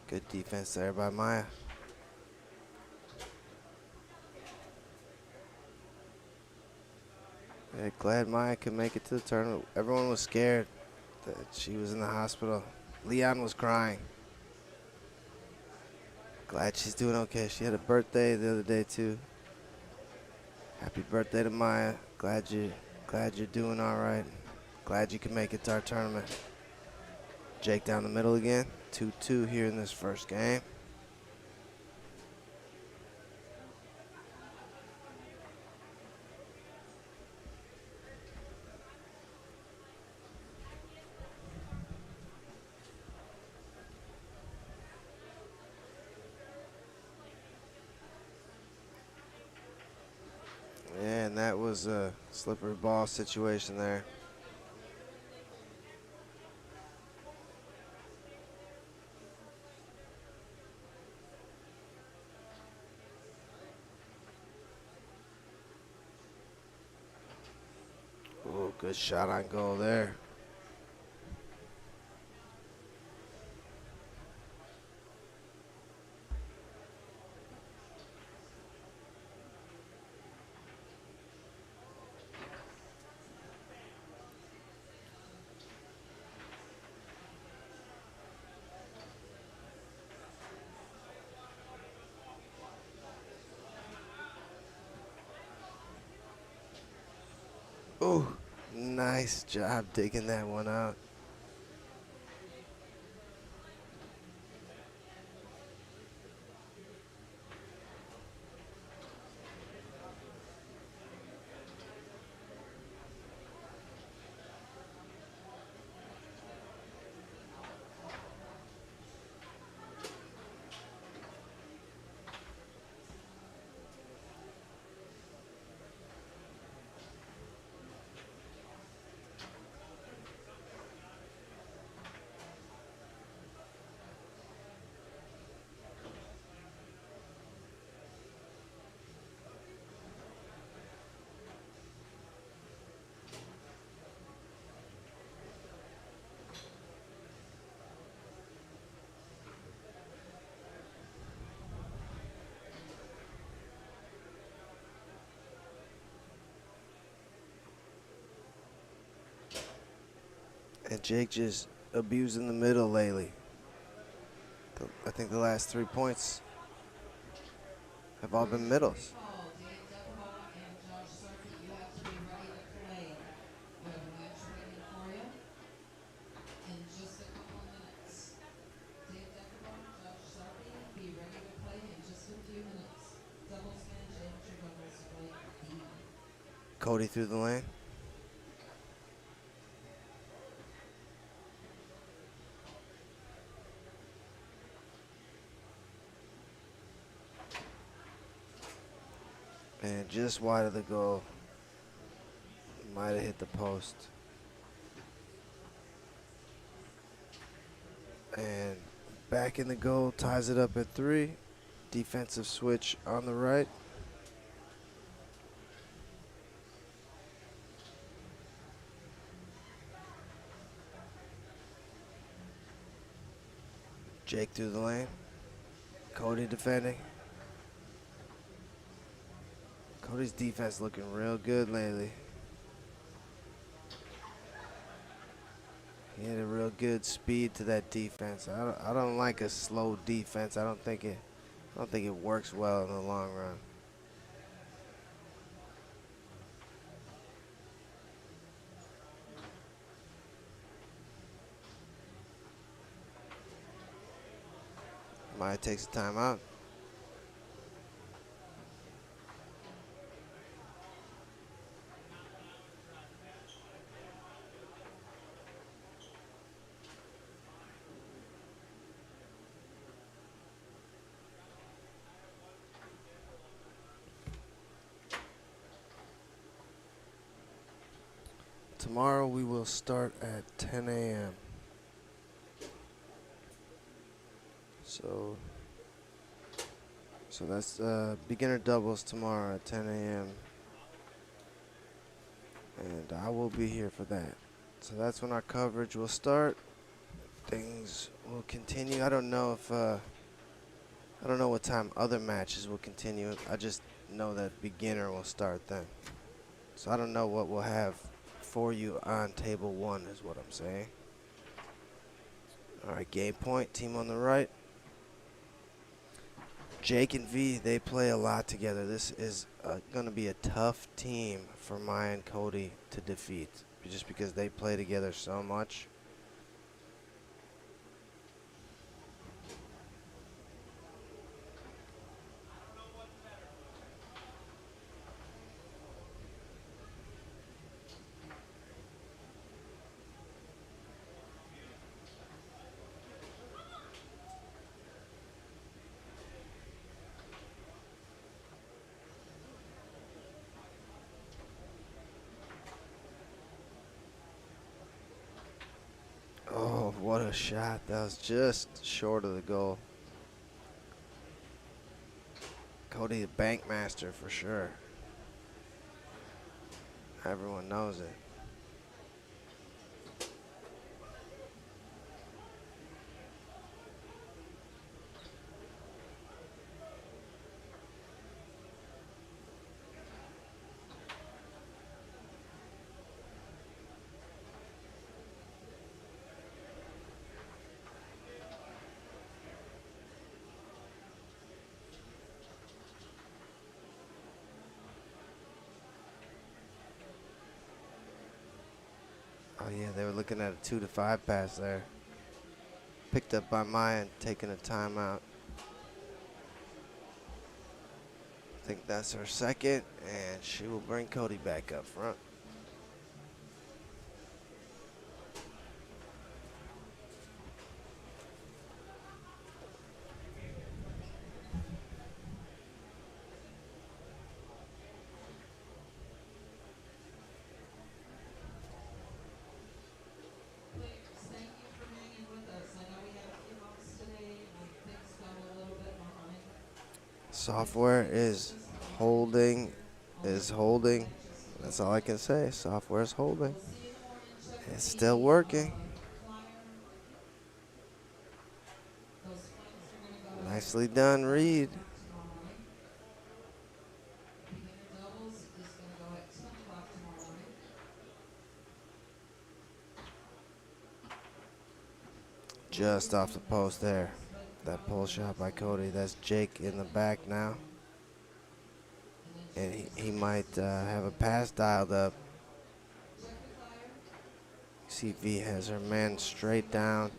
Good defense there by Maya. Yeah, glad Maya could make it to the tournament. Everyone was scared that she was in the hospital. Leon was crying. Glad she's doing okay. She had a birthday the other day too. Happy birthday to Maya. Glad you're doing all right. Glad you can make it to our tournament. Jake down the middle again. 2-2 here in this first game. And that was a slippery ball situation there. Oh, good shot on goal there. Oh, nice job digging that one out. And Jake just abusing the middle lately. I think the last 3 points have all been middles. Call Dave Depaul and Josh Sarkey. You have to be ready to play. We have a match waiting for you in just a couple of minutes. Dave Depaul, Josh Sarkey, be ready to play in just a few minutes. Doubles match amateur doubles flight B. Cody through the lane. And just wide of the goal. Might have hit the post. And back in the goal, ties it up at 3. Defensive switch on the right. Jake through the lane. Cody defending. Cody's defense looking real good lately. He had a real good speed to that defense. I don't like a slow defense. I don't think it works well in the long run. Maya takes a timeout. Tomorrow we will start at 10 a.m. So that's beginner doubles tomorrow at 10 a.m. And I will be here for that. So that's when our coverage will start. Things will continue. I don't know what time other matches will continue. I just know that beginner will start then. So I don't know what we'll have for you on table 1 is what I'm saying. All right, game point, team on the right. Jake and V, they play a lot together. This is going to be a tough team for Maya and Cody to defeat just because they play together so much. Oh, what a shot. That was just short of the goal. Cody, the bank master for sure. Everyone knows it. Oh, yeah, they were looking at a 2 to 5 pass there. Picked up by Maya, taking a timeout. I think that's her second, and she will bring Cody back up front. Players, thank you for hanging with us. I know we had a few bumps today and things got a little bit behind. Software is holding, That's all I can say. Software is holding. We'll see you in the morning. Check the It's TV, still working. flyer. Those flags are gonna go Nicely done, Reed. tomorrow morning. Beginner doubles is gonna go at 10 o'clock tomorrow morning. Just off the post there. That pull shot by Cody. That's Jake in the back now. And he might have a pass dialed up. See V has her man straight down.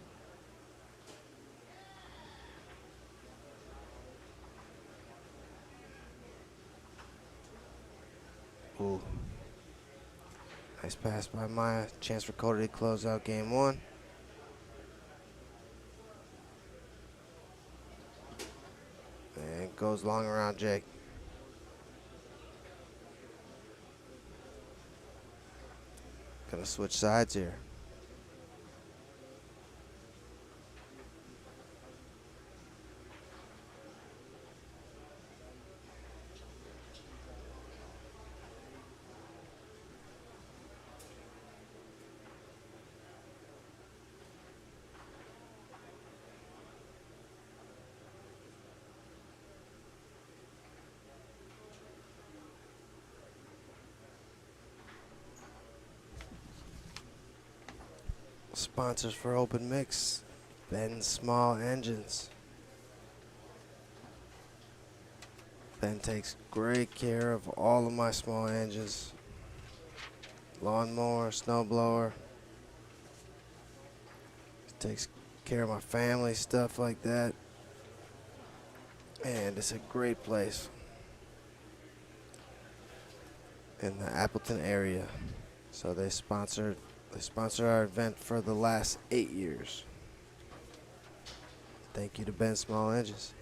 Ooh. Nice pass by Maya. Chance for Cody to close out game one. And goes long around Jake. Gonna switch sides here. Sponsors for Open Mix, Ben Small Engines. Ben takes great care of all of my small engines. Lawnmower, snowblower. Takes care of my family, stuff like that. And it's a great place in the Appleton area. So they sponsor our event for the last 8 years. Thank you to Ben Small Engines.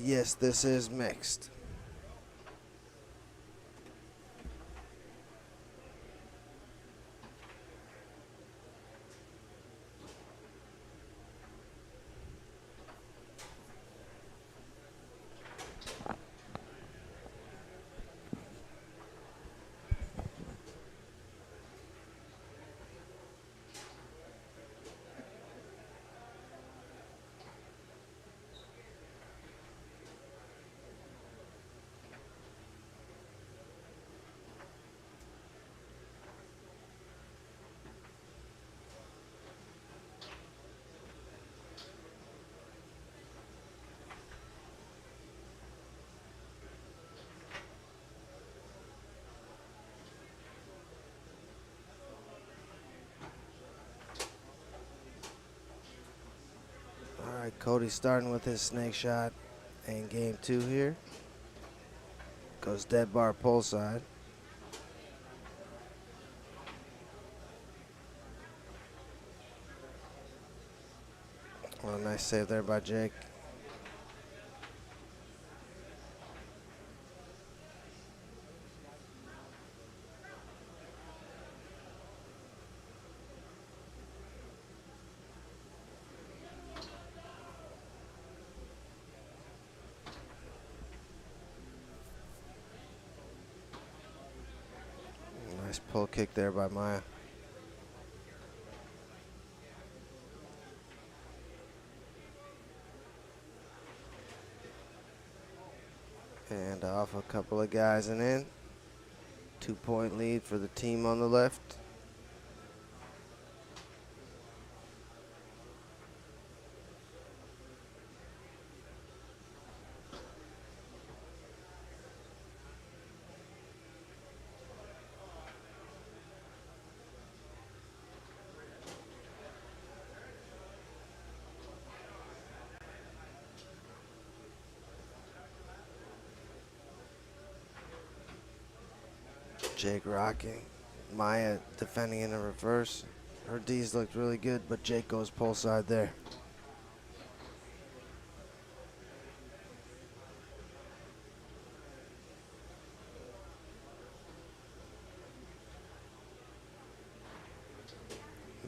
Yes, this is mixed. All right, Cody starting with his snake shot in game 2 here. Goes dead bar pull side. Well, nice save there by Jake. Nice pull kick there by Maya. And off a couple of guys and in. 2-point lead for the team on the left. Jake rocking. Maya defending in a reverse. Her D's looked really good, but Jake goes pull side there.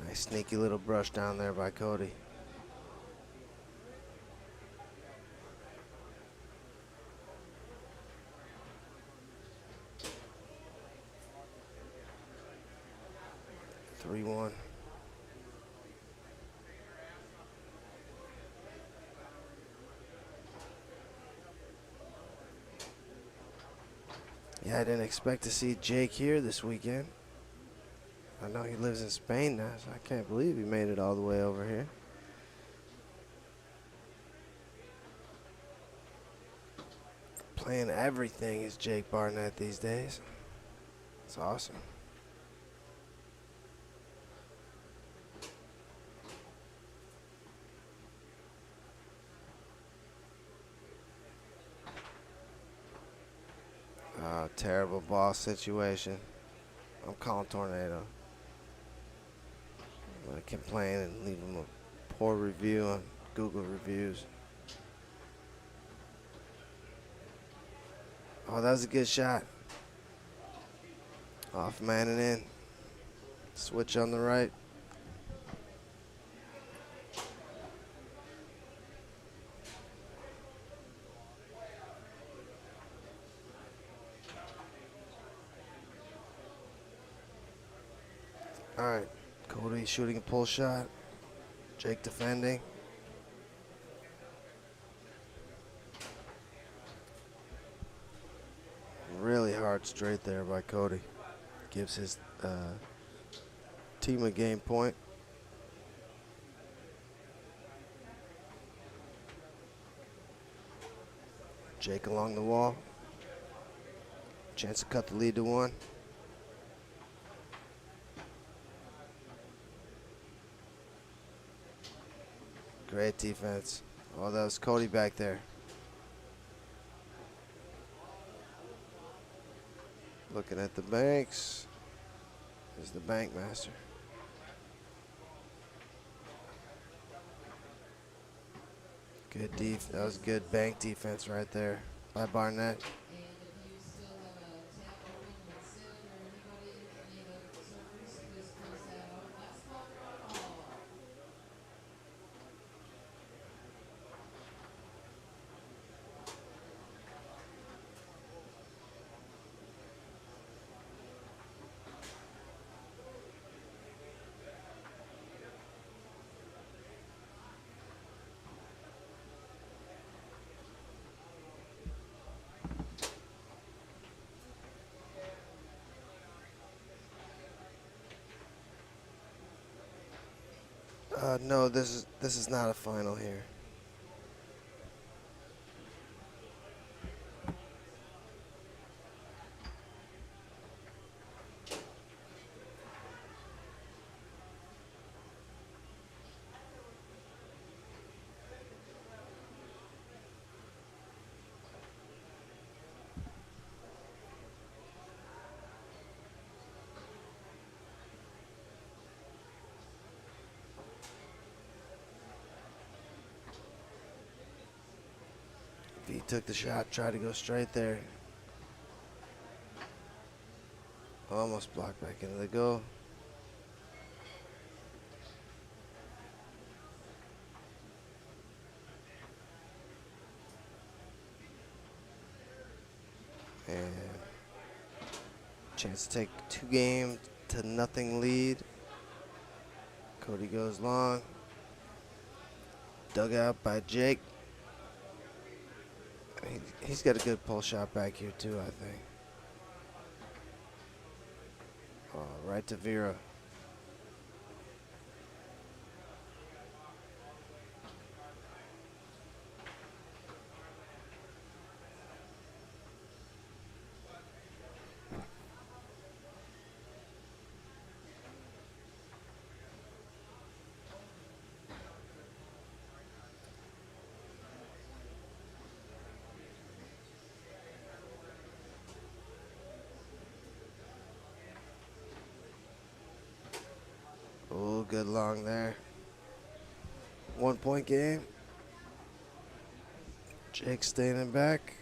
Nice sneaky little brush down there by Cody. Three-one. Yeah, I didn't expect to see Jake here this weekend. I know he lives in Spain now, so I can't believe he made it all the way over here. Playing everything is Jake Barnett these days. It's awesome. Terrible ball situation. I'm calling tornado. I'm going to complain and leave him a poor review on Google reviews. Oh, that was a good shot. Off man and in. Switch on the right. All right, Cody shooting a pull shot. Jake defending. Really hard straight there by Cody. Gives his team a game point. Jake along the wall. Chance to cut the lead to one. Great defense. Oh, that was Cody back there. Looking at the banks. There's the bank master. Good that was good bank defense right there by Barnett. And if you still have a tap open with Sid or anybody, any of the servers, just close that out. Last call for a call. No, this is not a final here. He took the shot, tried to go straight there. Almost blocked back into the goal. And Chance to take 2-0 lead. Cody goes long. Dug out by Jake. He's got a good pull shot back here too, I think. Oh, right to Vera. Oh, good long there. 1 point game. Jake standing back.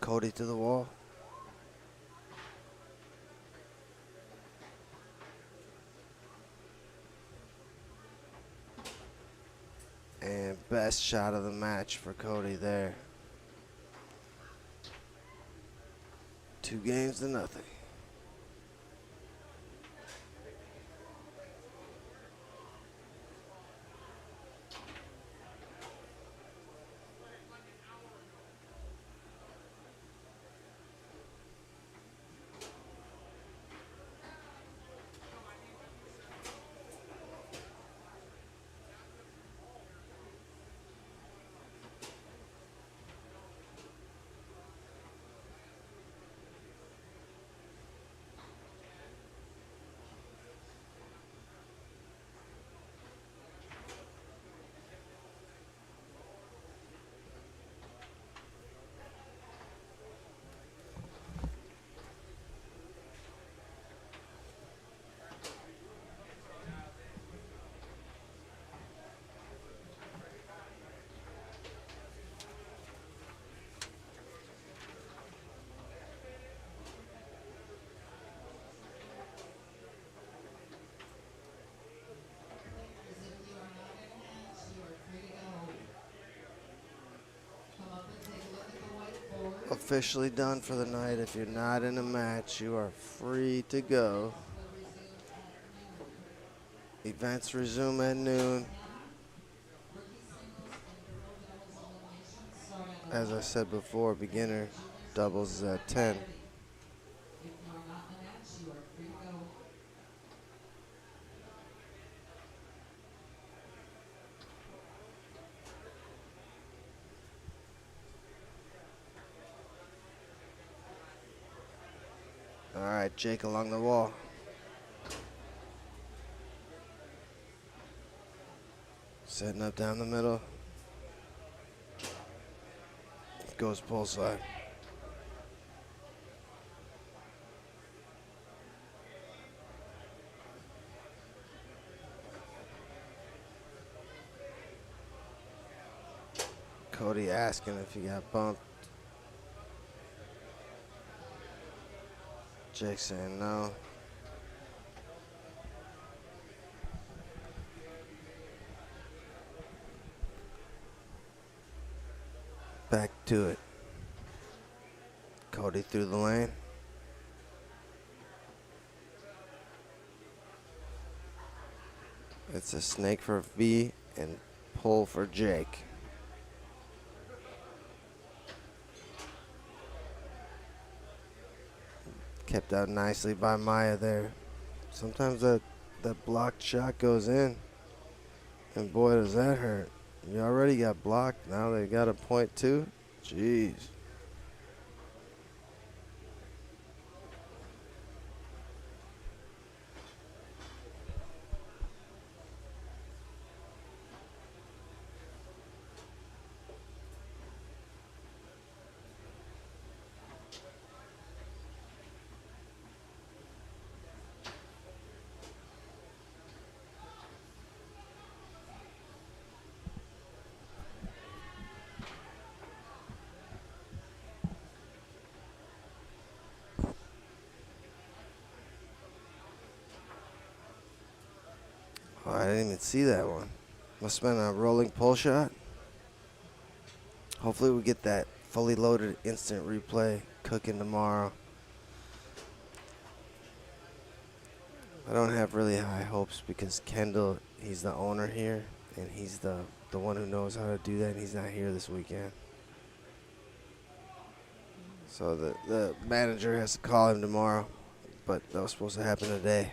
Cody to the wall. And best shot of the match for Cody there. 2-0. Officially done for the night. If you're not in a match, you are free to go. Events resume at noon. As I said before, beginner doubles is at 10. All right, Jake along the wall. Setting up down the middle. Goes pull side. Cody asking if he got bumped. Jake saying no. Back to it. Cody through the lane. It's a snake for V and pull for Jake. Kept out nicely by Maya there. Sometimes that blocked shot goes in. And boy, does that hurt. You already got blocked. Now they got a point too. Jeez. Oh, I didn't even see that one. Must have been a rolling pull shot. Hopefully we get that fully loaded instant replay cooking tomorrow. I don't have really high hopes because Kendall, he's the owner here, and he's the one who knows how to do that, and he's not here this weekend. So the manager has to call him tomorrow, but that was supposed to happen today.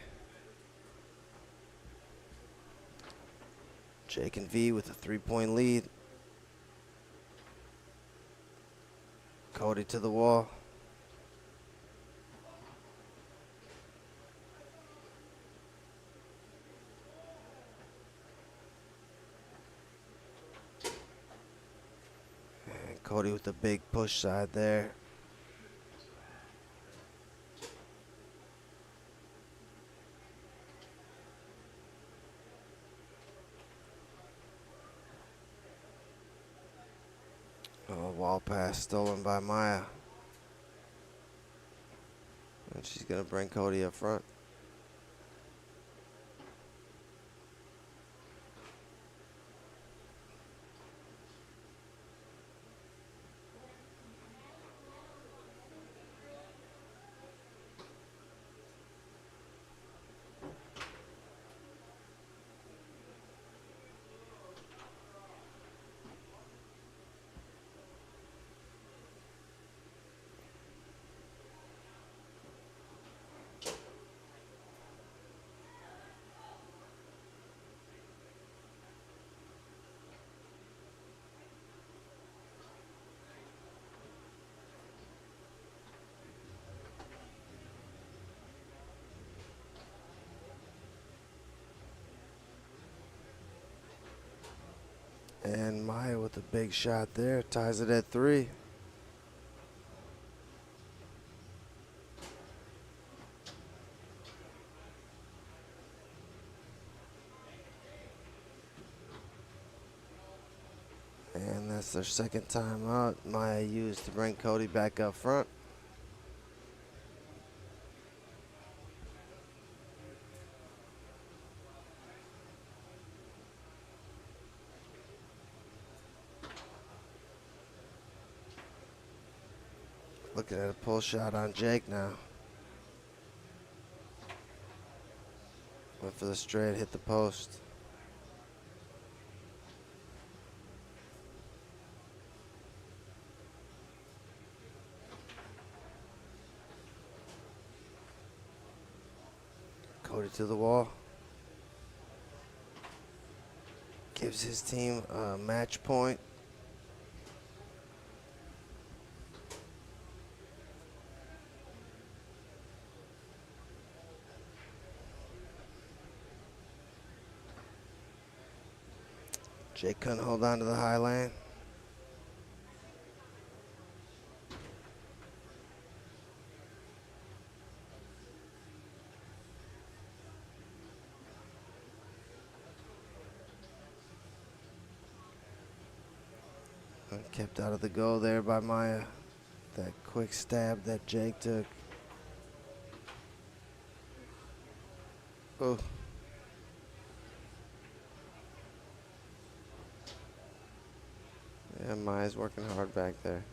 Jake and V with a 3-point lead. Cody to the wall. And Cody with the big push side there. Oh, wall pass stolen by Maya. And she's going to bring Cody up front. And Maya with a big shot there, ties it at 3. And that's their second time out. Maya used to bring Cody back up front. Looking at a pull shot on Jake now. Went for the straight, hit the post. Cody to the wall. Gives his team a match point. Jake couldn't hold on to the high lane. And kept out of the goal there by Maya. That quick stab that Jake took. Oh. Yeah, Maya's working hard back there.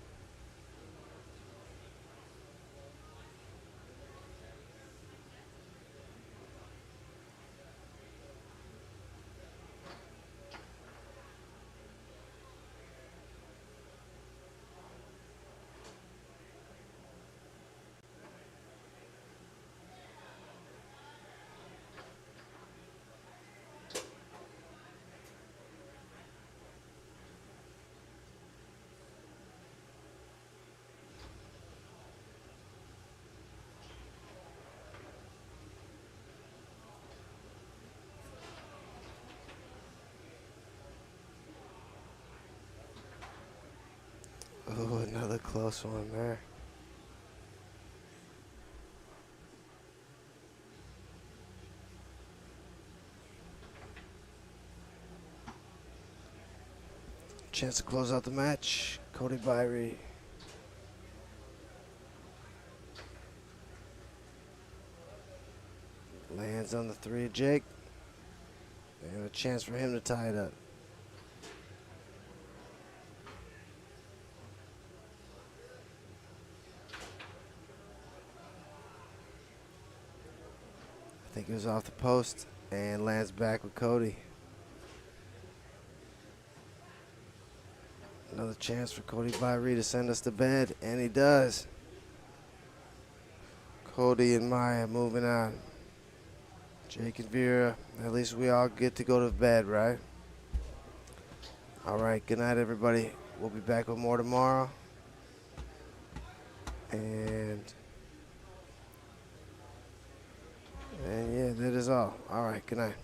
Oh, another close one there. Chance to close out the match. Cody Byrie. Lands on the 3 of Jake. And a chance for him to tie it up. I think it was off the post and lands back with Cody. Another chance for Cody Byree to send us to bed, and he does. Cody and Maya moving on. Jake and Vera, at least we all get to go to bed, right? All right, good night, everybody. We'll be back with more tomorrow. And yeah, that is all. All right, good night.